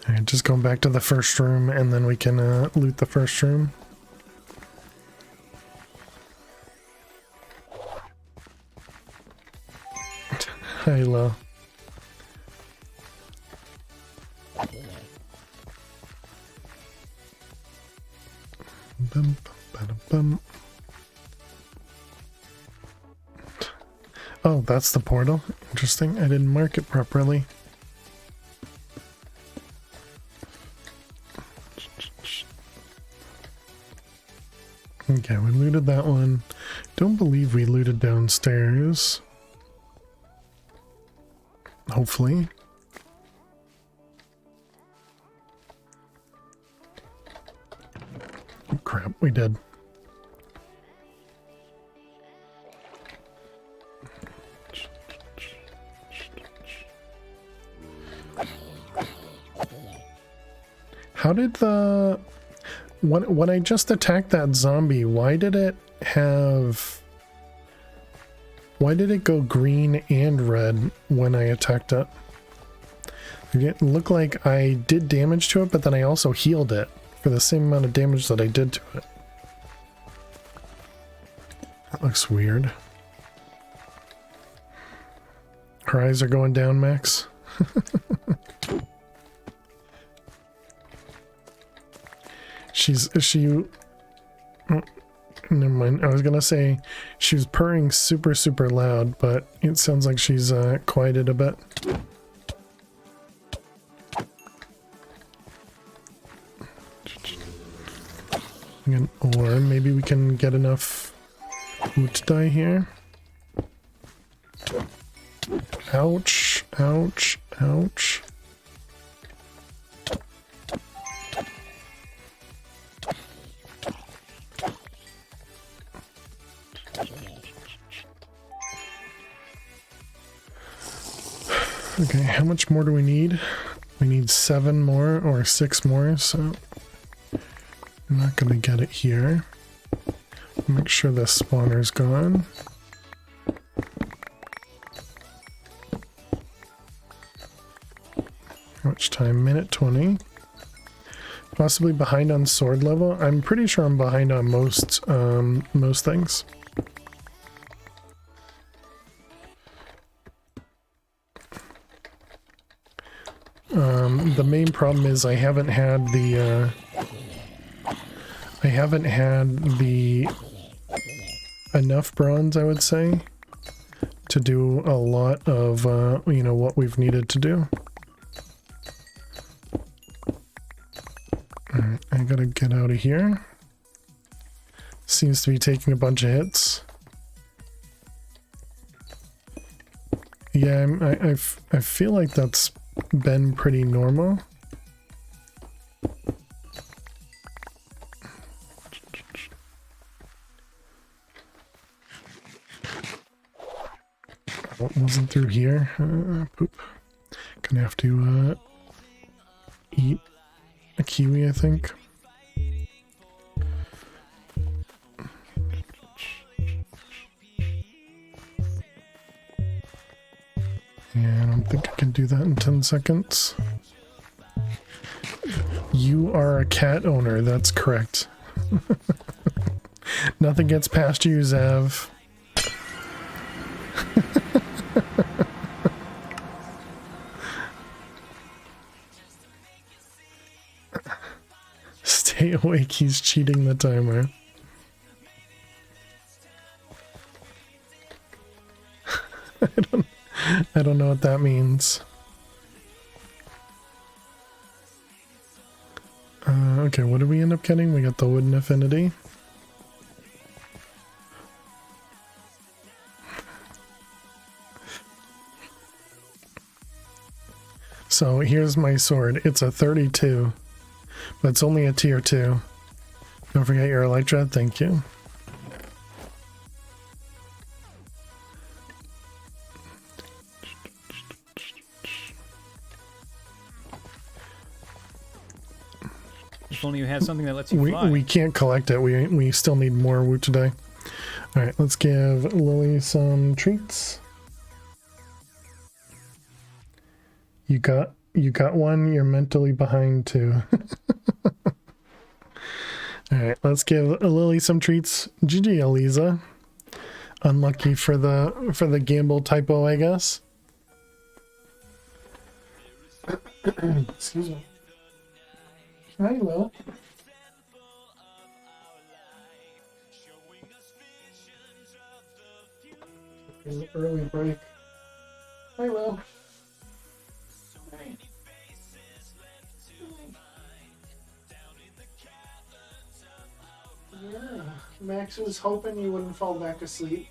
Alright, just going back to the first room and then we can loot the first room. Hello. Bum, bum, bum. Oh, that's the portal. Interesting. I didn't mark it properly. Okay, we looted that one. Don't believe we looted downstairs. Hopefully. Oh, crap, we did. How did the... When I just attacked that zombie, why did it have... Why did it go green and red when I attacked it? It looked like I did damage to it, but then I also healed it for the same amount of damage that I did to it. That looks weird. Her eyes are going down, Max. Is she Never mind. I was gonna say she was purring super, super loud, but it sounds like she's quieted a bit. Or maybe we can get enough wood dye here. Ouch, ouch, ouch. Okay, how much more do we need? We need 7 more or 6 more, so I'm not gonna get it here. Make sure the spawner's gone. How much time? Minute 20. Possibly behind on sword level. I'm pretty sure I'm behind on most things. The main problem is I haven't had the enough bronze, I would say, to do a lot of you know, what we've needed to do. Alright, I gotta get out of here. Seems to be taking a bunch of hits. Yeah, I feel like that's been pretty normal. Oh, it wasn't through here. Poop. Gonna have to eat a kiwi, I think. Yeah, I don't think I can do that in 10 seconds. You are a cat owner, that's correct. Nothing gets past you, Zav. Stay awake, he's cheating the timer. I don't know what that means. Okay, what did we end up getting? We got the wooden affinity. So here's my sword. It's a 32, but it's only a tier 2. Don't forget your Elytra, thank you. If only you had something that lets you fly. We can't collect it. We still need more wood today. All right, let's give Lily some treats. You got one. You're mentally behind too. All right, let's give Lily some treats. GG, Eliza. Unlucky for the gamble typo, I guess. Excuse me. Hi, Will. An early break. Hi, Will. Hi. Yeah, Max was hoping you wouldn't fall back asleep.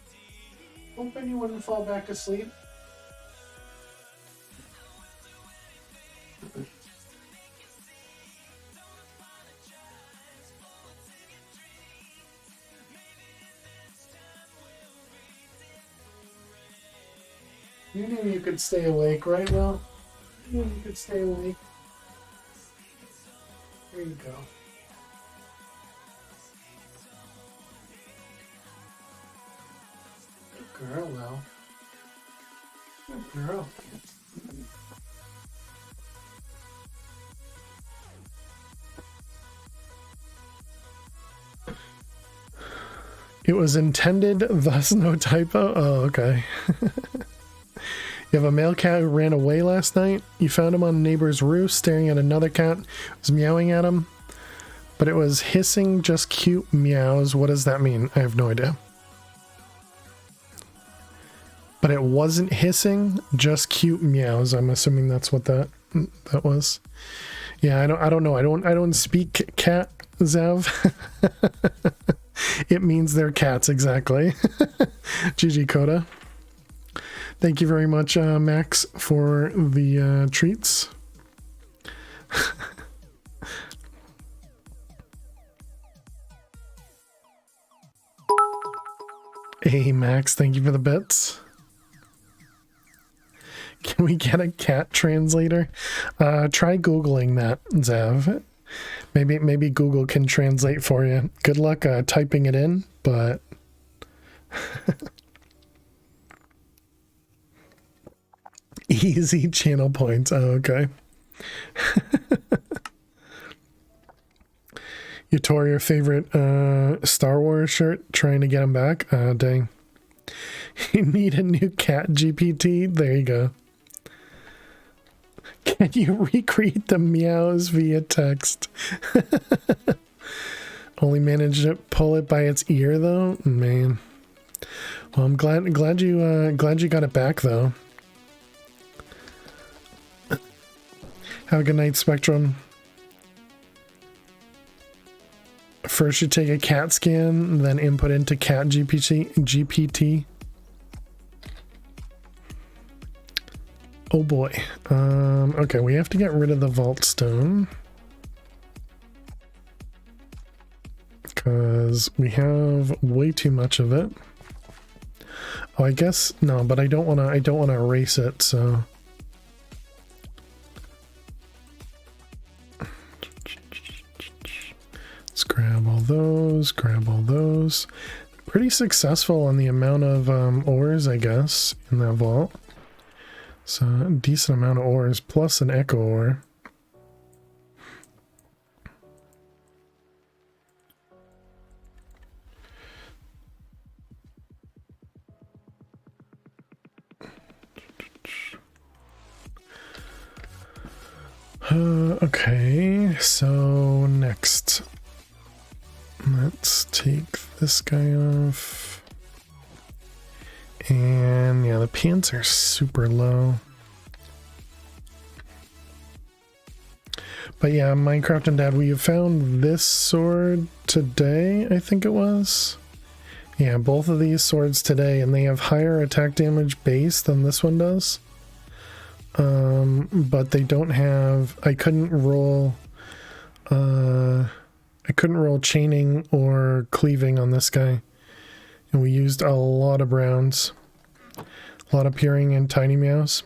Hoping you wouldn't fall back asleep. You knew you could stay awake, right, Will? You knew you could stay awake. There you go. Good girl, Will. Good girl. It was intended, thus no typo? Oh, okay. You have a male cat who ran away last night. You found him on a neighbor's roof staring at another cat who was meowing at him. But it was hissing, just cute meows. What does that mean? I have no idea. But it wasn't hissing, just cute meows. I'm assuming that's what that was. Yeah, I don't know. I don't speak cat, Zev. It means they're cats, exactly. GG Coda. Thank you very much, Max, for the treats. Hey, Max, thank you for the bits. Can we get a cat translator? Try Googling that, Zev. Maybe Google can translate for you. Good luck typing it in, but... Easy channel points. Oh, okay. You tore your favorite Star Wars shirt trying to get him back? Dang. You need a new cat GPT? There you go. Can you recreate the meows via text? Only managed to pull it by its ear though? Man. Well, I'm glad you got it back though. Have a good night, Spectrum. First you take a cat scan, then input into cat GPT. Oh boy. Okay, we have to get rid of the vault stone. Because we have way too much of it. Oh, I guess no, but I don't wanna erase it, so. Let's grab all those, Pretty successful on the amount of ores, I guess, in that vault. So a decent amount of ores plus an echo ore. Okay, so next. Let's take this guy off. And yeah, the pants are super low. But yeah, Minecraft and Dad, we have found this sword today, I think it was. Yeah, both of these swords today, and they have higher attack damage base than this one does. But they don't have, I couldn't roll chaining or cleaving on this guy. And we used a lot of browns. A lot of peering and tiny meows.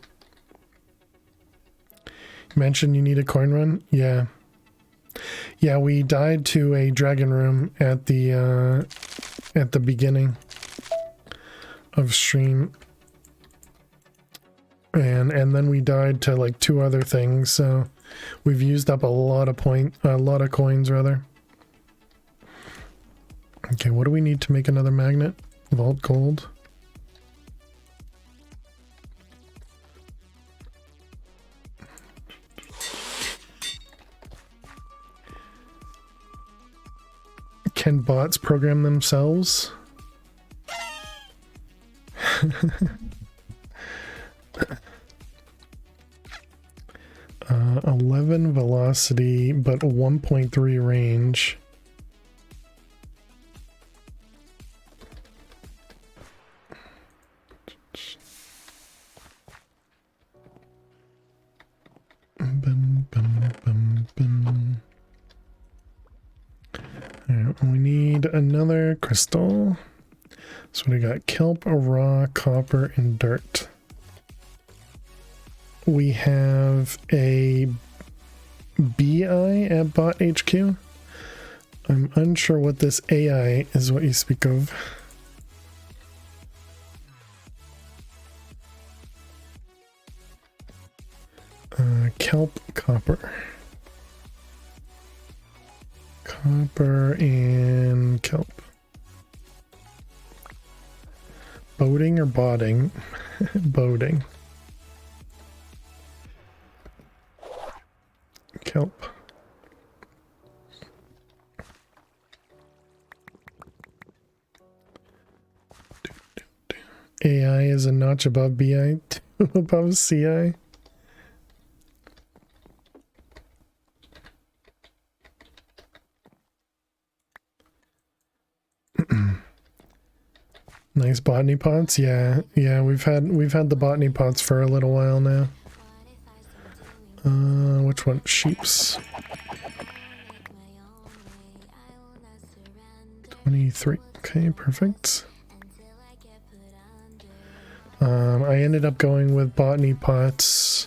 You mentioned you need a coin run? Yeah. Yeah, we died to a dragon room at the beginning of stream. And then we died to like 2 other things, so we've used up a lot of coins rather. Okay, what do we need to make another magnet? Vault gold. Can bots program themselves? 11 velocity, but 1.3 range. Alright, we need another crystal. So we got kelp, raw, copper, and dirt. We have a BI at Bot HQ. I'm unsure what this AI is what you speak of. Kelp, copper. Copper and kelp. Boating or botting? Boating. Kelp. AI is a notch above BI, two above CI. Nice botany pots. Yeah, we've had the botany pots for a little while now. Which one? Sheeps. 23. Okay, perfect. I ended up going with botany pots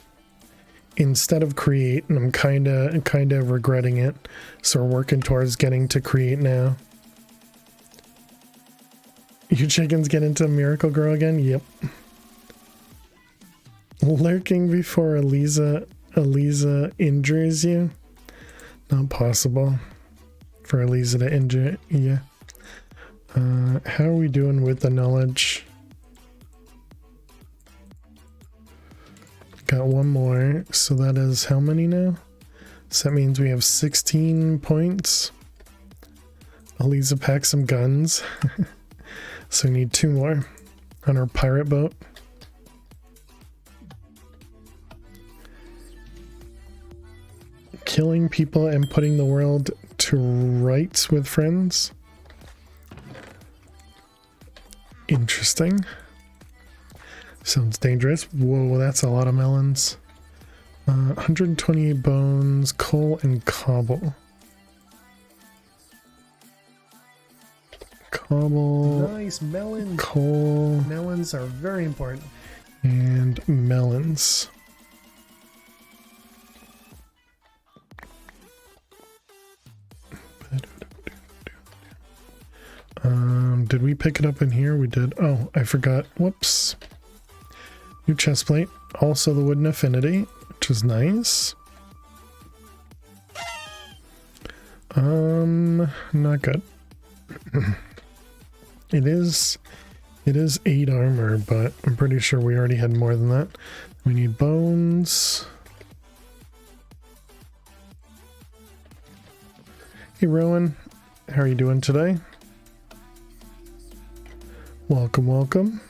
instead of create, and I'm kind of regretting it. So we're working towards getting to create now. Your chickens get into Miracle Grow again? Yep. Lurking before Eliza injures you? Not possible for Eliza to injure you. How are we doing with the knowledge? Got one more, so that is how many now? So that means we have 16 points. Eliza packs some guns. So we need 2 more on our pirate boat. Killing people and putting the world to rights with friends. Interesting. Sounds dangerous. Whoa, that's a lot of melons. 128 bones, coal, and cobble. Cobble. Nice melons. Coal. Melons are very important. And melons. Did we pick it up in here? We did. Oh, I forgot. Whoops. New chest plate. Also the wooden affinity, which is nice. Not good. It is 8 armor, but I'm pretty sure we already had more than that. We need bones. Hey Rowan, how are you doing today? Welcome, welcome.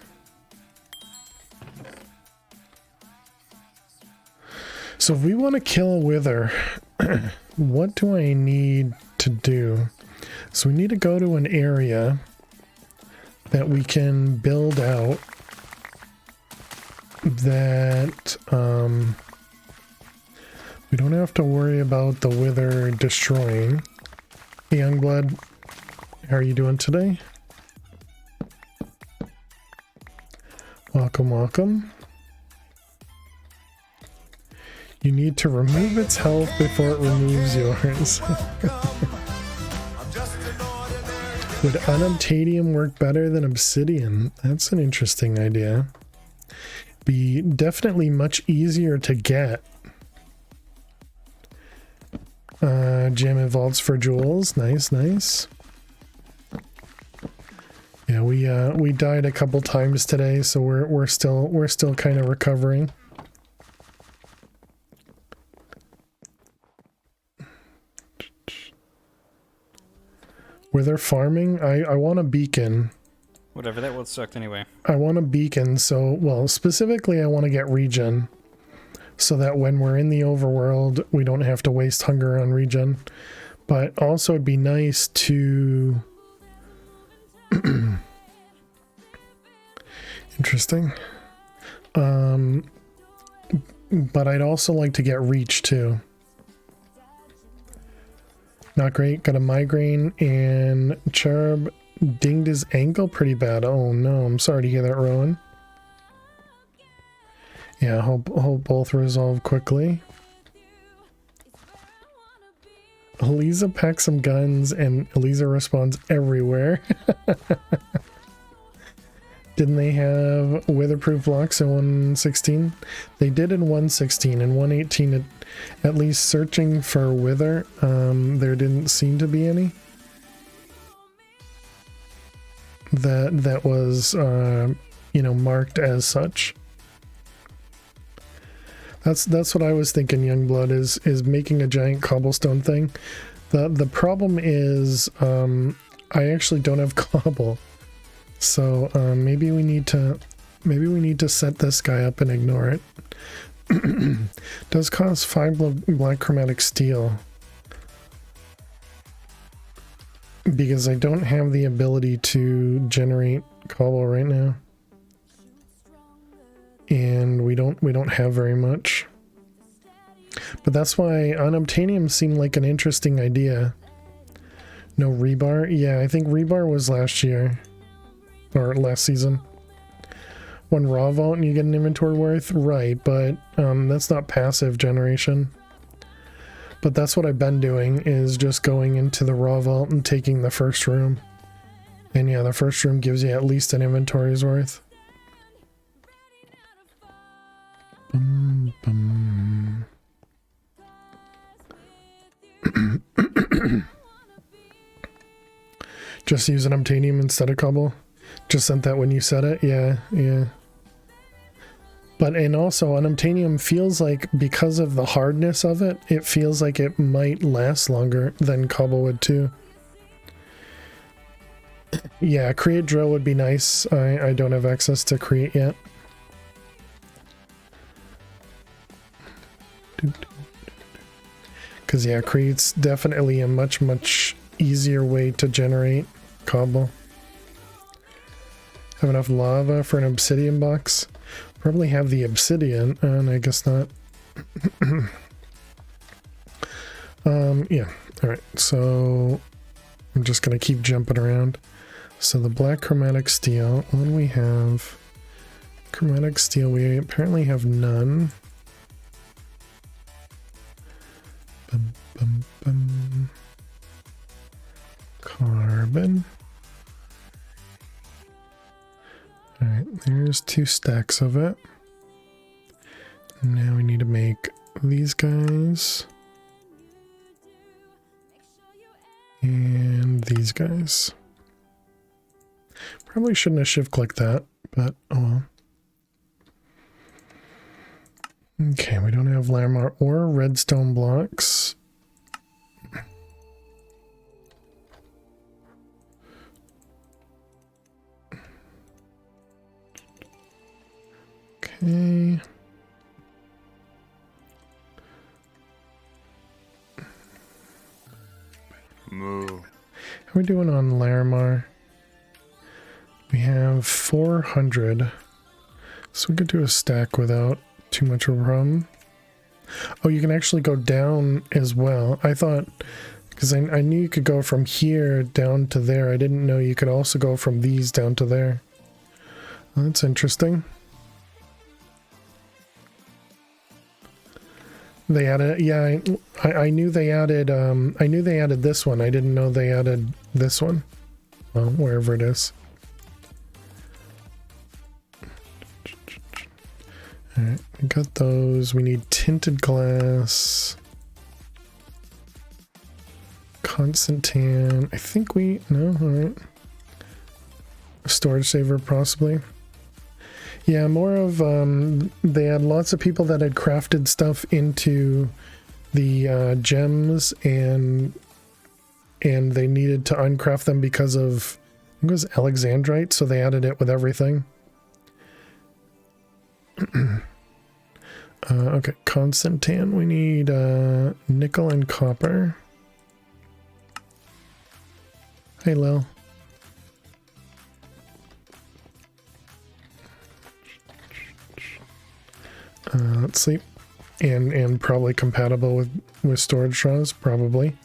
So if we want to kill a wither, what do I need to do? So we need to go to an area that we can build out that we don't have to worry about the wither destroying. Hey Youngblood, how are you doing today? Welcome, welcome. You need to remove its health before it removes yours. Would unobtainium work better than obsidian? That's an interesting idea. Be definitely much easier to get. Jam vaults for jewels. Nice, nice. Yeah, we died a couple times today, so we're still kind of recovering. Were there farming? I want a beacon. Whatever, that would sucked anyway. I want a beacon, so, well, specifically I want to get regen. So that when we're in the overworld, we don't have to waste hunger on regen. But also it'd be nice to... Interesting. But I'd also like to get reach too. Not great. Got a migraine, and Charb dinged his ankle pretty bad. Oh no, I'm sorry to hear that, Rowan. Yeah, hope both resolve quickly. Eliza packs some guns, and Eliza responds everywhere. Didn't they have weatherproof blocks in 116? They did in 116. In 118, at least searching for wither, there didn't seem to be any. That was, you know, marked as such. That's what I was thinking. Youngblood is making a giant cobblestone thing. The problem is, I actually don't have cobble. So maybe we need to Maybe we need to set this guy up and ignore it. Does cost 5 black chromatic steel. Because I don't have the ability to generate cobble right now. And we don't have very much. But that's why unobtainium seemed like an interesting idea. No rebar? Yeah, I think rebar was last year. Or last season. One raw vault and you get an inventory worth? Right, but that's not passive generation. But that's what I've been doing, is just going into the raw vault and taking the first room. And yeah, the first room gives you at least an inventory's worth. Bum, bum. Just use an obtainium instead of cobble. Just sent that when you said it. Yeah, yeah. But, and also, unobtainium feels like, because of the hardness of it, it feels like it might last longer than cobble would too. Yeah, create drill would be nice. I don't have access to create yet. Because yeah, create's definitely a much easier way to generate cobble. Have enough lava for an obsidian box? Probably have the obsidian, and I guess not. Yeah, alright, so I'm just gonna keep jumping around. So the black chromatic steel, what do we have? Chromatic steel, we apparently have none. Bum, bum, bum. Carbon. Alright, there's 2 stacks of it. Now we need to make these guys. And these guys. Probably shouldn't have shift clicked that, but oh well. Okay, we don't have Lamar or redstone blocks. Okay. Moo. How are we doing on Larimar? We have 400. So we could do a stack without too much of a problem. Oh, you can actually go down as well. I thought, because I knew you could go from here down to there. I didn't know you could also go from these down to there. Well, that's interesting. They added, yeah, I knew they added, I knew they added this one. I didn't know they added this one. Well, wherever it is. Alright, we got those. We need tinted glass. Constant tan. I think we, no, alright. Storage saver, possibly. Yeah, more of, they had lots of people that had crafted stuff into the gems, and they needed to uncraft them because of, I think it was Alexandrite, so they added it with everything. Okay, constant tan. We need nickel and copper. Hey, Lil. Let's see. And probably compatible with storage straws, probably.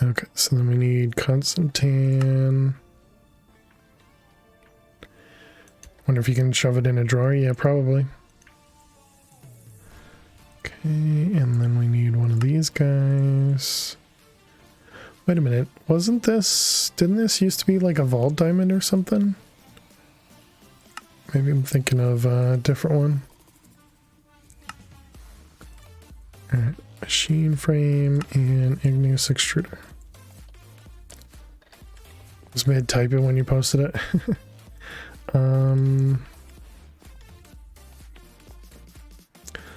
Okay, so then we need constant tan. Wonder if you can shove it in a drawer. Yeah, probably. Okay, and then we need one of these guys. Wait a minute, didn't this used to be like a vault diamond or something? Maybe I'm thinking of a different one. Alright, machine frame and igneous extruder. Just made type it when you posted it.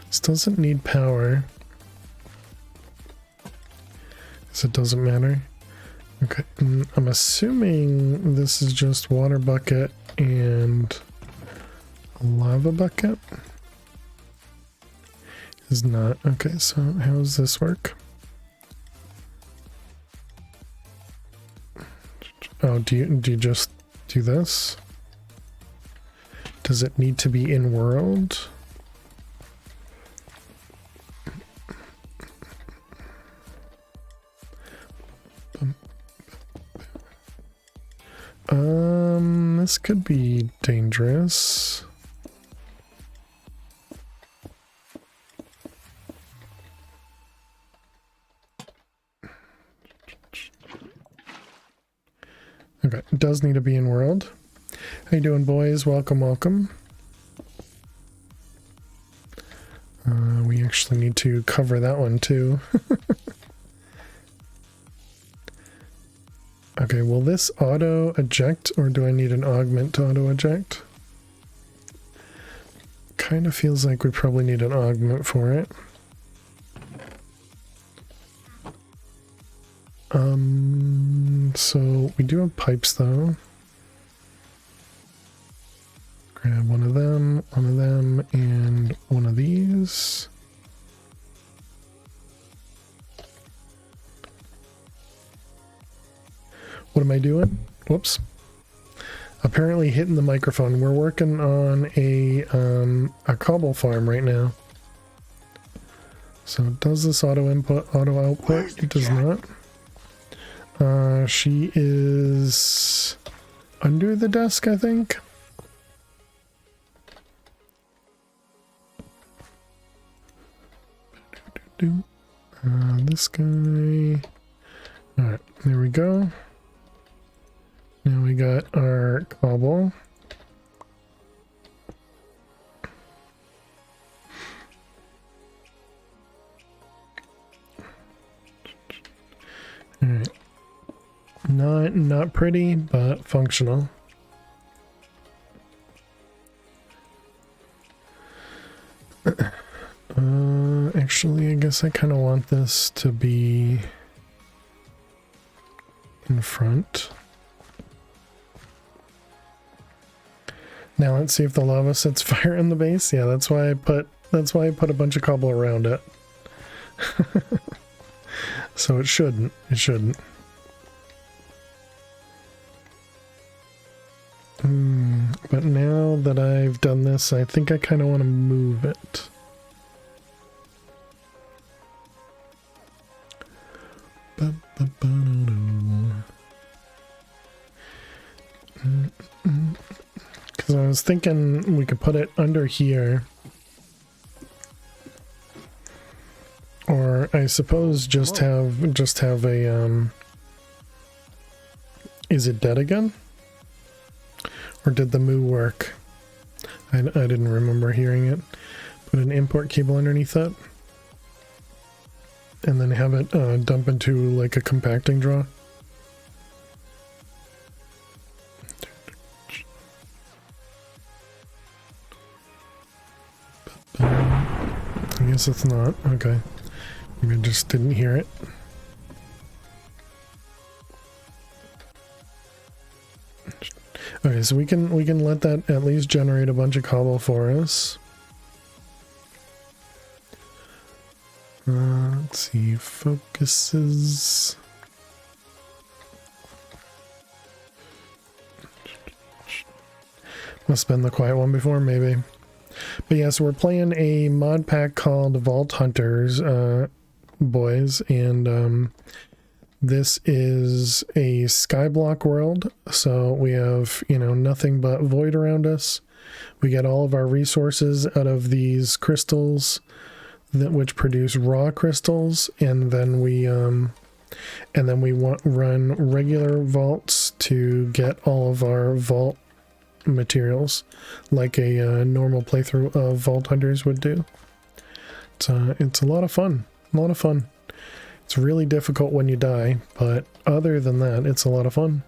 This doesn't need power. So it doesn't matter. Okay, I'm assuming this is just water bucket and a lava bucket. Is not. Okay, so how does this work? Oh, do you just do this? Does it need to be in world? This could be dangerous. Okay, it does need to be in world. How you doing, boys? Welcome, welcome. We actually need to cover that one too. Okay, will this auto eject or do I need an augment to auto eject? Kind of feels like we probably need an augment for it. So we do have pipes though. Grab one of them, and one of these. What am I doing? Whoops. Apparently hitting the microphone. We're working on a cobble farm right now. So does this auto input, auto output? It does not. She is under the desk, I think. This guy. Alright, there we go. Now we got our cobble. Alright. Not pretty, but functional. Actually, I guess I kind of want this to be in front. Now let's see if the lava sets fire in the base. Yeah, that's why I put a bunch of cobble around it. So it shouldn't. It shouldn't. But now that I've done this, I think I kind of want to move it. Because I was thinking we could put it under here. Or I suppose just have a is it dead again? Or did the moo work? I didn't remember hearing it. Put an import cable underneath it. And then have it dump into like a compacting draw. I guess it's not. Okay. Maybe I just didn't hear it. Okay, so we can let that at least generate a bunch of cobble for us. Let's see, focuses. Must have been the quiet one before, maybe. But yeah, so we're playing a mod pack called Vault Hunters, boys, and this is a skyblock world, so we have, you know, nothing but void around us. We get all of our resources out of these crystals which produce raw crystals, and then we run regular vaults to get all of our vault materials like a normal playthrough of Vault Hunters would do. It's a lot of fun. It's really difficult when you die, but other than that, it's a lot of fun.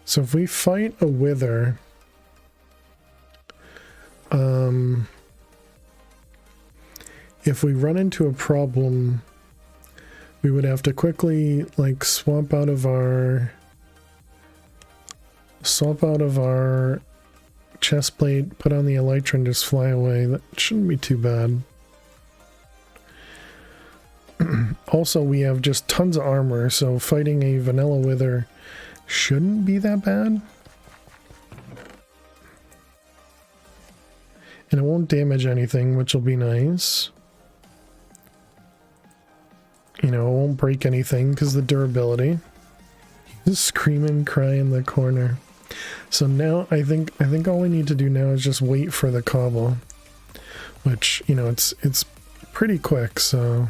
So if we fight a wither, if we run into a problem, we would have to quickly like swap out of our chest plate, put on the elytra, and just fly away. That shouldn't be too bad. Also, we have just tons of armor, so fighting a vanilla wither shouldn't be that bad. And it won't damage anything, which will be nice. You know, it won't break anything because the durability. Just scream and cry in the corner. So now I think all we need to do now is just wait for the cobble, which, you know, it's pretty quick, so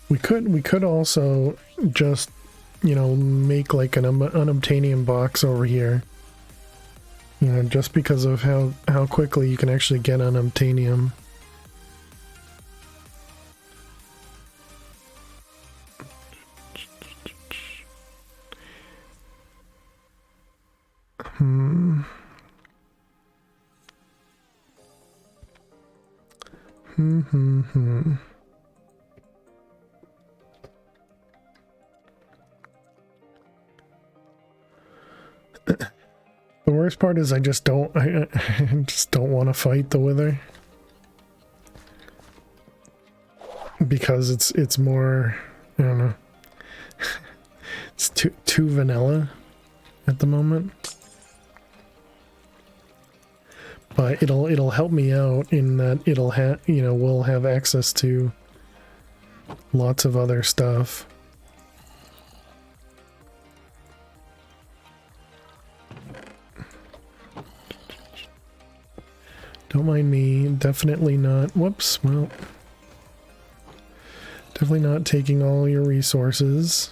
we could also just, you know, make like an unobtainium box over here. You know, just because of how quickly you can actually get unobtainium. The worst part is I just don't want to fight the wither because it's more, I don't know, it's too vanilla at the moment. But it'll help me out in that we'll have access to lots of other stuff. Don't mind me, definitely not. Whoops, well, definitely not taking all your resources.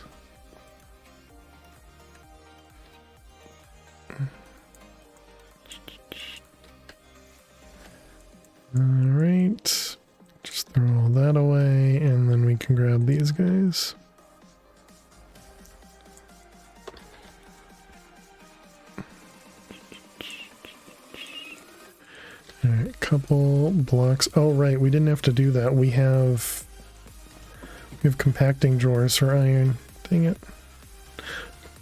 Alright, just throw all that away, and then we can grab these guys. Alright, couple blocks. Oh right, we didn't have to do that. We have compacting drawers for iron. Dang it.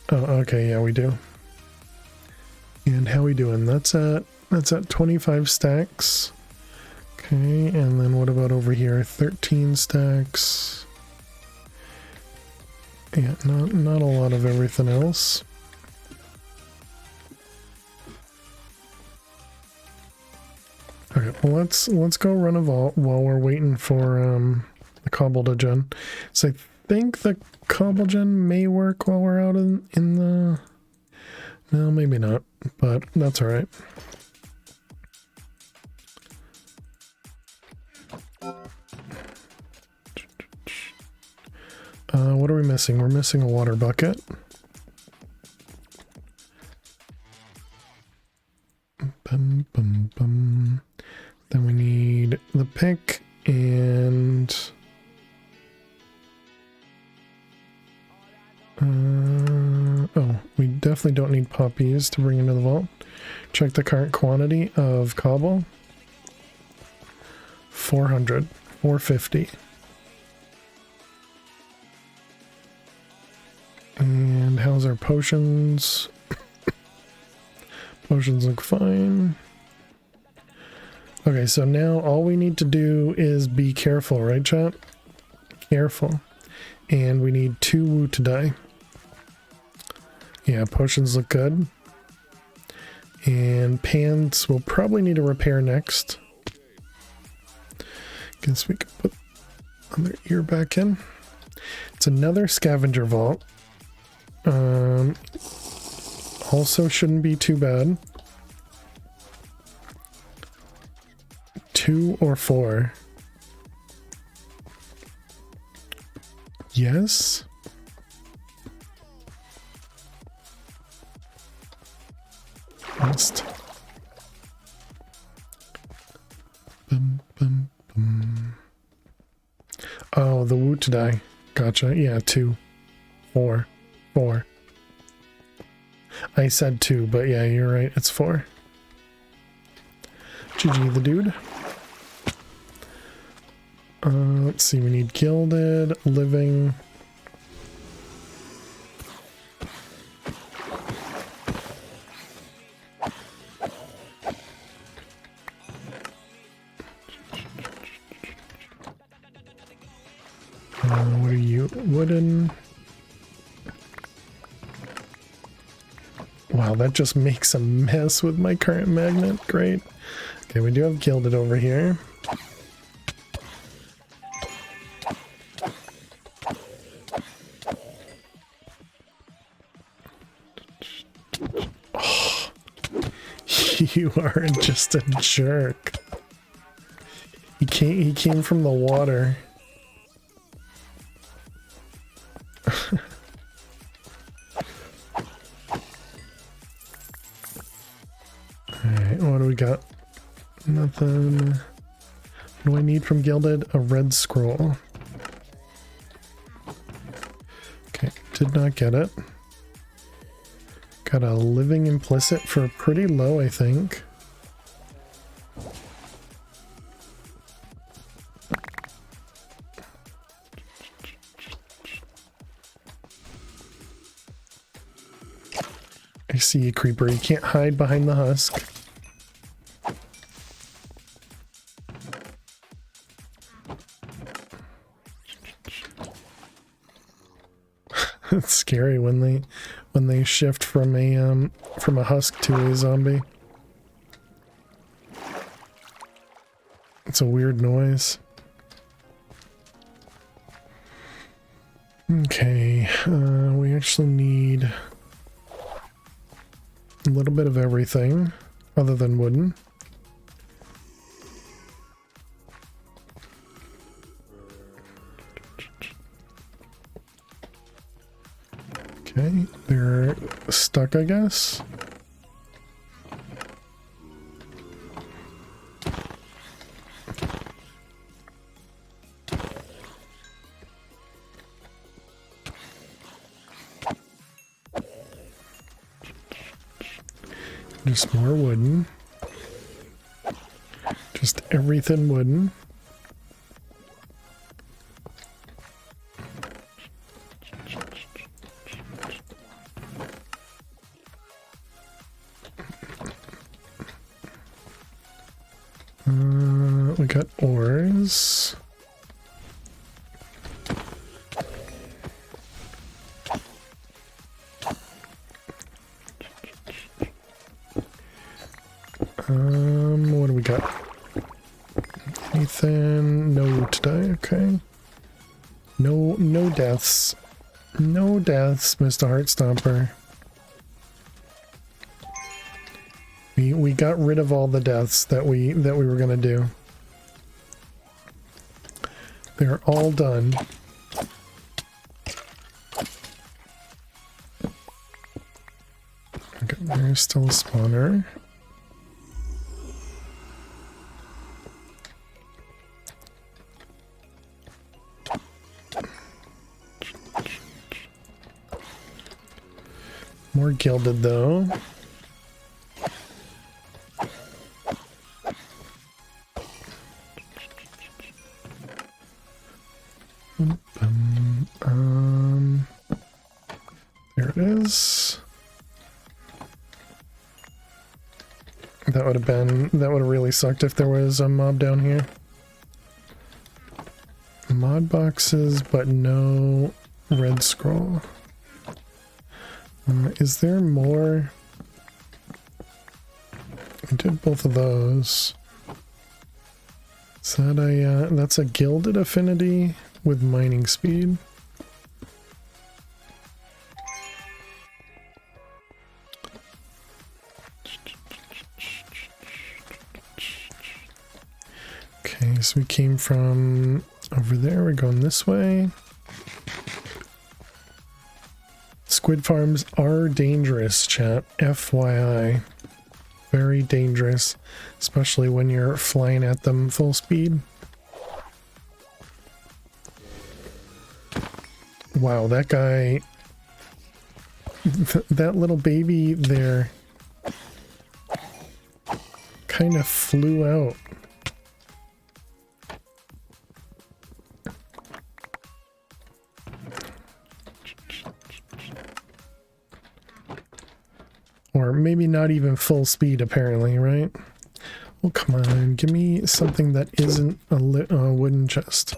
Oh, okay, yeah, we do. And how we doing? That's at 25 stacks. Okay, and then what about over here? 13 stacks. Yeah, not a lot of everything else. Okay, well let's go run a vault while we're waiting for the cobblegen. So I think the cobblegen may work while we're out in the. No, maybe not, but that's all right. What are we missing? We're missing a water bucket. Bum, bum, bum. Then we need the pick and oh, we definitely don't need poppies to bring into the vault. Check the current quantity of cobble. 400, 450. And how's our potions? Potions look fine. Okay, so now all we need to do is be careful, right, chat? Careful. And we need 2 wood to die. Yeah, potions look good. And pants we'll probably need to repair next. Guess we can put other ear back in. It's another scavenger vault. Also shouldn't be too bad. 2 or 4. Yes. Must. Bum, bum, bum. Oh, the woot to die. Gotcha. Yeah, 2. 4. 4. I said 2, but yeah, you're right. It's 4. GG the dude. Let's see. We need gilded, living. What are you? Wooden. Wow, that just makes a mess with my current magnet. Great. Okay, we do have gilded over here. Oh, you are just a jerk. He came from the water. Alright, what do we got? Nothing. What do I need from Gilded? A red scroll. Okay, did not get it. Got a living implicit for pretty low, I think. I see you, creeper. You can't hide behind the husk. It's scary when they shift from a husk to a zombie. It's a weird noise. Okay, we actually need a little bit of everything other than wooden. Okay, they're stuck, I guess. Just more wooden. Just everything wooden. We got ores. What do we got? Anything? No today, okay. No deaths. No deaths, Mr. Heartstomper. We got rid of all the deaths that we were gonna do. They're all done. Okay, there's still a spawner. More gilded though. There it is. That would have really sucked if there was a mob down here. Mod boxes, but no red scroll. Is there more? I did both of those. Is that a, that's a gilded affinity with mining speed. Okay, so we came from over there, we're going this way. Squid farms are dangerous, chat. FYI. Very dangerous, especially when you're flying at them full speed. Wow, that guy... that little baby there kind of flew out. Or maybe not even full speed, apparently, right? Well, come on, give me something that isn't a wooden chest.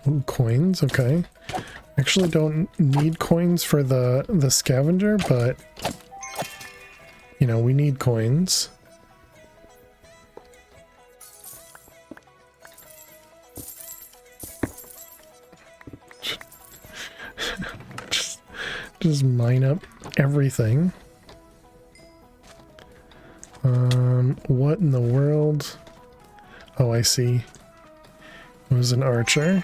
Ooh, coins, okay. Actually don't need coins for the scavenger, but you know, we need coins. just mine up everything. What in the world? Oh, I see. It was an archer.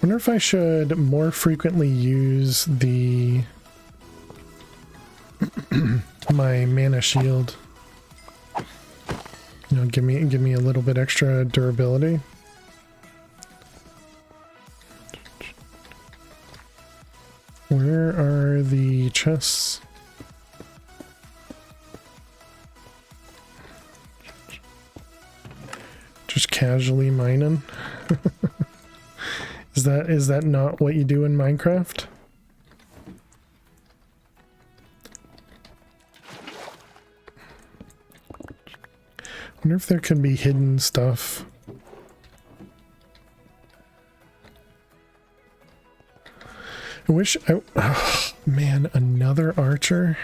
Wonder if I should more frequently use the my mana shield. You know, give me a little bit extra durability. Where are the chests? Just casually mining. Is that not what you do in Minecraft? Wonder if there can be hidden stuff. I wish oh, man, another archer.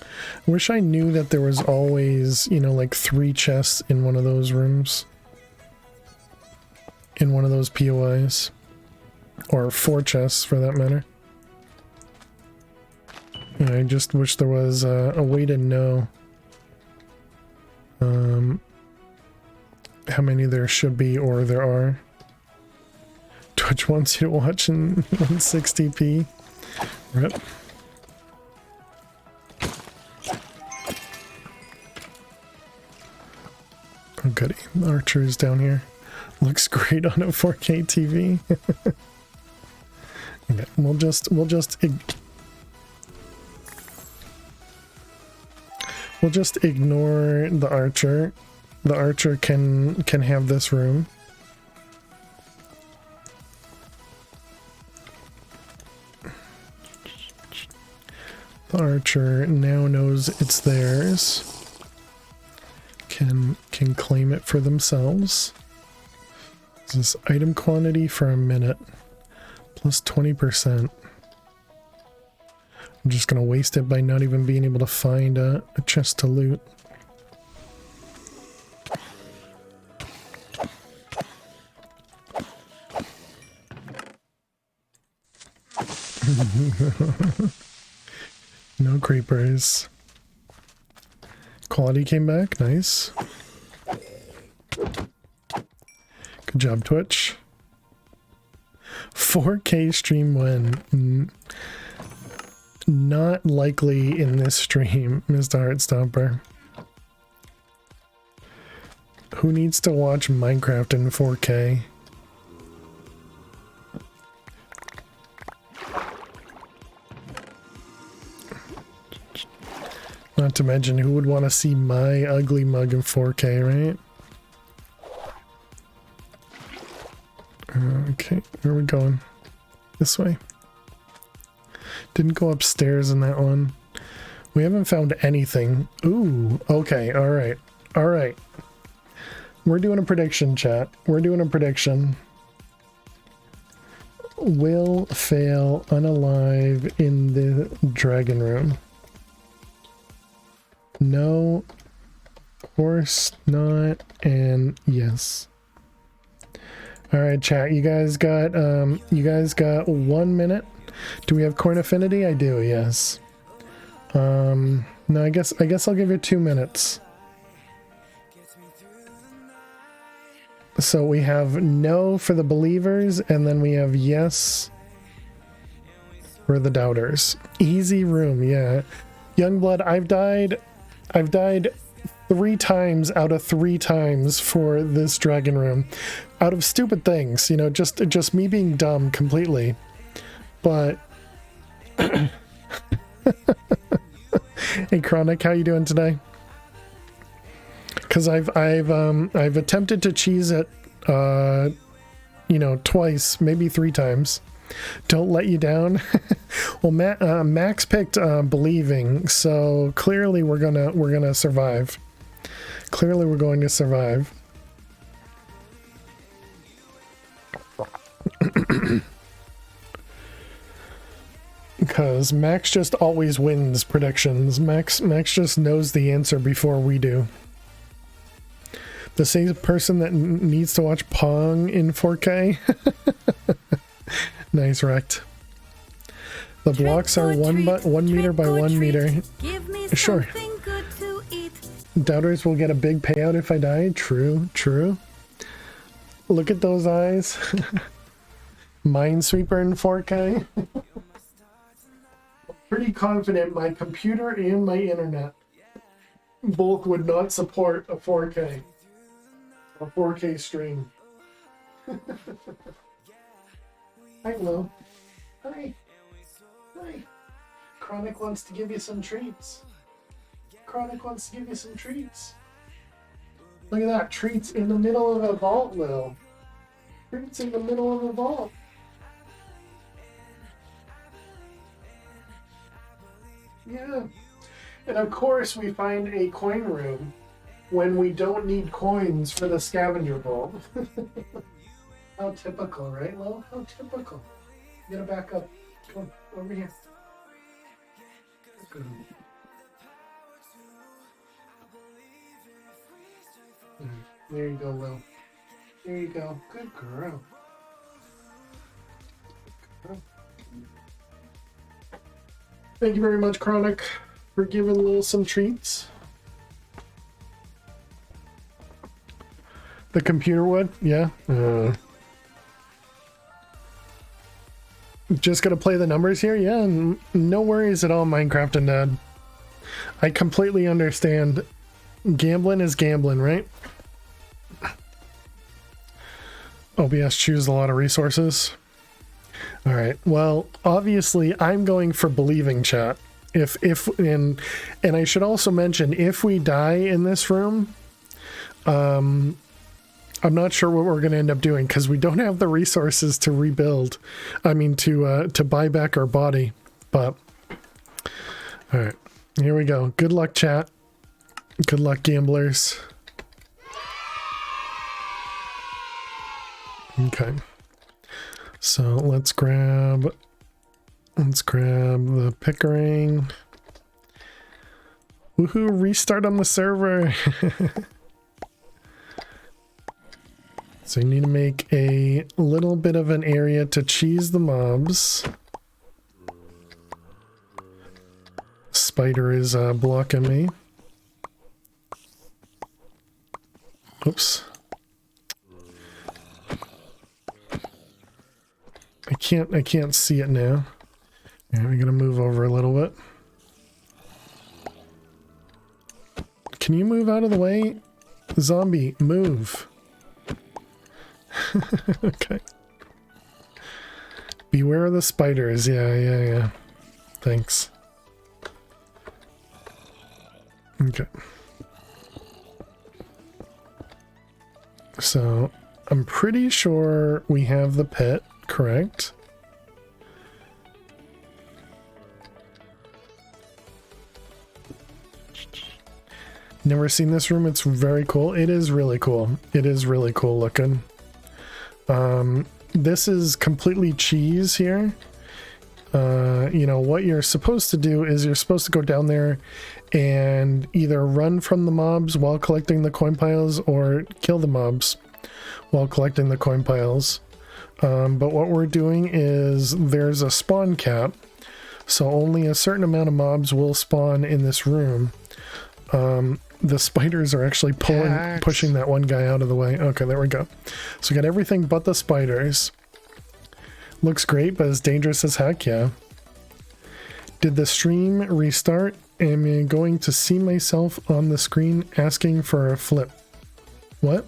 I wish I knew that there was always, you know, like 3 chests in one of those rooms. In one of those POIs. Or 4 chests, for that matter. Yeah, I just wish there was a way to know how many there should be or there are. Twitch wants you to watch in 160p. Rip. Oh goody, the archer is down here. Looks great on a 4K TV. Okay, we'll just ignore the archer. The archer can have this room. The archer now knows it's theirs. Can claim it for themselves. This is item quantity for a minute. Plus 20%. I'm just gonna waste it by not even being able to find a chest to loot. No creepers. Quality came back, nice. Good job, Twitch. 4K stream when? Not likely in this stream, Mr. Heartstomper. Who needs to watch Minecraft in 4K? Not to mention, who would want to see my ugly mug in 4K, right? Okay, where are we going? This way. Didn't go upstairs in that one. We haven't found anything. Ooh, okay, alright. Alright. We're doing a prediction, chat. We're doing a prediction. Will fail unalive in the dragon room. No, of course not, and yes. All right, chat. You guys got 1 minute. Do we have coin affinity? I do. Yes. No, I guess I'll give you 2 minutes. So we have no for the believers, and then we have yes for the doubters. Easy room, yeah. Youngblood, I've died 3 times out of 3 times for this dragon room. Out of stupid things, you know, just me being dumb completely. But hey Chronic, how you doing today? Because I've attempted to cheese it, you know, twice, maybe 3 times. Don't let you down. Well, Max picked believing, so clearly we're gonna survive. Clearly we're going to survive. Because Max just always wins predictions. Max just knows the answer before we do. The same person that needs to watch Pong in 4K. Nice, wrecked. The blocks are 1 meter by 1 meter. Sure. Doubters will get a big payout if I die. True, true. Look at those eyes. Minesweeper in 4K. Pretty confident my computer and my internet both would not support a 4K stream. Hi, Will. Hi. Hi. Chronic wants to give you some treats. Chronic wants to give you some treats. Look at that. Treats in the middle of a vault, Will. Treats in the middle of a vault. Yeah. And of course we find a coin room when we don't need coins for the scavenger vault. How typical, right, Lo? How typical. You gotta back up. Come on, over here. Good. There you go, Lo. There you go. Good girl. Good girl. Thank you very much, Chronic, for giving Lil some treats. The computer would? Yeah. Just gonna play the numbers here? Yeah, no worries at all, Minecraft and Dad. I completely understand. Gambling is gambling, right? OBS chews a lot of resources. All right. Well, obviously, I'm going for believing, chat. And I should also mention, if we die in this room, I'm not sure what we're going to end up doing because we don't have the resources to rebuild. I mean, to buy back our body. But all right, here we go. Good luck, chat. Good luck, gamblers. Okay. So let's grab the Pickering. Woohoo, restart on the server. So you need to make a little bit of an area to cheese the mobs. Spider is blocking me. Oops. I can't see it now. Yeah, we're gonna move over a little bit. Can you move out of the way? Zombie, move. Okay. Beware of the spiders. Yeah. Thanks. Okay. So, I'm pretty sure we have the pit, correct? Never seen this room. It's very cool. It is really cool. It is really cool looking. This is completely cheese here. You know, what you're supposed to do is you're supposed to go down there and either run from the mobs while collecting the coin piles or kill the mobs while collecting the coin piles. But what we're doing is there's a spawn cap, so only a certain amount of mobs will spawn in this room. the spiders are actually pushing that one guy out of the way. Okay, there we go. So we got everything but the spiders. Looks great, but it's dangerous as heck, yeah. Did the stream restart? Am I going to see myself on the screen asking for a flip? What?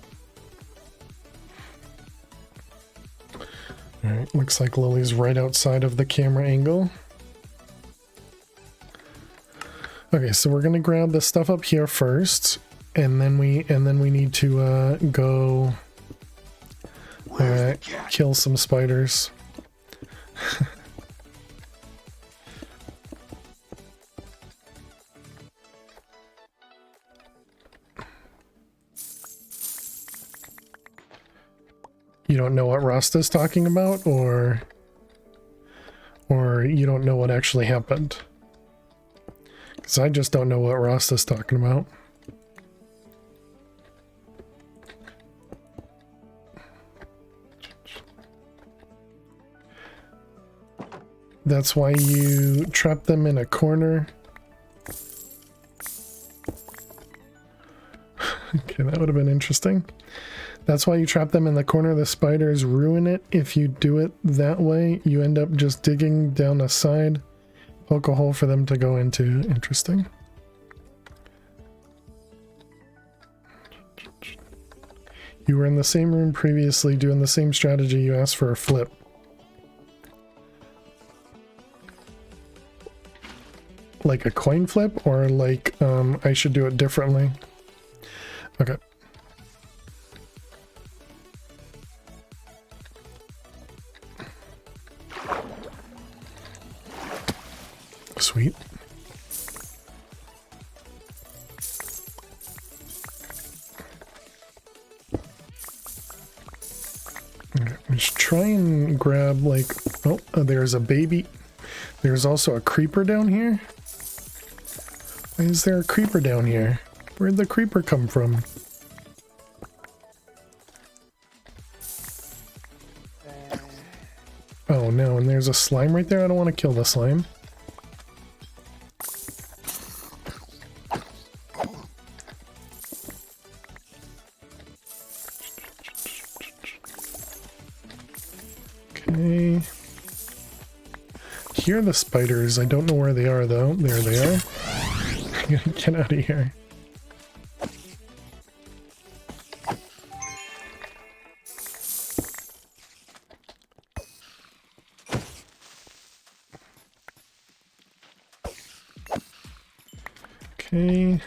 Alright, looks like Lily's right outside of the camera angle. Okay, so we're gonna grab the stuff up here first, and then we need to go kill some spiders. You don't know what Rasta's talking about, or you don't know what actually happened? Because I just don't know what Rasta's talking about. That's why you trap them in a corner. Okay, that would have been interesting. That's why you trap them in the corner. The spiders ruin it. If you do it that way, you end up just digging down the side, poke a hole for them to go into. Interesting. You were in the same room previously doing the same strategy. You asked for a flip. Like a coin flip, or like I should do it differently? Okay. Sweet. Okay, let's try and grab like, oh, there's a baby. There's also a creeper down here. Why is there a creeper down here? Where'd the creeper come from? Oh no, and there's a slime right there. I don't want to kill the slime. Okay. Here are the spiders. I don't know where they are though. There they are. I'm gonna get out of here. Okay.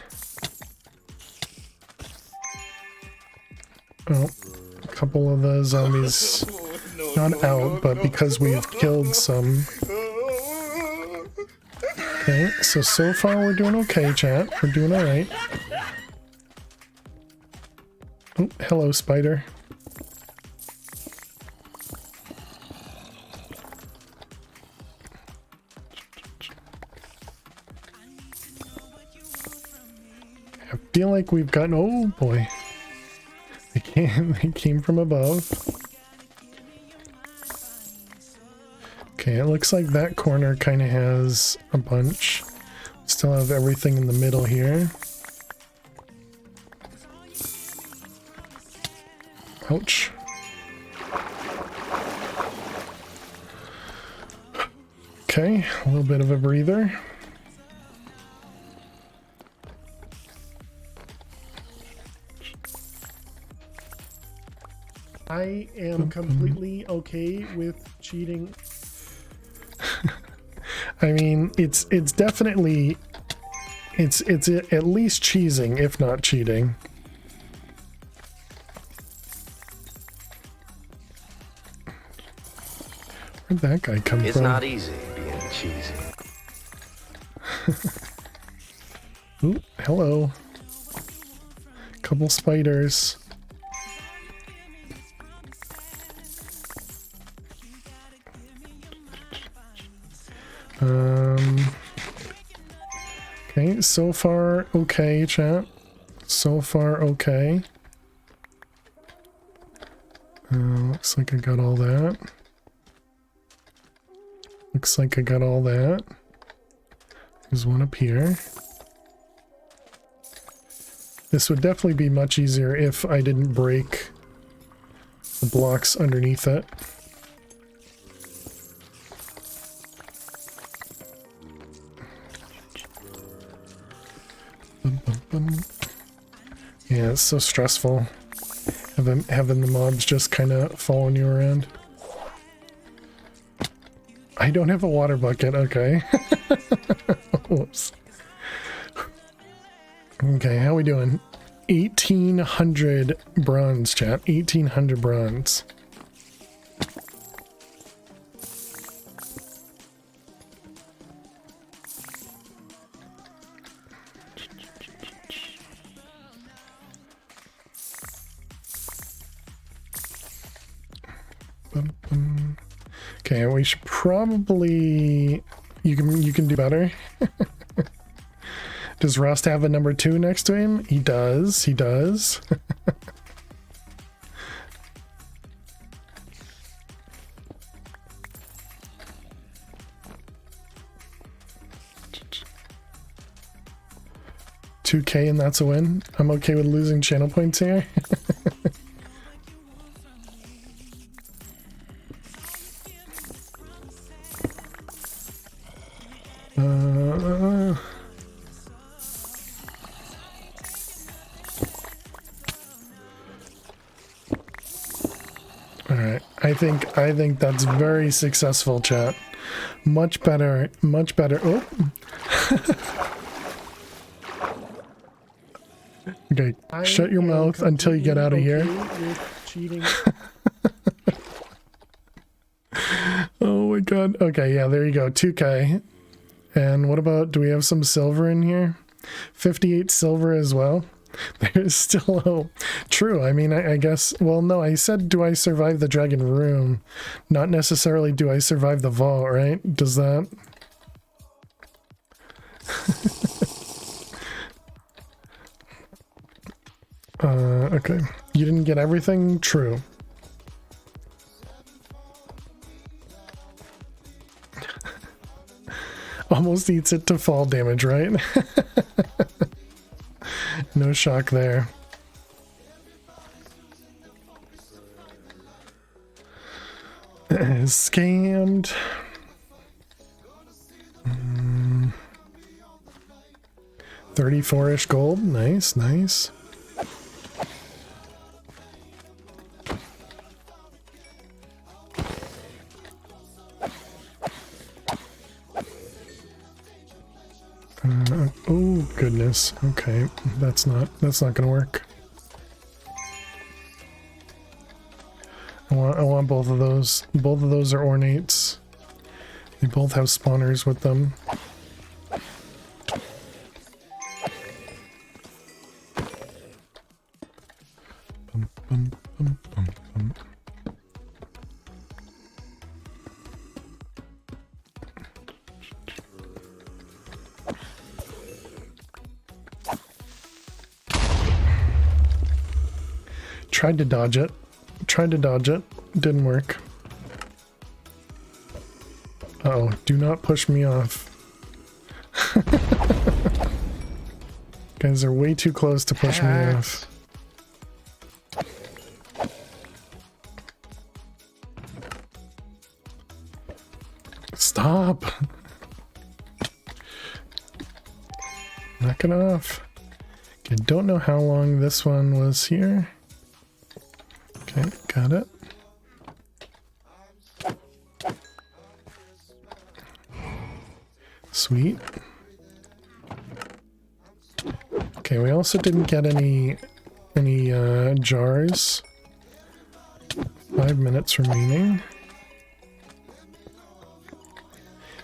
Oh, a couple of the zombies not out, but because we've killed some. Okay, so far we're doing okay, chat. We're doing alright. Oh, hello, spider. I feel like we've gotten, oh boy. They came from above. Okay, it looks like that corner kind of has a bunch. Still have everything in the middle here. Ouch. Okay, a little bit of a breather. I am completely okay with cheating. I mean, it's definitely it's at least cheesing, if not cheating. Where'd that guy come from? It's not easy being cheesy. Ooh, hello. Couple spiders. Okay, so far okay, chat. So far okay. Looks like I got all that. Looks like I got all that. There's one up here. This would definitely be much easier if I didn't break the blocks underneath it. Yeah, it's so stressful having the mobs just kind of following you around. I don't have a water bucket, okay. Whoops. Okay, how we doing? 1800 bronze, chat. 1800 bronze. Okay, we should probably... You can do better. Does Rust have a number 2 next to him? He does. He does. $2K and that's a win. I'm okay with losing channel points here. Alright, I think that's very successful, chat. Much better, much better. Oh. Okay, shut your mouth until you get out of here. Cheating. Oh my god. Okay, yeah, there you go. 2K. And what about, do we have some silver in here? 58 silver as well. There's still hope. True. I mean, I guess, well, no, I said, do I survive the dragon room? Not necessarily do I survive the vault, right? Does that? Okay. You didn't get everything? True. Almost eats it to fall damage, right? No shock there. Scammed. 34-ish gold. Nice, nice. Oh goodness. Okay, that's not gonna work. I want both of those. Both of those are ornates. They both have spawners with them. Bum, bum, bum, bum, bum. Tried to dodge it. Didn't work. Uh-oh, do not push me off. Guys are way too close to push me off. Stop! Knock it off. Okay, don't know how long this one was here. Okay, got it. Sweet. Okay, we also didn't get any jars. 5 minutes remaining.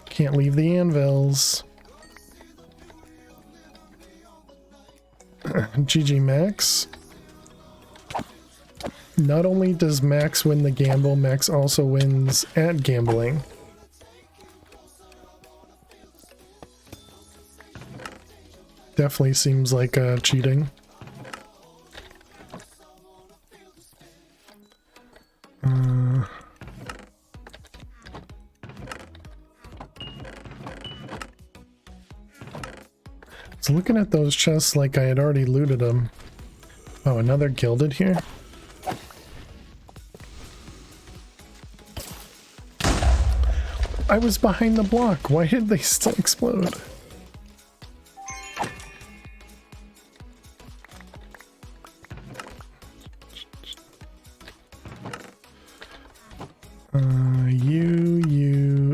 Can't leave the anvils. GG Max. Not only does Max win the gamble, Max also wins at gambling. Definitely seems like cheating. was looking at those chests like I had already looted them. Oh, another gilded here? I was behind the block. Why did they still explode?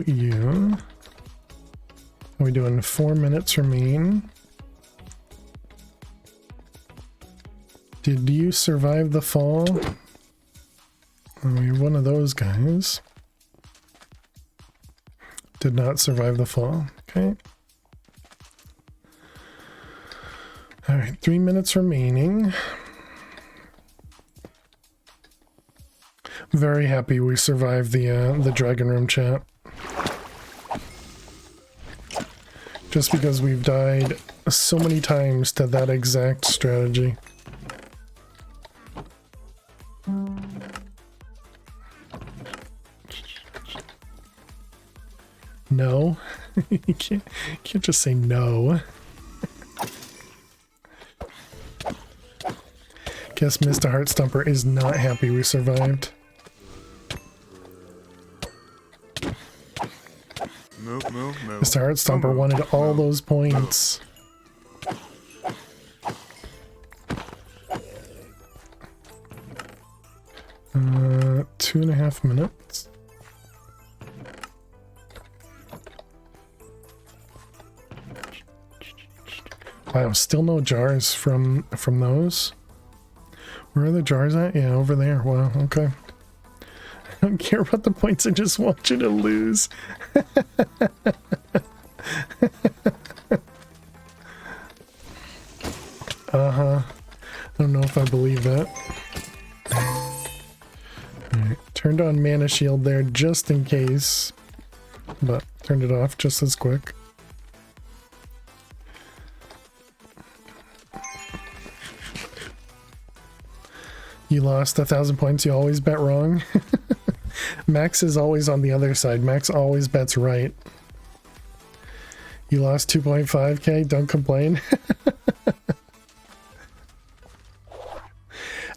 You. Are we doing 4 minutes remain? Did you survive the fall? Oh, you're one of those guys. Did not survive the fall. Okay. All right, 3 minutes remaining. Very happy we survived the dragon room, chat. Just because we've died so many times to that exact strategy. No. you can't just say no. Guess Mr. Heartstomper is not happy we survived. Move. Mr. Heartstomper wanted all those points. Uh, 2.5 minutes. Wow, still no jars from those. Where are the jars at? Yeah, over there. Wow, okay. I don't care about the points, I just want you to lose. Uh-huh. I don't know if I believe that. Alright, turned on mana shield there just in case, but turned it off just as quick. You lost 1,000 points, you always bet wrong. Max is always on the other side. Max always bets right. You lost 2.5k, don't complain.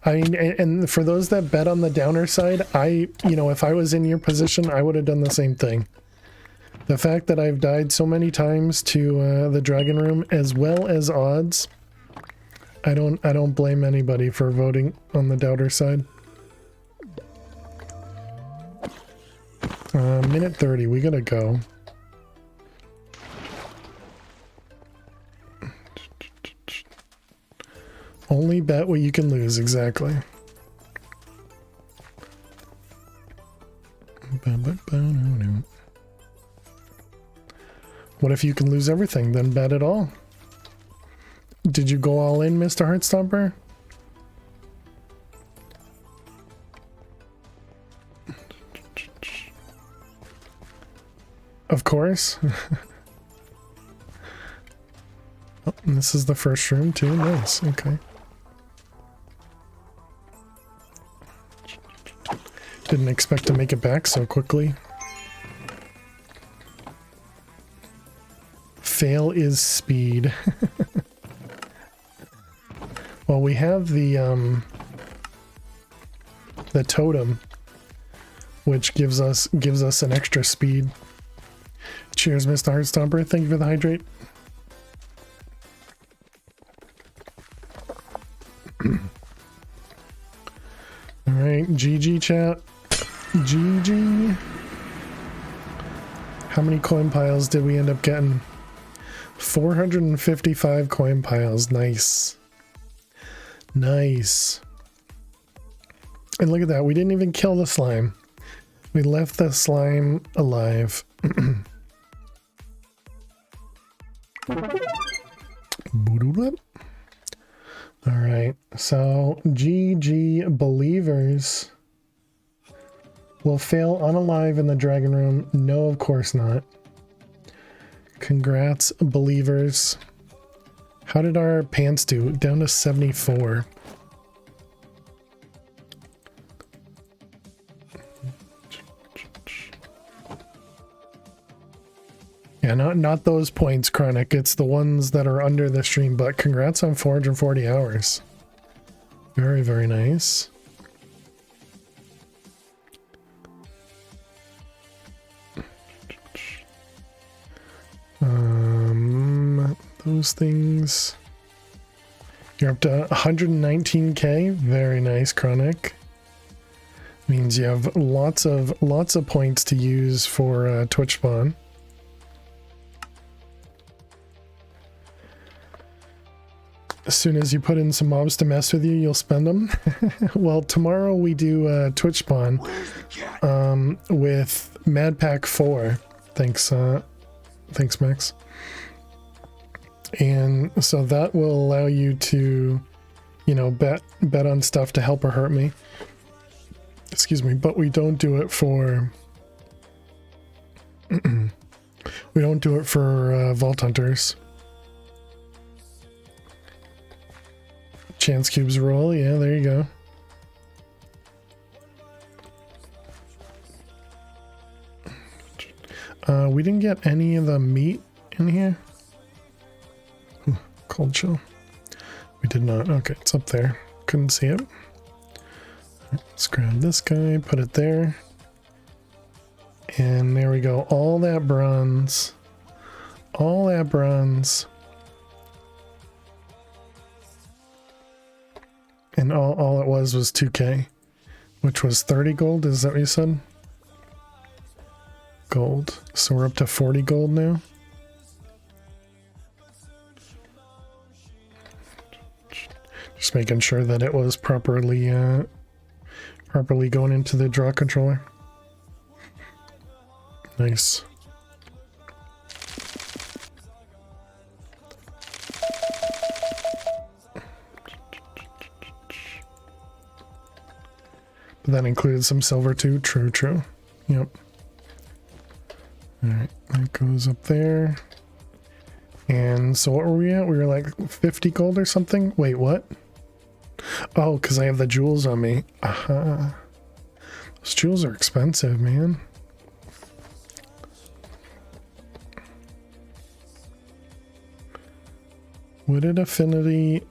I mean, and for those that bet on the downer side, if I was in your position, I would have done the same thing. The fact that I've died so many times to the dragon room, as well as odds, I don't blame anybody for voting on the doubter side. Minute 30, we gotta go. Only bet what you can lose, exactly. What if you can lose everything? Then bet it all. Did you go all in, Mr. Heartstomper? Of course. Oh, and this is the first room too. Nice. Okay. Didn't expect to make it back so quickly. Fail is speed. Well, we have the totem, which gives us an extra speed. Cheers, Mr. Heartstomper. Thank you for the hydrate. All right, GG chat. GG. How many coin piles did we end up getting? 455 coin piles. Nice. Nice. And look at that. We didn't even kill the slime. We left the slime alive. Alright, so GG believers will fail unalive in the dragon room. No, of course not. Congrats, believers. How did our pants do? Down to 74. Yeah, not those points, Chronic. It's the ones that are under the stream, but congrats on 440 hours. Very, very nice. Those things. You're up to 119k. Very nice, Chronic. Means you have lots of points to use for Twitch spawn. As soon as you put in some mobs to mess with you, you'll spend them. Well, tomorrow we do Twitch spawn with Madpack 4. Thanks, Max. And so that will allow you to, you know, bet on stuff to help or hurt me. Excuse me, but we don't do it for we don't do it for Vault Hunters. Chance cubes roll, yeah, there you go. We didn't get any of the meat in here. Cold chill. We did not. Okay, it's up there. Couldn't see it. Let's grab this guy, put it there. And there we go. All that bronze. All that bronze. And all it was 2k, which was 30 gold. Is that what you said? Gold. So we're up to 40 gold now. Just making sure that it was properly going into the draw controller. Nice. But that included some silver too. True. Yep. Alright, that goes up there. And so what were we at? We were like 50 gold or something? Wait, what? Oh, because I have the jewels on me. Aha. Those jewels are expensive, man. Wooded Affinity,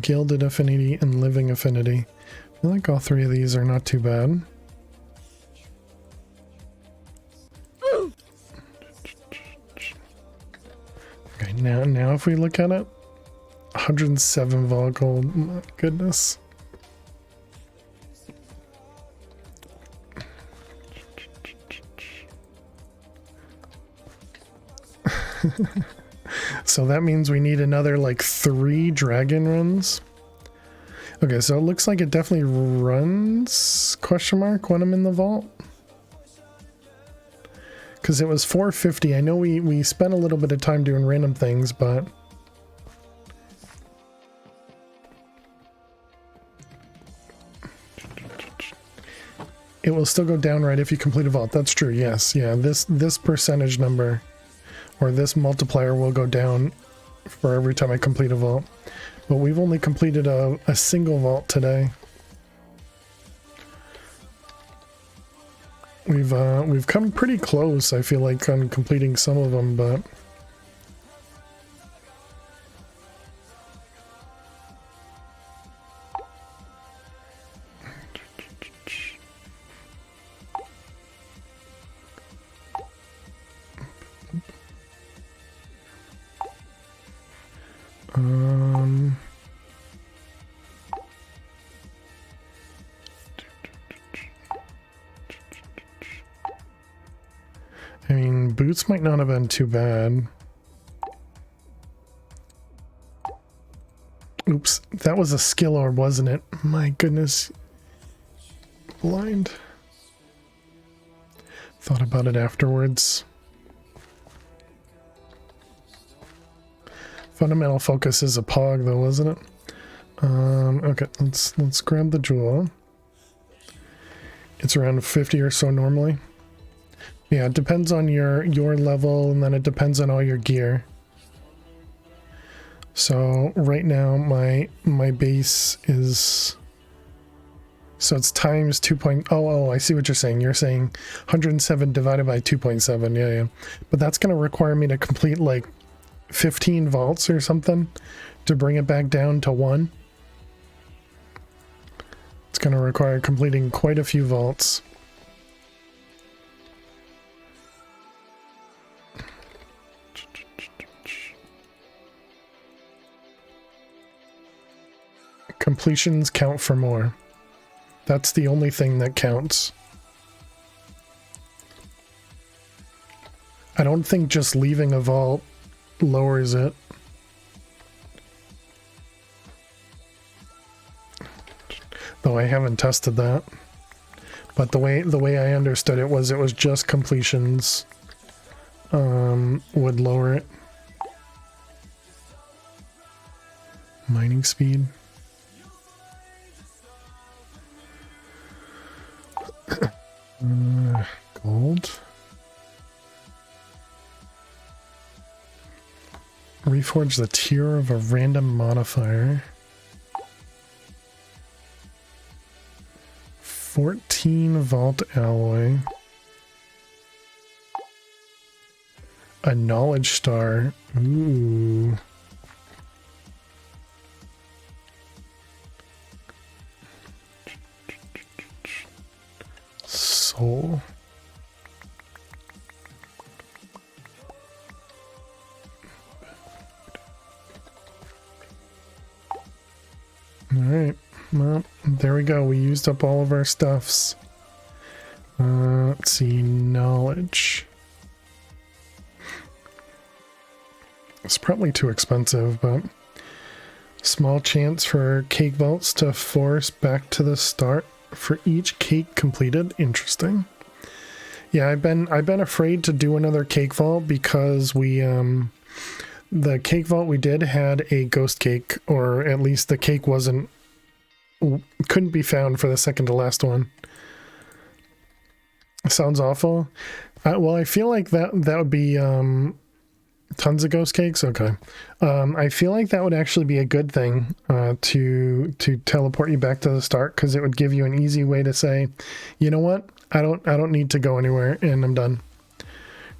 Gilded Affinity, and Living Affinity. I feel like all three of these are not too bad. Okay, now if we look at it, 107 vol gold. My goodness. So that means we need another like 3 dragon runs. Okay, so it looks like it definitely runs, question mark, when I'm in the vault. Because it was 450. I know we spent a little bit of time doing random things, but it will still go down right if you complete a vault. That's true, yes. Yeah, this percentage number or this multiplier will go down for every time I complete a vault. But we've only completed a single vault today. We've come pretty close, I feel like, on completing some of them, but I mean, boots might not have been too bad. Oops, that was a skill orb, wasn't it? My goodness. Blind. Thought about it afterwards. Fundamental focus is a pog though, wasn't it? Okay, let's grab the jewel. It's around 50 or so normally. Yeah, it depends on your level, and then it depends on all your gear. So right now my base is So it's times 2. Oh, I see what you're saying. You're saying 107 divided by 2.7. Yeah. But that's going to require me to complete like 15 vaults or something to bring it back down to 1. It's going to require completing quite a few vaults. Completions count for more. That's the only thing that counts. I don't think just leaving a vault lowers it. Though I haven't tested that. But the way I understood it was just completions would lower it. Mining speed. Gold. Reforge the tier of a random modifier. 14 vault alloy. A knowledge star. Ooh. Soul. Alright, well, there we go. We used up all of our stuffs. Let's see, knowledge. It's probably too expensive, but small chance for cake vaults to force back to the start for each cake completed. Interesting. Yeah, I've been afraid to do another cake vault because we the cake vault we did had a ghost cake, or at least the cake couldn't be found for the second to last one. Sounds awful. Well, I feel like that would be tons of ghost cakes. Okay. I feel like that would actually be a good thing to teleport you back to the start, because it would give you an easy way to say, you know what, I don't need to go anywhere and I'm done.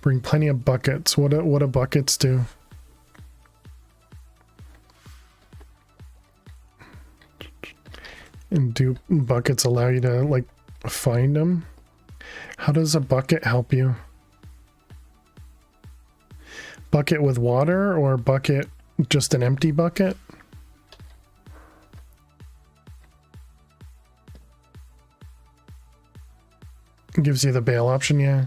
Bring plenty of buckets. What do buckets do? And do buckets allow you to like find them? How does a bucket help you? Bucket with water, or bucket just an empty bucket? It gives you the bail option, yeah.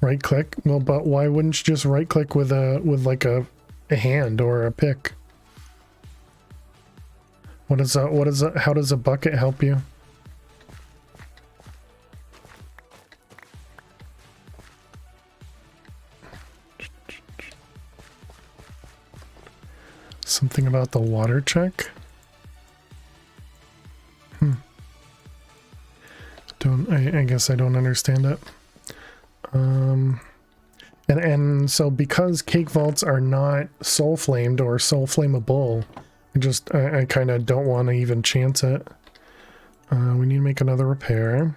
Right click. Well, but why wouldn't you just right click with like a hand or a pick? How does a bucket help you? Something about the water check? I guess I don't understand it. And so because cake vaults are not soul flamed or soul flammable, I kind of don't want to even chance it. We need to make another repair.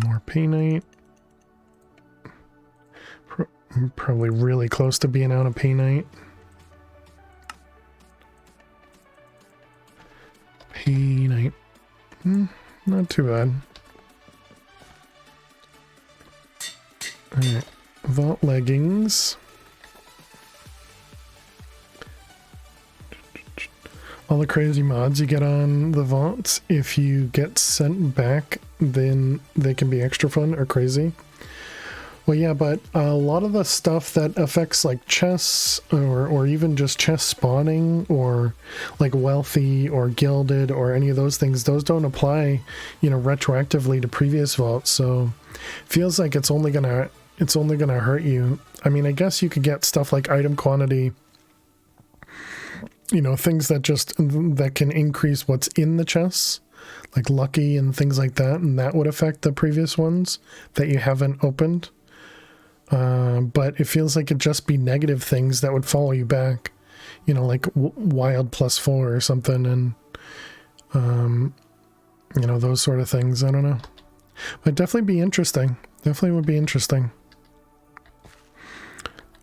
More painite. Probably really close to being out of painite. Painite. Not too bad. Alright. Vault leggings. All the crazy mods you get on the vaults, if you get sent back, then they can be extra fun or crazy. Well, yeah, but a lot of the stuff that affects like chests or even just chest spawning or like wealthy or gilded or any of those things, those don't apply, retroactively to previous vaults. So feels like it's only gonna hurt you. I mean, I guess you could get stuff like item quantity, things that can increase what's in the chests, like lucky and things like that, and that would affect the previous ones that you haven't opened. But it feels like it'd just be negative things that would follow you back, you know, like wild +4 or something, and you know, those sort of things. I don't know, but definitely be interesting. Definitely would be interesting.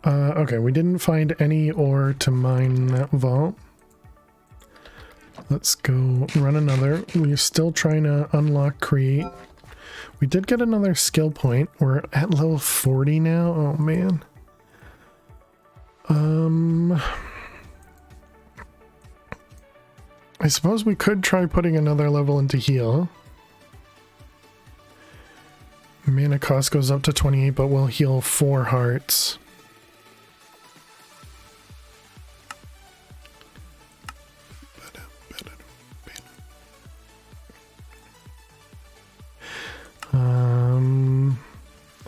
Okay, we didn't find any ore to mine that vault. Let's go run another. We're still trying to unlock create. We did get another skill point. We're at level 40 now. Oh man. I suppose we could try putting another level into heal. Mana cost goes up to 28, but we'll heal 4 hearts.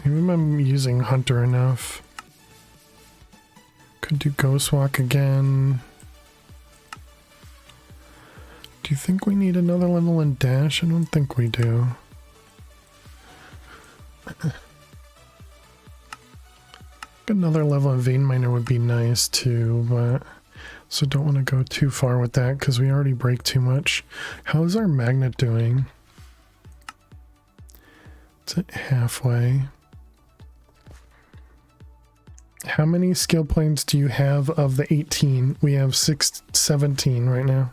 Maybe I'm using Hunter enough. Could do Ghost Walk again. Do you think we need another level in Dash? I don't think we do. Another level of Vein Miner would be nice too, but so don't want to go too far with that because we already break too much. How's our magnet doing? It's at halfway. How many skill points do you have of the 18? We have 17 right now.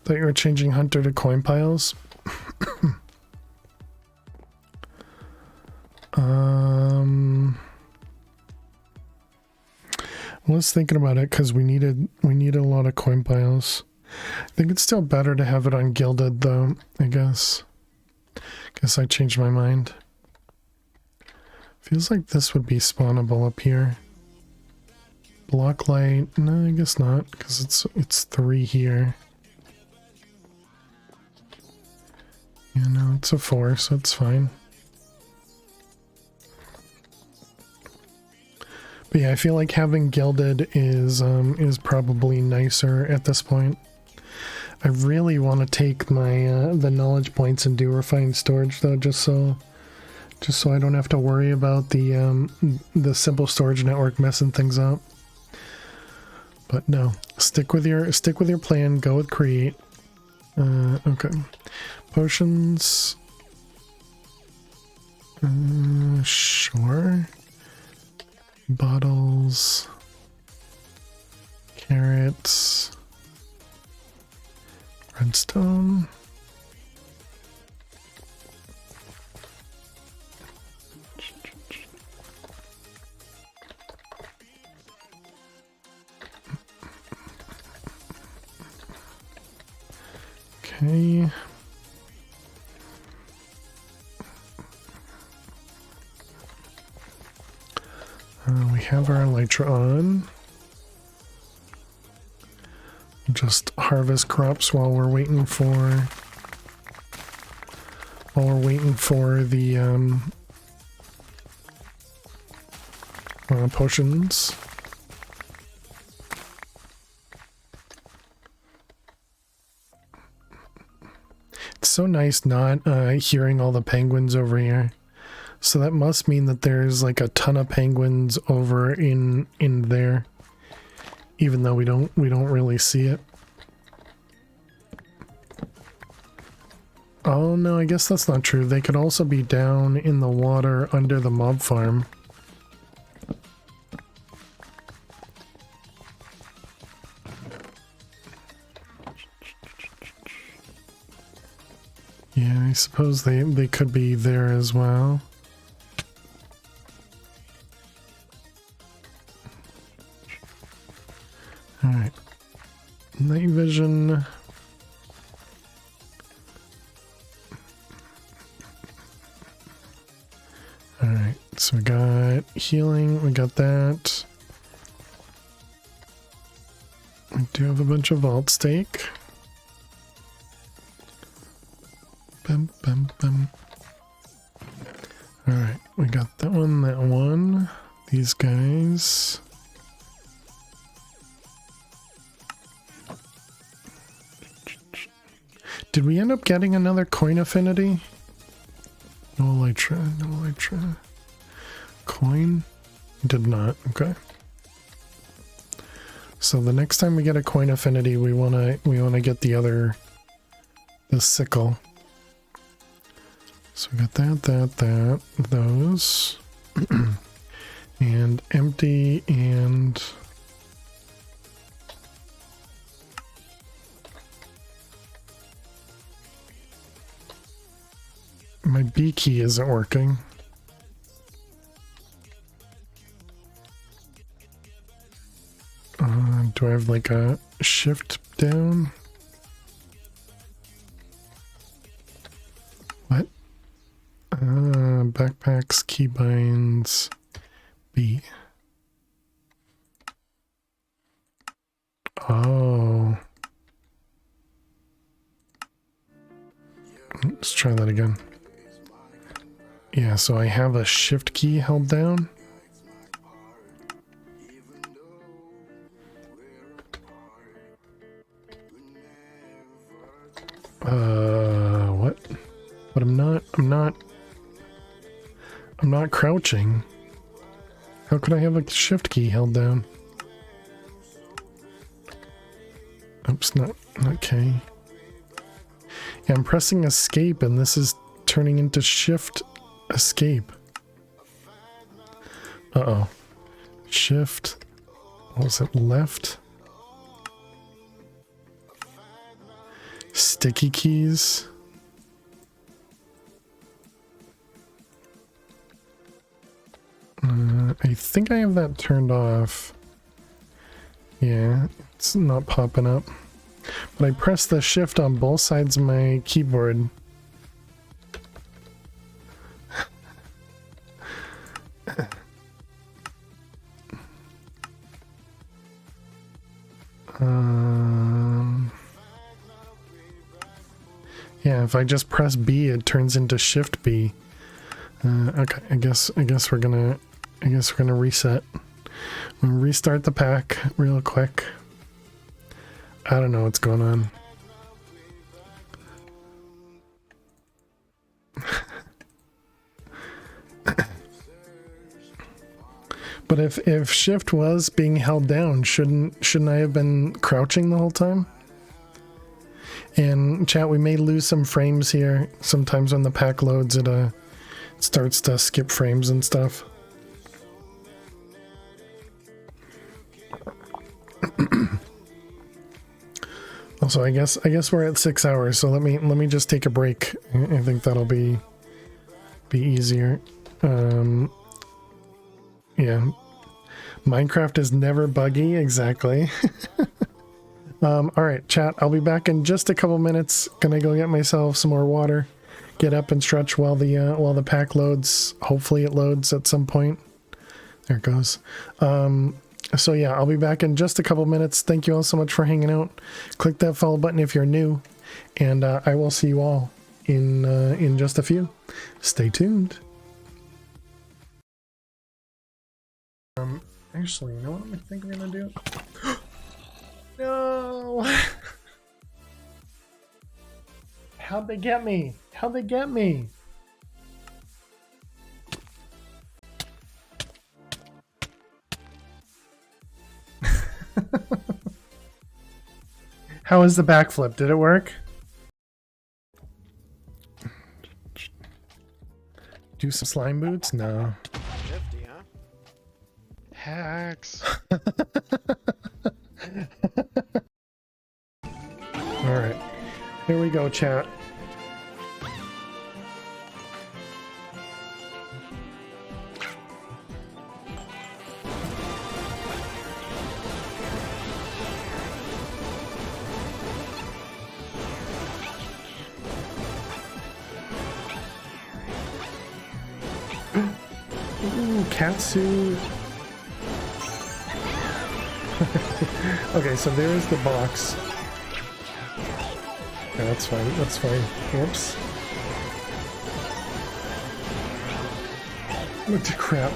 Thought you were changing Hunter to coin piles. I was thinking about it because we need a lot of coin piles. I think it's still better to have it on Gilded though, I guess. Guess I changed my mind. Feels like this would be spawnable up here. Block light, no, I guess not, because it's 3 here. Yeah, no, it's a 4, so it's fine. But yeah, I feel like having Gilded is probably nicer at this point. I really want to take my the knowledge points and do refined storage though, just so I don't have to worry about the simple storage network messing things up. But no, stick with your plan. Go with create. Okay, potions. Sure. Bottles. Carrots. Redstone. Okay. We have our elytra on. Just harvest crops while we're waiting for the potions. It's so nice not hearing all the penguins over here. So that must mean that there's like a ton of penguins over in there, even though we don't really see it. Oh no, I guess that's not true. They could also be down in the water under the mob farm. Yeah, I suppose they could be there as well. Alright. Night vision. Alright, so we got healing, we got that. We do have a bunch of vault stake. Bum, bum, bum. Alright, we got that one, these guys. Did we end up getting another coin affinity? No elytra, no elytra. coin? Did not. Okay. So the next time we get a coin affinity, we wanna get the sickle. So we got that, those, and empty, and my B key isn't working. Do I have like a shift down? What? Backpacks, keybinds, B. Oh. Let's try that again. Yeah, so I have a shift key held down. What? But I'm not crouching. How could I have a shift key held down? Oops, not K. Yeah, I'm pressing escape and this is turning into shift escape. Uh-oh. Shift. What was it? Left? Sticky keys. I think I have that turned off. Yeah, it's not popping up. But I pressed the shift on both sides of my keyboard. Yeah, if I just press B, it turns into Shift B. Okay, I guess we're gonna reset. We'll restart the pack real quick. I don't know what's going on. But if Shift was being held down, shouldn't I have been crouching the whole time? And chat, we may lose some frames here. Sometimes when the pack loads, it starts to skip frames and stuff. Also, I guess we're at 6 hours, so let me just take a break. I think that'll be easier. Yeah. Minecraft is never buggy, exactly. Alright, chat, I'll be back in just a couple minutes. Gonna go get myself some more water, get up and stretch while the pack loads. Hopefully it loads at some point. There it goes. So yeah, I'll be back in just a couple minutes. Thank you all so much for hanging out. Click that follow button if you're new, and I will see you all in just a few. Stay tuned. Actually, you know what I think I'm gonna do? No! How'd they get me? How'd they get me? How was the backflip? Did it work? Do some slime boots? No. Nifty, huh? Hacks. Alright. Here we go, chat. Ooh, catsuit. Okay, so there's the box. Okay, that's fine, that's fine. Whoops. What the crap.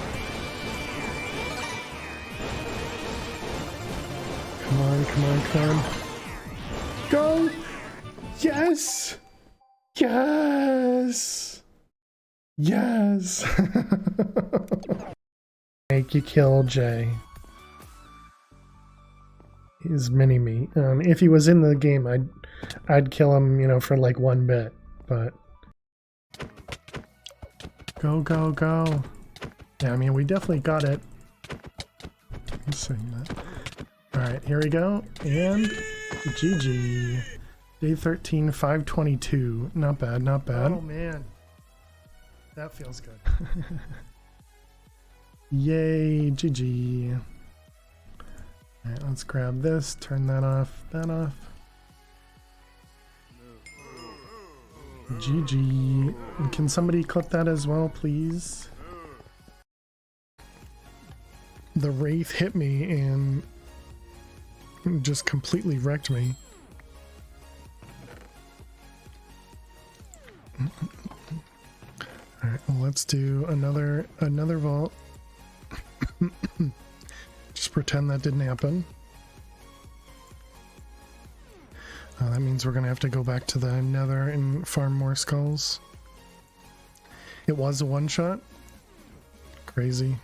Come on, come on, come on. Go! Yes! Yes! Yes! make you kill Jay. He's mini me. If he was in the game, I'd kill him, you know, for like 1 bit. But go, go, go! Yeah, I mean, we definitely got it. I'm saying that. All right, here we go, and GG. Day 13, 522. Not bad, not bad. Oh man, that feels good. Yay, GG. All right, let's grab this, turn that off, that off. GG. Can somebody clip that as well, please? The Wraith hit me and just completely wrecked me. Alright, well, let's do another vault. Just pretend that didn't happen. That means we're gonna have to go back to the Nether and farm more skulls. It was a one-shot. Crazy.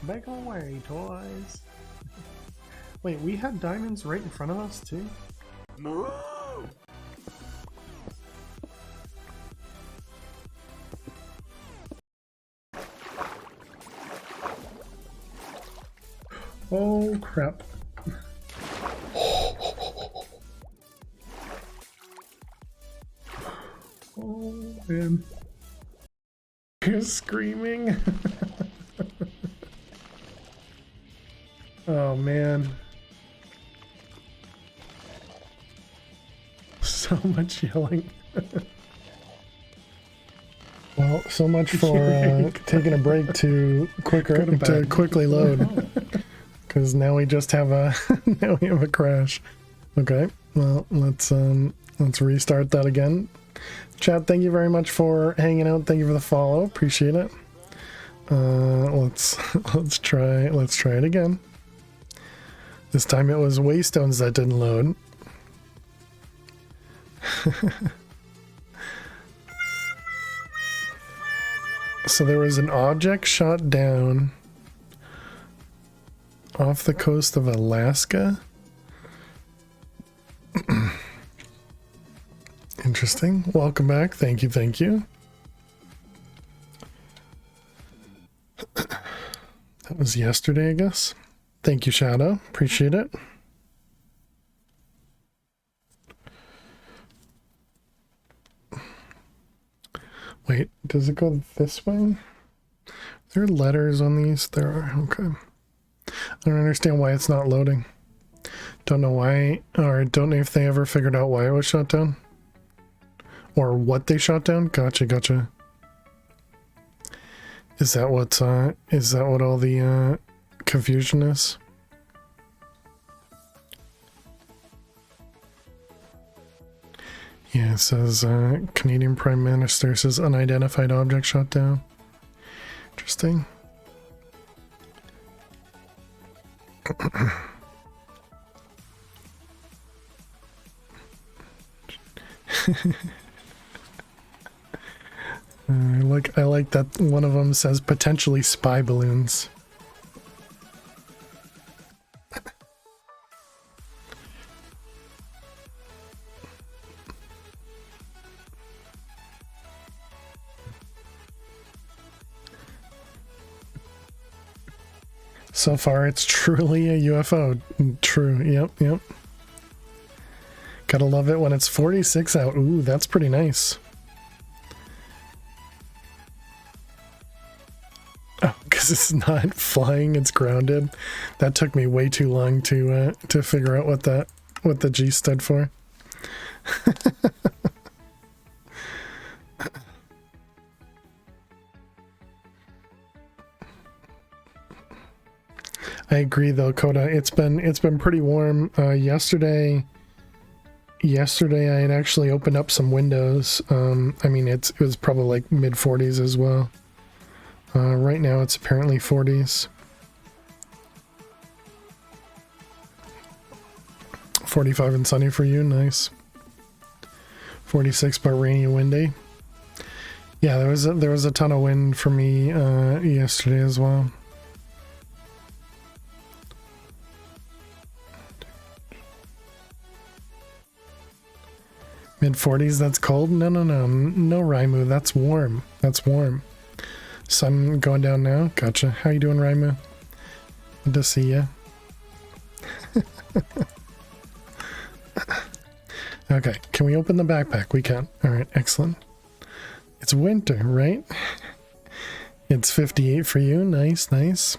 Back away, toys. Wait, we had diamonds right in front of us too? Oh crap. Oh man. You're screaming. Oh man. So much yelling. Well, so much for taking a break to quickly load. Because now we just have a crash. Okay, well let's restart that again. Chat, thank you very much for hanging out. Thank you for the follow. Appreciate it. Let's try it again. This time it was Waystones that didn't load. So there was an object shot down off the coast of Alaska. Interesting. Welcome back. Thank you. Thank you. That was yesterday, I guess. Thank you, Shadow. Appreciate it. Wait, does it go this way? Are there letters on these? There are. Okay. I don't understand why it's not loading. Don't know why, or don't know if they ever figured out why it was shut down. Or what they shot down. Gotcha, gotcha. Is that what all the confusion is? Yeah, it says Canadian Prime Minister says unidentified object shot down. Interesting. I like that one of them says potentially spy balloons. So far, it's truly a UFO. True. Yep. Gotta love it when it's 46 out. Ooh, that's pretty nice. Oh, because it's not flying, it's grounded. That took me way too long to figure out what the G stood for. I agree though, Coda. It's been pretty warm. Yesterday I had actually opened up some windows. I mean it was probably like mid 40s as well. Right now it's apparently 40s. 45 and sunny for you, nice. 46 but rainy and windy. Yeah, there was a ton of wind for me yesterday as well. Mid 40s, that's cold? No, Raimu, that's warm. That's warm. Sun going down now. Gotcha. How you doing, Raimu? Good to see ya. Okay, can we open the backpack? We can. All right, excellent. It's winter, right? It's 58 for you. Nice, nice.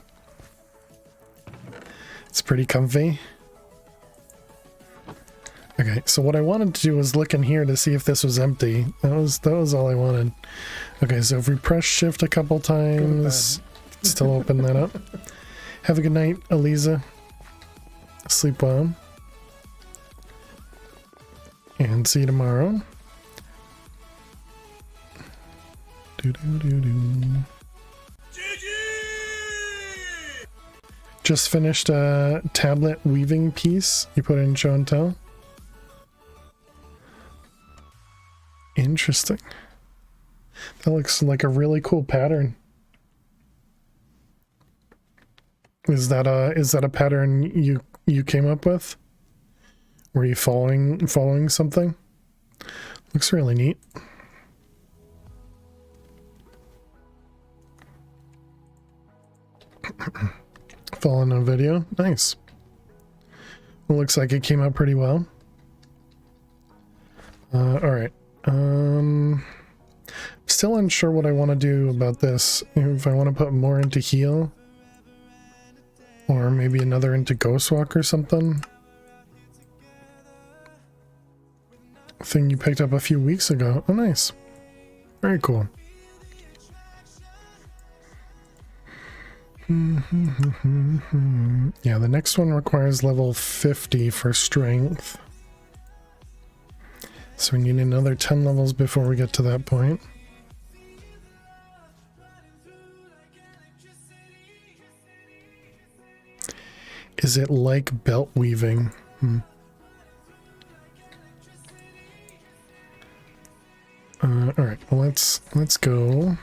It's pretty comfy. Okay, so what I wanted to do was look in here to see if this was empty. That was all I wanted. Okay, so if we press shift a couple times, still open that up. Have a good night, Eliza. Sleep well. And see you tomorrow. Just finished a tablet weaving piece. You put it in show and tell. Interesting. That looks like a really cool pattern. Is that a pattern you came up with? Were you following something? Looks really neat. Following a video. Nice. It looks like it came out pretty well. Alright. Still unsure what I want to do about this. If I want to put more into heal. Or maybe another into Ghostwalk or something. Thing you picked up a few weeks ago. Oh, nice. Very cool. Yeah, the next one requires level 50 for strength. So we need another 10 levels before we get to that point. Is it like belt weaving? All right, well, let's go.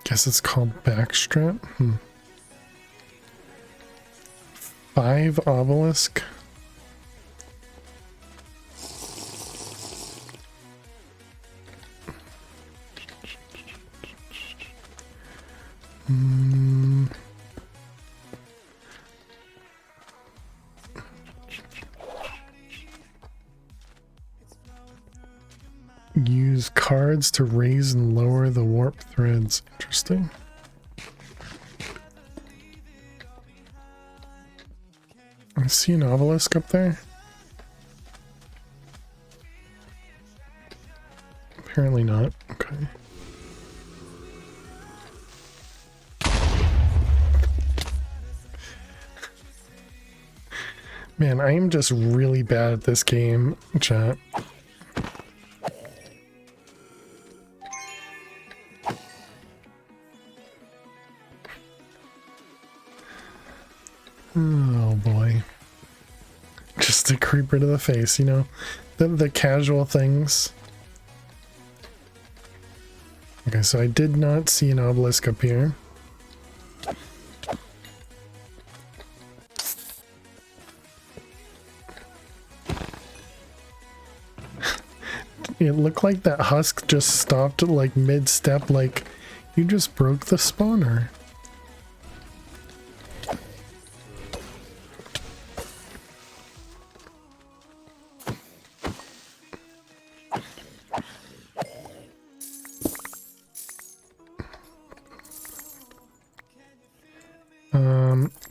Guess it's called backstrap. 5 obelisk. Use cards to raise and lower the warp threads. Interesting. I see an obelisk up there. Apparently not. Okay. Man, I am just really bad at this game, chat. Oh boy. Just a creeper to the face, you know? The casual things. Okay, so I did not see an obelisk up here. It looked like that husk just stopped like mid-step, like you just broke the spawner.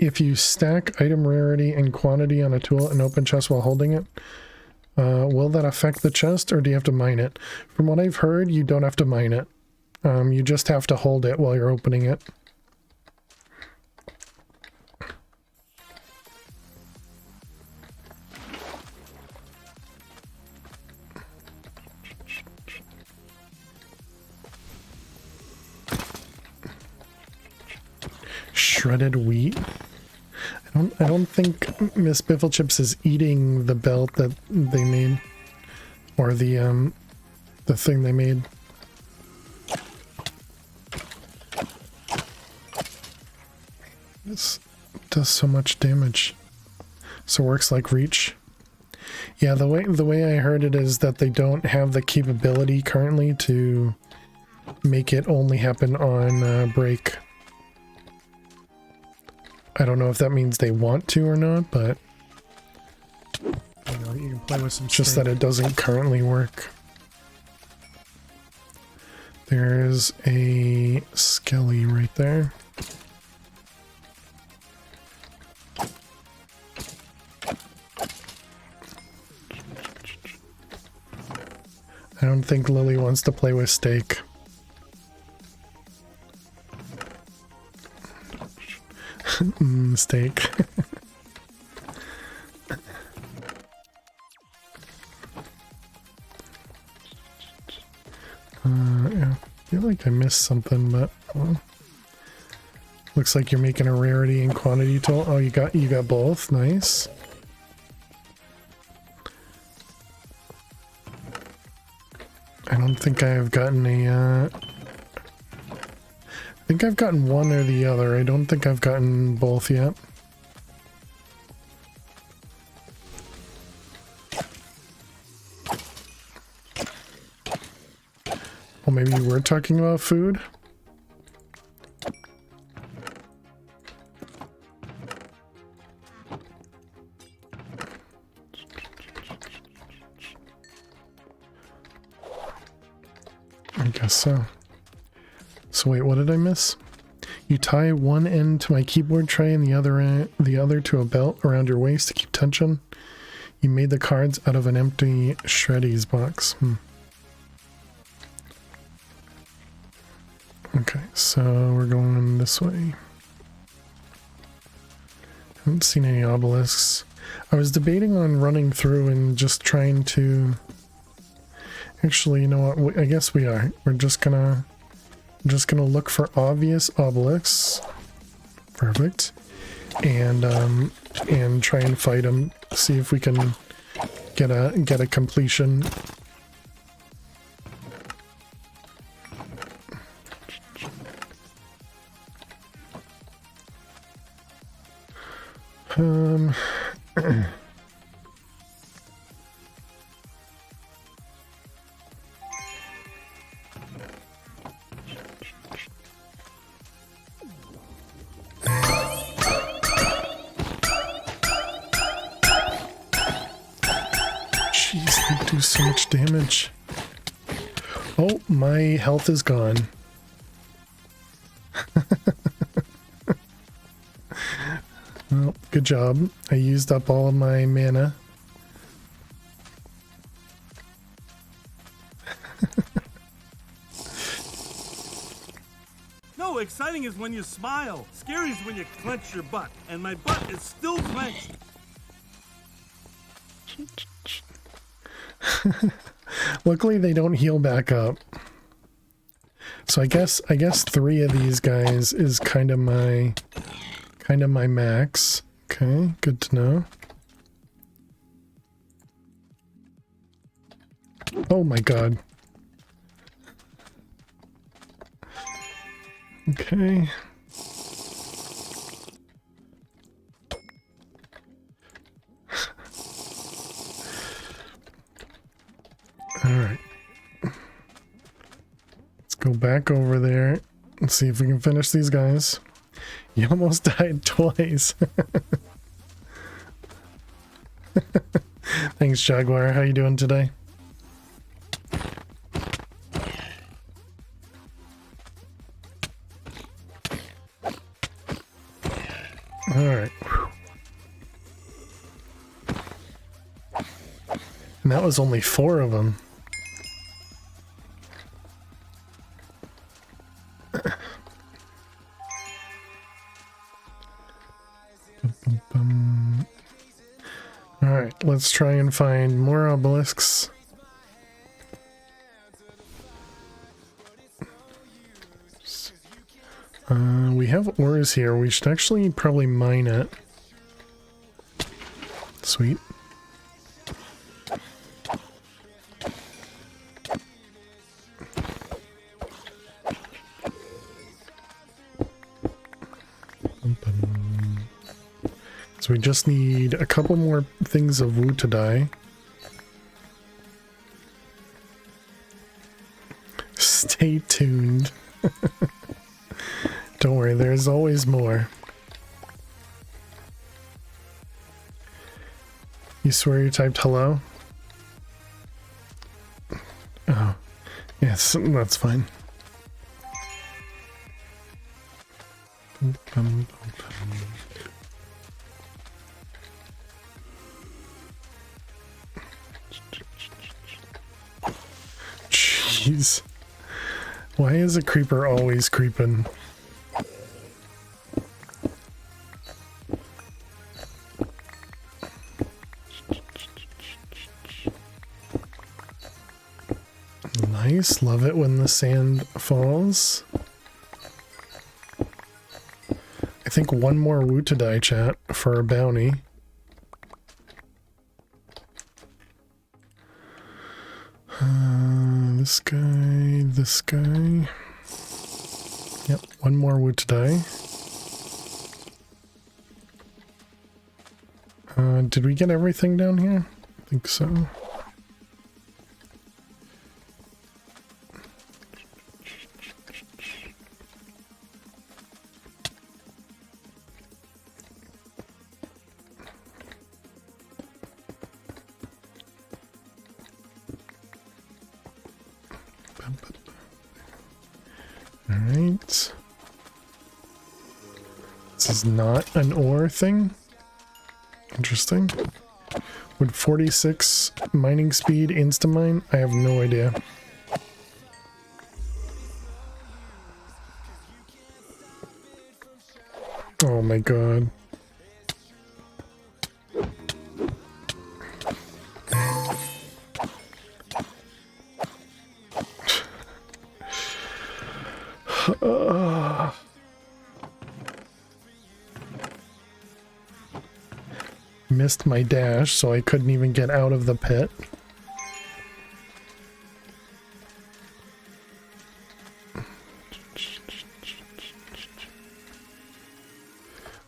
If you stack item rarity and quantity on a tool and open chest while holding it, will that affect the chest, or do you have to mine it? From what I've heard, you don't have to mine it. You just have to hold it while you're opening it. Shredded wheat? I I don't think Miss Bifflechips is eating the belt that they made, or the thing they made. This does so much damage. So it works like reach. Yeah, the way I heard it is that they don't have the capability currently to make it only happen on break. I don't know if that means they want to or not, but You know, you can play with some just steak. that it doesn't currently work. There's a skelly right there. I don't think Lily wants to play with steak. Steak. Yeah, I feel like I missed something, but well, looks like you're making a rarity and quantity total. Oh, you got both. Nice. I don't think I have gotten a. I think I've gotten one or the other. I don't think I've gotten both yet. Well, maybe you were talking about food. I guess so. So wait, what did I miss? You tie one end to my keyboard tray and the other to a belt around your waist to keep tension. You made the cards out of an empty Shreddies box. Okay, so we're going this way. Haven't seen any obelisks. I was debating on running through and just trying to... Actually, you know what? I guess we are. We're just gonna look for obvious obelisks. Perfect. And try and fight them. See if we can get a completion. Jeez, they do so much damage. Oh, my health is gone. Well, good job. I used up all of my mana. No, exciting is when you smile. Scary is when you clench your butt. And my butt is still clenched. Luckily, they don't heal back up. So I guess 3 of these guys is kind of my max. Okay, good to know. Oh my god. Okay. All right. Let's go back over there and see if we can finish these guys. You almost died twice. Thanks, Jaguar. How you doing today? All right. And that was only 4 of them. Alright, let's try and find more obelisks. We have ores here. We should actually probably mine it. Sweet. So we just need a couple more things of Wu to die. Stay tuned. Don't worry, there's always more. You swear you typed hello? Oh, yes, that's fine. Jeez. Why is a creeper always creeping? Nice, love it when the sand falls. I think one more Wu to die, chat, for a bounty. This guy, this guy. Yep, one more Wu to die. Did we get everything down here? I think so. Alright. This is not an ore thing. Interesting. Would 46 mining speed insta-mine? I have no idea. Oh my god. Missed my dash, so I couldn't even get out of the pit.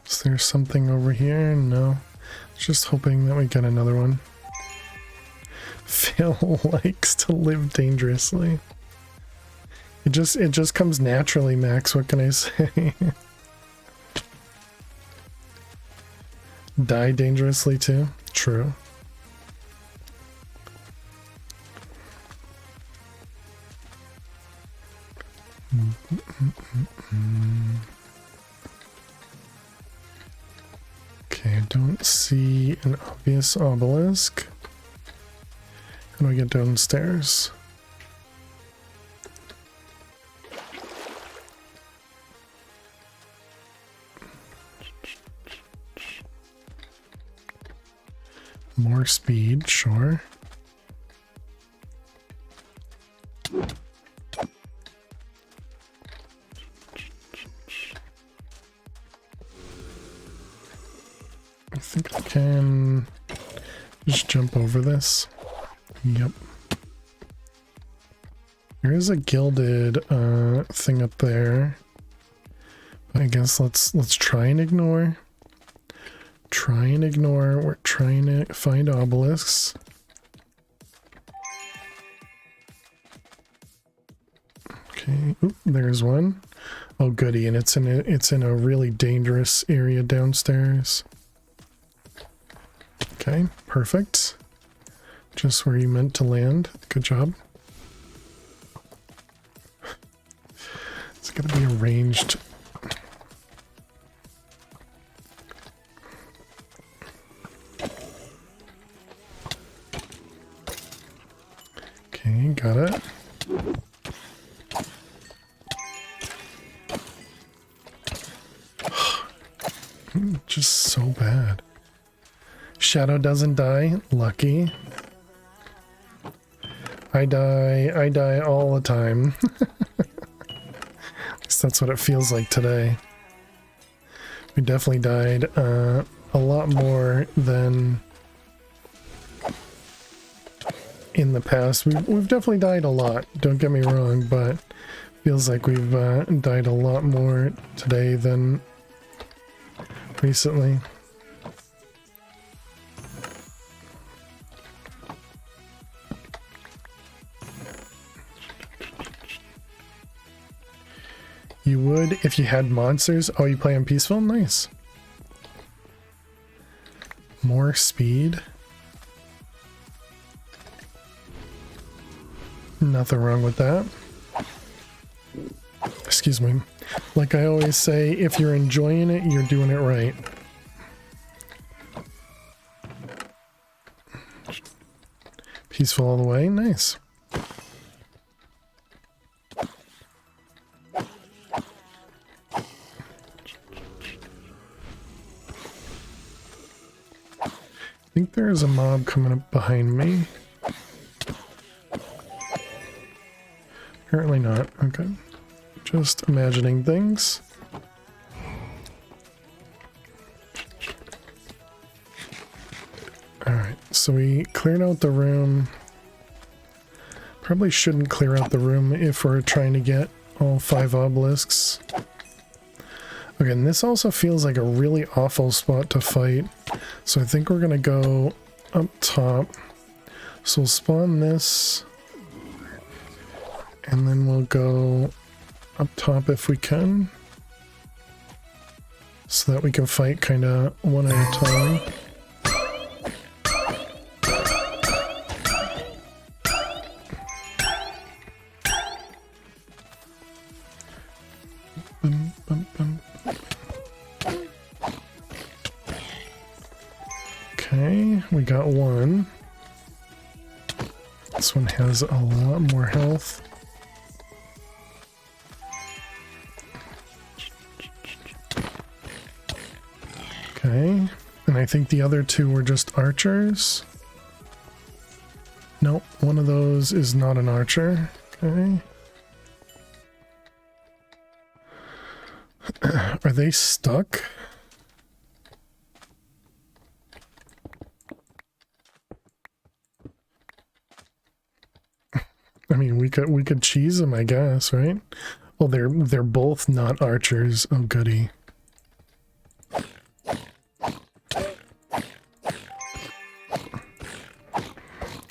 Is there something over here? No. Just hoping that we get another one. Phil likes to live dangerously. It just comes naturally, Max. What can I say? Die dangerously too? True. Okay, I don't see an obvious obelisk. How do I get downstairs? More speed, sure. I think I can just jump over this. Yep. There is a gilded thing up there. I guess let's try and ignore. Try and ignore. We're trying to find obelisks. Okay. Oop, there's one. Oh goody, and it's in a really dangerous area downstairs. Okay, perfect. Just where you meant to land. Good job. It's gonna be arranged. Okay, got it. Just so bad. Shadow doesn't die. Lucky. I die all the time. At least that's what it feels like today. We definitely died a lot more than in the past. We've definitely died a lot, don't get me wrong, but feels like we've died a lot more today than recently. You would if you had monsters. Oh, you play on peaceful? Nice. More speed. Nothing wrong with that. Excuse me. Like I always say, if you're enjoying it, you're doing it right. Peaceful all the way. Nice. I think there is a mob coming up behind me. Apparently not. Okay. Just imagining things. Alright, so we cleared out the room. Probably shouldn't clear out the room if we're trying to get all 5 obelisks. Okay, and this also feels like a really awful spot to fight. So I think we're gonna go up top. So we'll spawn this. And then we'll go up top if we can. So that we can fight kind of one at a time. Okay, we got one. This one has a lot more health. Okay, and I think the other 2 were just archers. Nope, one of those is not an archer. Okay. Are they stuck? I mean, we could cheese them, I guess, right? Well, they're both not archers. Oh, goody.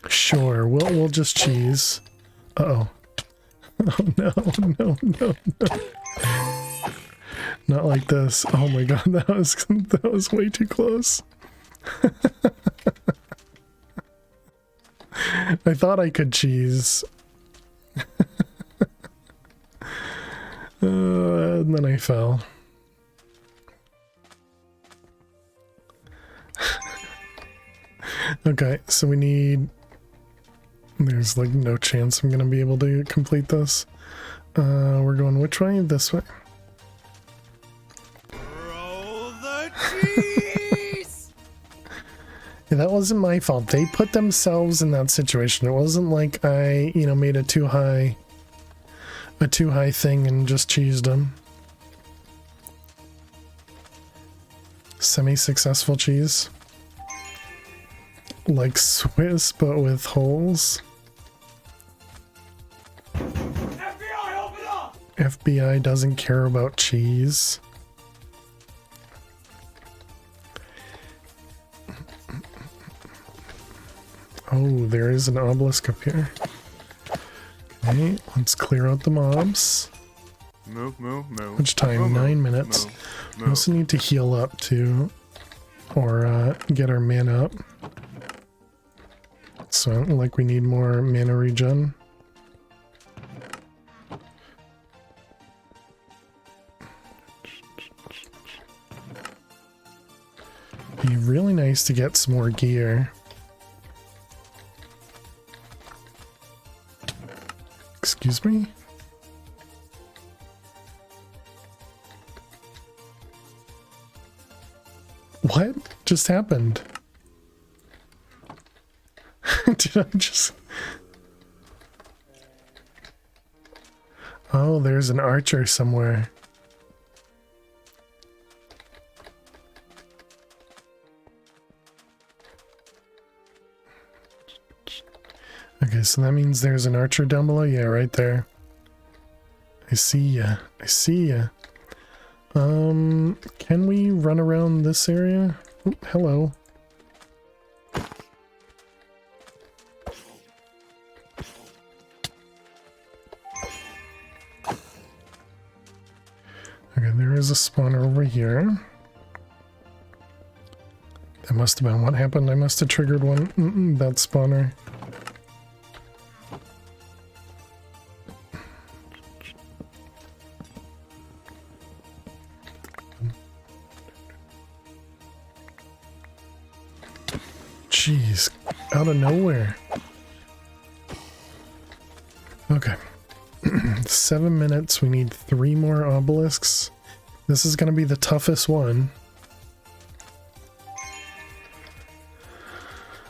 Sure, we'll just cheese. Uh-oh. Oh no, no, no, no. Not like this. Oh my god, that was way too close. I thought I could cheese. And then I fell. Okay, so we need... There's like no chance I'm gonna be able to complete this. We're going which way? This way? Roll the cheese! Yeah, that wasn't my fault. They put themselves in that situation. It wasn't like I, made a too high thing and just cheesed them. Semi-successful cheese. Like Swiss, but with holes. FBI, open up! FBI doesn't care about cheese. Oh, there is an obelisk up here. Okay, let's clear out the mobs. Move, move, move. Which time? Move, 9 move, minutes. move, We move. also need to heal up too. Or get our mana up. So like we need more mana regen. Be really nice to get some more gear. Excuse me? What just happened? Did I just... Oh, there's an archer somewhere. Okay, so that means there's an archer down below. Yeah, right there. I see ya. I see ya. Can we run around this area? Oh, hello. Okay, there is a spawner over here. That must have been what happened. I must have triggered one. That spawner. Jeez, out of nowhere. Okay. 7 minutes. We need 3 more obelisks. This is going to be the toughest one.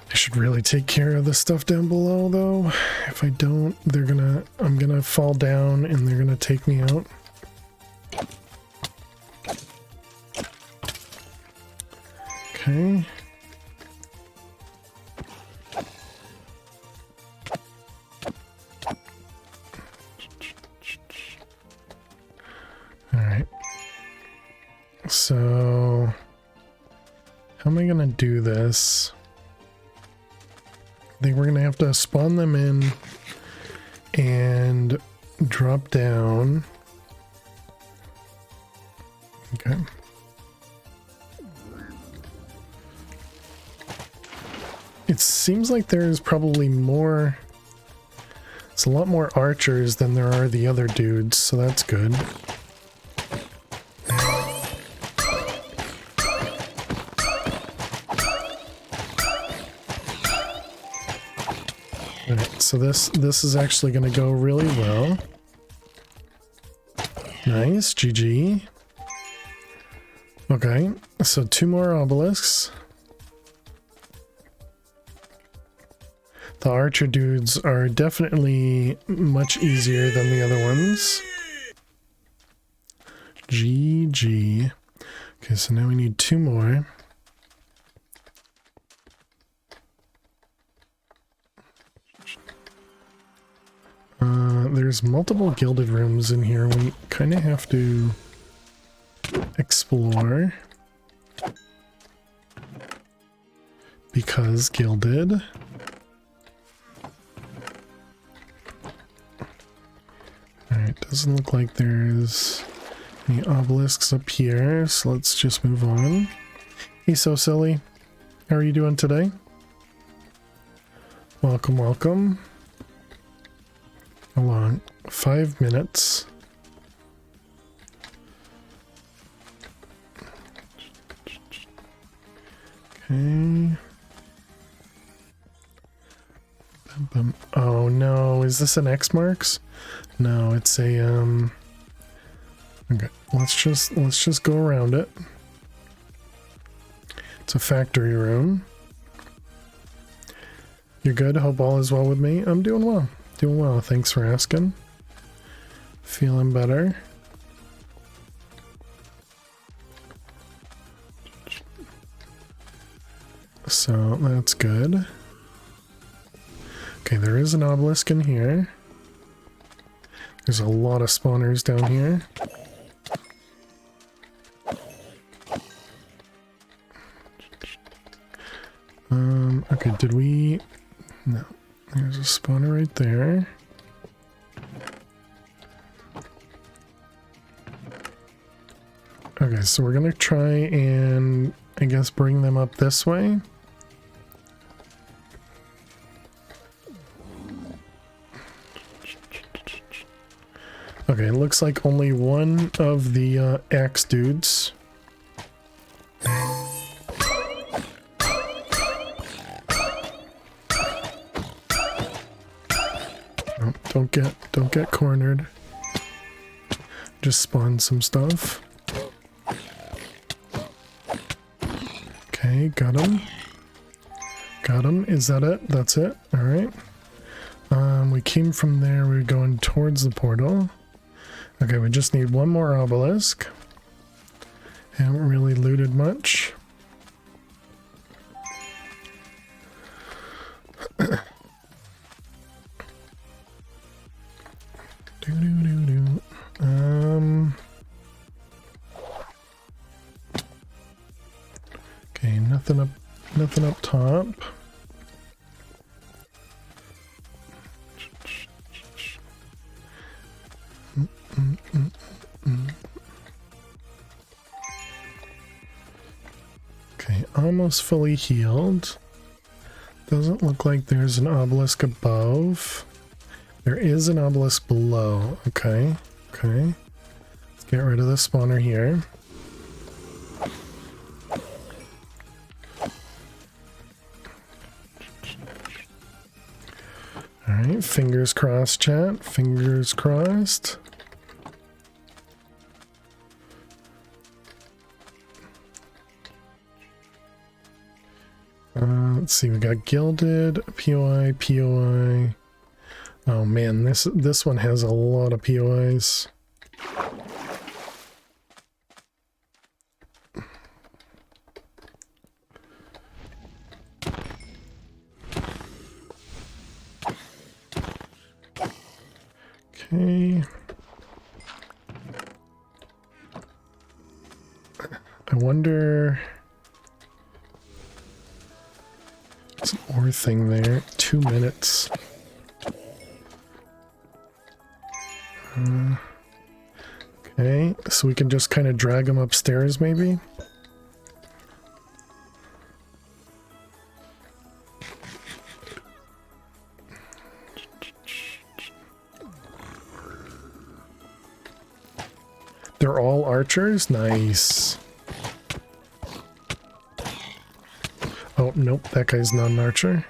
I should really take care of the stuff down below, though. If I don't, I'm gonna fall down and they're gonna take me out. Okay. Alright. So, how am I gonna do this? I think we're gonna have to spawn them in and drop down. Okay. It seems like there's probably more. It's a lot more archers than there are the other dudes, so that's good. Alright, so this is actually going to go really well. Nice, GG. Okay, so 2 more obelisks. The archer dudes are definitely much easier than the other ones. GG. Okay, so now we need 2 more. There's multiple gilded rooms in here. We kind of have to explore. Because gilded. Alright, doesn't look like there's any obelisks up here, so let's just move on. Hey, So Silly. How are you doing today? Welcome, welcome. How long? 5 minutes. Okay. Oh no, is this an X marks? No, it's a okay, let's just go around it. It's a factory room. You're good? Hope all is well with me. I'm doing well. Doing well, thanks for asking. Feeling better. So that's good. Okay, there is an obelisk in here. There's a lot of spawners down here. Okay, did we... No. There's a spawner right there. Okay, so we're gonna try and, I guess, bring them up this way. Okay, it looks like only one of the axe dudes. Oh, don't get cornered. Just spawn some stuff. Okay, got him. Got him. Is that it? That's it. All right. We came from there. We're going towards the portal. Okay, we just need 1 more obelisk. Haven't really looted much. Nothing up top. Okay, almost fully healed. Doesn't look like there's an obelisk above. There is an obelisk below. Okay, okay. Let's get rid of the spawner here. Alright, fingers crossed, chat. Fingers crossed. Let's see, we got gilded, POI, POI. Oh man, this one has a lot of POIs. Okay. I wonder... There's an ore thing there. 2 minutes. Okay, so we can just kind of drag them upstairs maybe? They're all archers? Nice. Oh, nope, that guy's not an archer.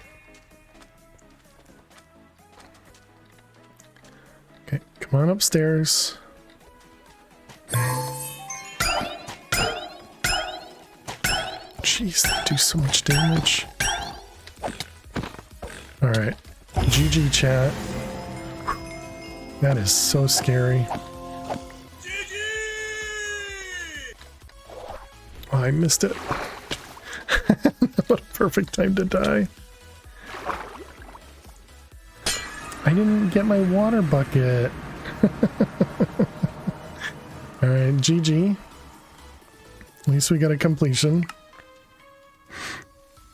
Okay, come on upstairs. Jeez, they do so much damage. Alright, GG chat. That is so scary. Oh, I missed it. What a perfect time to die. I didn't get my water bucket. Alright, GG. At least we got a completion.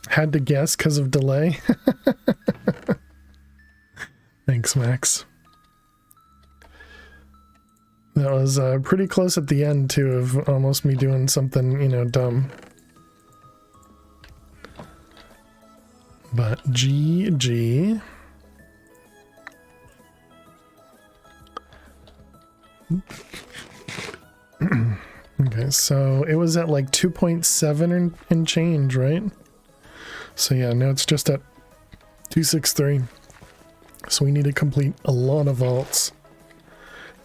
Had to guess because of delay. Thanks, Max. That was pretty close at the end, too, of almost me doing something, you know, dumb. But GG. Okay, so it was at like 2.7 and change, right? So yeah, now it's just at 263. So we need to complete a lot of vaults.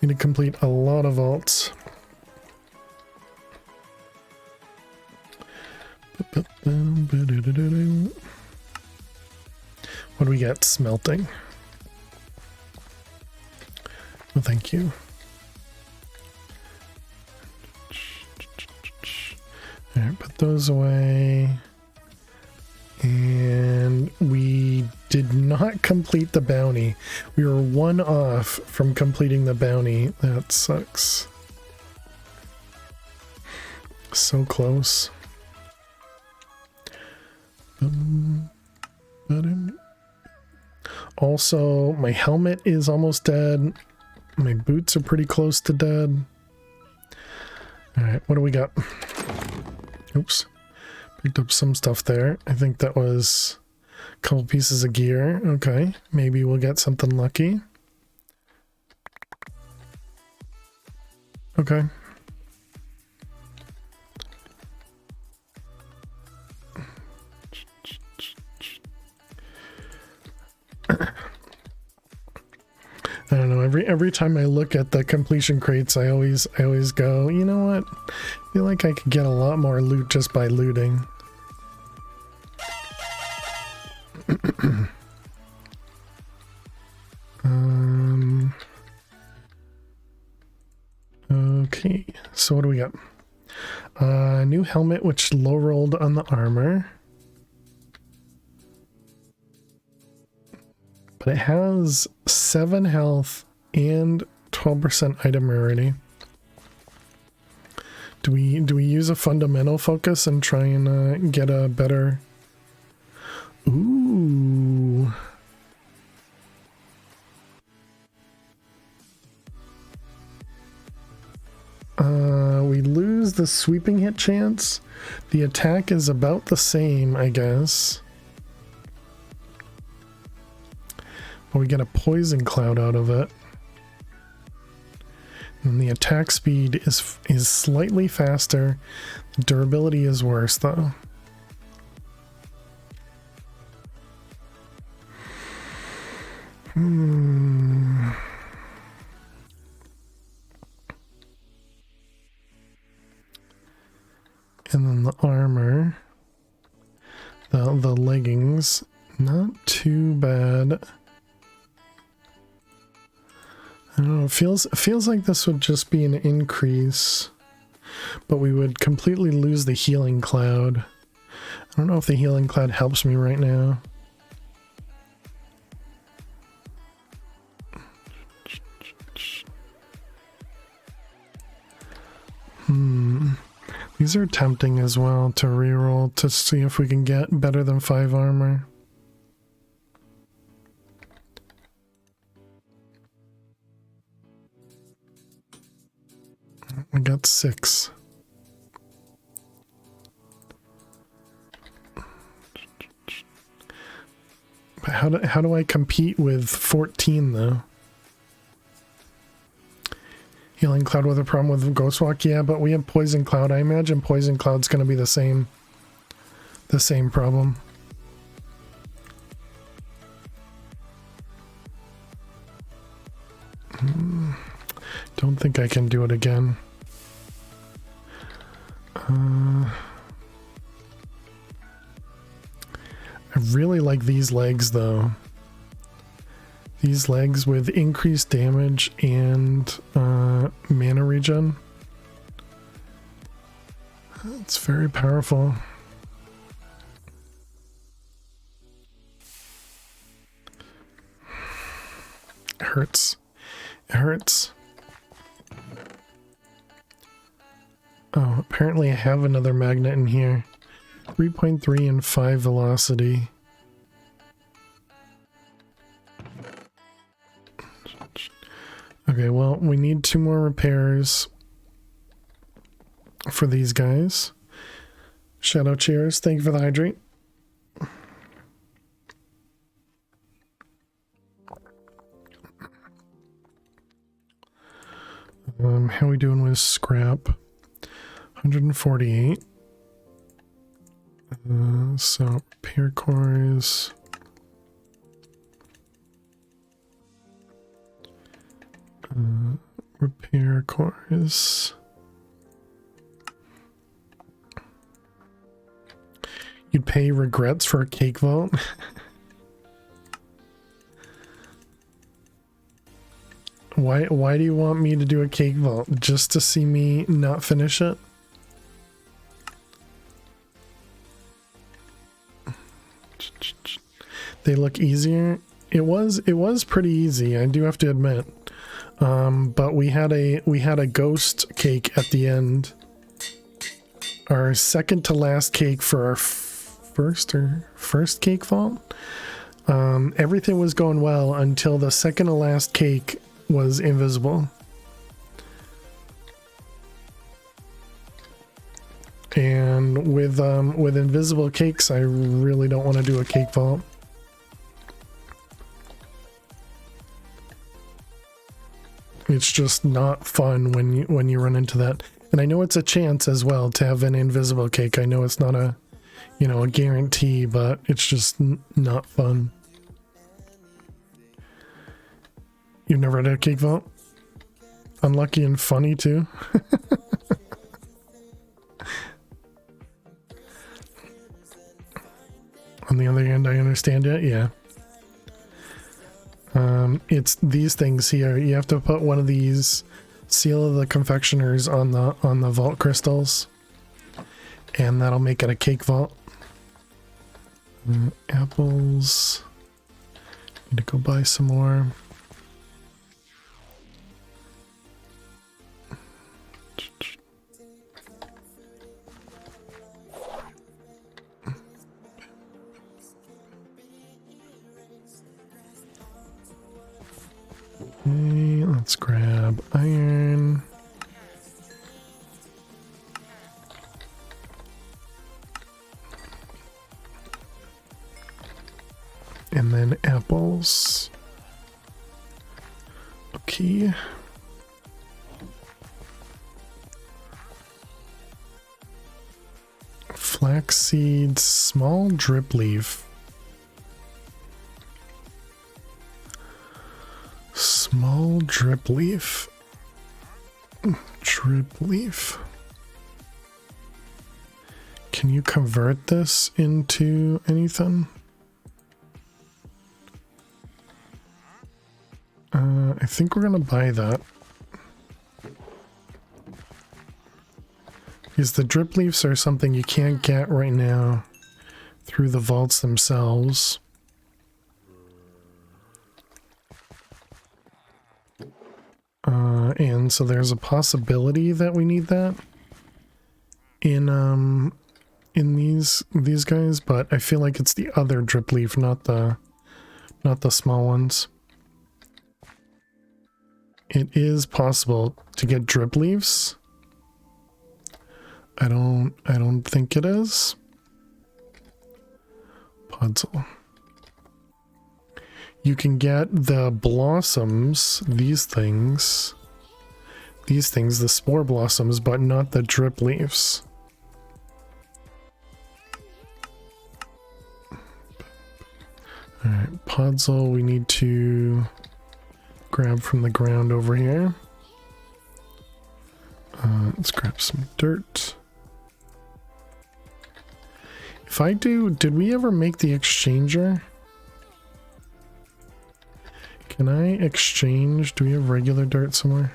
Need to complete a lot of vaults. What do we get? Smelting. Well, thank you. Alright, put those away. And we did not complete the bounty. We were 1 off from completing the bounty. That sucks. So close. Also, my helmet is almost dead. My boots are pretty close to dead. Alright, what do we got? Oops. Picked up some stuff there. I think that was a couple pieces of gear. Okay, maybe we'll get something lucky. Okay. I don't know, every time I look at the completion crates, I always go, you know what? I feel like I could get a lot more loot just by looting. Okay, so what do we got? New helmet, which low rolled on the armor. But it has 7 health and 12% item rarity. Do we use a fundamental focus and try and get a better? Ooh. We lose the sweeping hit chance. The attack is about the same, I guess. But we get a poison cloud out of it. And the attack speed is slightly faster. The durability is worse though. And then the armor, the leggings, not too bad. I don't know, it feels like this would just be an increase, but we would completely lose the healing cloud. I don't know if the healing cloud helps me right now. These are tempting as well to reroll to see if we can get better than 5 armor. I got 6. But how do I compete with 14 though? Healing Cloud with a problem with Ghostwalk, yeah, but we have Poison Cloud. I imagine Poison Cloud's going to be the same problem. Don't think I can do it again. I really like these legs though. These legs with increased damage and mana regen. It's very powerful. It hurts. It hurts. Oh, apparently I have another magnet in here. 3.3 and 5 velocity. Okay, well, we need 2 more repairs for these guys. Shadow Cheers, thank you for the hydrate. How we doing with scrap? 148. So repair cores. Repair cores. You'd pay regrets for a cake vault? Why do you want me to do a cake vault? Just to see me not finish it? They look easier. It was pretty easy, I do have to admit. But we had a ghost cake at the end. Our second to last cake for our first cake vault. Everything was going well until the second to last cake was invisible. And with invisible cakes, I really don't want to do a cake vault. It's just not fun when you run into that. And I know it's a chance as well to have an invisible cake. I know it's not a, a guarantee, but it's just not fun. You've never had a cake vault? Unlucky and funny too. On the other hand, I understand it. Yeah. It's these things here. You have to put one of these Seal of the Confectioners on the vault crystals, and that'll make it a cake vault. Apples. Need to go buy some more. Okay, let's grab iron. And then apples. Okay. Flax seeds, small drip leaf. Small drip leaf. Drip leaf. Can you convert this into anything? I think we're gonna buy that. Because the drip leaves are something you can't get right now through the vaults themselves. And so there's a possibility that we need that in these guys, but I feel like it's the other drip leaf, not the small ones. It is possible to get drip leaves. I don't think it is. Puzzle. You can get the blossoms, these things, the spore blossoms, but not the drip leaves. Alright, puzzle we need to grab from the ground over here. Let's grab some dirt. If I do, did we ever make the exchanger? Can I exchange? Do we have regular dirt somewhere?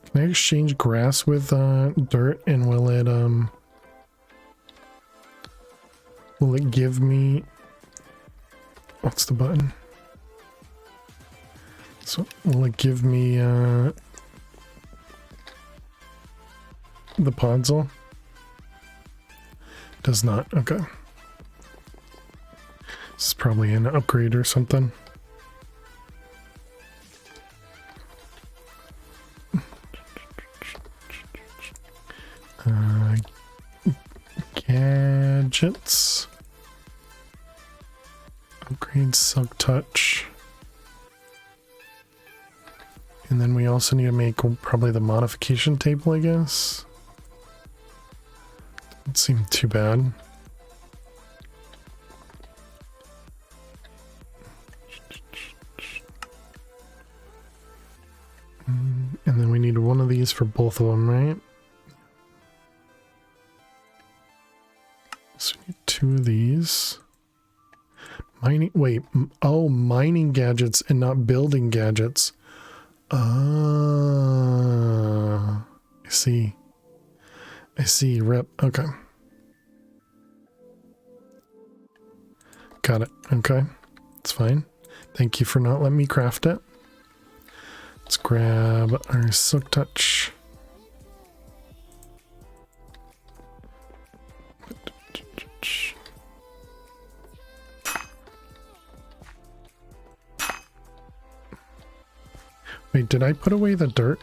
Can I exchange grass with dirt, and will it give me? What's the button? So will it give me the podzol? Does not. Okay. This is probably an upgrade or something. Gadgets. Upgrade Silk Touch. And then we also need to make probably the modification table, I guess. Doesn't seem too bad. And then we need one of these for both of them, right? So we need two of these. Mining, wait, oh, mining gadgets and not building gadgets. I see. I see, rip. Okay. Got it. Okay. It's fine. Thank you for not letting me craft it. Let's grab our Silk Touch. Wait, did I put away the dirt?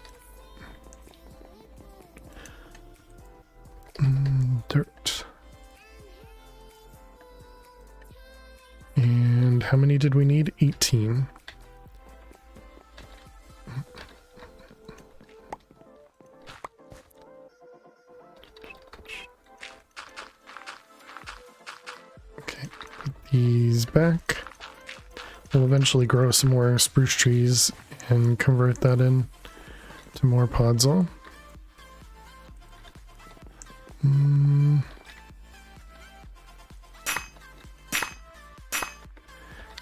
Dirt. And how many did we need? 18. Okay, put these back. We'll eventually grow some more spruce trees and convert that in to more podzol.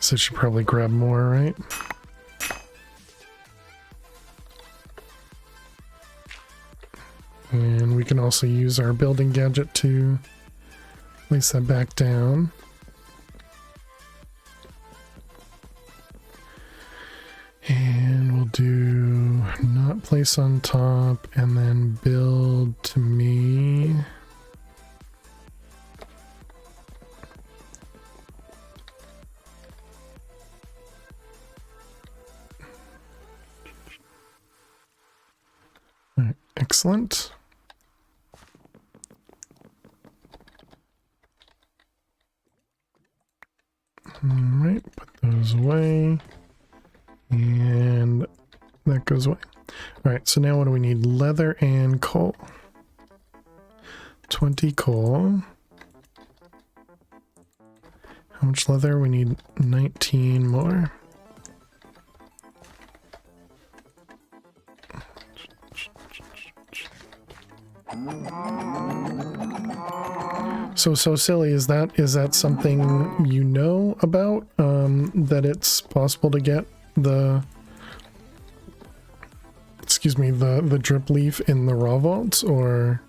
So I should probably grab more, right? And we can also use our building gadget to place that back down. And we'll do not place on top and then build to me. excellent. Alright, put those away. And that goes away. Alright, so now what do we need? Leather and coal. 20 coal. How much leather? We need 19 more. So silly, is that something you know about? That it's possible to get the the drip leaf in the raw vaults, or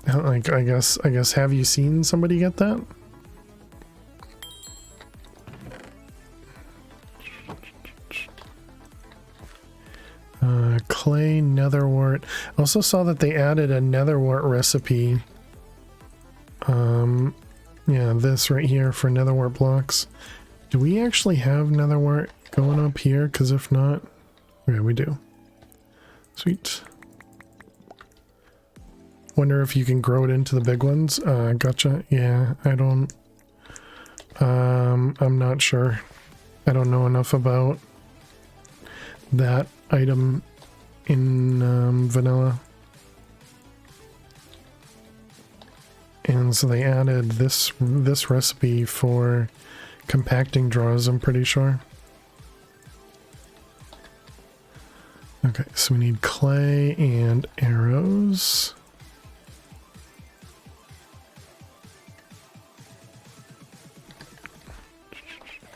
like I guess have you seen somebody get that? Clay netherwort. I also saw that they added a netherwort recipe. Yeah, this right here for netherwort blocks. Do we actually have netherwort going up here? Because if not, yeah, we do. Sweet. Wonder if you can grow it into the big ones. Gotcha. Yeah, I don't. I'm not sure. I don't know enough about that item in vanilla. And so they added this recipe for compacting drawers, I'm pretty sure. Okay, so we need clay and arrows.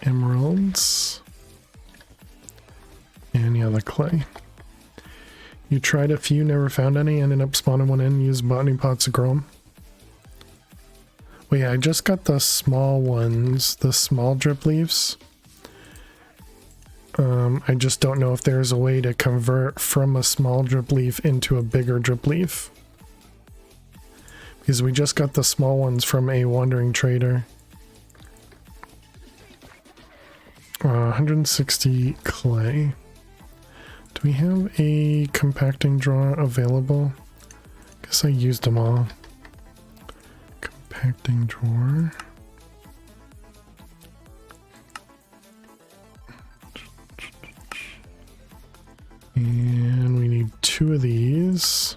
Emeralds. And yeah, the clay. You tried a few, never found any, ended up spawning one in, used botany pots to grow them. Well, yeah, I just got the small ones, the small drip leaves. I just don't know if there's a way to convert from a small drip leaf into a bigger drip leaf. Because we just got the small ones from a wandering trader. 160 clay. Do we have a compacting drawer available? Guess I used them all. Compacting drawer. And we need 2 of these.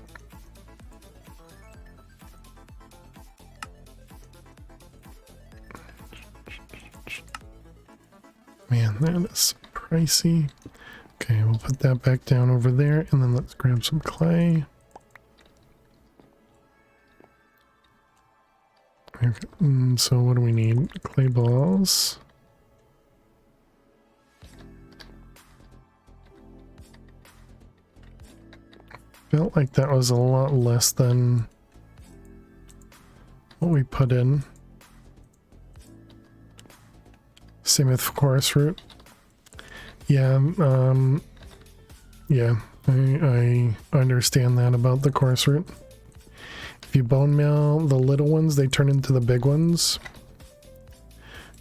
Man, that is pricey. Okay, we'll put that back down over there, and then let's grab some clay. Okay, so what do we need? Clay balls. Felt like that was a lot less than what we put in. Same with chorus root. Yeah, yeah, I understand that about the chorus root. If you bone meal the little ones, they turn into the big ones.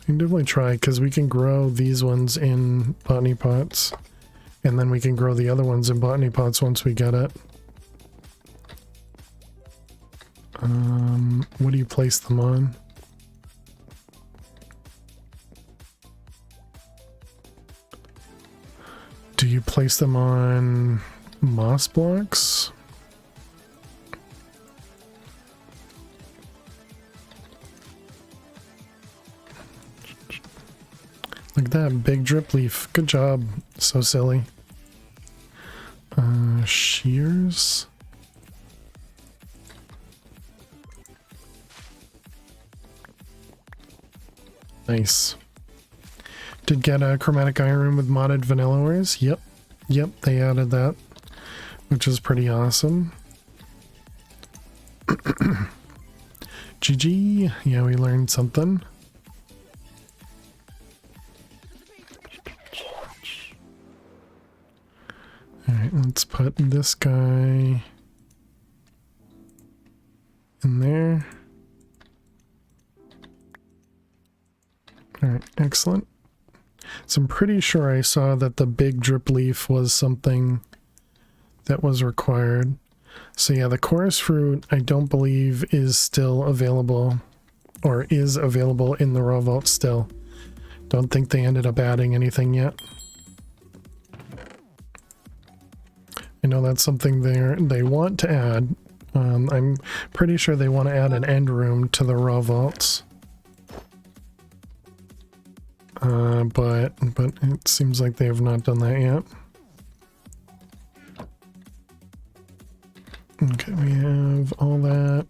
You can definitely try, because we can grow these ones in botany pots, and then we can grow the other ones in botany pots once we get it. What do you place them on? Do you place them on moss blocks? Look at that big drip leaf. Good job. So silly. Shears. Nice. Did get a chromatic iron with modded vanilla ores. Yep, they added that, which is pretty awesome. GG. Yeah, we learned something. Alright, let's put this guy in there. Alright, excellent. So I'm pretty sure I saw that the big drip leaf was something that was required. So yeah, the chorus fruit I don't believe is still available, or is available in the raw vault still. Don't think they ended up adding anything yet. I know that's something they want to add. I'm pretty sure they want to add an end room to the raw vaults. But it seems like they have not done that yet. Okay, we have all that.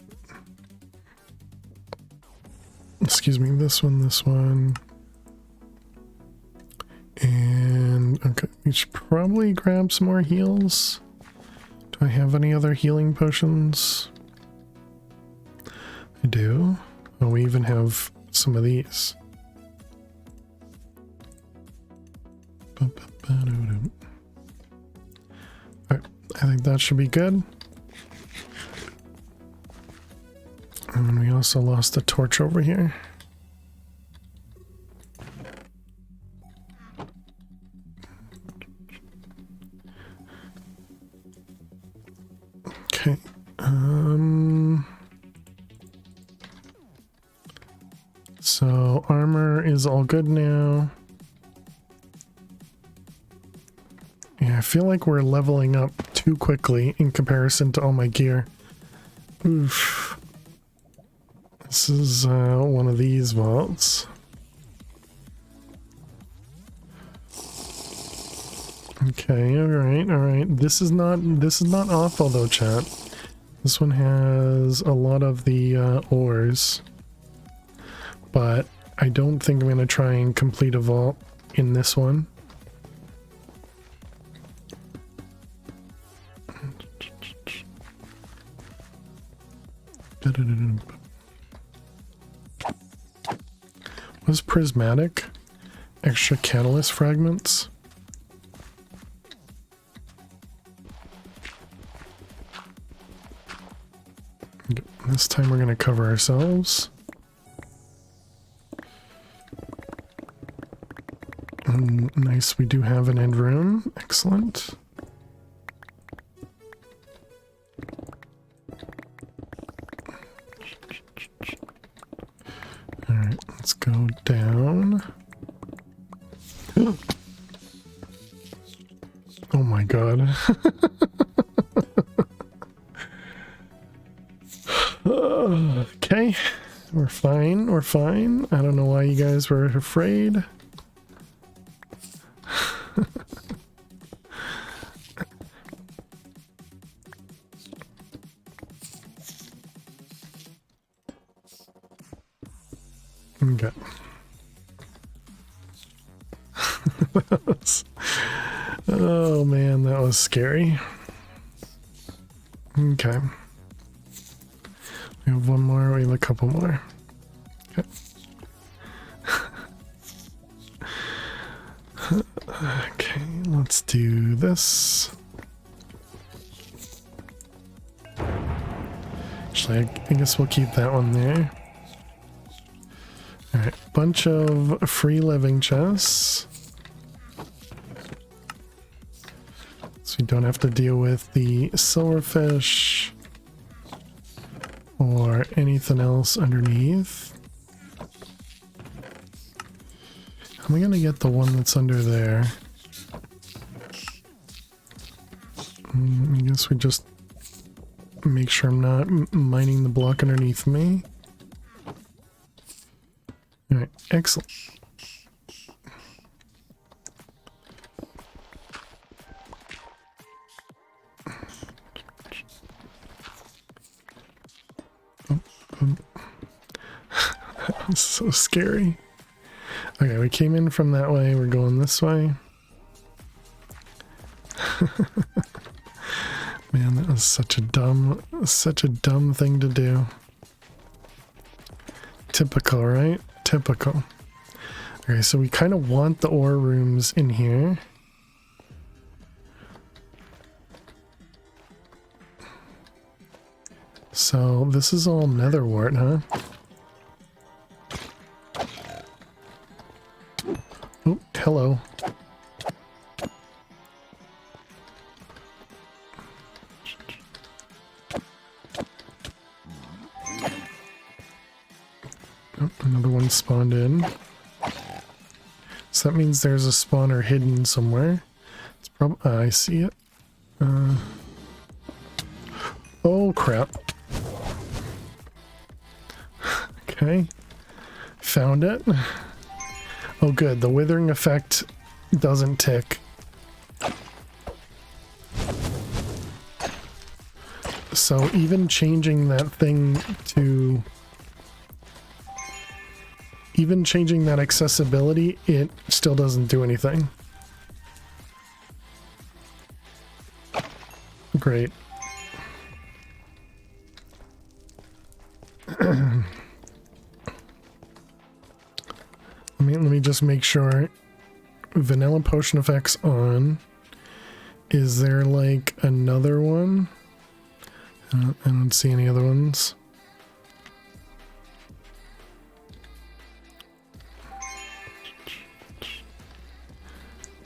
Excuse me, this one. And, okay, we should probably grab some more heals. Do I have any other healing potions? I do. Oh, we even have some of these. Alright, I think that should be good. And we also lost a torch over here. Okay. So armor is all good now. Yeah, I feel like we're leveling up too quickly in comparison to all my gear. Oof. This is one of these vaults. Okay, alright. This is not awful though, chat. This one has a lot of the ores. But I don't think I'm gonna try and complete a vault in this one. What's prismatic? Extra catalyst fragments? This time we're gonna cover ourselves. Nice, we do have an end room. Excellent. Alright, let's go down. Oh my god. Okay, we're fine. I don't know why you guys were afraid. Okay. Oh man, that was scary. Okay. We have one more, we have a couple more. Okay. Okay, let's do this. Actually, I guess we'll keep that one there. Alright, bunch of free living chests. So we don't have to deal with the silverfish or anything else underneath. How am I gonna get the one that's under there? I guess we just make sure I'm not mining the block underneath me. Alright, excellent. That was so scary. Okay, we came in from that way, we're going this way. Man, that was such a dumb thing to do. Typical, right? Typical. Okay, so we kind of want the ore rooms in here. So this is all nether wart, huh? Oh, hello. Another one spawned in. So that means there's a spawner hidden somewhere. It's I see it. Oh crap. Okay. Found it. Oh good, the withering effect doesn't tick. So even changing that thing to... Even changing that accessibility, it still doesn't do anything. Great. Let me just make sure. Vanilla potion effects on. Is there like another one? I don't see any other ones.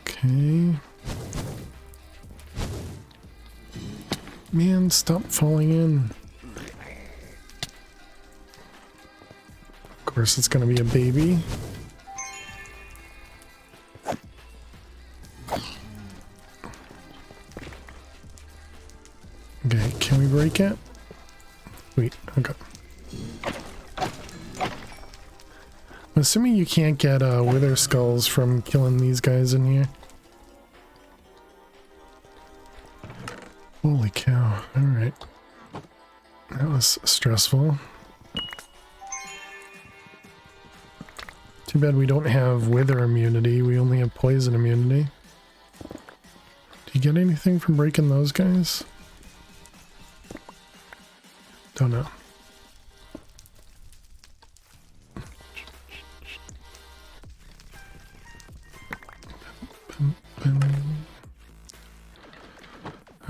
Okay. Man, stop falling in. Of course, it's gonna be a baby. Okay, can we break it? Wait, okay. I'm assuming you can't get wither skulls from killing these guys in here. Holy cow, alright. That was stressful. Too bad we don't have wither immunity, we only have poison immunity. Do you get anything from breaking those guys? Don't know.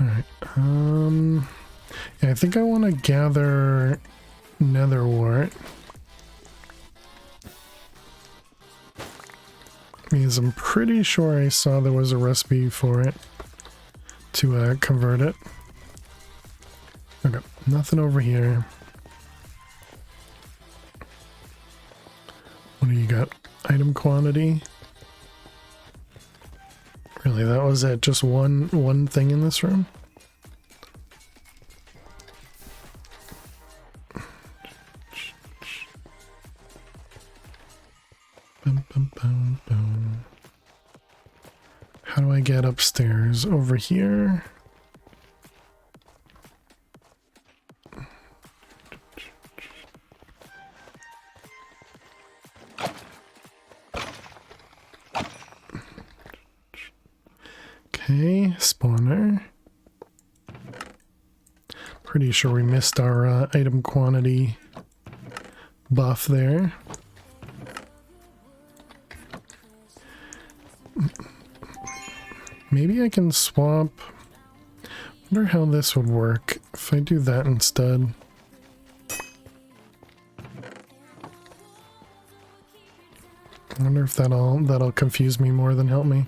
Alright, yeah, I think I want to gather netherwort. Because I'm pretty sure I saw there was a recipe for it to convert it. Okay, nothing over here. What do you got? Item quantity? Really, that was it? Just one thing in this room? Bum, bum, bum, bum. How do I get upstairs? Over here? Okay, spawner. Pretty sure we missed our item quantity buff there. Maybe I can swap. Wonder how this would work if I do that instead. I wonder if that'll confuse me more than help me.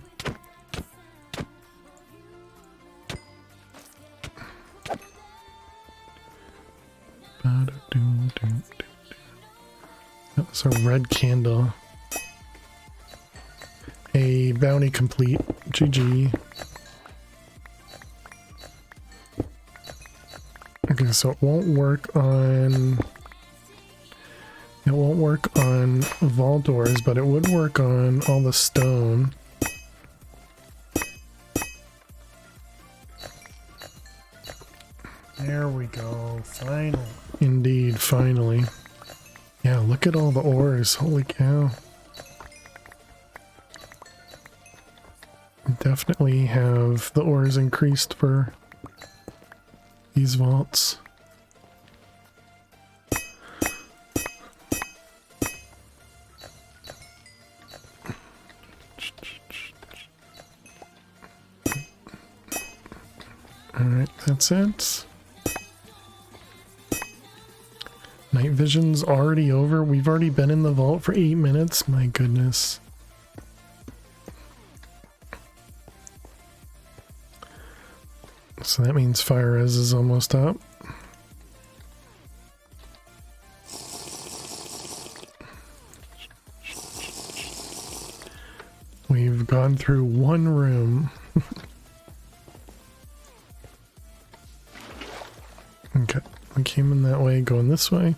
That was a red candle. A bounty complete. GG. Okay, so it won't work on... It won't work on vault doors, but it would work on all the stone. There we go. Finally. Indeed, finally. Yeah, look at all the ores. Holy cow. Definitely have the ores increased for these vaults. Alright, that's it. Night vision's already over. We've already been in the vault for 8 minutes. My goodness. So that means fire res is almost up. gone through one room. Okay, we came in that way, going this way.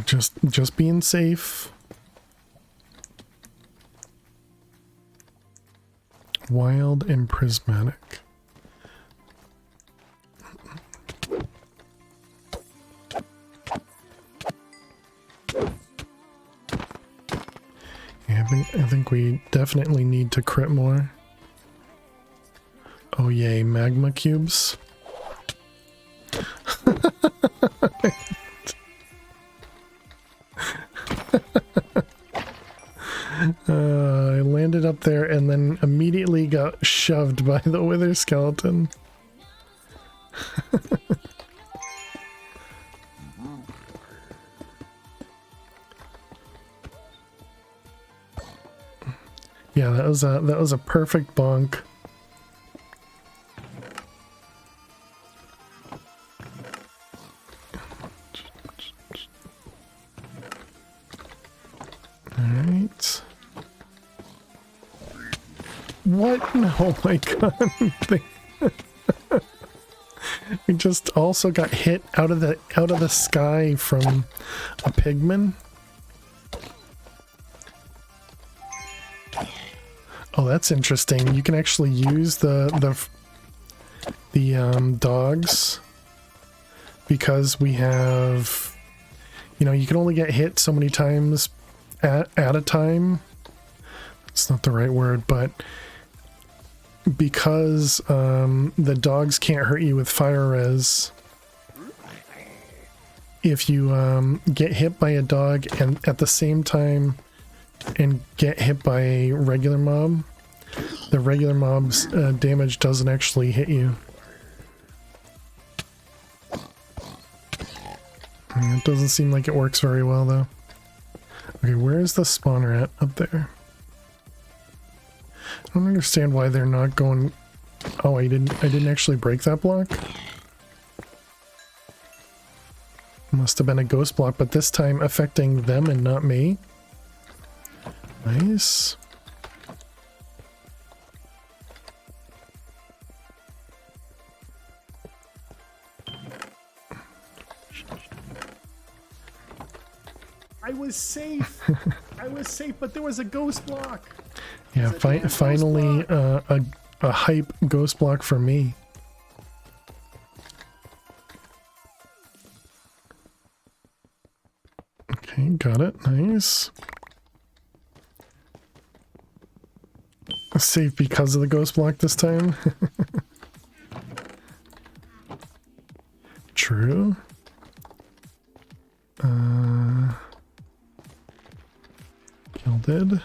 Just being safe. Wild and prismatic. Yeah, I think we definitely need to crit more. Oh yay, magma cubes. I landed up there and then immediately got shoved by the wither skeleton. Yeah, that was a perfect bonk. Alright. What? Oh my god. We just also got hit out of the sky from a pigman. Oh, that's interesting. You can actually use the dogs because we have, you know, you can only get hit so many times at a time. It's not the right word, but because the dogs can't hurt you with fire res, if you get hit by a dog and at the same time and get hit by a regular mob, the regular mob's damage doesn't actually hit you. It doesn't seem like it works very well though. Okay, where is the spawner at? Up there. I don't understand why they're not going. Oh, I didn't actually break that block. Must have been a ghost block, but this time affecting them and not me. Nice. I was safe. I was safe, but there was a ghost block. Yeah, finally a hype ghost block for me. Okay, got it. Nice. Safe because of the ghost block this time. True. Gilded.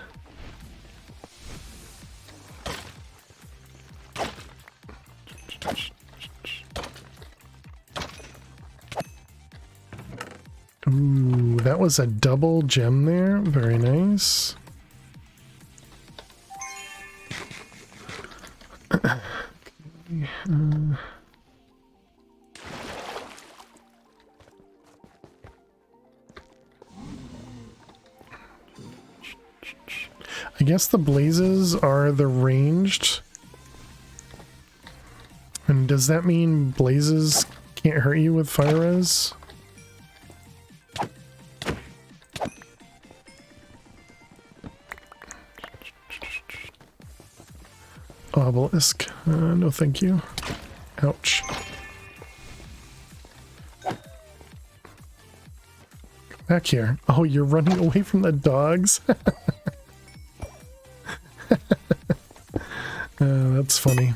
Ooh, that was a double gem there. Very nice. I guess the blazes are the ranged. And does that mean blazes can't hurt you with fire res? Obelisk. No thank you. Ouch. Come back here. Oh, you're running away from the dogs? That's funny.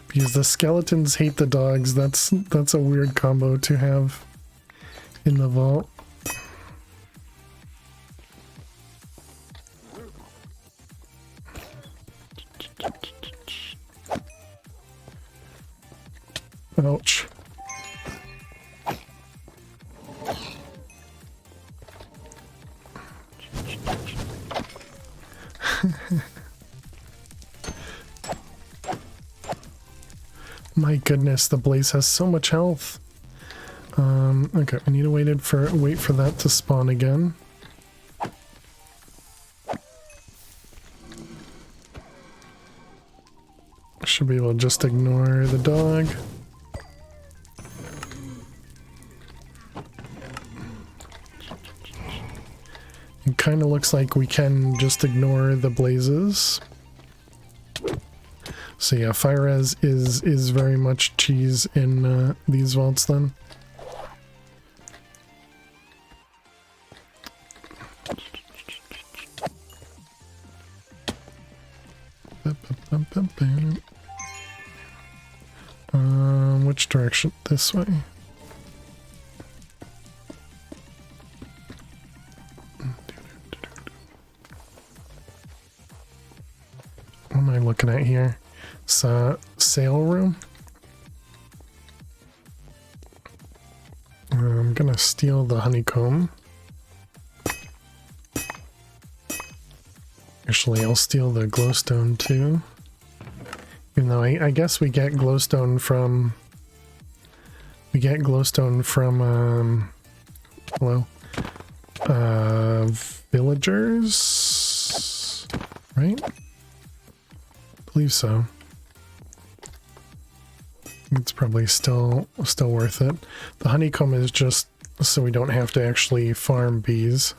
Because the skeletons hate the dogs. That's a weird combo to have in the vault. Ouch. My goodness, the blaze has so much health. Okay, we need to wait for that to spawn again. Should be able to just ignore the dog. It kind of looks like we can just ignore the blazes. So yeah, fire res is very much cheese in these vaults then. Which direction? This way. What am I looking at here? It's a sale room. I'm gonna steal the honeycomb. Actually, I'll steal the glowstone too. Even though I guess we get glowstone from... hello? Villagers? Right? I believe so. It's probably still worth it. The honeycomb is just so we don't have to actually farm bees.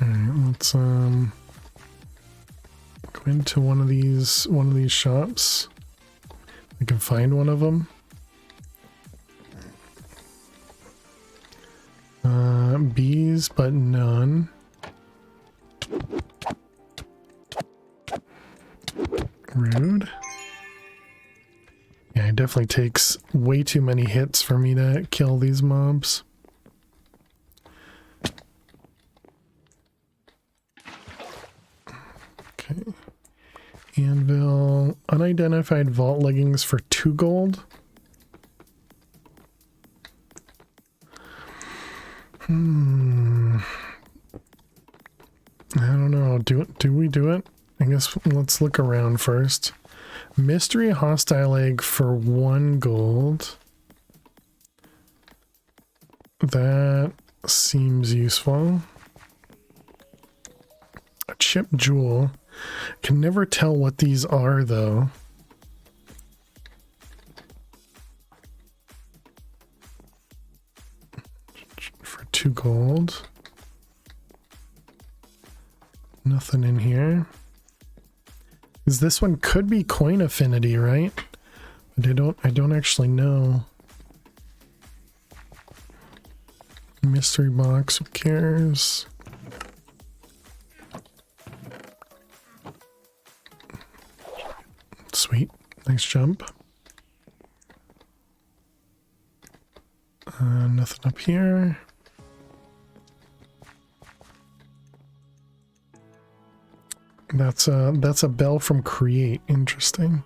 Alright, let's go into one of these shops. We can find one of them. Bees, but none. Rude. Yeah, it definitely takes way too many hits for me to kill these mobs. Okay. Anvil, unidentified vault leggings for 2 gold. I don't know. Do we do it? I guess let's look around first. Mystery hostile egg for 1 gold. That seems useful. A chip jewel. Can never tell what these are though. For 2 gold. Nothing in here. Because this one could be coin affinity, right? But I don't actually know. Mystery box, who cares? Sweet. Nice jump. Nothing up here. That's a bell from Create. Interesting.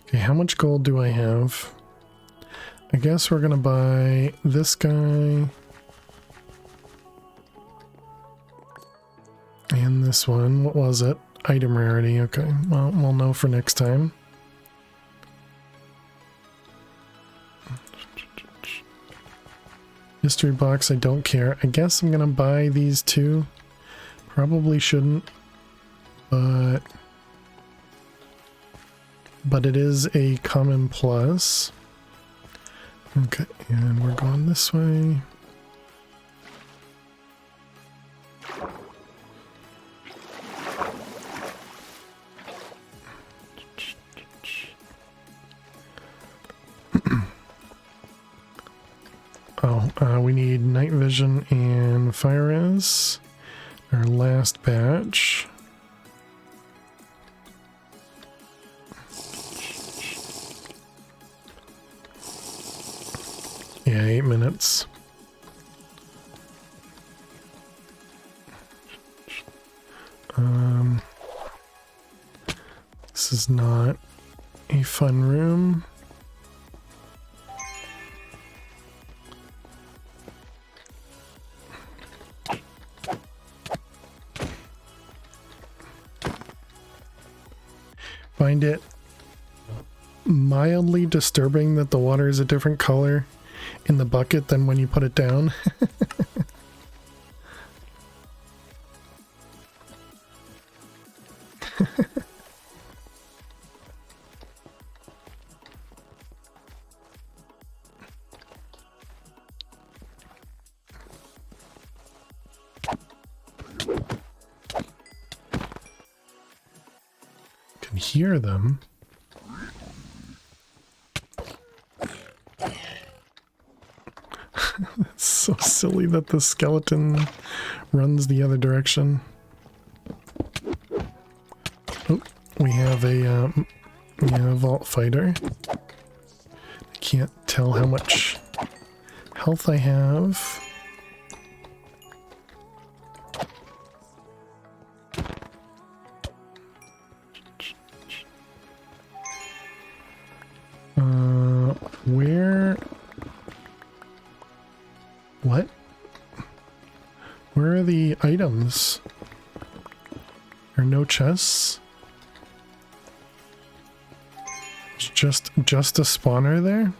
Okay, how much gold do I have? I guess we're gonna buy this guy and this one. What was it? Item rarity. Okay, well, we'll know for next time. Mystery box, I don't care. I guess I'm gonna buy these 2. Probably shouldn't, but it is a common plus. Okay, and we're going this way. We need night vision and fire res. Our last batch. Yeah, 8 minutes. This is not a fun room. find it mildly disturbing that the water is a different color in the bucket than when you put it down. Can hear them. It's so silly that the skeleton runs the other direction. Oh, we have a vault fighter. I can't tell how much health I have. Where? What? Where are the items? There are no chests? It's just a spawner there?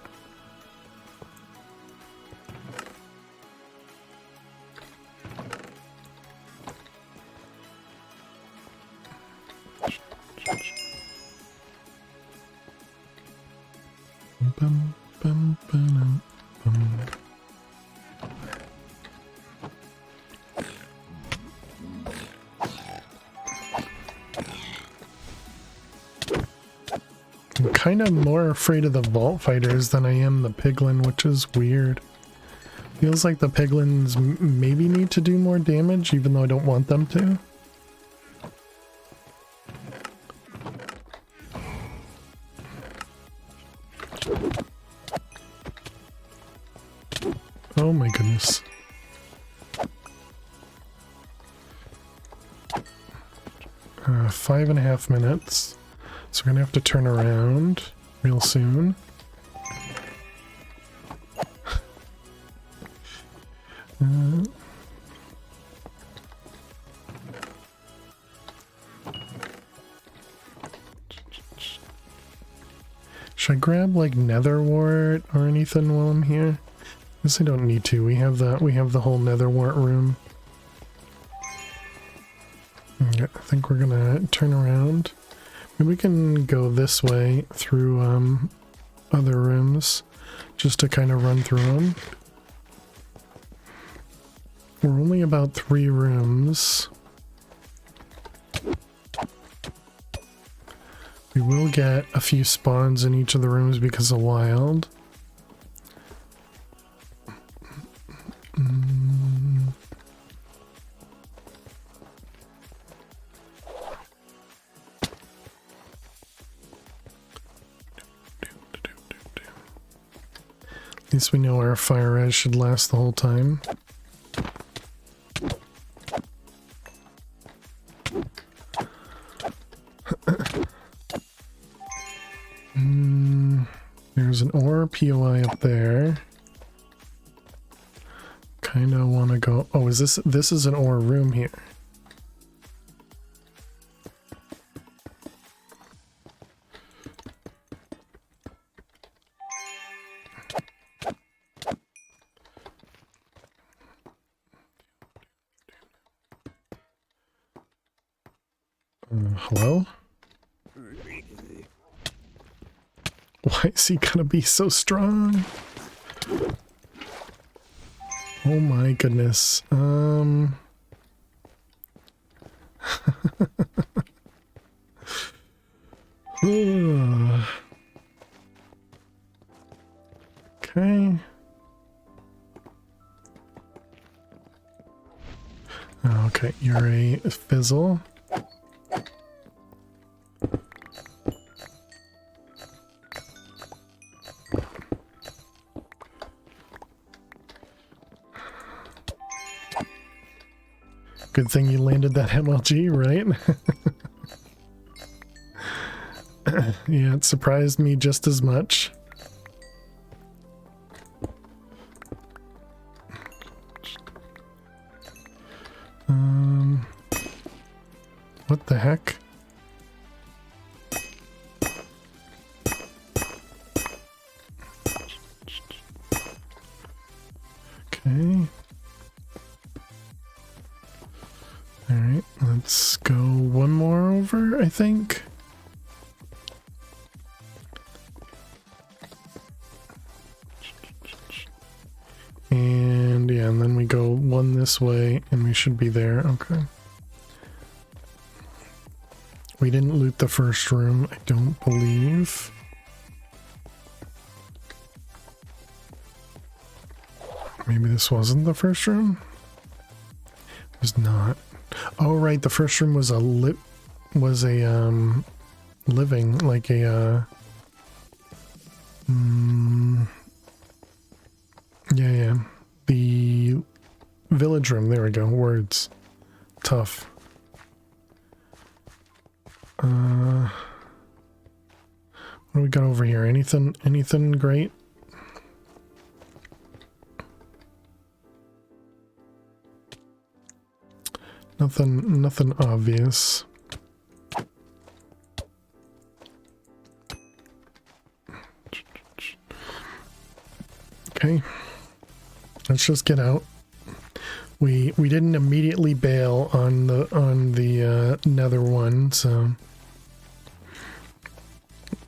Bum, bum, ba-dum, bum. I'm kind of more afraid of the vault fighters than I am the piglin, which is weird. Feels like the piglins maybe need to do more damage, even though I don't want them to. Oh my goodness. Uh, 5.5 minutes. So we're gonna have to turn around real soon. Should I grab like netherwort or anything while I'm here? I guess I don't need to. We have the whole netherwort room. Yeah, I think we're gonna turn around. Maybe we can go this way through other rooms just to kind of run through them. We're only about 3 rooms. We will get a few spawns in each of the rooms because of wild. At least we know our fire res should last the whole time. There's an ore POI up there. Kinda wanna go. Oh, is this is an ore room here? Hello? Why is he gonna be so strong? Oh my goodness. Okay. Okay, you're a fizzle. Good thing you landed that MLG, right? Yeah, it surprised me just as much. What the heck? Okay. Alright, let's go one more over, I think. And yeah, and then we go one this way and we should be there. Okay. We didn't loot the first room, I don't believe. Maybe this wasn't the first room? It was not. Oh right, the first room was a living, like a yeah, the village room. There we go. Words. Tough. What do we got over here? Anything great? Nothing obvious. Okay. Let's just get out. We didn't immediately bail on the nether one, so.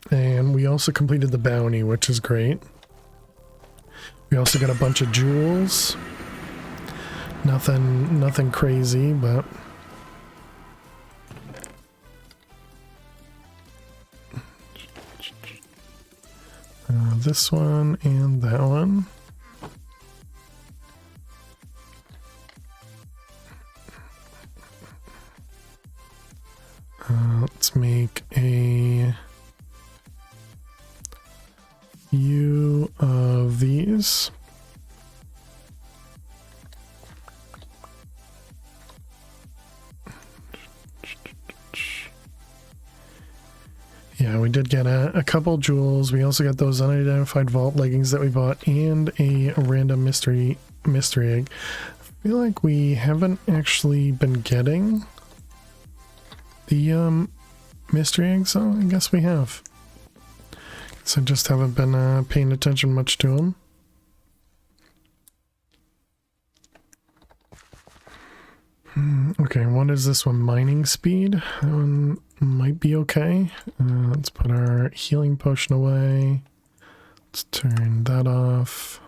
And we also completed the bounty, which is great. We also got a bunch of jewels. Nothing crazy, but this one and that one. Let's make a few of these. Yeah, we did get a couple jewels. We also got those unidentified vault leggings that we bought and a random mystery egg. I feel like we haven't actually been getting the mystery eggs, so I guess we have. So I just haven't been paying attention much to them. Okay, what is this one? Mining speed? That one might be okay. Let's put our healing potion away. Let's turn that off.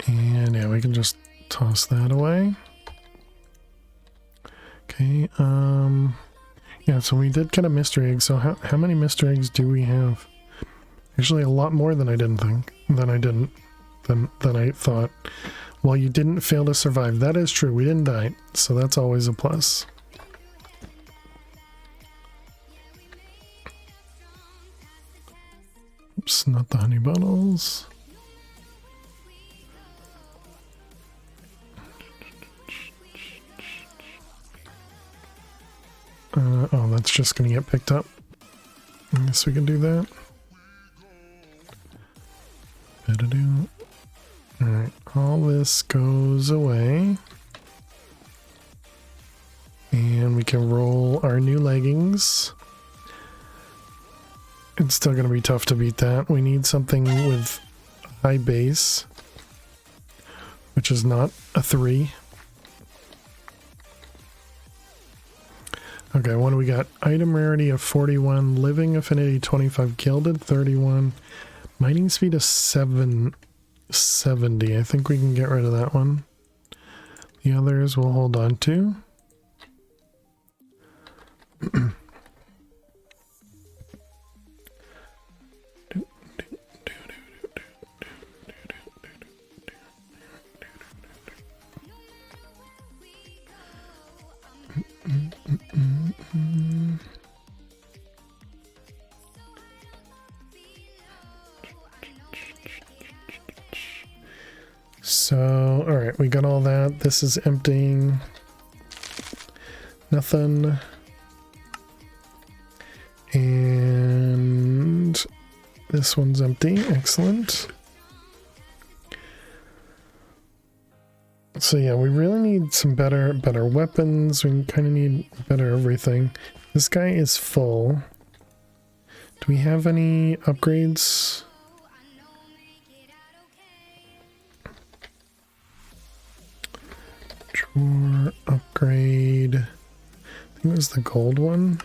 And yeah, we can just toss that away. Okay, yeah, so we did get a mystery egg. So how many mystery eggs do we have? Actually, a lot more than I thought. Well, you didn't fail to survive. That is true. We didn't die, so that's always a plus. Oops, not the honey bottles. Oh, that's just gonna get picked up. I guess we can do that. Better do. Alright, all this goes away. And we can roll our new leggings. It's still going to be tough to beat that. We need something with high base, which is not a 3. Okay, what do we got? Item rarity of 41, living affinity 25, gilded 31, mining speed of 770. I think we can get rid of that one. The others we'll hold on to. So, alright, we got all that. This is emptying. Nothing. And this one's empty. Excellent. So yeah, we really need some better weapons. We kind of need better everything. This guy is full. Do we have any upgrades? Sure, upgrade. I think it was the gold one.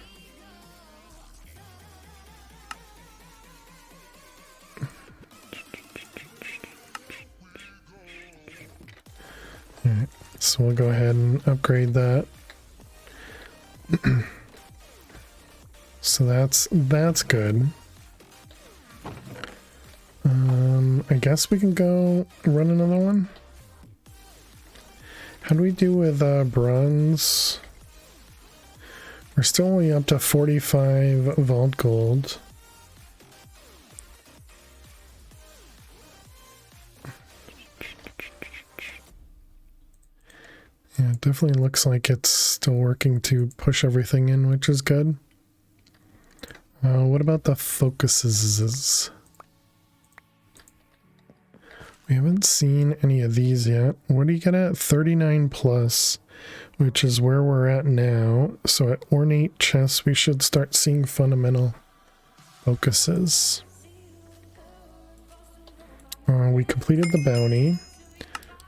Alright, so we'll go ahead and upgrade that. So that's good. I guess we can go run another one. How do we do with bronze? We're still only up to 45 vault gold. Yeah, it definitely looks like it's still working to push everything in, which is good. What about the focuses? We haven't seen any of these yet. What do you get at? 39 plus, which is where we're at now. So at ornate chess, we should start seeing fundamental focuses. We completed the bounty.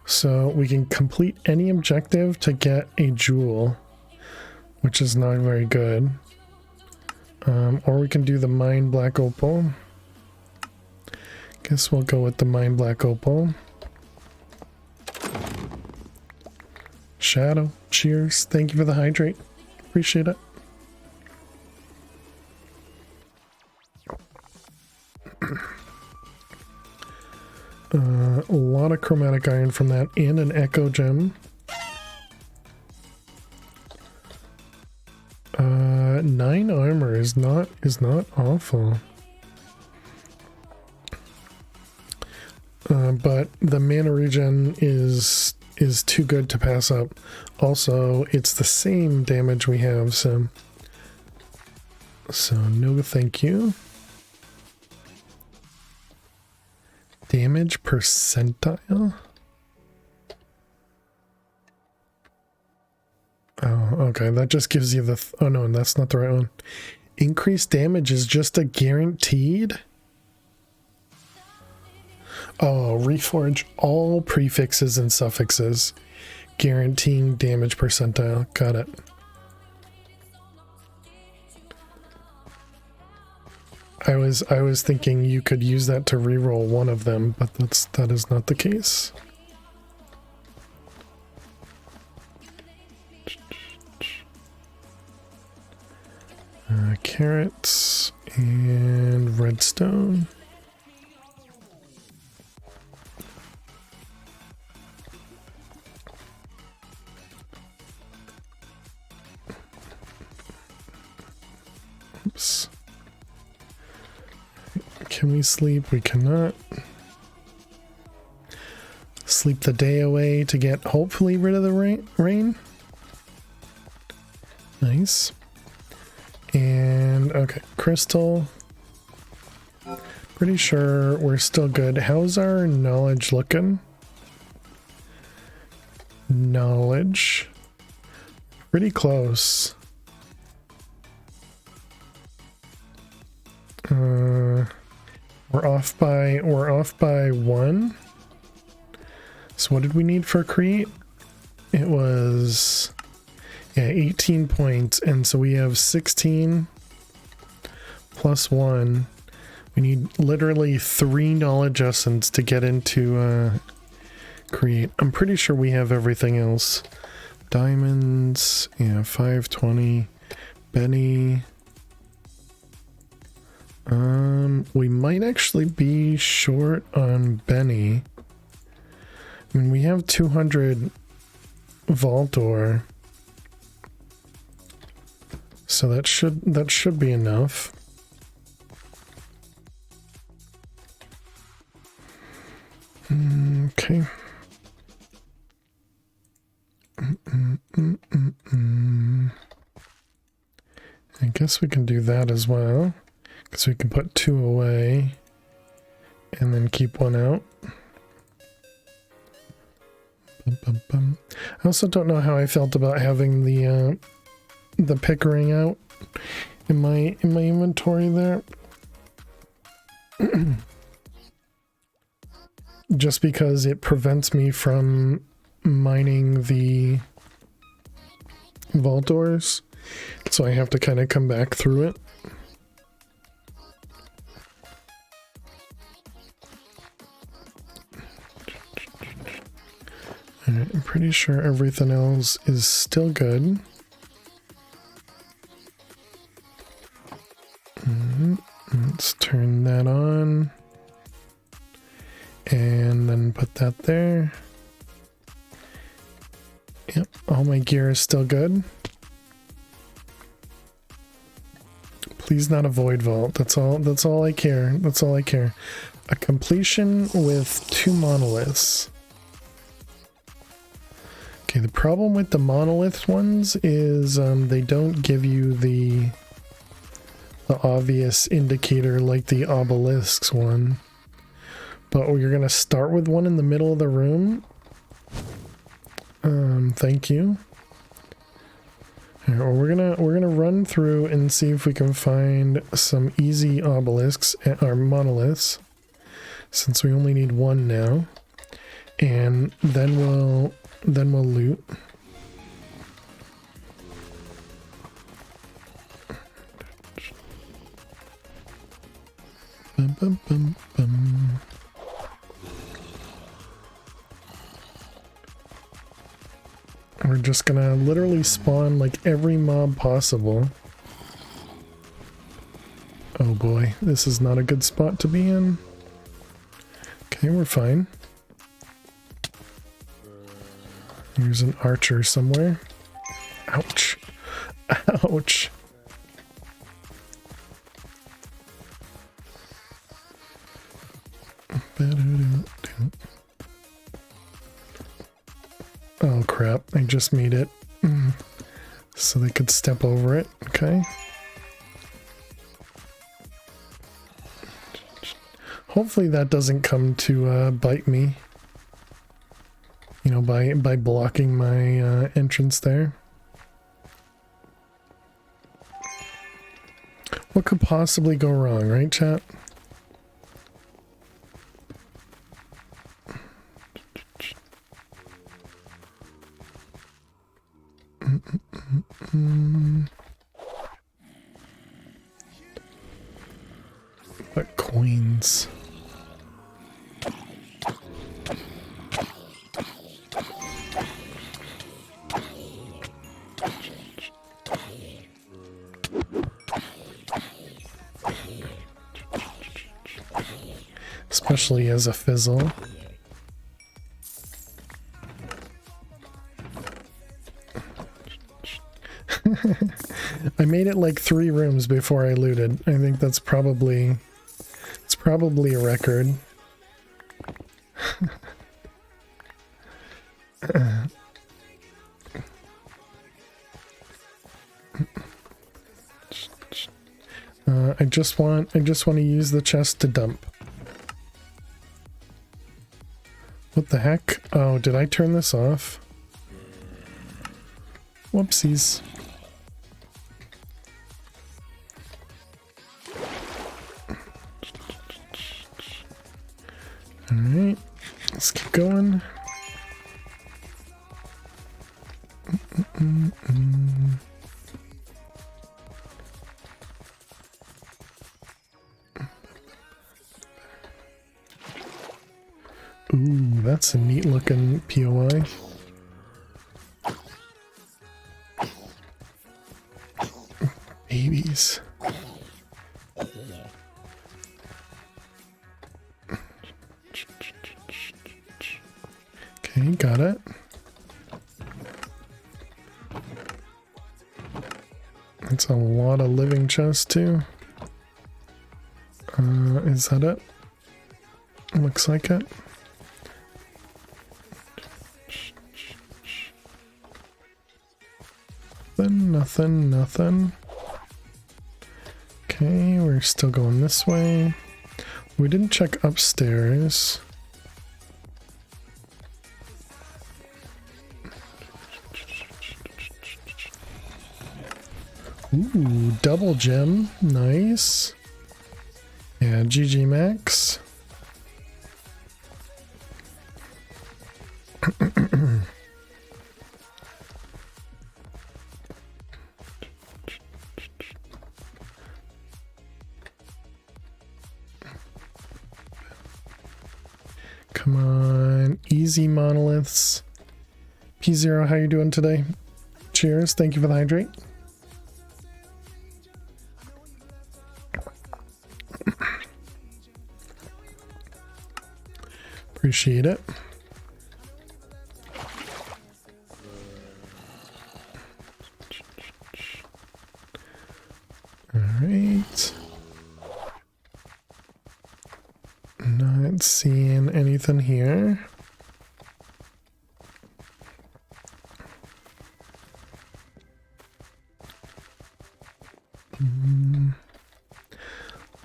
So we can complete any objective to get a jewel, which is not very good. Or we can do the mine black opal. Guess we'll go with the mine black opal. Shadow, cheers. Thank you for the hydrate. Appreciate it. A lot of chromatic iron from that and an echo gem. 9 armor is not awful. But the mana regen is too good to pass up. Also, it's the same damage we have, so no thank you. Damage percentile? Oh, okay, that just gives you the... oh no, that's not the right one. Increased damage is just a guaranteed? Oh, reforge all prefixes and suffixes, guaranteeing damage percentile. Got it. I was thinking you could use that to reroll one of them, but that is not the case. Carrots and redstone. Oops. Can we sleep? We cannot. Sleep the day away to get hopefully rid of the rain. Nice. And okay, crystal. Pretty sure we're still good. How's our knowledge looking? Knowledge. Pretty close. We're off by 1. So what did we need for create? It was 18 points, and so we have 16 plus 1. We need literally 3 knowledge essence to get into create. I'm pretty sure we have everything else. Diamonds, 520. Benny. We might actually be short on Benny. I mean, we have 200 vault ore. So that should be enough. Okay. I guess we can do that as well. Because we can put 2 away and then keep 1 out. I also don't know how I felt about having the Pickering out in my inventory there. Just because it prevents me from mining the vault doors, so I have to kind of come back through it. Alright, I'm pretty sure everything else is still good. Let's turn that on. And then put that there. Yep, all my gear is still good. Please not a void vault. That's all I care. That's all I care. A completion with 2 monoliths. Okay, the problem with the monolith ones is they don't give you the obvious indicator like the obelisks one. But you're gonna start with one in the middle of the room. Thank you. Alright, well, we're gonna run through and see if we can find some easy obelisks or monoliths, since we only need 1 now, and then we'll loot. Bum, bum, bum, bum. We're just gonna literally spawn like every mob possible. Oh boy, this is not a good spot to be in. Okay, we're fine. There's an archer somewhere. Ouch. Ouch. Oh crap, I just made it. So they could step over it, okay. Hopefully that doesn't come to bite me. You know, by blocking my entrance there. What could possibly go wrong, right, chat? What coins? Especially as a fizzle. I made it like 3 rooms before I looted. I think that's probably a record. I just want to use the chest to dump. What the heck? Oh, did I turn this off? Whoopsies. Alright, let's keep going. Ooh, that's a neat looking POI. Babies. Okay, got it. That's a lot of living chests too. Is that it? Looks like it. Nothing. Okay, we're still going this way. We didn't check upstairs. Ooh, double gem. Nice. Yeah, GG Max. Come on, easy monoliths. P0, how you doing today? Cheers, thank you for the hydrate. Appreciate it. All right. Not seeing anything here.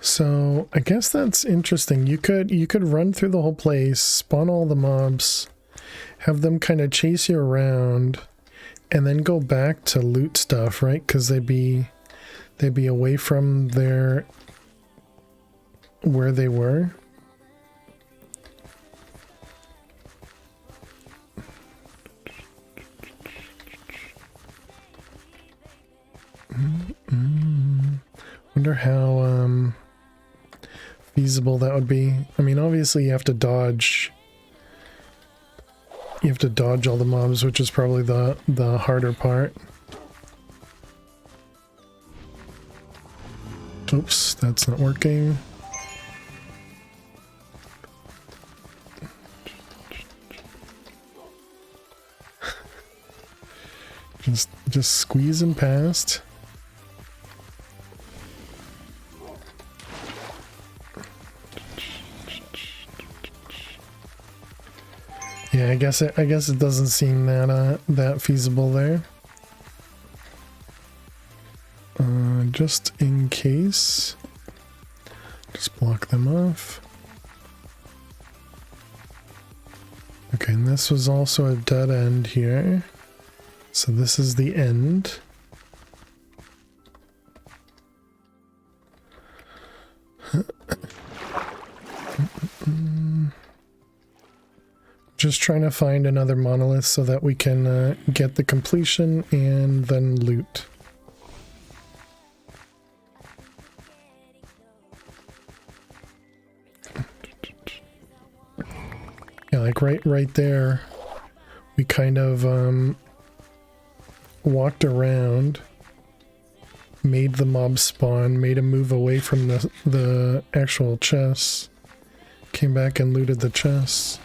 So I guess that's interesting. You could run through the whole place, spawn all the mobs, have them kind of chase you around, and then go back to loot stuff, right? Because they'd be away from where they were. Wonder how feasible that would be. I mean, obviously you have to dodge. You have to dodge all the mobs, which is probably the harder part. Oops, that's not working. Just squeezing past. Yeah, I guess it doesn't seem that feasible there. Just in case, just block them off. Okay, and this was also a dead end here. So this is the end. Just trying to find another monolith so that we can get the completion and then loot. Yeah, like right there, we kind of walked around, made the mob spawn, made a move away from the actual chests, came back and looted the chests.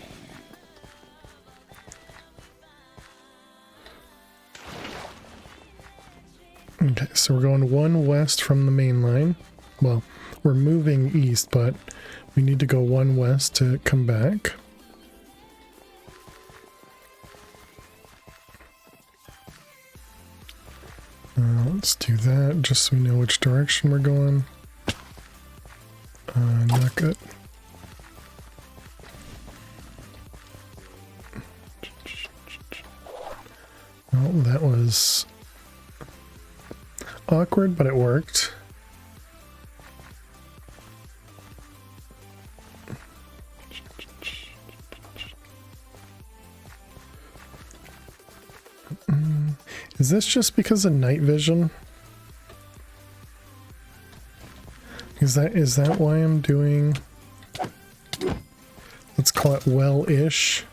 Okay, so we're going one west from the main line. Well, we're moving east, but we need to go one west to come back. Let's do that, just so we know which direction we're going. Not good. Well, that was awkward, but it worked. Is this just because of night vision? Is that why I'm doing, let's call it well-ish?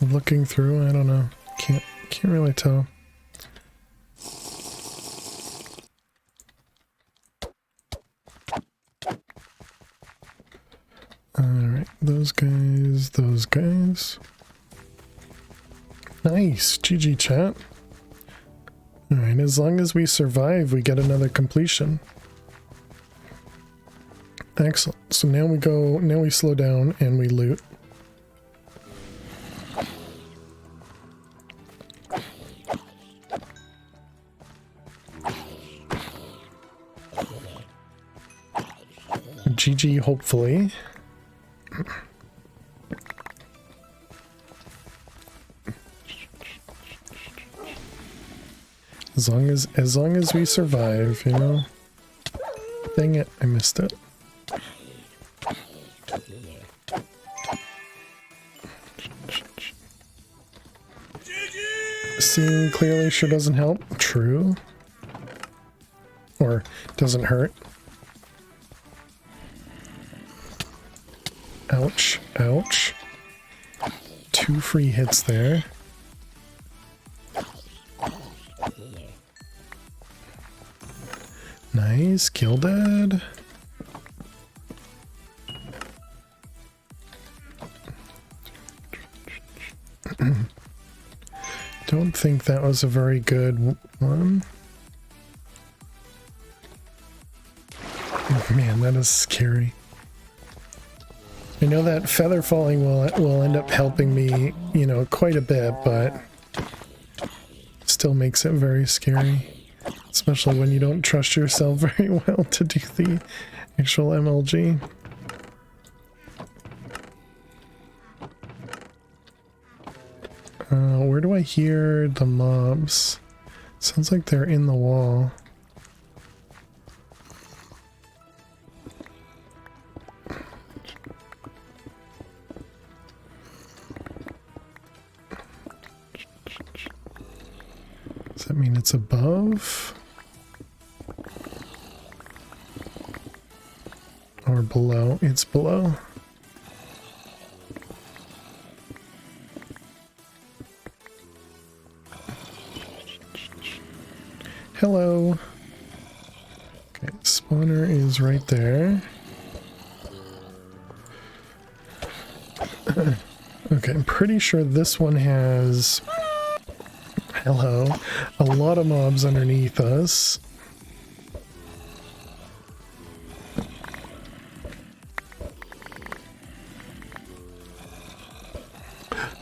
Looking through, I don't know. Can't really tell. Alright, those guys. Nice, GG chat. Alright, as long as we survive, we get another completion. Excellent. So now we slow down and we loot. GG, hopefully. As long as we survive, you know. Dang it, I missed it. seeing clearly sure doesn't help. True. Or doesn't hurt. Ouch. Ouch. 2 free hits there. Nice. Kill dead. Don't think that was a very good one. Man, that is scary. I know that feather falling will end up helping me, you know, quite a bit, but still makes it very scary. Especially when you don't trust yourself very well to do the actual MLG. Where do I hear the mobs? Sounds like they're in the wall. Does that mean it's above? Or below? It's below. Hello. Okay, spawner is right there. Okay, I'm pretty sure this one has... Hello. A lot of mobs underneath us.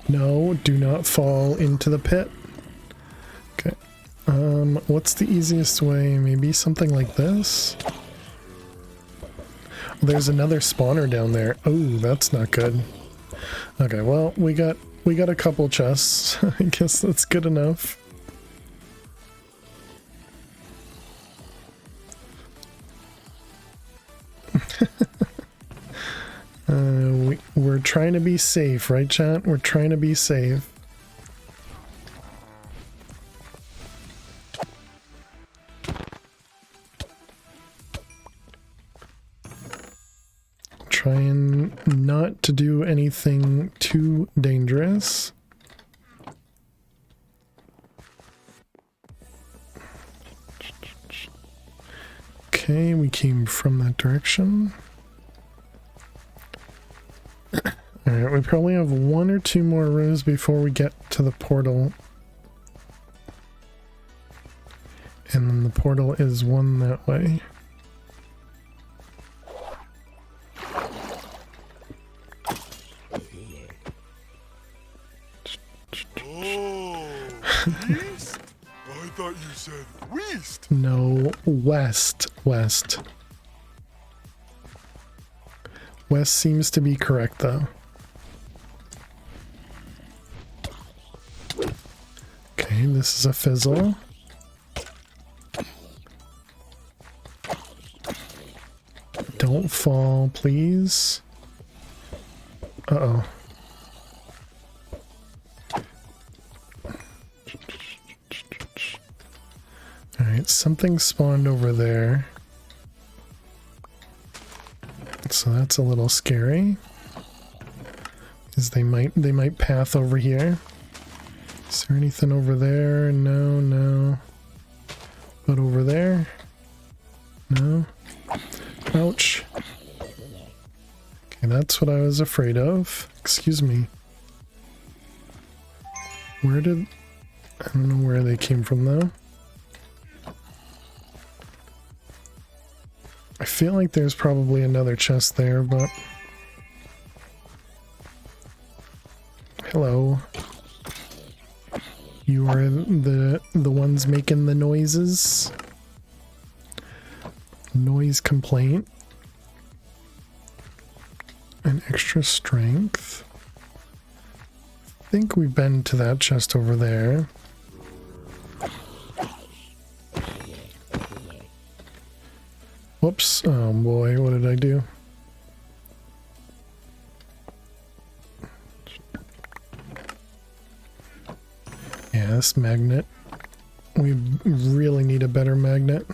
No, do not fall into the pit. Okay. What's the easiest way? Maybe something like this? There's another spawner down there. Oh, that's not good. Okay, well, we got a couple chests. I guess that's good enough. We're trying to be safe, right, chat? We're trying to be safe. Trying not to do anything too dangerous. Okay, we came from that direction. Alright, we probably have 1 or 2 more rows before we get to the portal. And then the portal is one that way. East? I thought you said west. No, west. West. West seems to be correct, though. Okay, this is a fizzle. Don't fall, please. Uh-oh. Alright, something spawned over there. So that's a little scary. Because they might path over here. Is there anything over there? No, no. But over there? No. Ouch. Okay, that's what I was afraid of. Excuse me. Where did... I don't know where they came from, though. I feel like there's probably another chest there, but... Hello. You are the ones making the noises. Noise complaint. And extra strength. I think we've been to that chest over there. Whoops. Oh boy, what did I do? Yeah, Yes, magnet. We really need a better magnet.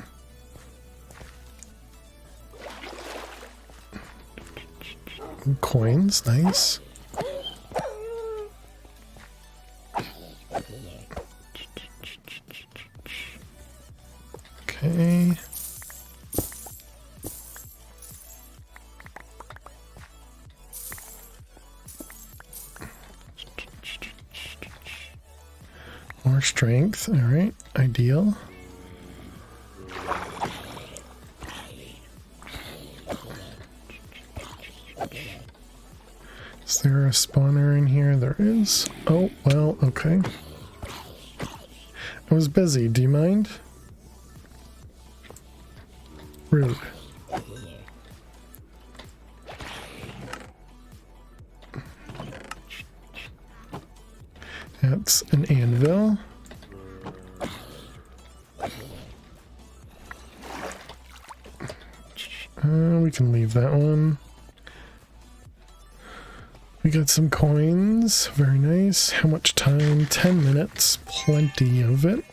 Coins, nice. Okay. More strength, all right, ideal. Is there a spawner in here? There is. Oh, well, okay. I was busy, do you mind? Rude. That's an anvil. We can leave that one. We got some coins. Very nice. How much time? 10 minutes. Plenty of it.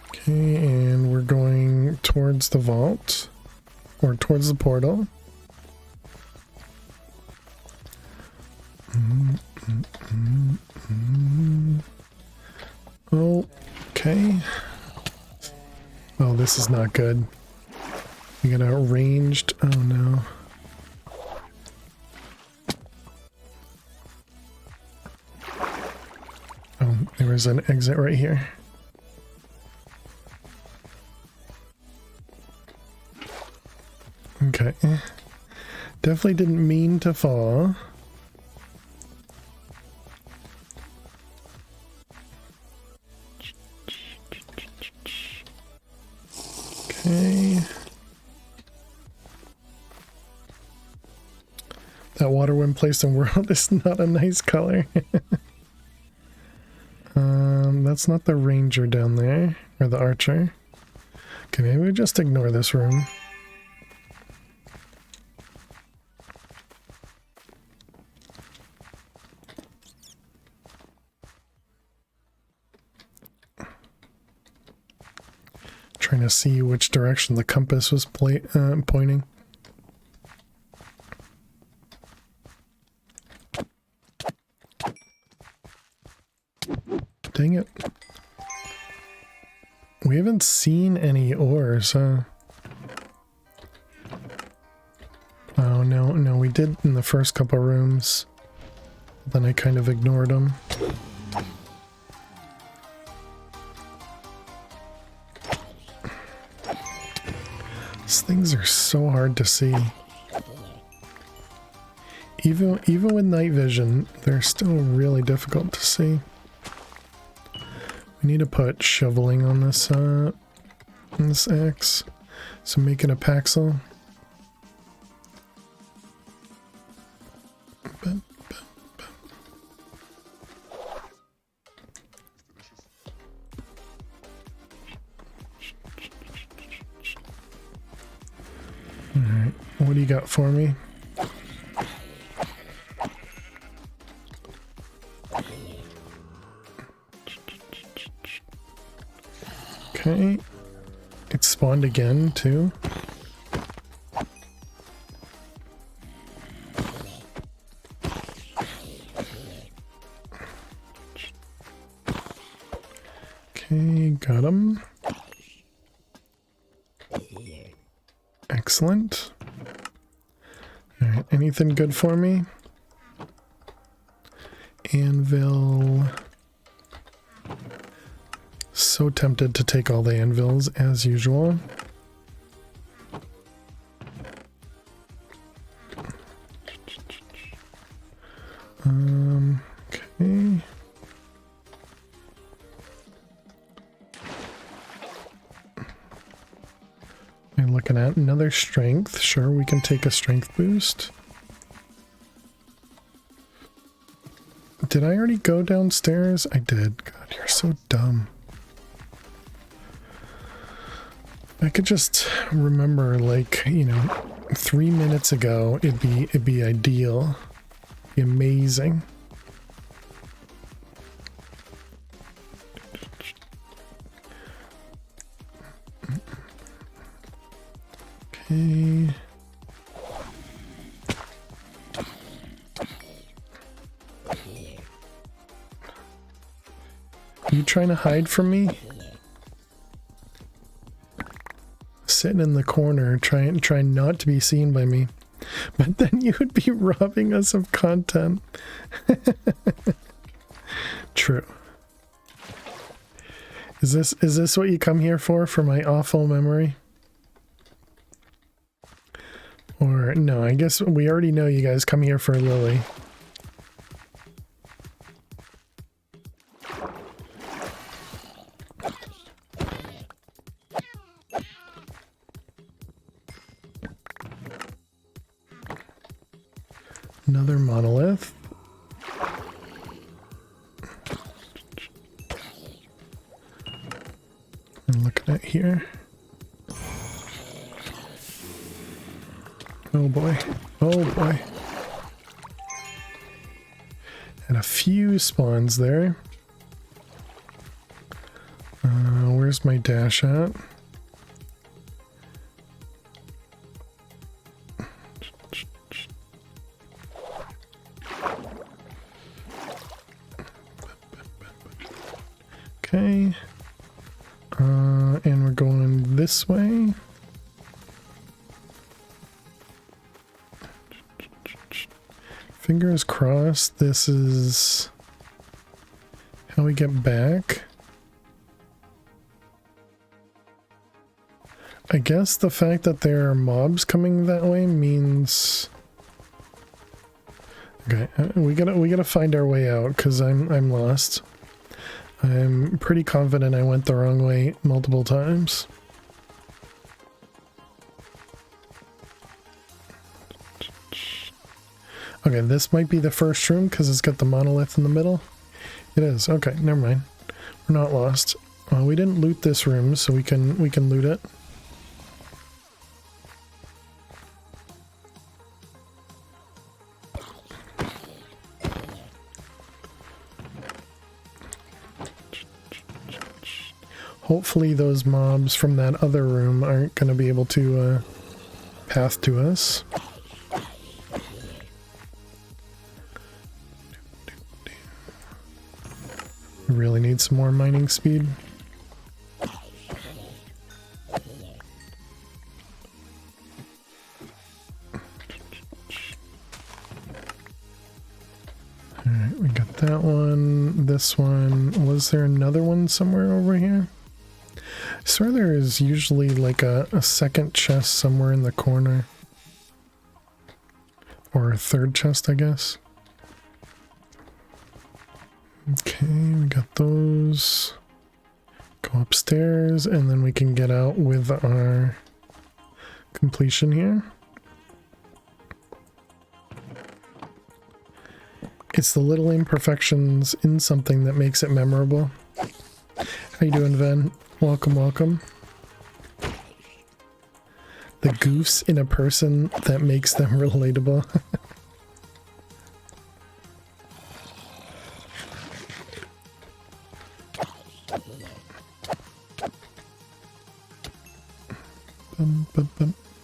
Okay, and we're going towards the vault. Or towards the portal. Okay. Oh, this is not good. We got a ranged. Oh no. Oh, there was an exit right here. Okay. Definitely didn't mean to fall. Okay. That water when placed in world is not a nice color. That's not the ranger down there, or the archer. Okay, maybe we just ignore this room. Trying to see which direction the compass was pointing. Dang it. We haven't seen any ores, huh? Oh, no, we did in the first couple rooms. Then I kind of ignored them. These things are so hard to see. Even with night vision, they're still really difficult to see. We need to put shoveling on this axe. So make it a paxel. Alright, what do you got for me? Okay, it spawned again too. Okay, got him. Excellent. All right, anything good for me? Anvil. So tempted to take all the anvils as usual. Okay. I'm looking at another strength. Sure, we can take a strength boost. Did I already go downstairs? I did. God, you're so dumb. I could just remember, like, you know, 3 minutes ago, it'd be ideal. Be amazing. Okay. You trying to hide from me? Sitting in the corner, trying not to be seen by me. But then you would be robbing us of content. True. Is this what you come here for my awful memory? Or no, I guess we already know you guys come here for Lily. Another monolith. And looking at here. Oh boy. Oh boy. And a few spawns there. Where's my dash at? Okay. And we're going this way. Fingers crossed this is how we get back. I guess the fact that there are mobs coming that way means... Okay, we gotta find our way out because I'm lost. I'm pretty confident I went the wrong way multiple times. Okay, this might be the first room because it's got the monolith in the middle. It is. Okay, never mind. We're not lost. We didn't loot this room, so we can loot it. Hopefully those mobs from that other room aren't going to be able to path to us. We really need some more mining speed. Alright, we got that one, this one. Was there another one somewhere over here? I swear there is usually like a second chest somewhere in the corner. Or a third chest, I guess. Okay, we got those. Go upstairs and then we can get out with our completion here. It's the little imperfections in something that makes it memorable. How you doing, Ven? Welcome, welcome. The goofs in a person that makes them relatable.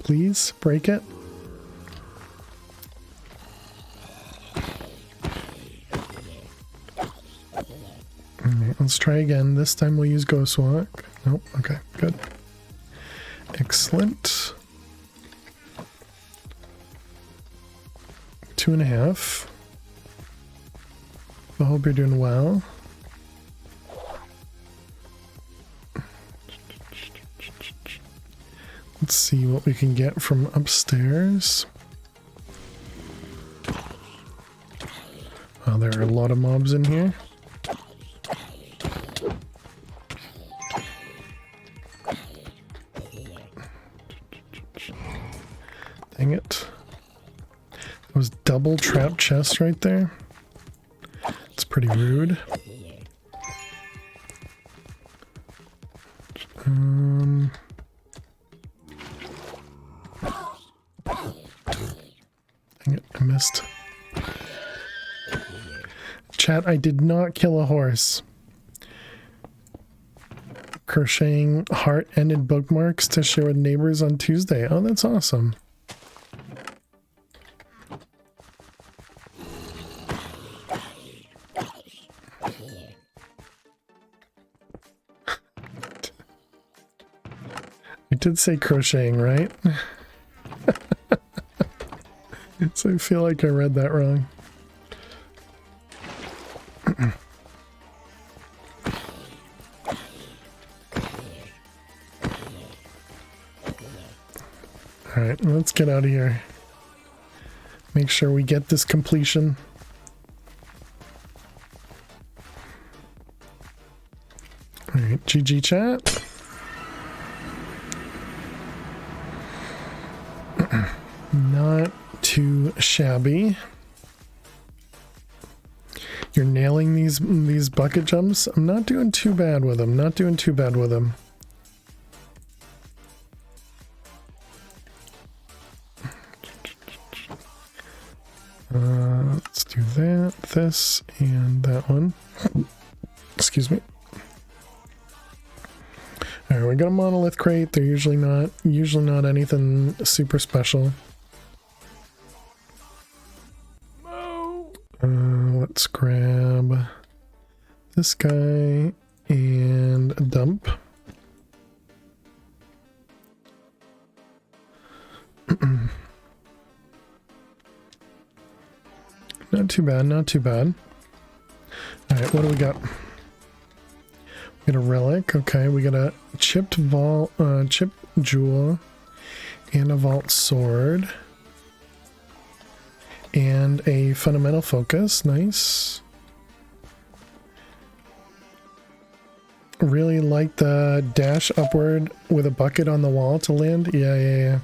Please break it. Alright, let's try again. This time we'll use Ghost Walk. Nope, okay, good. Excellent. 2.5. I hope you're doing well. Let's see what we can get from upstairs. Oh, there are a lot of mobs in here. Dang it. That was double trap chest right there. It's pretty rude. missed. Chat, I did not kill a horse. Crocheting heart-ended bookmarks to share with neighbors on Tuesday. Oh, that's awesome. I did say crocheting, right? So I feel like I read that wrong. Alright, let's get out of here. Make sure we get this completion. Alright, GG chat. Not too shabby. You're nailing these bucket jumps. I'm not doing too bad with them. Not doing too bad with them. Let's do that, this, and that one. Excuse me. All right, we got a monolith crate. They're usually not anything super special. Let's grab this guy and dump. Not too bad, not too bad. Alright, what do we got? We got a relic, okay, we got a chipped jewel and a vault sword. And a fundamental focus, nice. Really like the dash upward with a bucket on the wall to land. Yeah.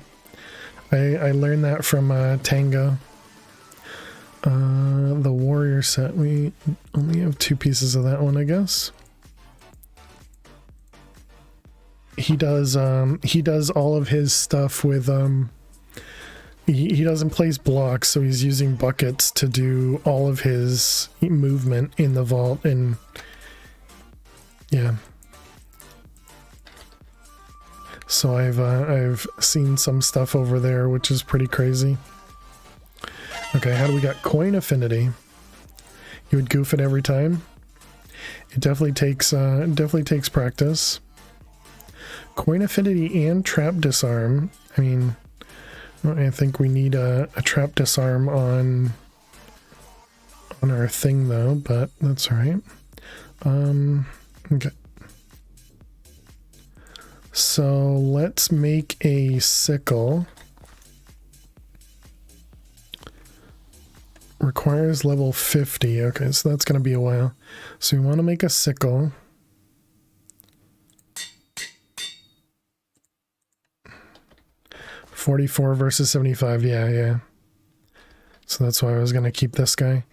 I learned that from Tango. The warrior set, we only have 2 pieces of that one, I guess. He does all of his stuff with he doesn't place blocks, so he's using buckets to do all of his movement in the vault, and yeah. So I've seen some stuff over there, which is pretty crazy. Okay, how do we got coin affinity? You would goof it every time. It definitely takes practice. Coin affinity and trap disarm. I mean, I think we need a trap disarm on our thing though, but that's all right. Okay. So let's make a sickle. Requires level 50. Okay, so that's going to be a while. So we want to make a sickle. $44 versus 75. Yeah. So that's why I was going to keep this guy.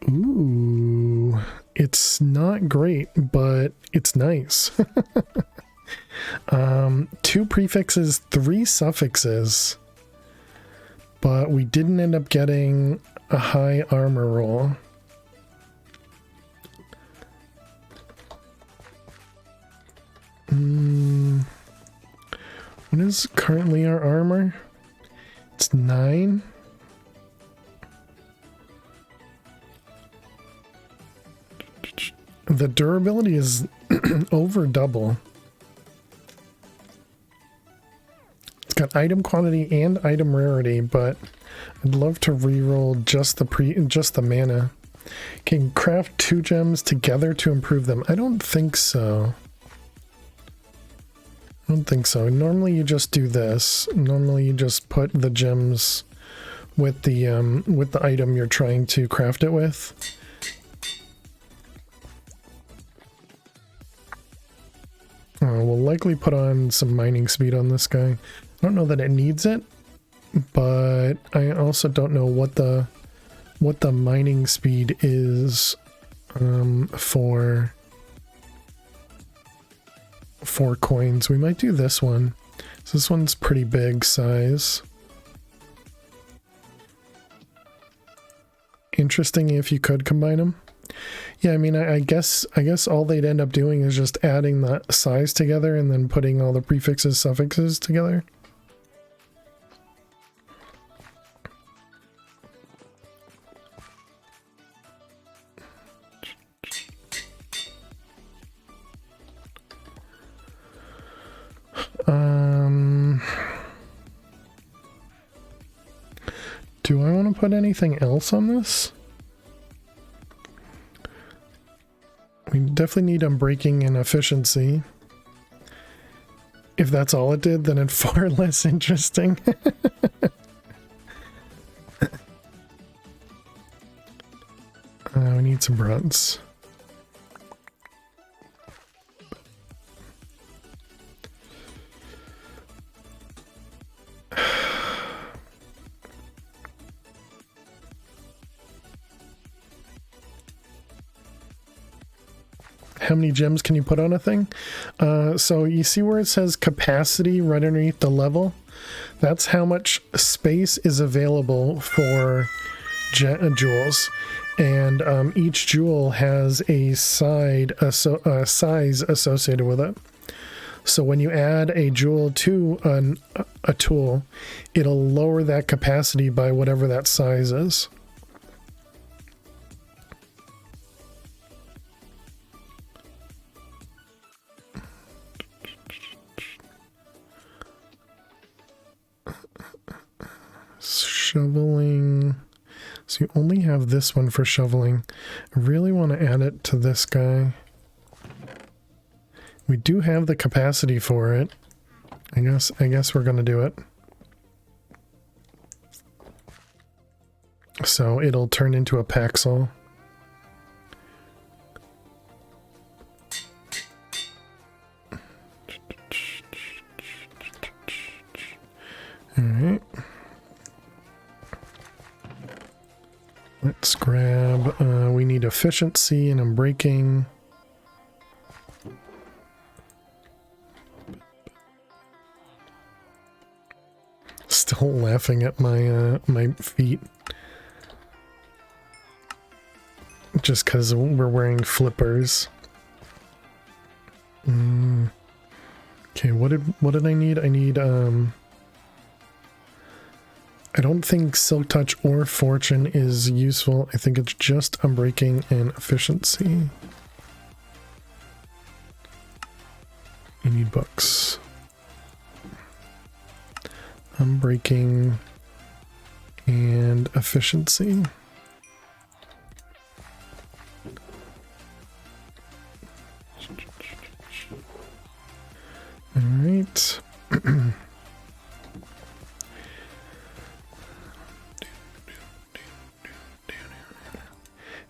Ooh, it's not great, but it's nice. 2 prefixes, 3 suffixes. But we didn't end up getting a high armor roll. What is currently our armor? It's 9. The durability is over double. It's got item quantity and item rarity, but I'd love to reroll just the mana. Can craft 2 gems together to improve them? I don't think so. Normally you just do this. Normally you just put the gems with the item you're trying to craft it with. We'll likely put on some mining speed on this guy. I don't know that it needs it, but I also don't know what the mining speed is for coins. We might do this one. So this one's pretty big size. interesting if you could combine them. Yeah, I mean, I guess all they'd end up doing is just adding the size together and then putting all the prefixes, suffixes together. Do I want to put anything else on this? We definitely need unbreaking and efficiency. If that's all it did, then it's far less interesting. We need some bronze. How many gems can you put on a thing? So you see where it says capacity right underneath the level? That's how much space is available for jewels. And each jewel has a size associated with it. So when you add a jewel to a tool, it'll lower that capacity by whatever that size is. Shoveling. So you only have this one for shoveling. I really want to add it to this guy. We do have the capacity for it. I guess we're going to do it. So it'll turn into a paxel. All right. Let's grab, we need efficiency and unbreaking. Still laughing at my my feet. Just because we're wearing flippers. Okay, what did I need? I need I don't think Silk Touch or Fortune is useful. I think it's just unbreaking and efficiency. You need books. Unbreaking and efficiency. All right.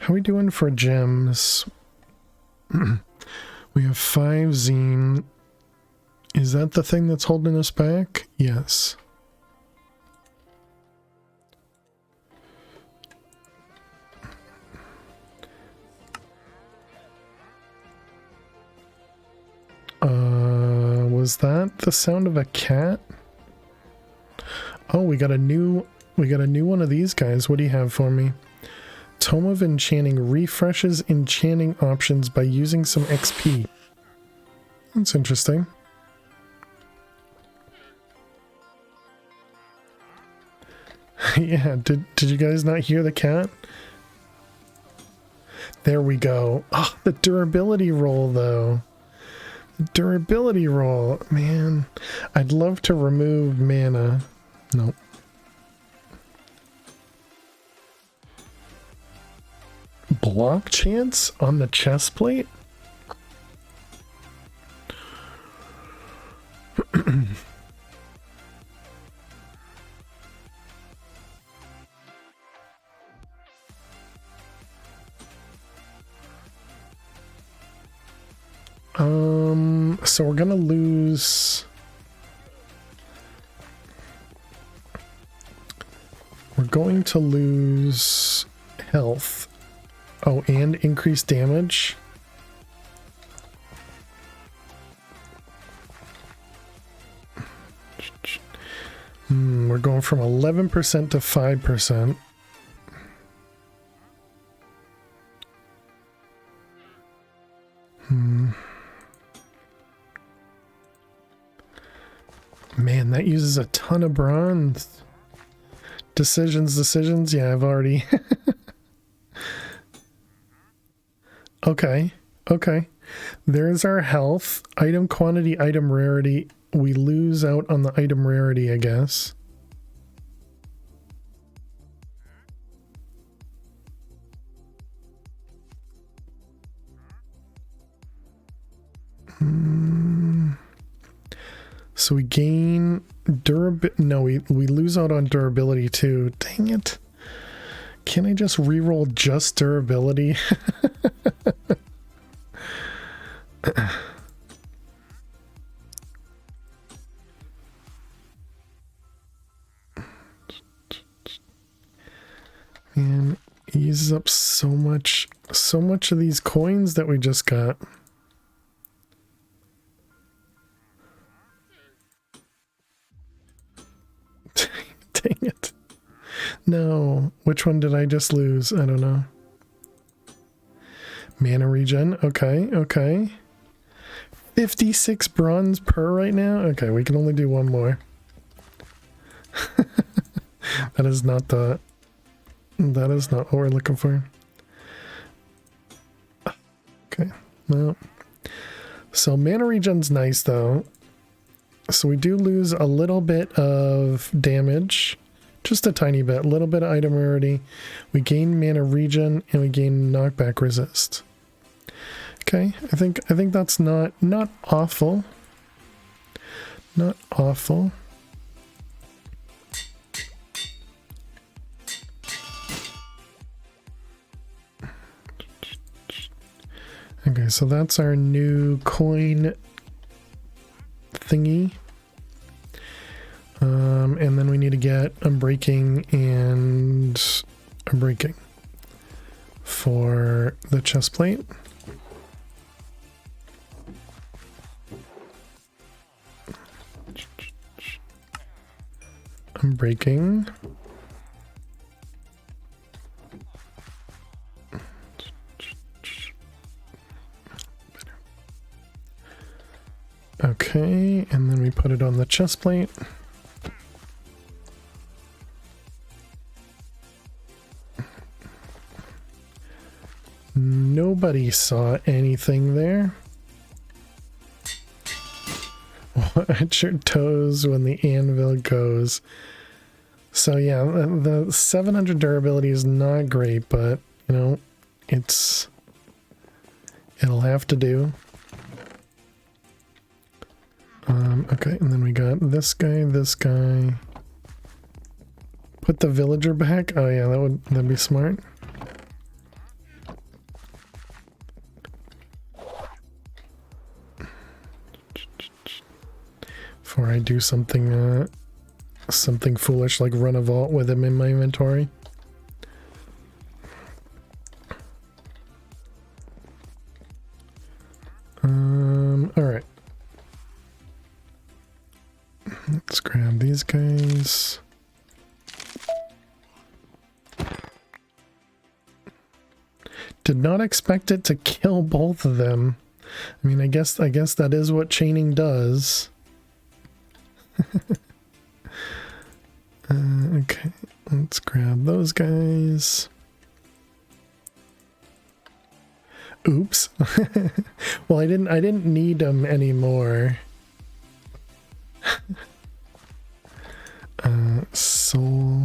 How are we doing for gems? We have 5 zine. Is that the thing that's holding us back? Yes. Was that the sound of a cat? Oh, we got a new one of these guys. What do you have for me? Tome of Enchanting refreshes enchanting options by using some XP. That's interesting. Yeah, did you guys not hear the cat? There we go. Oh, the durability roll though. The durability roll, man. I'd love to remove mana. Nope. Block chance on the chest plate? So we're gonna lose. We're going to lose health. Oh, and increased damage. We're going from 11% to 5%. ton of bronze. Decisions. Yeah, I've already. Okay. There's our health. Item quantity, item rarity. We lose out on the item rarity, I guess. So we gain durability. No, we lose out on durability too. Dang it. Can I just reroll just durability? Man, it uses up so much of these coins that we just got. Dang it. No. Which one did I just lose? I don't know. Mana regen. Okay. 56 bronze per right now? Okay, we can only do one more. That is not what we're looking for. Okay, well. So mana regen's nice though. So we do lose a little bit of damage. Just a tiny bit. A little bit of item rarity. We gain mana regen and we gain knockback resist. Okay, I think that's not awful. Not awful. Okay, so that's our new coin thingy. And then we need to get Unbreaking and Unbreaking for the chest plate. Unbreaking. Okay, and then we put it on the chest plate. Nobody saw anything there. Watch your toes when the anvil goes. So yeah, the 700 durability is not great, but you know, it'll have to do. Okay, and then we got this guy. Put the villager back. Oh yeah, that'd be smart. Before I do something foolish like run a vault with him in my inventory. All right. Let's grab these guys. Did not expect it to kill both of them. I mean, I guess that is what chaining does. Okay, let's grab those guys. Oops. Well, I didn't need them anymore. Soul.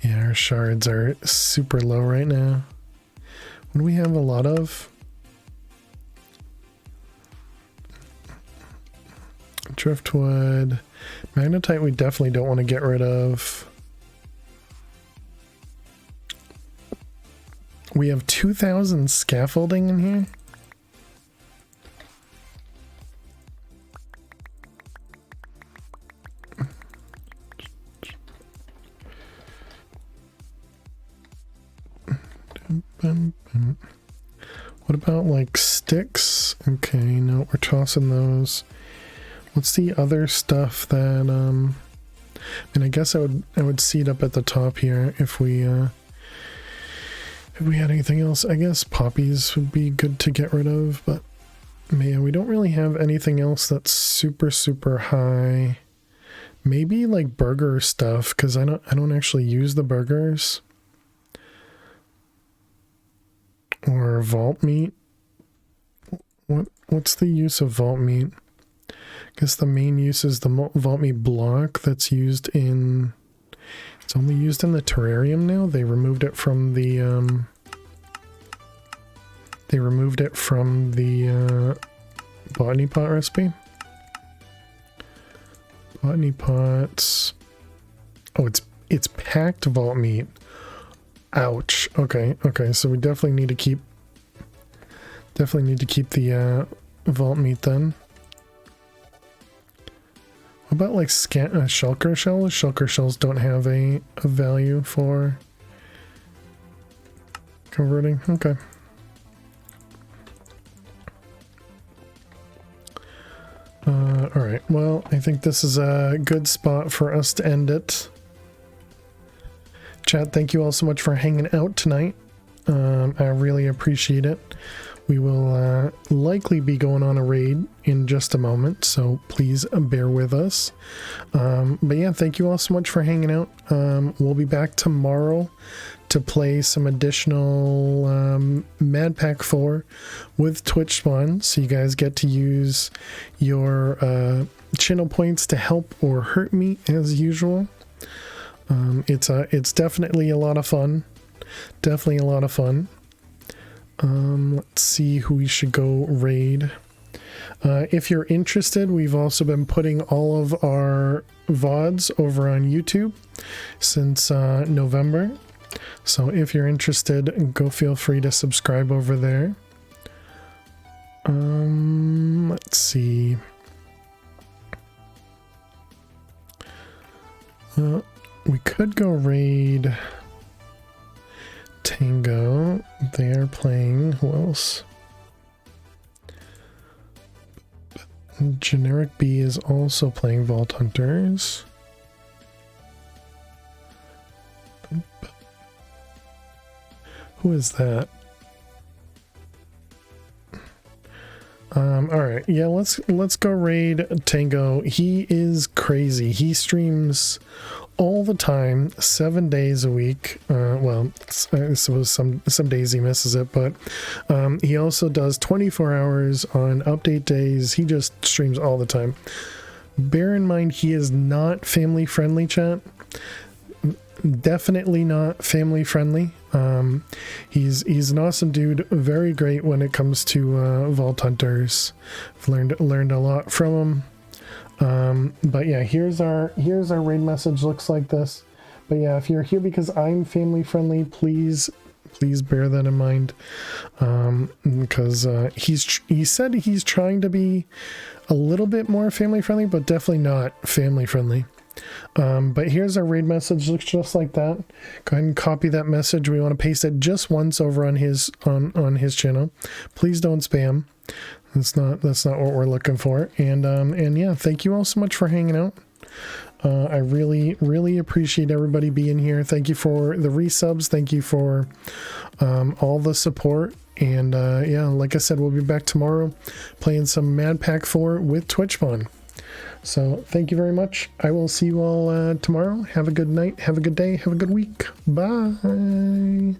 Yeah, our shards are super low right now. What do we have a lot of? Driftwood. Magnetite we definitely don't want to get rid of. We have 2,000 scaffolding in here. What about like sticks? Okay, no, we're tossing those. What's the other stuff that I mean, I guess I would seed up at the top here if we had anything else. I guess poppies would be good to get rid of, but man, we don't really have anything else that's super high Maybe like burger stuff, because I don't actually use the burgers. Or vault meat. What's the use of vault meat? I guess the main use is the vault meat block that's used in... It's only used in the terrarium now. They removed it from the botany pot recipe. Botany pots. Oh, it's packed vault meat. Ouch. Okay. So we definitely need to keep the vault meat then. What about like shulker shells? Shulker shells don't have a value for converting. Okay. Alright, well, I think this is a good spot for us to end it. Chat, thank you all so much for hanging out tonight. I really appreciate it. We will likely be going on a raid in just a moment, so please bear with us. But yeah, thank you all so much for hanging out. We'll be back tomorrow to play some additional Mad Pack 4 with Twitch Spawn, so you guys get to use your channel points to help or hurt me as usual. It's definitely a lot of fun. Definitely a lot of fun. Let's see who we should go raid. If you're interested, we've also been putting all of our VODs over on YouTube since November. So if you're interested, go feel free to subscribe over there. Let's see. We could go raid Tango. They are playing. Who else? Generic B is also playing Vault Hunters. Who is that? All right, yeah, let's go raid Tango. He is crazy. He streams all the time, 7 days a week. Well, I suppose some days he misses it, but he also does 24 hours on update days. He just streams all the time. Bear in mind, he is not family friendly, chat. Definitely not family friendly. He's an awesome dude, very great when it comes to Vault Hunters. I've learned a lot from him. But yeah, here's our raid message. Looks like this. But yeah, if you're here because I'm family friendly, please bear that in mind. Because he said he's trying to be a little bit more family friendly, but definitely not family friendly. But here's our raid message. Looks just like that. Go ahead and copy that message. We want to paste it just once over on his channel. Please don't spam. That's not what we're looking for. And yeah, thank you all so much for hanging out. I really appreciate everybody being here. Thank you for the resubs. Thank you for all the support. And yeah, like I said, we'll be back tomorrow playing some Mad Pack 4 with Twitchbon. So thank you very much. I will see you all tomorrow. Have a good night. Have a good day. Have a good week. Bye.